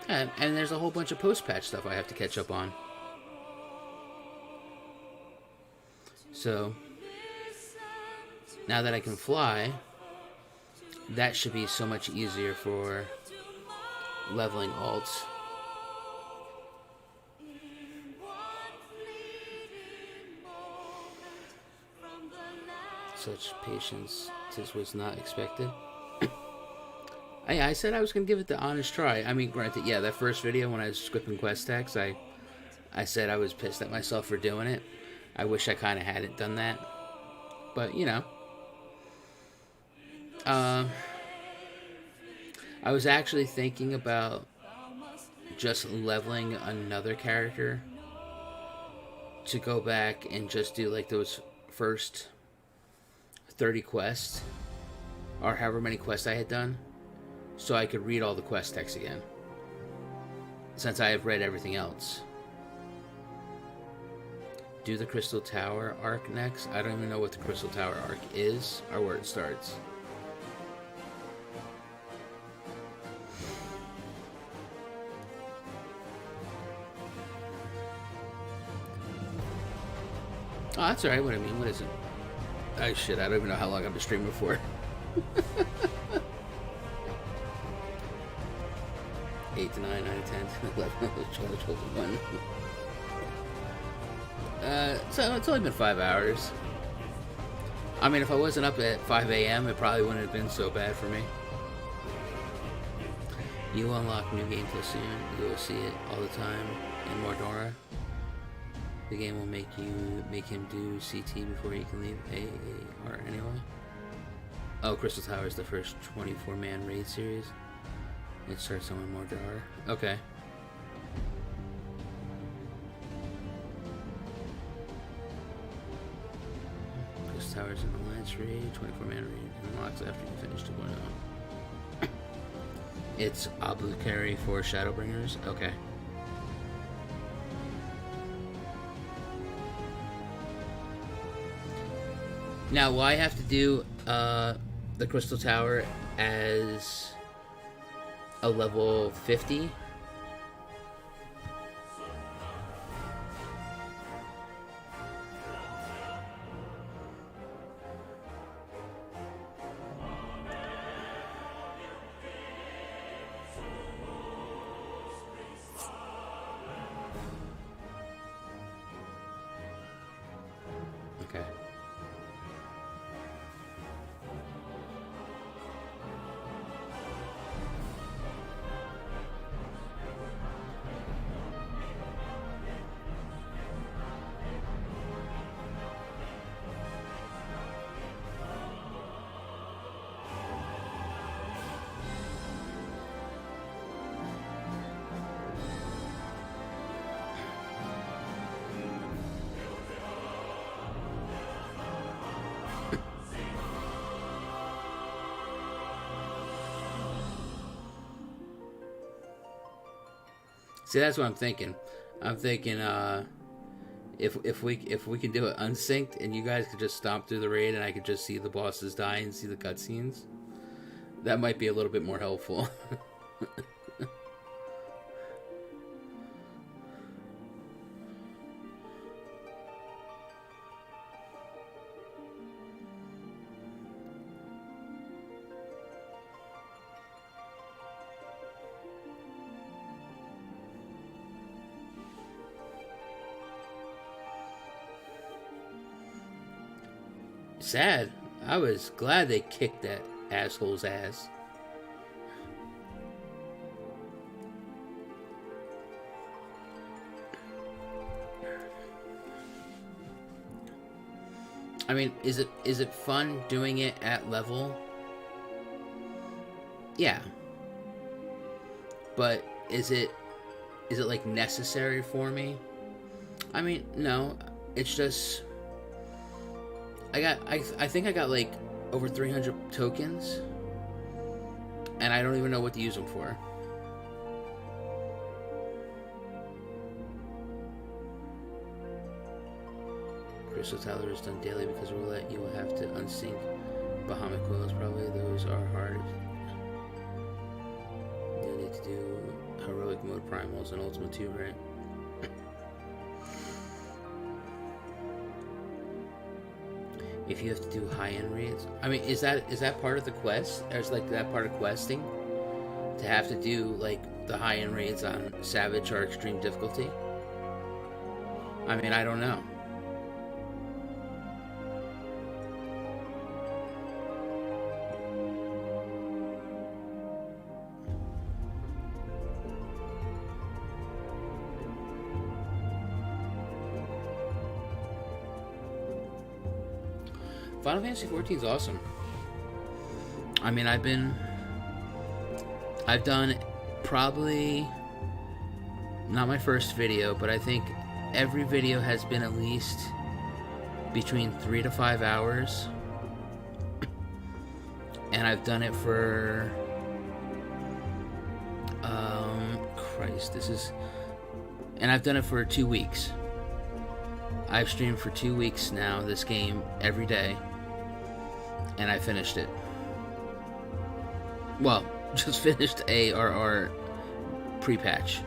And there's a whole bunch of post-patch stuff I have to catch up on. So, now that I can fly, that should be so much easier for leveling alts. Such patience, this was not expected. I said I was going to give it the honest try. I mean, granted, yeah, that first video when I was skipping quest tags, I said I was pissed at myself for doing it. I wish I kind of hadn't done that. But, you know. I was actually thinking about just leveling another character to go back and just do like those first 30 quests, or however many quests I had done, so I could read all the quest text again, since I have read everything else. Do the Crystal Tower arc next. I don't even know what the Crystal Tower arc is or where it starts. Oh, that's alright. What I mean, what is it? Oh shit, I don't even know how long I've been streaming for. 8 to 9, 9 to 10, 11, 12, 12 to 1. So it's only been 5 hours. I mean, if I wasn't up at 5 a.m., it probably wouldn't have been so bad for me. You unlock new gameplay soon. You will see it all the time in Mordora. The game will make him do CT before he can leave AAR anyway. Oh, Crystal Tower is the first 24-man raid series. It starts on Mordor. Okay. Crystal Tower is an Alliance raid, 24-man raid, unlocks after you finish 2.0. It's Obligatory for Shadowbringers. Okay. Now, will I have to do the Crystal Tower as a level 50? Okay. See, that's what I'm thinking. I'm thinking, if we can do it unsynced, and you guys could just stomp through the raid, and I could just see the bosses die and see the cutscenes, that might be a little bit more helpful. Sad. I was glad they kicked that asshole's ass. I mean, is it fun doing it at level? Yeah. But is it like necessary for me? I mean, no. It's just I think I got like over 300 tokens, and I don't even know what to use them for. Crystal Tyler is done daily because roulette you will have to unsync Bahamut coils. Probably those are hard. You need to do heroic mode primals and ultimate too, right? If you have to do high-end raids, I mean, is that part of the quest? Or is like that part of questing to have to do like the high-end raids on Savage or extreme difficulty? I mean, I don't know. Final Fantasy XIV is awesome. I mean, I've done probably not my first video, but I think every video has been at least between 3 to 5 hours, and I've done it for and I've done it for 2 weeks. I've streamed for 2 weeks now this game every day, and I finished it. Well, just finished ARR pre-patch.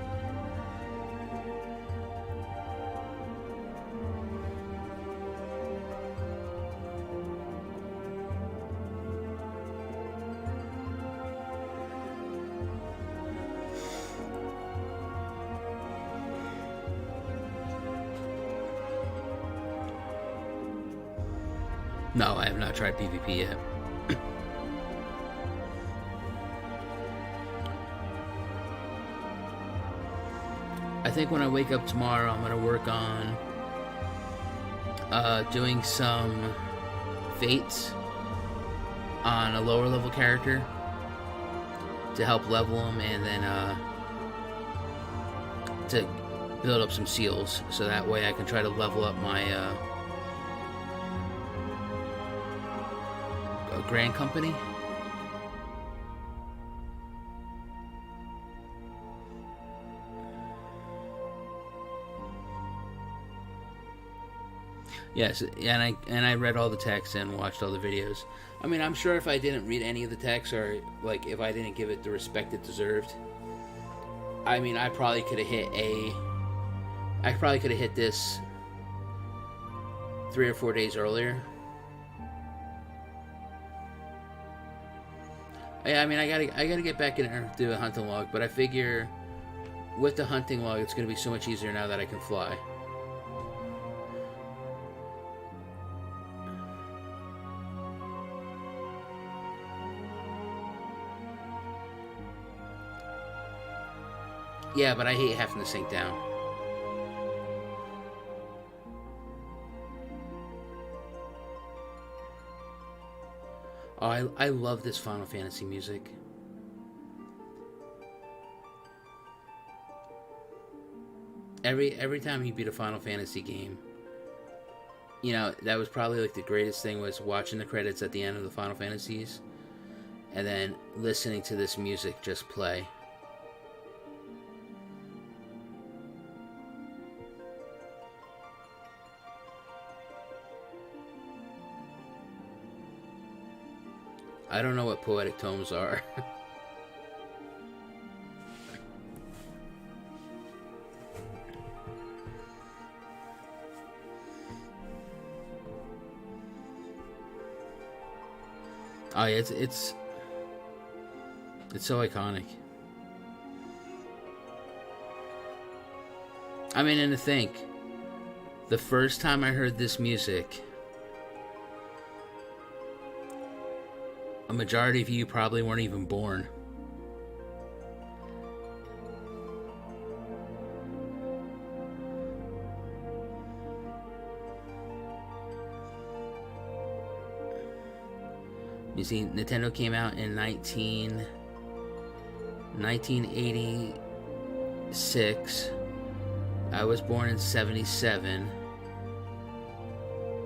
No, I have not tried PvP yet. I think when I wake up tomorrow, I'm gonna work on doing some fates on a lower level character to help level them, and then to build up some seals, so that way I can try to level up my Grand Company. Yes, and I read all the text and watched all the videos. I mean, I'm sure if I didn't read any of the text, or like if I didn't give it the respect it deserved, I mean, I probably could have hit this 3 or 4 days earlier. I mean, I gotta get back in there and do a hunting log, but I figure with the hunting log, it's gonna be so much easier now that I can fly. Yeah, but I hate having to sync down. Oh, I love this Final Fantasy music. Every time you beat a Final Fantasy game, you know, that was probably like the greatest thing, was watching the credits at the end of the Final Fantasies and then listening to this music just play. I don't know what poetic tomes are. Oh, yeah, it's so iconic. I mean, and to think, the first time I heard this music, a majority of you probably weren't even born. You see, Nintendo came out in 1986. I was born in 77.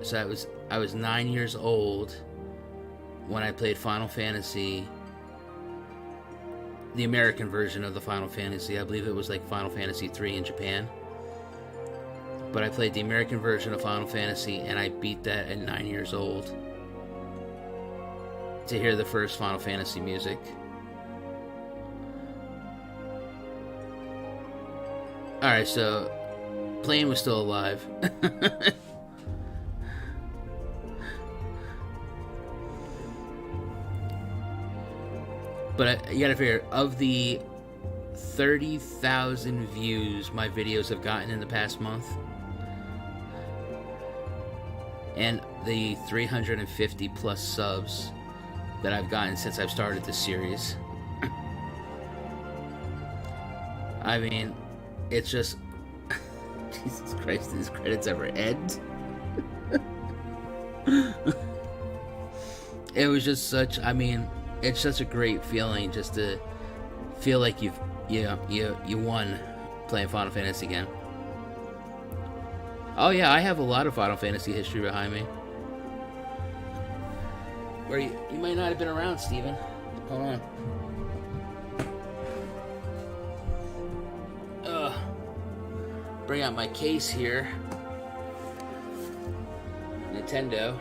So I was 9 years old when I played Final Fantasy, the American version of the Final Fantasy. I believe it was like Final Fantasy III in Japan. But I played the American version of Final Fantasy, and I beat that at 9 years old to hear the first Final Fantasy music. Alright, so Plane was still alive. But you gotta figure, of the 30,000 views my videos have gotten in the past month, and the 350 plus subs that I've gotten since I've started this series, I mean, it's just Jesus Christ, these credits ever end? It was just such, I mean, it's such a great feeling just to feel like you won playing Final Fantasy again. Oh yeah, I have a lot of Final Fantasy history behind me. Where you might not have been around, Steven. Hold on. Bring out my case here. Nintendo.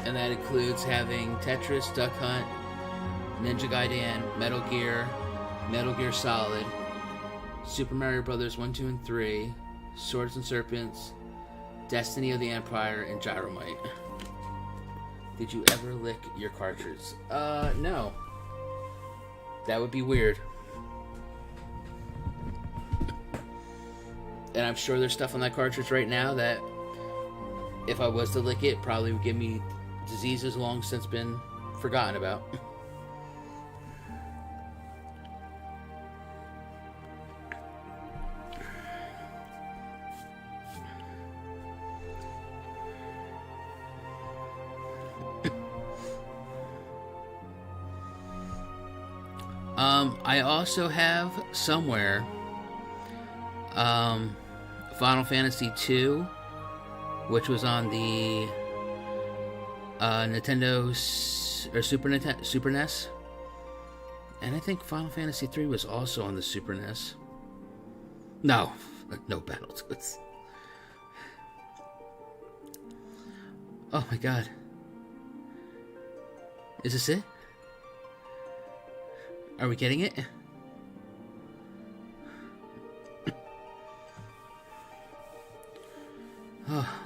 And that includes having Tetris, Duck Hunt, Ninja Gaiden, Metal Gear Solid, Super Mario Bros. 1, 2, and 3, Swords and Serpents, Destiny of the Empire, and Gyromite. Did you ever lick your cartridge? No. That would be weird. And I'm sure there's stuff on that cartridge right now that, if I was to lick it, probably would give me diseases long since been forgotten about. I also have somewhere Final Fantasy II, which was on the Nintendo or Super NES, and I think Final Fantasy III was also on the Super NES. No Battletoads. Oh my god, is this it? Are we getting it? Oh.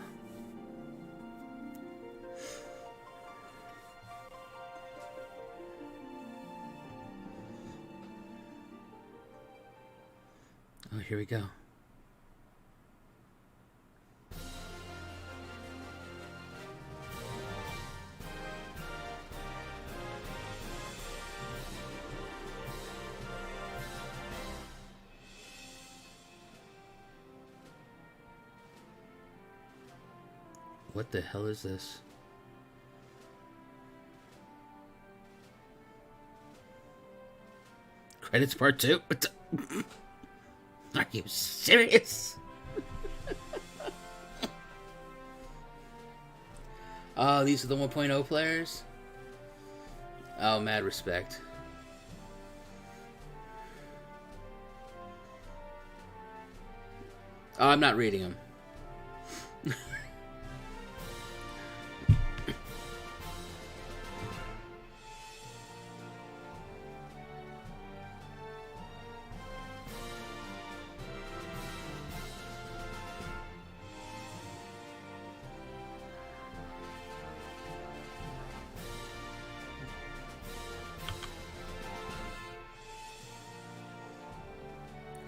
Oh, here we go. What the hell is this? Credits part 2? Are you serious? Oh, these are the 1.0 players? Oh, mad respect. Oh, I'm not reading them.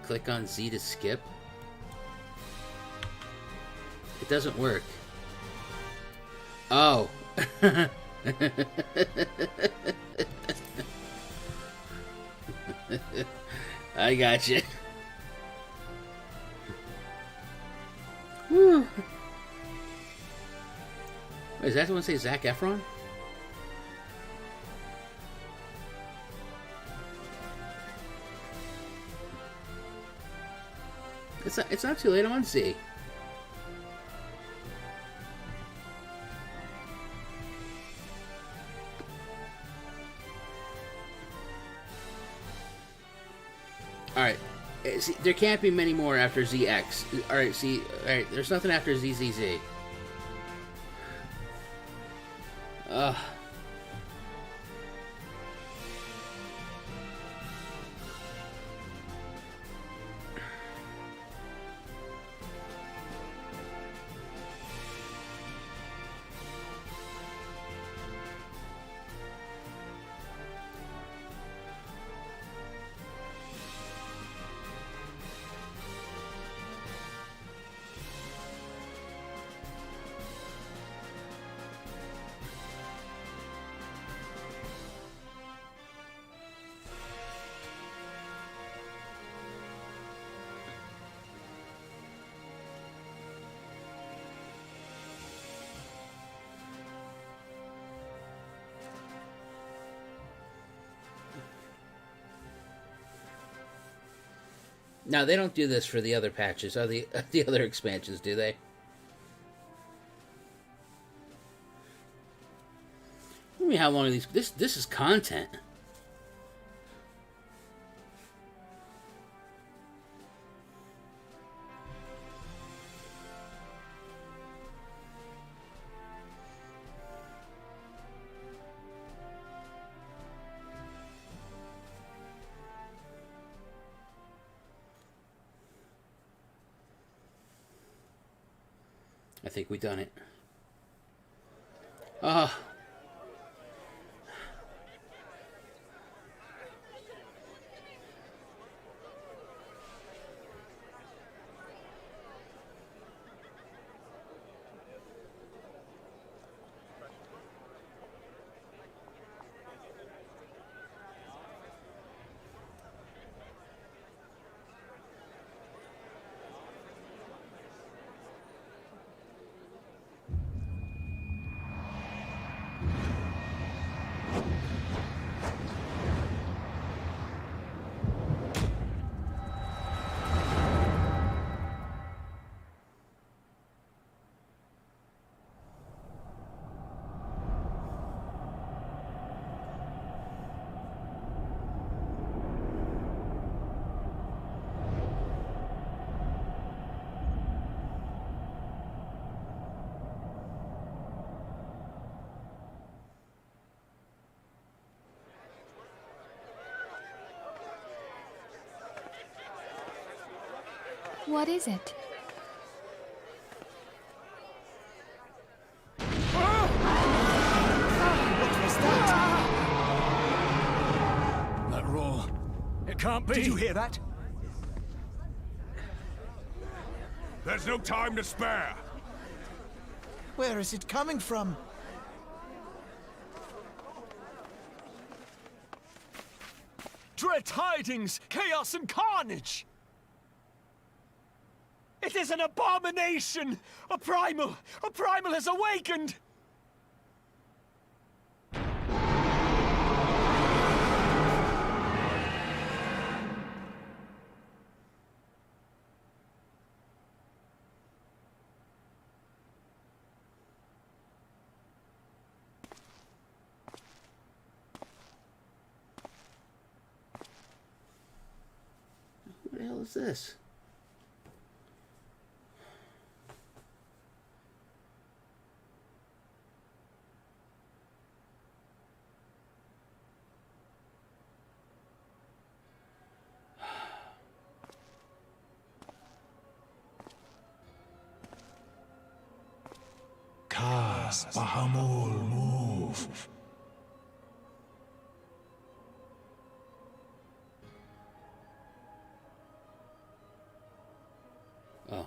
Click on Z to skip. It doesn't work. Oh. I got you. Woo. Wait, is that the one say Zac Efron? It's not too late on Z. Alright. See, there can't be many more after ZX. Alright, see. Alright, there's nothing after ZZZ. Ugh. Now, they don't do this for the other patches, or the other expansions, do they? I mean, how long are these? This is content. I think we done it. Ah. What is it? That roar. It can't be. Did you hear that? There's no time to spare. Where is it coming from? Dread tidings! Chaos and carnage! It is an abomination! A primal! A primal has awakened! What the hell is this? Cast Bahamut move. Oh.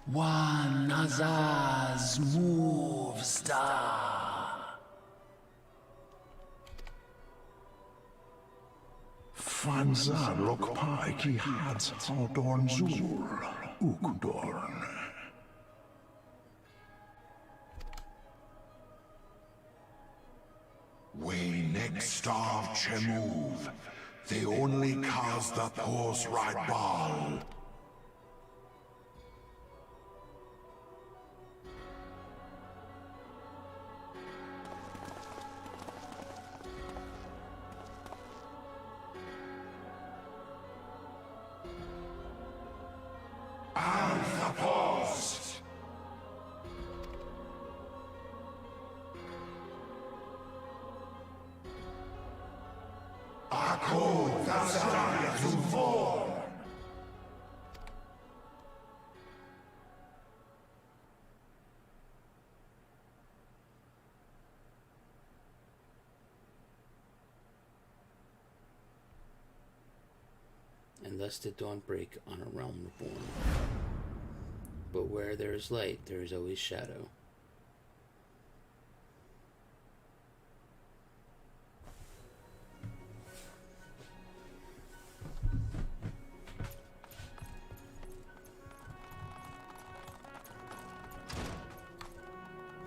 One Azaz move star. Fanza lokpai ki hads Aldorn Zur Ukdorn. We next starve Chemuv. They only cause the pause right ball. Alpha Post. Akko Dasaya to form. And thus did dawn break on a realm reborn. But where there is light, there is always shadow.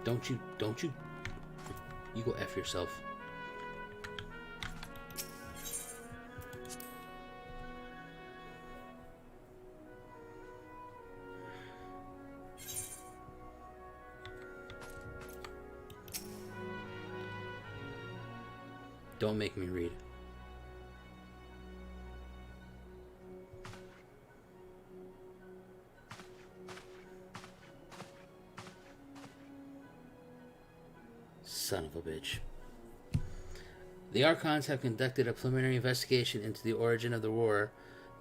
Don't you go F yourself. Don't make me read. Son of a bitch. The Archons have conducted a preliminary investigation into the origin of the roar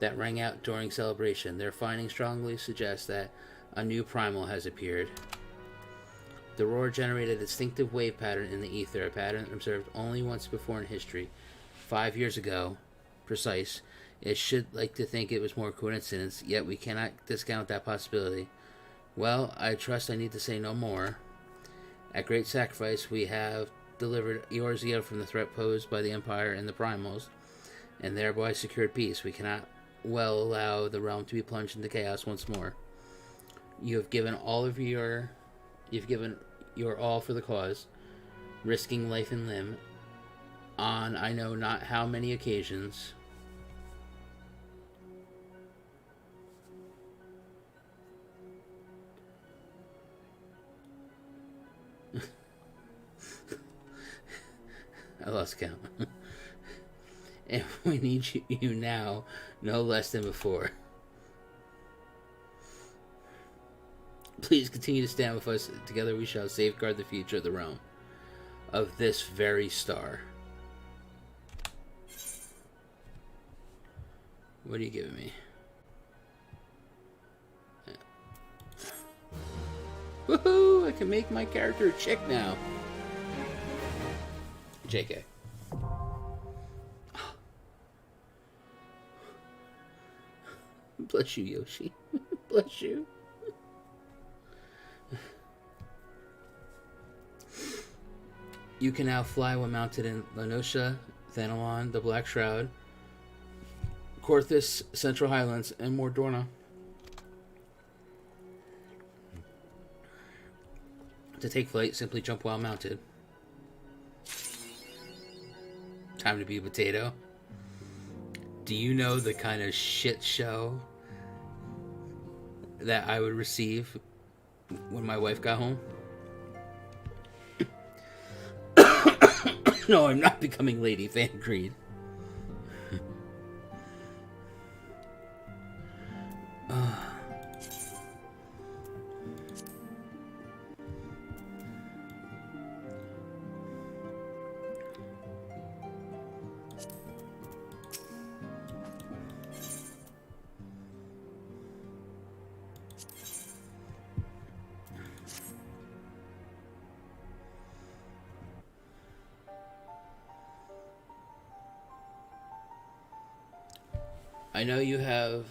that rang out during celebration. Their findings strongly suggest that a new primal has appeared. The roar generated a distinctive wave pattern in the ether, a pattern observed only once before in history. 5 years ago, precise. It should like to think it was more coincidence, yet we cannot discount that possibility. Well, I trust I need to say no more. At great sacrifice, we have delivered Eorzea from the threat posed by the Empire and the primals, and thereby secured peace. We cannot well allow the realm to be plunged into chaos once more. You've given your all for the cause, risking life and limb on I know not how many occasions. I lost count. And we need you now no less than before. Please continue to stand with us. Together we shall safeguard the future of the realm. Of this very star. What are you giving me? Woohoo! I can make my character a chick now. JK. Bless you, Yoshi. Bless you. You can now fly when mounted in Lenosha, Thanalon, the Black Shroud, Korthus, Central Highlands, and Mordorna. To take flight, simply jump while mounted. Time to be a potato. Do you know the kind of shit show that I would receive when my wife got home? No, I'm not becoming Lady Thancred. I know you have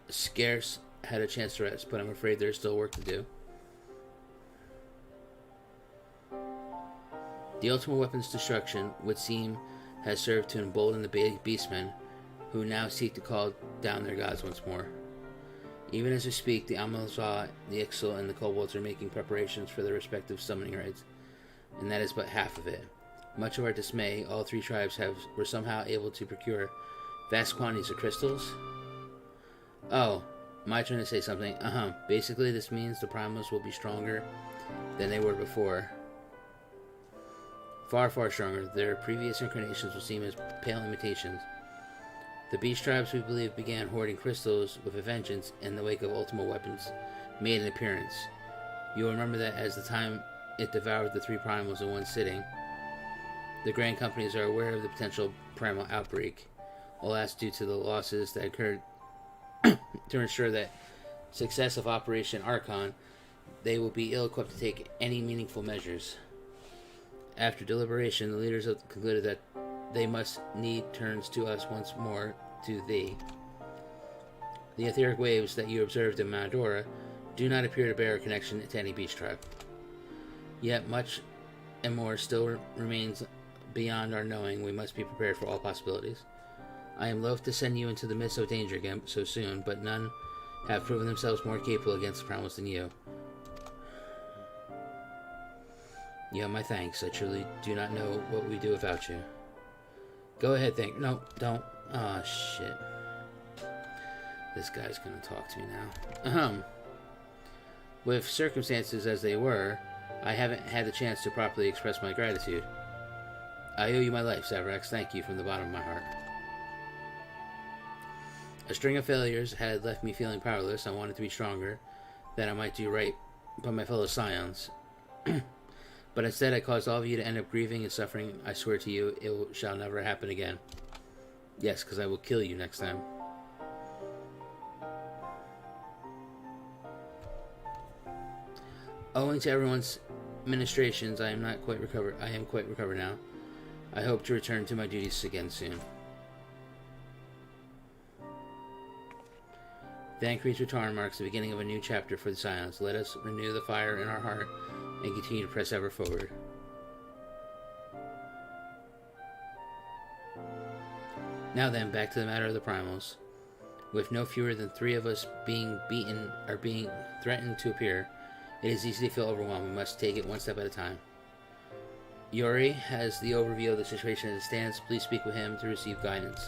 scarce had a chance to rest, but I'm afraid there's still work to do. The ultimate weapon's destruction would seem has served to embolden the beastmen, who now seek to call down their gods once more. Even as we speak, the Amalza, the Ixal, and the Kobolds are making preparations for their respective summoning rites, and that is but half of it. Much of our dismay, all three tribes were somehow able to procure vast quantities of crystals. Oh, my turn to say something. Basically, this means the primals will be stronger than they were before. Far, far stronger. Their previous incarnations will seem as pale imitations. The beast tribes, we believe, began hoarding crystals with a vengeance in the wake of ultimate weapons made an appearance. You'll remember that as the time it devoured the three primals in one sitting. The grand companies are aware of the potential primal outbreak. All that's due to the losses that occurred to ensure that success of Operation Archon. They will be ill-equipped to take any meaningful measures. After deliberation, the leaders have concluded that they must need turns to us once more to thee. The etheric waves that you observed in Mandora do not appear to bear a connection to any beast tribe. Yet much and more still remains beyond our knowing. We must be prepared for all possibilities. I am loath to send you into the midst of danger again so soon, but none have proven themselves more capable against the primals than you. You have my thanks. I truly do not know what we do without you. Go ahead, No, don't. Oh, shit. This guy's gonna talk to me now. With circumstances as they were, I haven't had the chance to properly express my gratitude. I owe you my life, Zaverax. Thank you from the bottom of my heart. A string of failures had left me feeling powerless. I wanted to be stronger, that I might do right by my fellow scions. But instead I caused all of you to end up grieving and suffering. I swear to you, it shall never happen again. Yes, because I will kill you next time. Owing to everyone's ministrations, I am quite recovered now. I hope to return to my duties again soon. Thancred's return marks the beginning of a new chapter for the Scions. Let us renew the fire in our heart and continue to press ever forward. Now then, back to the matter of the primals. With no fewer than 3 of us being beaten or being threatened to appear, it is easy to feel overwhelmed. We must take it one step at a time. Yori has the overview of the situation as it stands. Please speak with him to receive guidance.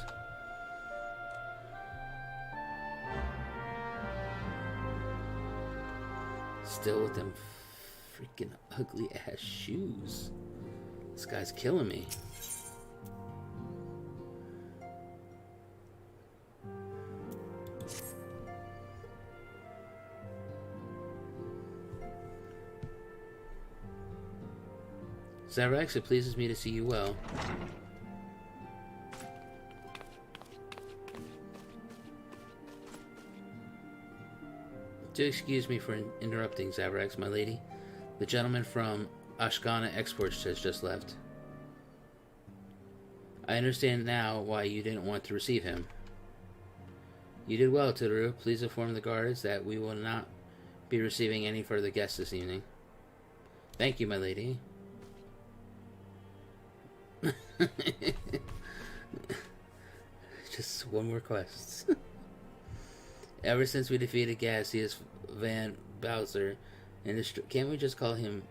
Still with them freaking ugly ass shoes. This guy's killing me. Zaverax, it pleases me to see you well. Do excuse me for interrupting, Zaverax, my lady. The gentleman from Ashkana Exports has just left. I understand now why you didn't want to receive him. You did well, Totoro. Please inform the guards that we will not be receiving any further guests this evening. Thank you, my lady. Just one more quest. Ever since we defeated Gaseous Van Bowser, and can't we just call him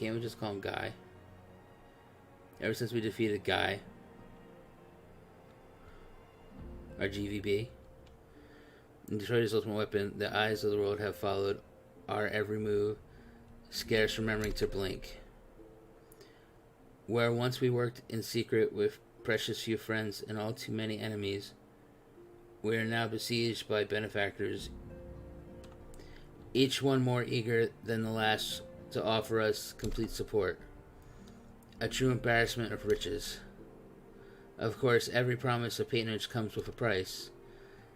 Guy? Ever since we defeated Guy, our GVB, and destroyed his ultimate weapon, the eyes of the world have followed our every move, scarce remembering to blink. Where once we worked in secret with precious few friends and all too many enemies, we are now besieged by benefactors, each one more eager than the last to offer us complete support. A true embarrassment of riches. Of course, every promise of patronage comes with a price.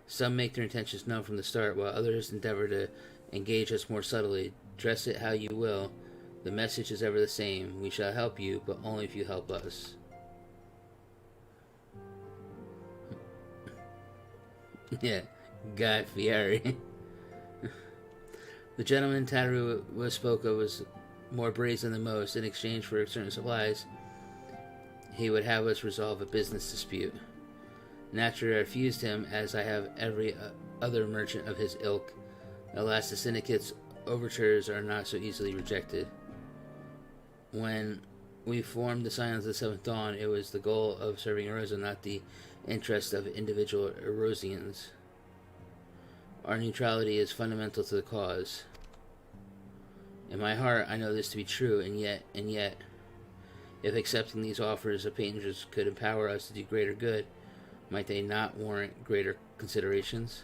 Some make their intentions known from the start, while others endeavor to engage us more subtly. Dress it how you will, the message is ever the same. We shall help you, but only if you help us. Yeah, Guy Fieri. The gentleman Tataru was spoke of was more brazen than most. In exchange for certain supplies, he would have us resolve a business dispute. Naturally, I refused him, as I have every other merchant of his ilk. Alas, the syndicate's overtures are not so easily rejected. When we formed the Scions of the Seventh Dawn, it was the goal of serving Eorzea, not the interest of individual Eorzeans. Our neutrality is fundamental to the cause. In my heart, I know this to be true, and yet, if accepting these offers of patronage could empower us to do greater good, might they not warrant greater considerations?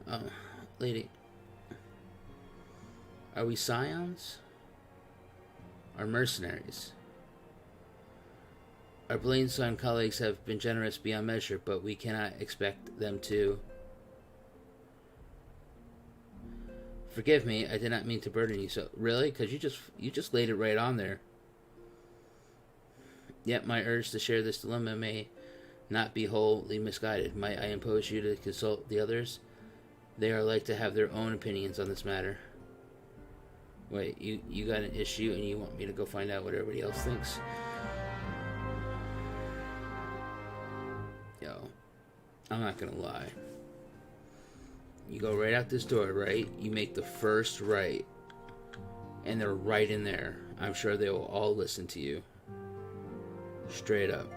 Oh, lady. Are we scions? Or mercenaries? Our Blaine Sun colleagues have been generous beyond measure, but we cannot expect them to. Forgive me, I did not mean to burden you so. Really? Because you just laid it right on there. Yet my urge to share this dilemma may not be wholly misguided. Might I impose you to consult the others? They are like to have their own opinions on this matter. Wait, you got an issue and you want me to go find out what everybody else thinks? Yo, I'm not gonna lie. You go right out this door, right? You make the first right, and they're right in there. I'm sure they will all listen to you. Straight up.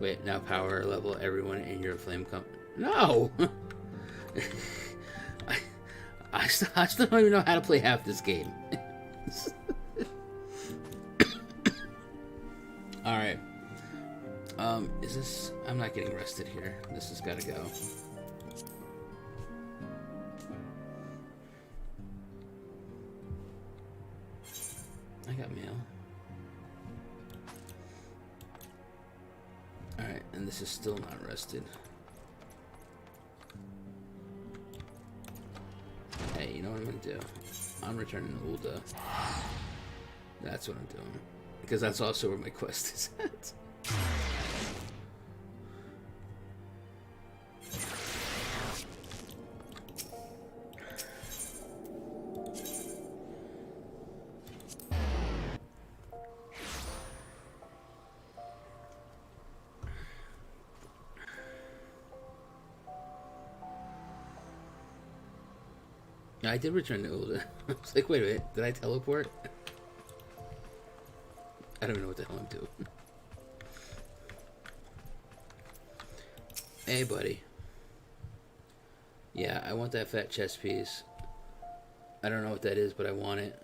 Wait, now power level everyone in your flame company. No! I still don't even know how to play half this game. Alright. Is this... I'm not getting rested here. This has got to go. I got mail. Alright, and this is still not rested. Hey, you know what I'm gonna do? I'm returning to Ulda. That's what I'm doing. Because that's also where my quest is at. I did return to Ulda. I was like, wait a minute, did I teleport? I don't know what the hell I'm doing. Hey, buddy. Yeah, I want that fat chess piece. I don't know what that is, but I want it.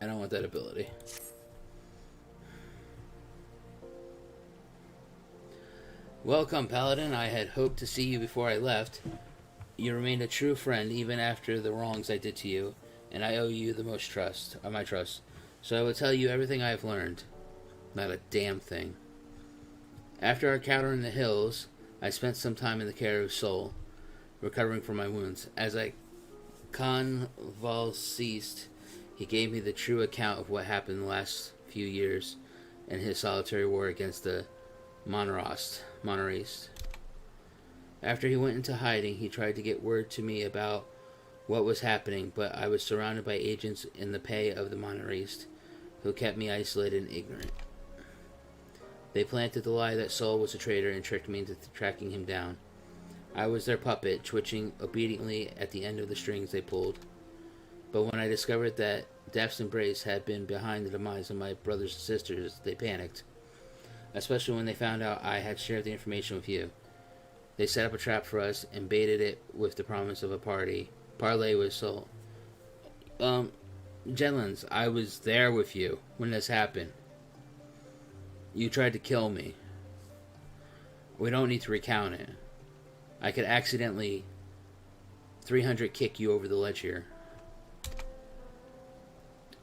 I don't want that ability. Welcome, Paladin. I had hoped to see you before I left. You remained a true friend even after the wrongs I did to you, and I owe you the most trust, my trust. So I will tell you everything I have learned. Not a damn thing. After our encounter in the hills, I spent some time in the care of Soul. recovering from my wounds. As I convalesced, he gave me the true account of what happened the last few years in his solitary war against the Monoreist. After he went into hiding, he tried to get word to me about what was happening, but I was surrounded by agents in the pay of the Monoreist, who kept me isolated and ignorant. They planted the lie that Sol was a traitor and tricked me into tracking him down. I was their puppet, twitching obediently at the end of the strings they pulled. But when I discovered that Death's Embrace had been behind the demise of my brothers and sisters, they panicked. Especially when they found out I had shared the information with you. They set up a trap for us and baited it with the promise of a parlay with Sol. Genlins, I was there with you when this happened. You tried to kill me. We don't need to recount it. I could accidentally 300 kick you over the ledge here.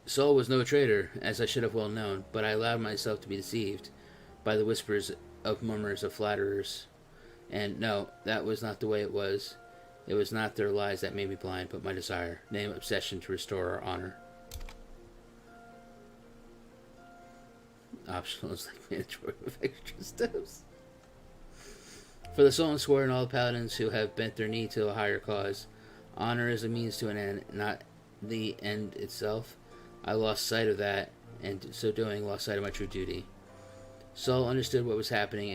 Sol was no traitor, as I should have well known, but I allowed myself to be deceived by the whispers of murmurs of flatterers. And no, that was not the way it was. It was not their lies that made me blind, but my desire, name obsession to restore our honor. Optional is like mandatory with extra steps. For the Soul and Square and all the paladins who have bent their knee to a higher cause, honor is a means to an end, not the end itself. I lost sight of that, and so doing, lost sight of my true duty. Sol understood what was happening,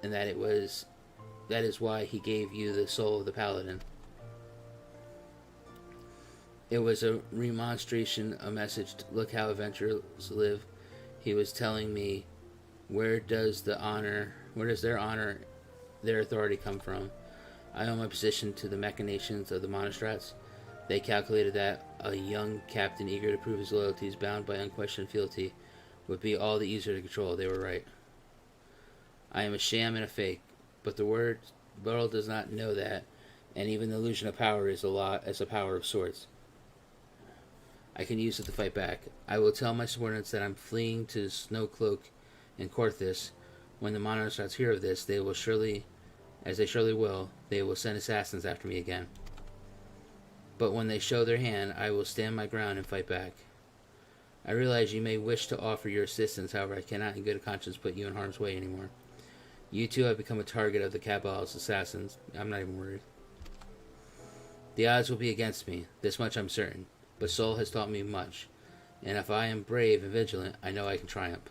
and that is why he gave you the soul of the paladin. It was a remonstration, a message. Look how adventurers live. He was telling me, where does their honor, their authority come from? I owe my position to the machinations of the Monostrats. They calculated that a young captain eager to prove his loyalties, bound by unquestioned fealty, would be all the easier to control. They were right. I am a sham and a fake, but the world does not know that, and even the illusion of power is a power of sorts. I can use it to fight back. I will tell my subordinates that I'm fleeing to Snowcloak and Korthus. When the Monostrats hear of this, they will surely send assassins after me again. But when they show their hand, I will stand my ground and fight back. I realize you may wish to offer your assistance, however I cannot in good conscience put you in harm's way anymore. You too have become a target of the Cabal's assassins. I'm not even worried. The odds will be against me, this much I'm certain, but Sol has taught me much, and if I am brave and vigilant, I know I can triumph.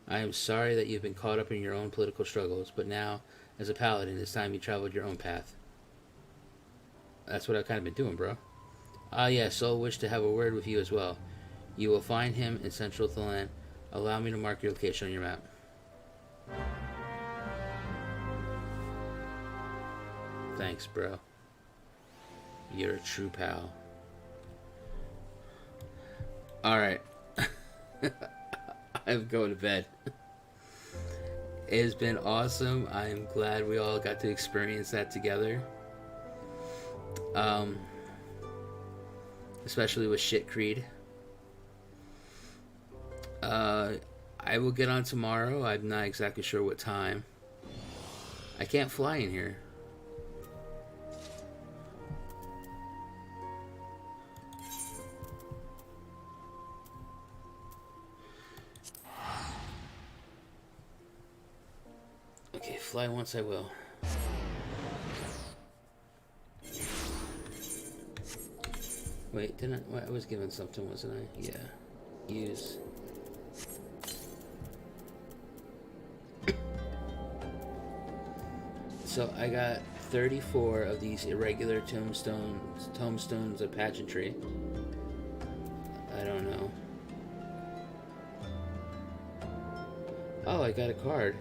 I am sorry that you've been caught up in your own political struggles, but now, as a paladin, it's time you traveled your own path. That's what I've kind of been doing, bro. Ah, yes, Sol wished to have a word with you as well. You will find him in central Thailand. Allow me to mark your location on your map. Thanks, bro. You're a true pal. Alright. I'm going to bed. It has been awesome. I am glad we all got to experience that together. Especially with Shit Creed. I will get on tomorrow. I'm not exactly sure what time. I can't fly in here. Okay, fly once I will. Wait, didn't I was given something, wasn't I? Yeah. Use. So I got 34 of these irregular tombstones of pageantry. I don't know. Oh, I got a card.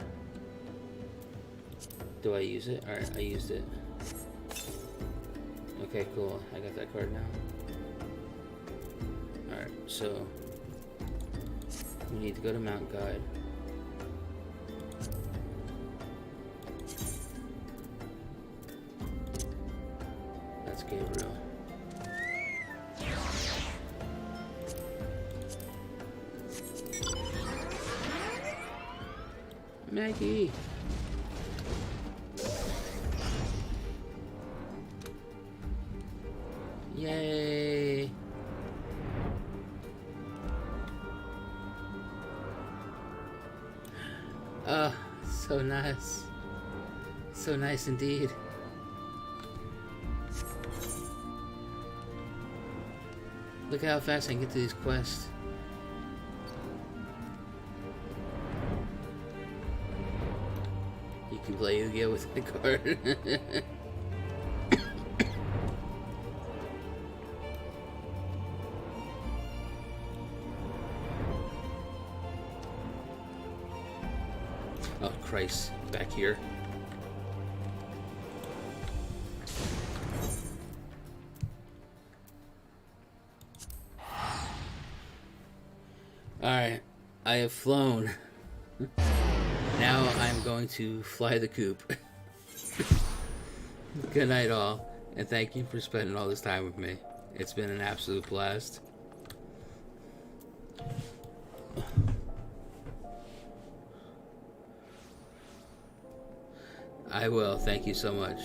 Do I use it? Alright, I used it. Okay, cool. I got that card now. Alright, so we need to go to Mount Guide. That's Gabriel. Maggie! Yay! Oh, so nice. So nice indeed. Look at how fast I can get to these quests. You can play Yu-Gi-Oh with the card. Oh Christ, back here. Alright, I have flown. Now I'm going to fly the coop. Good night all, and thank you for spending all this time with me. It's been an absolute blast. I will, thank you so much.